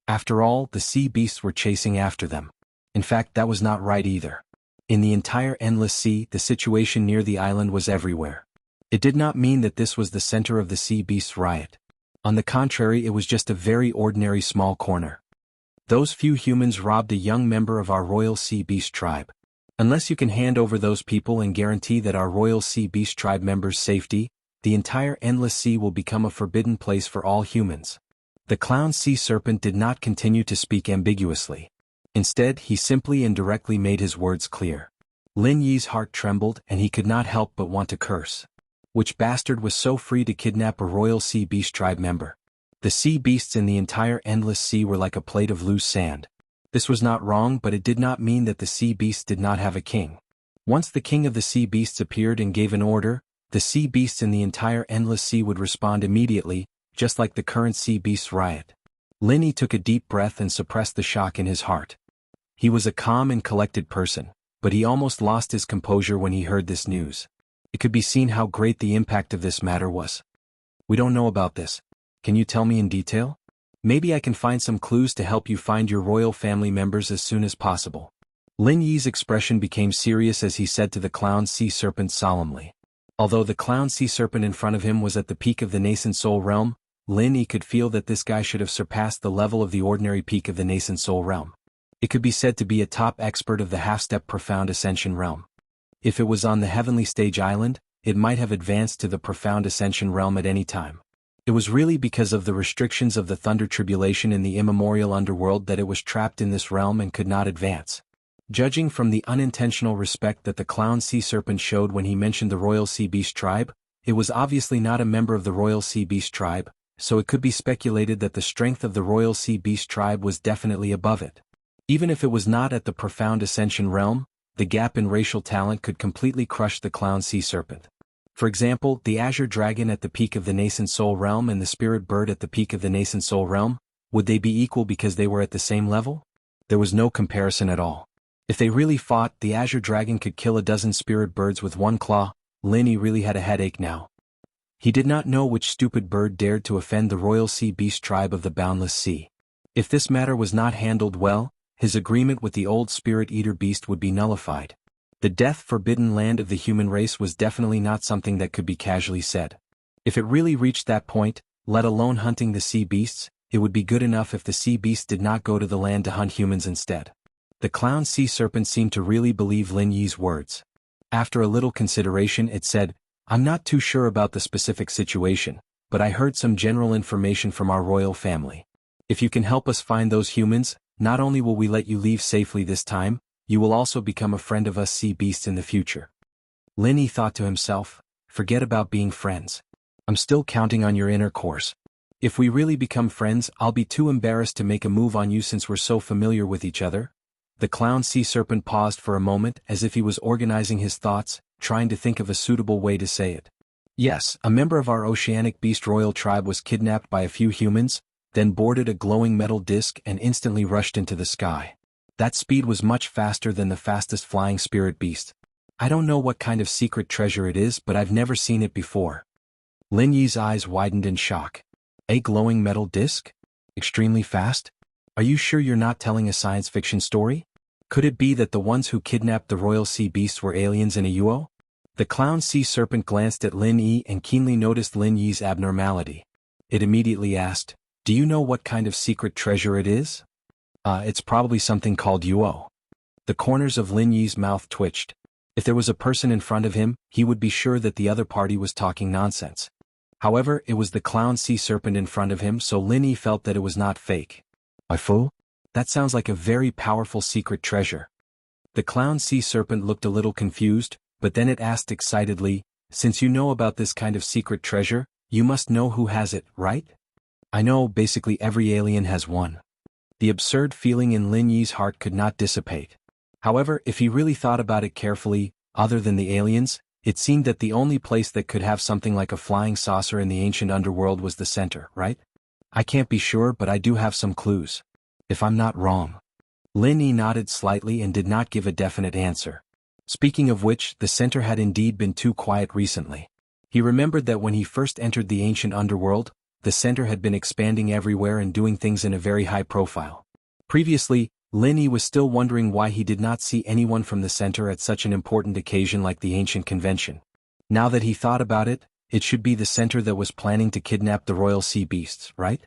After all, the sea beasts were chasing after them. In fact, that was not right either. In the entire endless sea, the situation near the island was everywhere. It did not mean that this was the center of the sea beasts' riot. On the contrary, it was just a very ordinary small corner. Those few humans robbed a young member of our royal sea beast tribe. Unless you can hand over those people and guarantee that our royal sea beast tribe members' safety, the entire endless sea will become a forbidden place for all humans. The clown sea serpent did not continue to speak ambiguously. Instead, he simply and directly made his words clear. Lin Yi's heart trembled and he could not help but want to curse. Which bastard was so free to kidnap a royal sea beast tribe member? The sea beasts in the entire endless sea were like a plate of loose sand. This was not wrong, but it did not mean that the sea beasts did not have a king. Once the king of the sea beasts appeared and gave an order, the sea beasts in the entire endless sea would respond immediately, just like the current sea beasts riot. Lin Yi took a deep breath and suppressed the shock in his heart. He was a calm and collected person, but he almost lost his composure when he heard this news. It could be seen how great the impact of this matter was. We don't know about this. Can you tell me in detail? Maybe I can find some clues to help you find your royal family members as soon as possible. Lin Yi's expression became serious as he said to the clown sea serpent solemnly. Although the clown sea serpent in front of him was at the peak of the nascent soul realm, Lin Yi could feel that this guy should have surpassed the level of the ordinary peak of the nascent soul realm. It could be said to be a top expert of the half-step profound ascension realm. If it was on the heavenly stage island, it might have advanced to the profound ascension realm at any time. It was really because of the restrictions of the thunder tribulation in the immemorial underworld that it was trapped in this realm and could not advance. Judging from the unintentional respect that the clown sea serpent showed when he mentioned the royal sea beast tribe, it was obviously not a member of the royal sea beast tribe, so it could be speculated that the strength of the royal sea beast tribe was definitely above it. Even if it was not at the profound ascension realm, the gap in racial talent could completely crush the clown sea serpent. For example, the azure dragon at the peak of the nascent soul realm and the spirit bird at the peak of the nascent soul realm, would they be equal because they were at the same level? There was no comparison at all. If they really fought, the azure dragon could kill a dozen spirit birds with one claw. Lin Yi really had a headache now. He did not know which stupid bird dared to offend the royal sea beast tribe of the boundless sea. If this matter was not handled well, his agreement with the old spirit eater beast would be nullified. The death-forbidden land of the human race was definitely not something that could be casually said. If it really reached that point, let alone hunting the sea beasts, it would be good enough if the sea beasts did not go to the land to hunt humans instead. The clown sea serpent seemed to really believe Lin Yi's words. After a little consideration it said, "I'm not too sure about the specific situation, but I heard some general information from our royal family. If you can help us find those humans, not only will we let you leave safely this time, you will also become a friend of us sea beasts in the future." Lin Yi thought to himself, forget about being friends. I'm still counting on your inner course. If we really become friends, I'll be too embarrassed to make a move on you since we're so familiar with each other. The clown sea serpent paused for a moment as if he was organizing his thoughts, trying to think of a suitable way to say it. Yes, a member of our oceanic beast royal tribe was kidnapped by a few humans, then boarded a glowing metal disc and instantly rushed into the sky. That speed was much faster than the fastest flying spirit beast. I don't know what kind of secret treasure it is, but I've never seen it before. Lin Yi's eyes widened in shock. A glowing metal disc? Extremely fast? Are you sure you're not telling a science fiction story? Could it be that the ones who kidnapped the royal sea beasts were aliens in a UO? The clown sea serpent glanced at Lin Yi and keenly noticed Lin Yi's abnormality. It immediately asked, "Do you know what kind of secret treasure it is?" It's probably something called UO. The corners of Lin Yi's mouth twitched. If there was a person in front of him, he would be sure that the other party was talking nonsense. However, it was the clown sea serpent in front of him, so Lin Yi felt that it was not fake. "My fool? That sounds like a very powerful secret treasure." The clown sea serpent looked a little confused, but then it asked excitedly, "Since you know about this kind of secret treasure, you must know who has it, right?" "I know, basically every alien has one." The absurd feeling in Lin Yi's heart could not dissipate. However, if he really thought about it carefully, other than the aliens, it seemed that the only place that could have something like a flying saucer in the ancient underworld was the center, right? "I can't be sure, but I do have some clues. If I'm not wrong." Lin Yi nodded slightly and did not give a definite answer. Speaking of which, the center had indeed been too quiet recently. He remembered that when he first entered the ancient underworld, the center had been expanding everywhere and doing things in a very high profile. Previously, Lin Yi was still wondering why he did not see anyone from the center at such an important occasion like the ancient convention. Now that he thought about it, it should be the center that was planning to kidnap the royal sea beasts, right?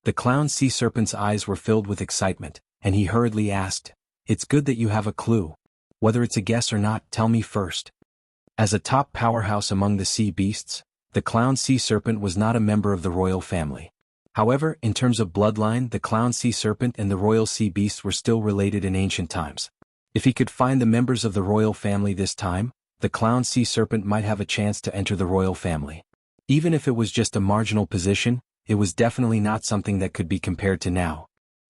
The clown sea serpent's eyes were filled with excitement, and he hurriedly asked, "It's good that you have a clue. Whether it's a guess or not, tell me first." As a top powerhouse among the sea beasts, the clown sea serpent was not a member of the royal family. However, in terms of bloodline, the clown sea serpent and the royal sea beasts were still related in ancient times. If he could find the members of the royal family this time, the clown sea serpent might have a chance to enter the royal family. Even if it was just a marginal position, it was definitely not something that could be compared to now.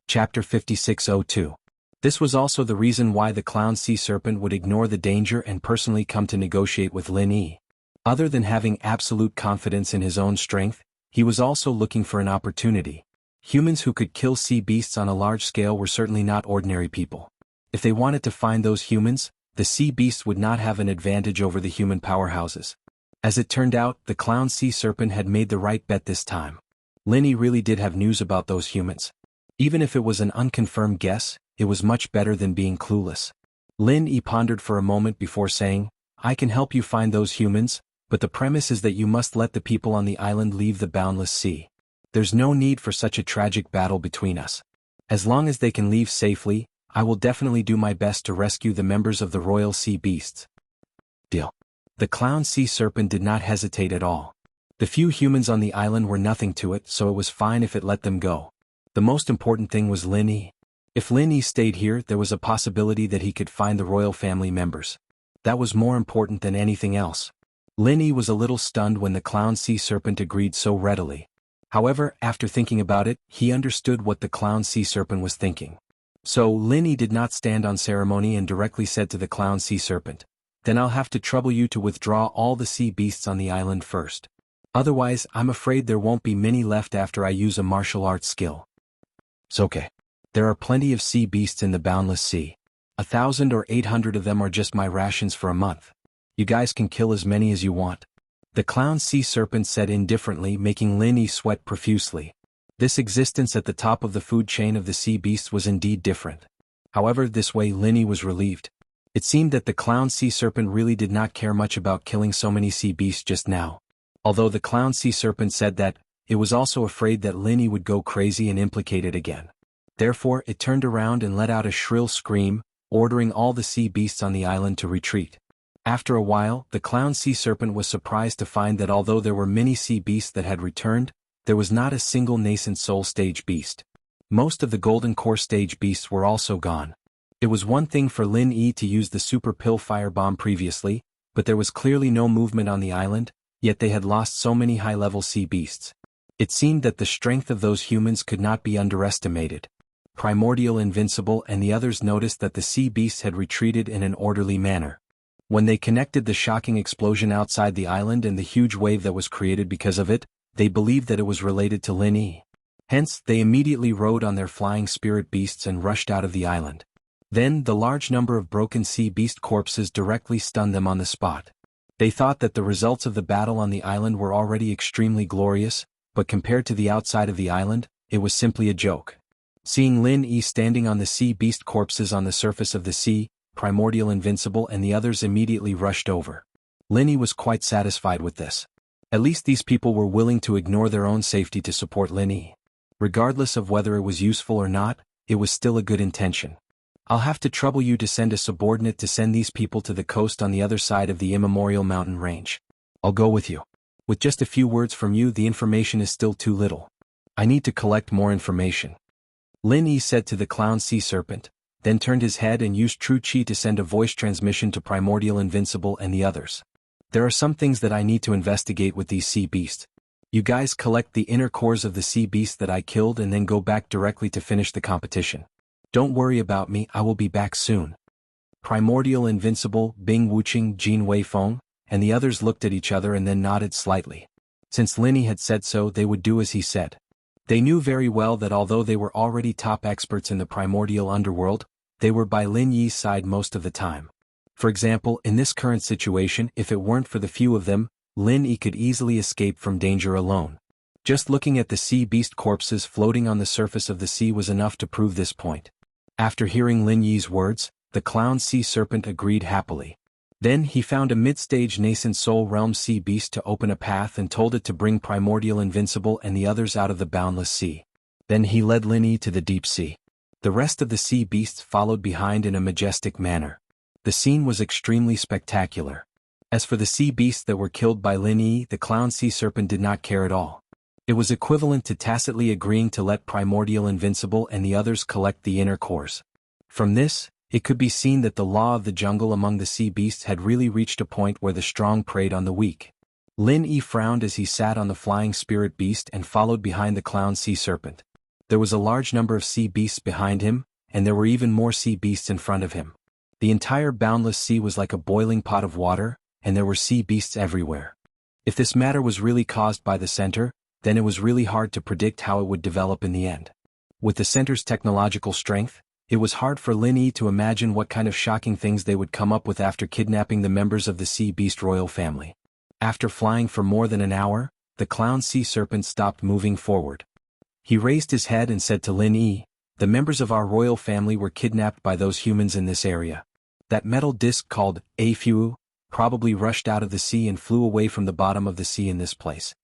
Chapter 5602. This was also the reason why the clown sea serpent would ignore the danger and personally come to negotiate with Lin Yi. Other than having absolute confidence in his own strength, he was also looking for an opportunity. Humans who could kill sea beasts on a large scale were certainly not ordinary people. If they wanted to find those humans, the sea beasts would not have an advantage over the human powerhouses. As it turned out, the clown sea serpent had made the right bet this time. Lin Yi really did have news about those humans. Even if it was an unconfirmed guess, it was much better than being clueless. Lin Yi pondered for a moment before saying, I can help you find those humans, but the premise is that you must let the people on the island leave the boundless sea. There's no need for such a tragic battle between us. As long as they can leave safely, I will definitely do my best to rescue the members of the royal sea beasts. Deal. The clown sea serpent did not hesitate at all. The few humans on the island were nothing to it, so it was fine if it let them go. The most important thing was Lin Yi. If Lin Yi stayed here, there was a possibility that he could find the royal family members. That was more important than anything else. Lin Yi was a little stunned when the clown sea serpent agreed so readily. However, after thinking about it, he understood what the clown sea serpent was thinking. So Lin Yi did not stand on ceremony and directly said to the clown sea serpent, Then I'll have to trouble you to withdraw all the sea beasts on the island first. Otherwise, I'm afraid there won't be many left after I use a martial arts skill. It's okay. There are plenty of sea beasts in the boundless sea. 1,000 or 800 of them are just my rations for a month. You guys can kill as many as you want. The clown sea serpent said indifferently, making Lin Yi sweat profusely. This existence at the top of the food chain of the sea beasts was indeed different. However, this way Lin Yi was relieved. It seemed that the clown sea serpent really did not care much about killing so many sea beasts just now. Although the clown sea serpent said that, it was also afraid that Lin Yi would go crazy and implicate it again. Therefore, it turned around and let out a shrill scream, ordering all the sea beasts on the island to retreat. After a while, the clown sea serpent was surprised to find that although there were many sea beasts that had returned, there was not a single nascent soul stage beast. Most of the golden core stage beasts were also gone. It was one thing for Lin Yi to use the super pill firebomb previously, but there was clearly no movement on the island, yet they had lost so many high-level sea beasts. It seemed that the strength of those humans could not be underestimated. Primordial Invincible and the others noticed that the sea beasts had retreated in an orderly manner. When they connected the shocking explosion outside the island and the huge wave that was created because of it, they believed that it was related to Lin Yi. Hence, they immediately rode on their flying spirit beasts and rushed out of the island. Then, the large number of broken sea beast corpses directly stunned them on the spot. They thought that the results of the battle on the island were already extremely glorious, but compared to the outside of the island, it was simply a joke. Seeing Lin Yi standing on the sea beast corpses on the surface of the sea, Primordial Invincible and the others immediately rushed over. Lin Yi was quite satisfied with this. At least these people were willing to ignore their own safety to support Lin Yi. Regardless of whether it was useful or not, it was still a good intention. I'll have to trouble you to send a subordinate to send these people to the coast on the other side of the immemorial mountain range. I'll go with you. With just a few words from you, the information is still too little. I need to collect more information. Lin Yi said to the clown sea serpent, then turned his head and used True Chi to send a voice transmission to Primordial Invincible and the others. There are some things that I need to investigate with these sea beasts. You guys collect the inner cores of the sea beast that I killed and then go back directly to finish the competition. Don't worry about me, I will be back soon. Primordial Invincible, Bing Wuqing, Jin Weifeng, and the others looked at each other and then nodded slightly. Since Lin Yi had said so, they would do as he said. They knew very well that although they were already top experts in the primordial underworld, they were by Lin Yi's side most of the time. For example, in this current situation, if it weren't for the few of them, Lin Yi could easily escape from danger alone. Just looking at the sea beast corpses floating on the surface of the sea was enough to prove this point. After hearing Lin Yi's words, the clown sea serpent agreed happily. Then he found a mid-stage nascent soul realm sea beast to open a path and told it to bring Primordial Invincible and the others out of the boundless sea. Then he led Lin Yi to the deep sea. The rest of the sea beasts followed behind in a majestic manner. The scene was extremely spectacular. As for the sea beasts that were killed by Lin Yi, the clown sea serpent did not care at all. It was equivalent to tacitly agreeing to let Primordial Invincible and the others collect the inner cores. From this, it could be seen that the law of the jungle among the sea beasts had really reached a point where the strong preyed on the weak. Lin Yi frowned as he sat on the flying spirit beast and followed behind the clown sea serpent. There was a large number of sea beasts behind him, and there were even more sea beasts in front of him. The entire boundless sea was like a boiling pot of water, and there were sea beasts everywhere. If this matter was really caused by the center, then it was really hard to predict how it would develop in the end. With the center's technological strength, it was hard for Lin Yi to imagine what kind of shocking things they would come up with after kidnapping the members of the sea beast royal family. After flying for more than an hour, the clown sea serpent stopped moving forward. He raised his head and said to Lin Yi, "The members of our royal family were kidnapped by those humans in this area. That metal disc called a Fu probably rushed out of the sea and flew away from the bottom of the sea in this place."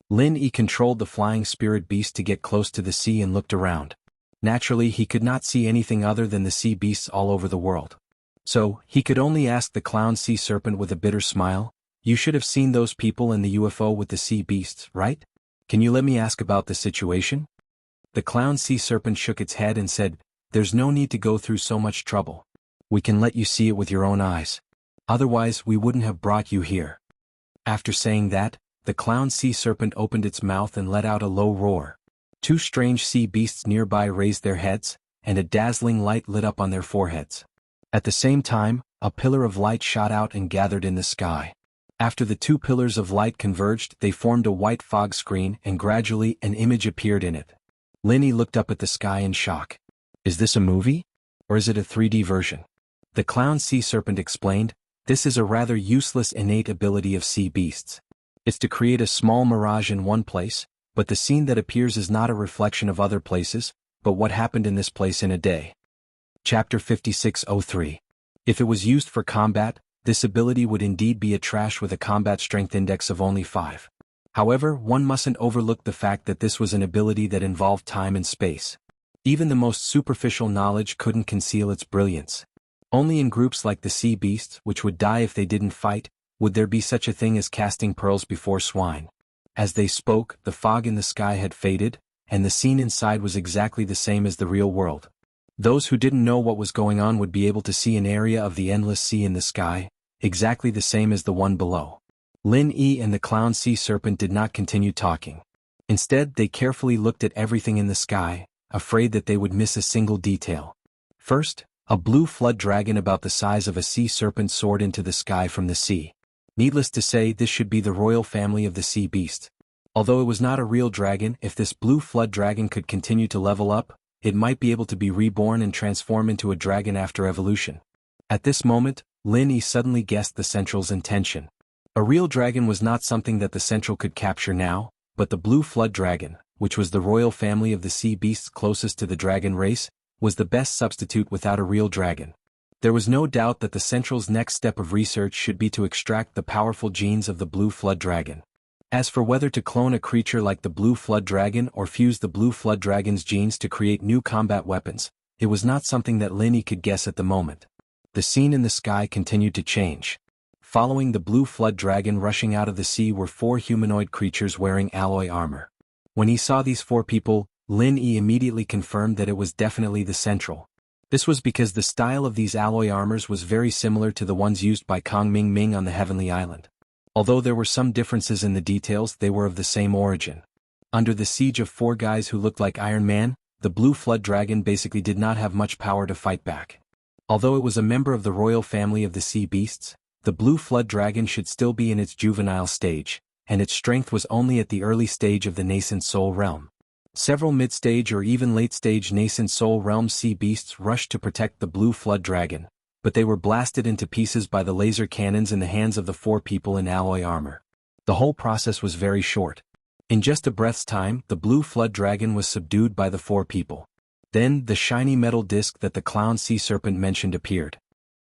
Lin Yi controlled the flying spirit beast to get close to the sea and looked around. Naturally, he could not see anything other than the sea beasts all over the world. So, he could only ask the clown sea serpent with a bitter smile, "You should have seen those people in the UFO with the sea beasts, right? Can you let me ask about the situation?" The clown sea serpent shook its head and said, "There's no need to go through so much trouble. We can let you see it with your own eyes. Otherwise, we wouldn't have brought you here." After saying that, the clown sea serpent opened its mouth and let out a low roar. Two strange sea beasts nearby raised their heads, and a dazzling light lit up on their foreheads. At the same time, a pillar of light shot out and gathered in the sky. After the two pillars of light converged, they formed a white fog screen, and gradually an image appeared in it. Lin Yi looked up at the sky in shock. "Is this a movie? Or is it a 3D version?" The clown sea serpent explained, "This is a rather useless innate ability of sea beasts. It's to create a small mirage in one place, but the scene that appears is not a reflection of other places, but what happened in this place in a day." Chapter 5603. If it was used for combat, this ability would indeed be a trash with a combat strength index of only 5. However, one mustn't overlook the fact that this was an ability that involved time and space. Even the most superficial knowledge couldn't conceal its brilliance. Only in groups like the sea beasts, which would die if they didn't fight, would there be such a thing as casting pearls before swine. As they spoke, the fog in the sky had faded, and the scene inside was exactly the same as the real world. Those who didn't know what was going on would be able to see an area of the endless sea in the sky, exactly the same as the one below. Lin Yi and the clown sea serpent did not continue talking. Instead, they carefully looked at everything in the sky, afraid that they would miss a single detail. First, a blue flood dragon about the size of a sea serpent soared into the sky from the sea. Needless to say, this should be the royal family of the sea beast. Although it was not a real dragon, if this blue flood dragon could continue to level up, it might be able to be reborn and transform into a dragon after evolution. At this moment, Lin Yi suddenly guessed the Central's intention. A real dragon was not something that the Central could capture now, but the blue flood dragon, which was the royal family of the sea beasts closest to the dragon race, was the best substitute without a real dragon. There was no doubt that the Central's next step of research should be to extract the powerful genes of the blue flood dragon. As for whether to clone a creature like the blue flood dragon or fuse the blue flood dragon's genes to create new combat weapons, it was not something that Lin Yi could guess at the moment. The scene in the sky continued to change. Following the blue flood dragon rushing out of the sea were 4 humanoid creatures wearing alloy armor. When he saw these 4 people, Lin Yi immediately confirmed that it was definitely the Central. This was because the style of these alloy armors was very similar to the ones used by Kong Ming Ming on the Heavenly Island. Although there were some differences in the details, they were of the same origin. Under the siege of 4 guys who looked like Iron Man, the blue flood dragon basically did not have much power to fight back. Although it was a member of the royal family of the sea beasts, the blue flood dragon should still be in its juvenile stage, and its strength was only at the early stage of the nascent soul realm. Several mid-stage or even late-stage nascent soul realm sea beasts rushed to protect the blue flood dragon, but they were blasted into pieces by the laser cannons in the hands of the 4 people in alloy armor. The whole process was very short. In just a breath's time, the blue flood dragon was subdued by the 4 people. Then, the shiny metal disc that the clown sea serpent mentioned appeared.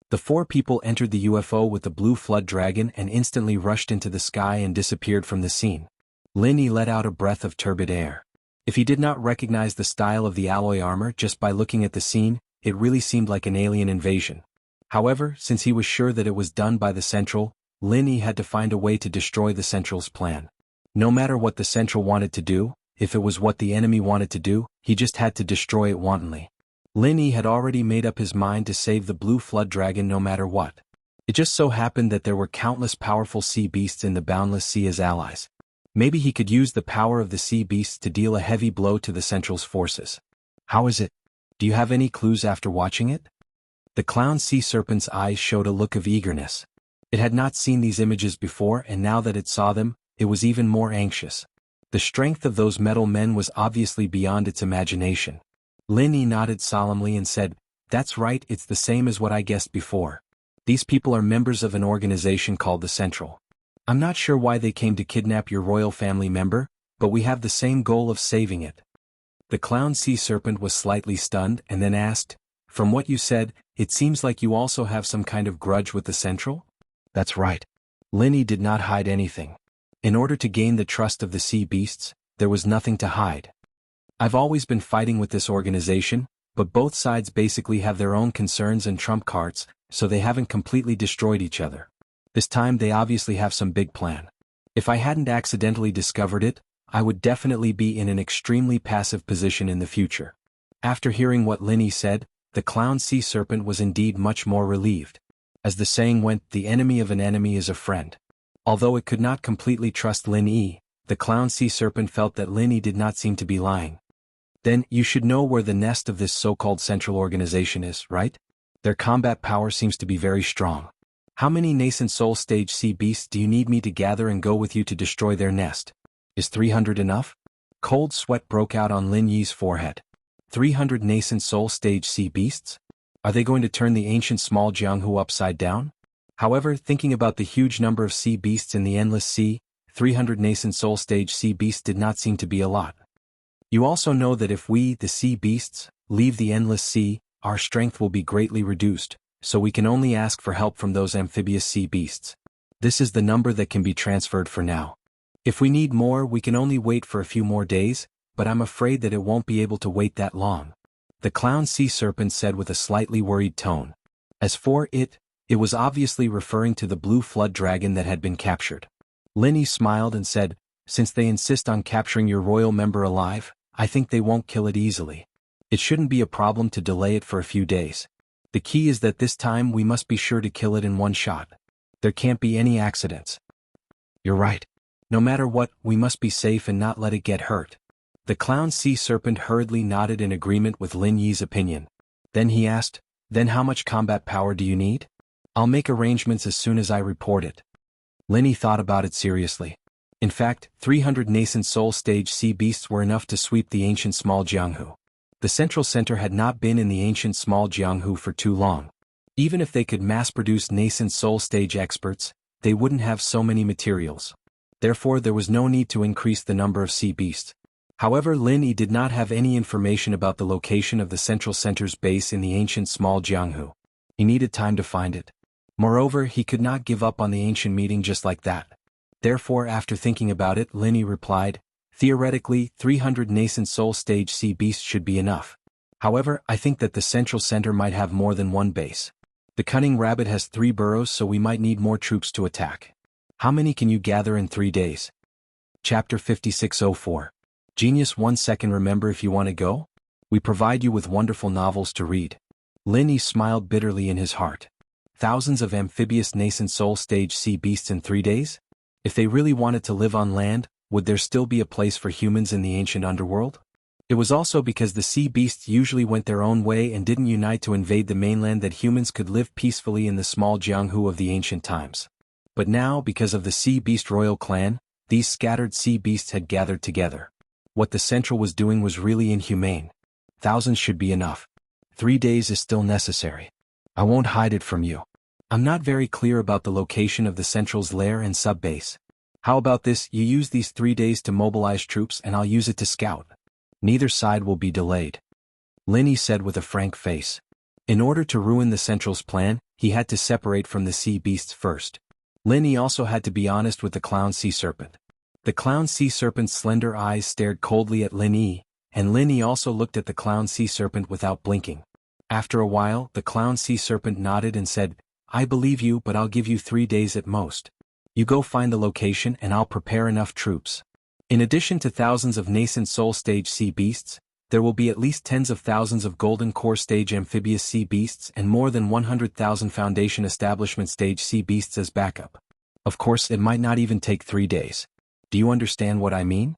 The 4 people entered the UFO with the blue flood dragon and instantly rushed into the sky and disappeared from the scene. Lin Yi let out a breath of turbid air. If he did not recognize the style of the alloy armor just by looking at the scene, it really seemed like an alien invasion. However, since he was sure that it was done by the Central, Lin Yi had to find a way to destroy the Central's plan. No matter what the Central wanted to do, if it was what the enemy wanted to do, he just had to destroy it wantonly. Lin Yi had already made up his mind to save the blue flood dragon no matter what. It just so happened that there were countless powerful sea beasts in the boundless sea as allies. Maybe he could use the power of the sea beasts to deal a heavy blow to the Central's forces. How is it? Do you have any clues after watching it? The clown sea serpent's eyes showed a look of eagerness. It had not seen these images before, and now that it saw them, it was even more anxious. The strength of those metal men was obviously beyond its imagination. Lin Yi nodded solemnly and said, "That's right, it's the same as what I guessed before. These people are members of an organization called the Central. I'm not sure why they came to kidnap your royal family member, but we have the same goal of saving it. The clown sea serpent was slightly stunned and then asked, from what you said, it seems like you also have some kind of grudge with the Central? That's right. Linny did not hide anything. In order to gain the trust of the sea beasts, there was nothing to hide. I've always been fighting with this organization, but both sides basically have their own concerns and trump cards, so they haven't completely destroyed each other. This time they obviously have some big plan. If I hadn't accidentally discovered it, I would definitely be in an extremely passive position in the future. After hearing what Linny said, the clown sea serpent was indeed much more relieved. As the saying went, the enemy of an enemy is a friend. Although it could not completely trust Linny, the clown sea serpent felt that Linny did not seem to be lying. Then, you should know where the nest of this so-called central organization is, right? Their combat power seems to be very strong. How many nascent soul stage sea beasts do you need me to gather and go with you to destroy their nest? Is 300 enough? Cold sweat broke out on Lin Yi's forehead. 300 nascent soul stage sea beasts? Are they going to turn the ancient small Jianghu upside down? However, thinking about the huge number of sea beasts in the endless sea, 300 nascent soul stage sea beasts did not seem to be a lot. You also know that if we, the sea beasts, leave the endless sea, our strength will be greatly reduced, so we can only ask for help from those amphibious sea beasts. This is the number that can be transferred for now. If we need more, we can only wait for a few more days, but I'm afraid that it won't be able to wait that long. The clown sea serpent said with a slightly worried tone. As for it was obviously referring to the blue flood dragon that had been captured. Linny smiled and said, since they insist on capturing your royal member alive, I think they won't kill it easily. It shouldn't be a problem to delay it for a few days. The key is that this time we must be sure to kill it in one shot. There can't be any accidents. You're right. No matter what, we must be safe and not let it get hurt. The clown sea serpent hurriedly nodded in agreement with Lin Yi's opinion. Then he asked, then how much combat power do you need? I'll make arrangements as soon as I report it. Linny thought about it seriously. In fact, 300 nascent soul stage sea beasts were enough to sweep the ancient small Jianghu. The central center had not been in the ancient small Jianghu for too long. Even if they could mass-produce nascent soul stage experts, they wouldn't have so many materials. Therefore there was no need to increase the number of sea beasts. However, Lin Yi did not have any information about the location of the central center's base in the ancient small Jianghu. He needed time to find it. Moreover, he could not give up on the ancient meeting just like that. Therefore, after thinking about it, Lin Yi replied, theoretically, 300 nascent soul stage sea beasts should be enough. However, I think that the central center might have more than one base. The cunning rabbit has 3 burrows, so we might need more troops to attack. How many can you gather in 3 days? Chapter 5604. Genius 1 second. Remember, if you want to go, we provide you with wonderful novels to read. Lin Yi smiled bitterly in his heart. Thousands of amphibious nascent soul stage sea beasts in 3 days? If they really wanted to live on land, would there still be a place for humans in the ancient underworld? It was also because the sea beasts usually went their own way and didn't unite to invade the mainland that humans could live peacefully in the small Jianghu of the ancient times. But now, because of the sea beast royal clan, these scattered sea beasts had gathered together. What the Central was doing was really inhumane. Thousands should be enough. 3 days is still necessary. I won't hide it from you. I'm not very clear about the location of the Central's lair and sub-base. How about this, you use these 3 days to mobilize troops and I'll use it to scout. Neither side will be delayed. Lin Yi said with a frank face. In order to ruin the Central's plan, he had to separate from the sea beasts first. Lin Yi also had to be honest with the clown sea serpent. The clown sea serpent's slender eyes stared coldly at Lin Yi, and Lin Yi also looked at the clown sea serpent without blinking. After a while, the clown sea serpent nodded and said, I believe you, but I'll give you 3 days at most. You go find the location and I'll prepare enough troops. In addition to thousands of nascent soul stage sea beasts, there will be at least tens of thousands of golden core stage amphibious sea beasts and more than 100,000 foundation establishment stage sea beasts as backup. Of course, it might not even take 3 days. Do you understand what I mean?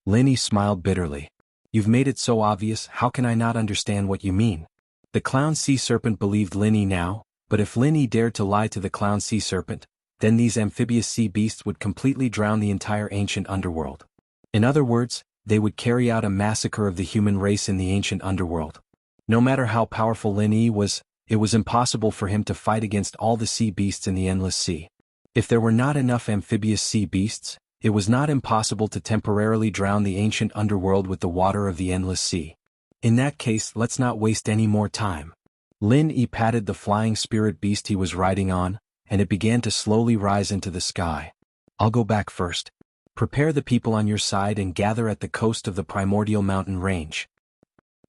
Lin Yi smiled bitterly. You've made it so obvious, how can I not understand what you mean? The clown sea serpent believed Lin Yi now, but if Lin Yi dared to lie to the clown sea serpent, then these amphibious sea beasts would completely drown the entire ancient underworld. In other words, they would carry out a massacre of the human race in the ancient underworld. No matter how powerful Lin Yi was, it was impossible for him to fight against all the sea beasts in the endless sea. If there were not enough amphibious sea beasts, it was not impossible to temporarily drown the ancient underworld with the water of the endless sea. In that case, let's not waste any more time. Lin Yi patted the flying spirit beast he was riding on, and it began to slowly rise into the sky. I'll go back first. Prepare the people on your side and gather at the coast of the primordial mountain range.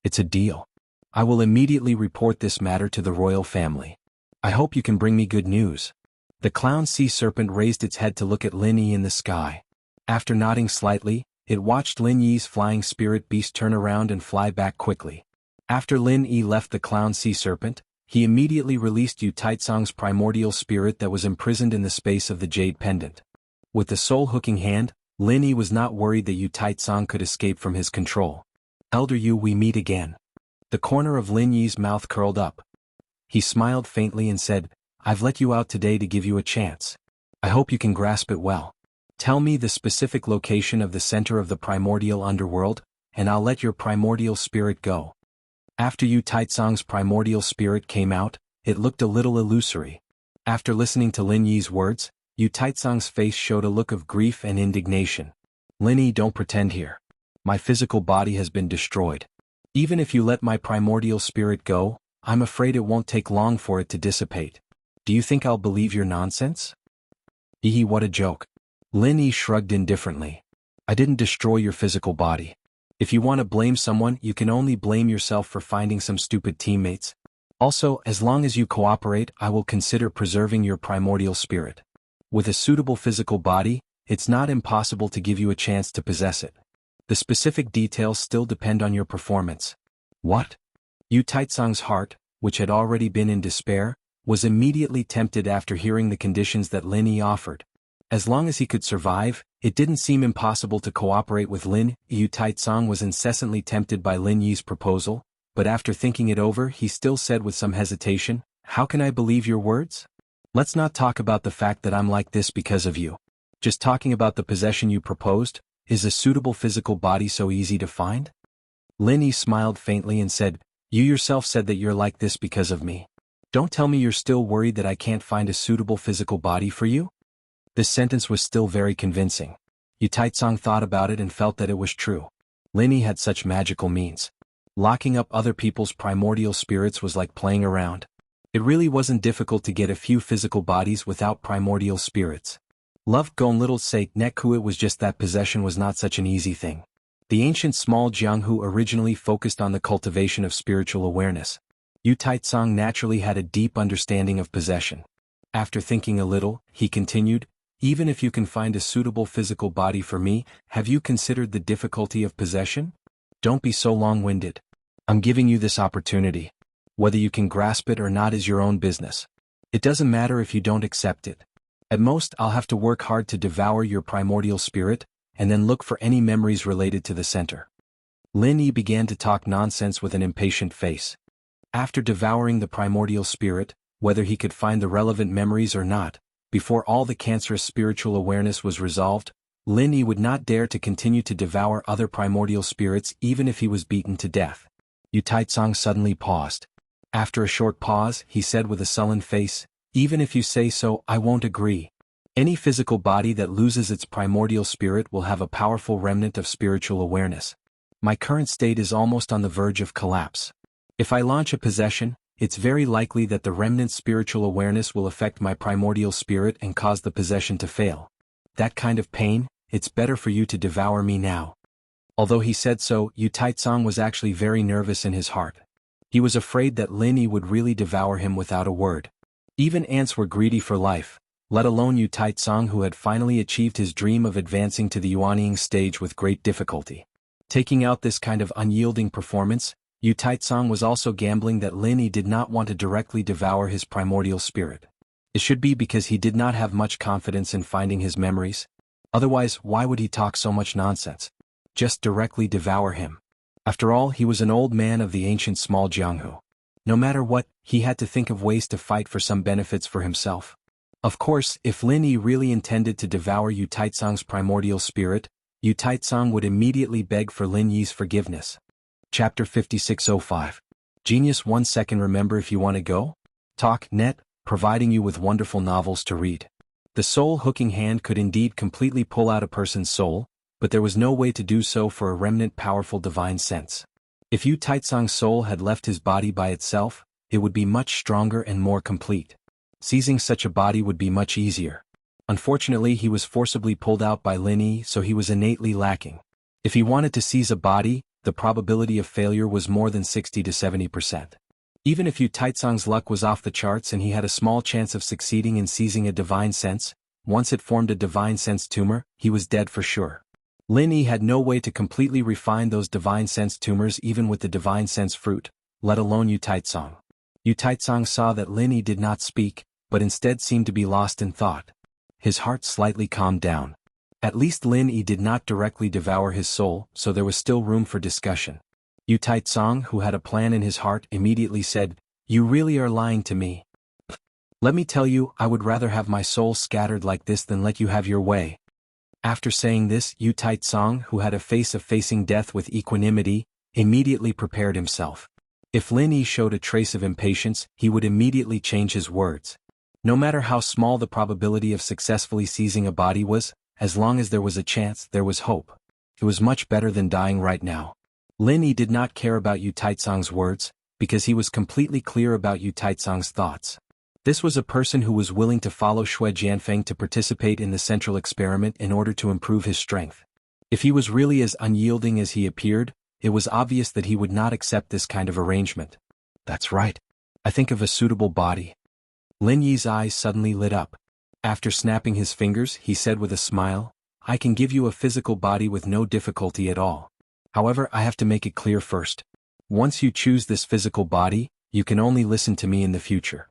It's a deal. I will immediately report this matter to the royal family. I hope you can bring me good news. The clown sea serpent raised its head to look at Lin Yi in the sky. After nodding slightly, it watched Lin Yi's flying spirit beast turn around and fly back quickly. After Lin Yi left the clown sea serpent, he immediately released Yu Taitsong's primordial spirit that was imprisoned in the space of the jade pendant. With the soul-hooking hand, Lin Yi was not worried that Yu Taitsong could escape from his control. Elder Yu, we meet again. The corner of Lin Yi's mouth curled up. He smiled faintly and said, I've let you out today to give you a chance. I hope you can grasp it well. Tell me the specific location of the center of the primordial underworld, and I'll let your primordial spirit go. After Yu Taitsong's primordial spirit came out, it looked a little illusory. After listening to Lin Yi's words, Yu Taitsong's face showed a look of grief and indignation. Lin Yi, don't pretend here. My physical body has been destroyed. Even if you let my primordial spirit go, I'm afraid it won't take long for it to dissipate. Do you think I'll believe your nonsense? Ehe, what a joke. Lin Yi shrugged indifferently. I didn't destroy your physical body. If you want to blame someone, you can only blame yourself for finding some stupid teammates. Also, as long as you cooperate, I will consider preserving your primordial spirit. With a suitable physical body, it's not impossible to give you a chance to possess it. The specific details still depend on your performance. What? Yu Taitsong's heart, which had already been in despair, was immediately tempted after hearing the conditions that Lin Yi offered. As long as he could survive, it didn't seem impossible to cooperate with Lin. Yu Taitsong was incessantly tempted by Lin Yi's proposal, but after thinking it over he still said with some hesitation, How can I believe your words? Let's not talk about the fact that I'm like this because of you. Just talking about the possession you proposed, is a suitable physical body so easy to find? Lin Yi smiled faintly and said, You yourself said that you're like this because of me. Don't tell me you're still worried that I can't find a suitable physical body for you? This sentence was still very convincing. Yu Taitsong thought about it and felt that it was true. Lin Yi had such magical means. Locking up other people's primordial spirits was like playing around. It really wasn't difficult to get a few physical bodies without primordial spirits. Love Gon little sake Neku, it was just that possession was not such an easy thing. The ancient small Jianghu originally focused on the cultivation of spiritual awareness. Yu Taitsong naturally had a deep understanding of possession. After thinking a little, he continued, Even if you can find a suitable physical body for me, have you considered the difficulty of possession? Don't be so long-winded. I'm giving you this opportunity. Whether you can grasp it or not is your own business. It doesn't matter if you don't accept it. At most, I'll have to work hard to devour your primordial spirit, and then look for any memories related to the center. Lin Yi began to talk nonsense with an impatient face. After devouring the primordial spirit, whether he could find the relevant memories or not, before all the cancerous spiritual awareness was resolved, Lin Yi would not dare to continue to devour other primordial spirits even if he was beaten to death. Yu Taitsong suddenly paused. After a short pause, he said with a sullen face, Even if you say so, I won't agree. Any physical body that loses its primordial spirit will have a powerful remnant of spiritual awareness. My current state is almost on the verge of collapse. If I launch a possession, it's very likely that the remnant spiritual awareness will affect my primordial spirit and cause the possession to fail. That kind of pain, it's better for you to devour me now. Although he said so, Yu Taitsong was actually very nervous in his heart. He was afraid that Lin Yi would really devour him without a word. Even ants were greedy for life, let alone Yu Taitsong, who had finally achieved his dream of advancing to the Yuanying stage with great difficulty. Taking out this kind of unyielding performance, Yu Taitsong was also gambling that Lin Yi did not want to directly devour his primordial spirit. It should be because he did not have much confidence in finding his memories. Otherwise, why would he talk so much nonsense? Just directly devour him. After all, he was an old man of the ancient small Jianghu. No matter what, he had to think of ways to fight for some benefits for himself. Of course, if Lin Yi really intended to devour Yu Taitsong's primordial spirit, Yu Taitsong would immediately beg for Lin Yi's forgiveness. Chapter 5605. Genius 1 second. Remember, if you want to go? Talk net, providing you with wonderful novels to read. The soul-hooking hand could indeed completely pull out a person's soul, but there was no way to do so for a remnant powerful divine sense. If Yu Taitsong's soul had left his body by itself, it would be much stronger and more complete. Seizing such a body would be much easier. Unfortunately, he was forcibly pulled out by Lin Yi, so he was innately lacking. If he wanted to seize a body, the probability of failure was more than 60 to 70%. Even if Yu Taitsong's luck was off the charts and he had a small chance of succeeding in seizing a divine sense, once it formed a divine sense tumor, he was dead for sure. Lin Yi had no way to completely refine those divine sense tumors even with the divine sense fruit, let alone Yu Taitsong. Yu Taitsong saw that Lin Yi did not speak, but instead seemed to be lost in thought. His heart slightly calmed down. At least Lin Yi did not directly devour his soul, so there was still room for discussion. Yu Taitsong, who had a plan in his heart, immediately said, "You really are lying to me. Let me tell you, I would rather have my soul scattered like this than let you have your way." After saying this, Yu Taitsong, who had a face of facing death with equanimity, immediately prepared himself. If Lin Yi showed a trace of impatience, he would immediately change his words. No matter how small the probability of successfully seizing a body was, as long as there was a chance, there was hope. It was much better than dying right now. Lin Yi did not care about Yu Taitsong's words, because he was completely clear about Yu Taitsong's thoughts. This was a person who was willing to follow Shui Jianfeng to participate in the central experiment in order to improve his strength. If he was really as unyielding as he appeared, it was obvious that he would not accept this kind of arrangement. "That's right. I think of a suitable body." Lin Yi's eyes suddenly lit up. After snapping his fingers, he said with a smile, "I can give you a physical body with no difficulty at all. However, I have to make it clear first. Once you choose this physical body, you can only listen to me in the future."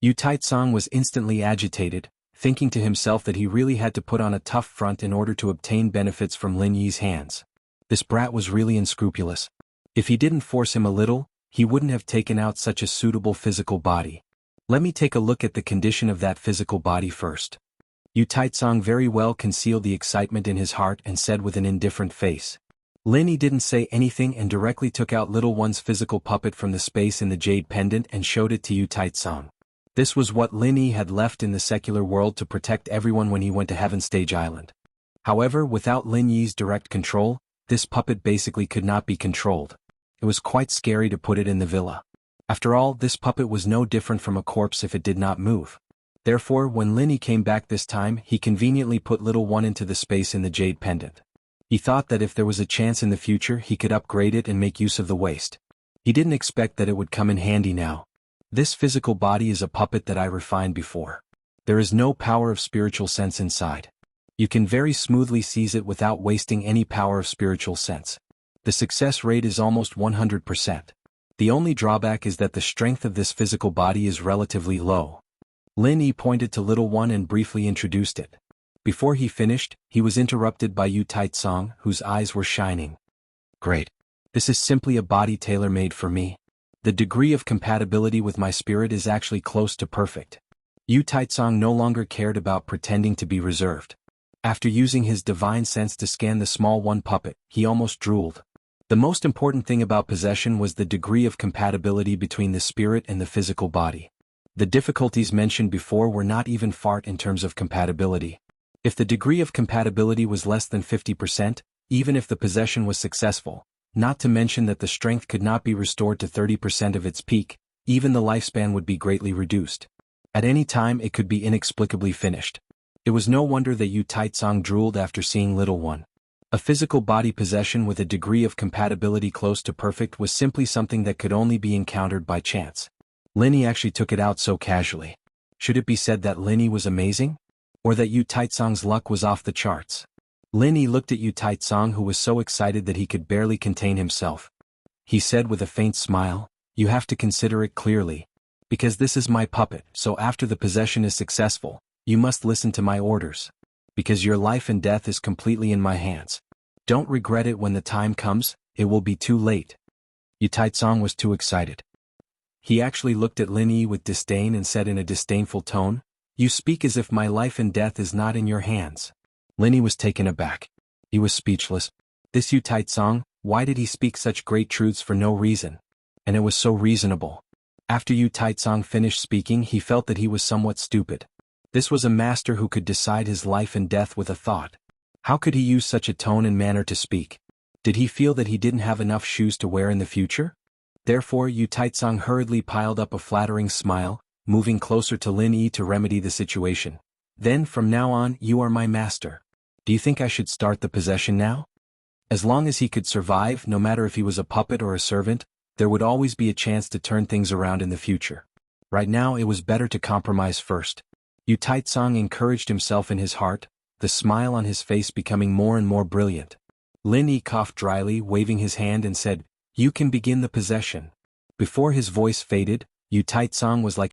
Yu Taitsong was instantly agitated, thinking to himself that he really had to put on a tough front in order to obtain benefits from Lin Yi's hands. This brat was really unscrupulous. If he didn't force him a little, he wouldn't have taken out such a suitable physical body. Let me take a look at the condition of that physical body first. Yu Taitsong very well concealed the excitement in his heart and said with an indifferent face. Lin Yi didn't say anything and directly took out little one's physical puppet from the space in the jade pendant and showed it to Yu Taitsong. This was what Lin Yi had left in the secular world to protect everyone when he went to Heaven Stage Island. However, without Lin Yi's direct control, this puppet basically could not be controlled. It was quite scary to put it in the villa. After all, this puppet was no different from a corpse if it did not move. Therefore, when Lin Yi came back this time, he conveniently put little one into the space in the jade pendant. He thought that if there was a chance in the future, he could upgrade it and make use of the waste. He didn't expect that it would come in handy now. This physical body is a puppet that I refined before. There is no power of spiritual sense inside. You can very smoothly seize it without wasting any power of spiritual sense. The success rate is almost 100%. The only drawback is that the strength of this physical body is relatively low. Lin Yi pointed to little one and briefly introduced it. Before he finished, he was interrupted by Yu Taitsong, whose eyes were shining. "Great. This is simply a body tailor-made for me. The degree of compatibility with my spirit is actually close to perfect." Yu Taitsong no longer cared about pretending to be reserved. After using his divine sense to scan the small one puppet, he almost drooled. The most important thing about possession was the degree of compatibility between the spirit and the physical body. The difficulties mentioned before were not even fart in terms of compatibility. If the degree of compatibility was less than 50%, even if the possession was successful, not to mention that the strength could not be restored to 30% of its peak, even the lifespan would be greatly reduced. At any time it could be inexplicably finished. It was no wonder that Yu Taitsong drooled after seeing little one. A physical body possession with a degree of compatibility close to perfect was simply something that could only be encountered by chance. Lin Yi actually took it out so casually. Should it be said that Lin Yi was amazing? Or that Yu Taitsong's luck was off the charts? Lin Yi looked at Yu Taitsong, who was so excited that he could barely contain himself. He said with a faint smile, "You have to consider it clearly. Because this is my puppet, so after the possession is successful, you must listen to my orders. Because your life and death is completely in my hands. Don't regret it when the time comes, it will be too late." Yu Taitsong was too excited. He actually looked at Lin Yi with disdain and said in a disdainful tone, "You speak as if my life and death is not in your hands." Lin Yi was taken aback. He was speechless. This Yu Taitsong, why did he speak such great truths for no reason? And it was so reasonable. After Yu Taitsong finished speaking, he felt that he was somewhat stupid. This was a master who could decide his life and death with a thought. How could he use such a tone and manner to speak? Did he feel that he didn't have enough shoes to wear in the future? Therefore Yu Taitsong hurriedly piled up a flattering smile, moving closer to Lin Yi to remedy the situation. Then from now on you are my master. Do you think I should start the possession now? As long as he could survive, no matter if he was a puppet or a servant, there would always be a chance to turn things around in the future. Right now it was better to compromise first. Yu Taitsong encouraged himself in his heart, the smile on his face becoming more and more brilliant. Lin Yi coughed dryly, waving his hand and said, "You can begin the possession." Before his voice faded, Yu Taitsong was like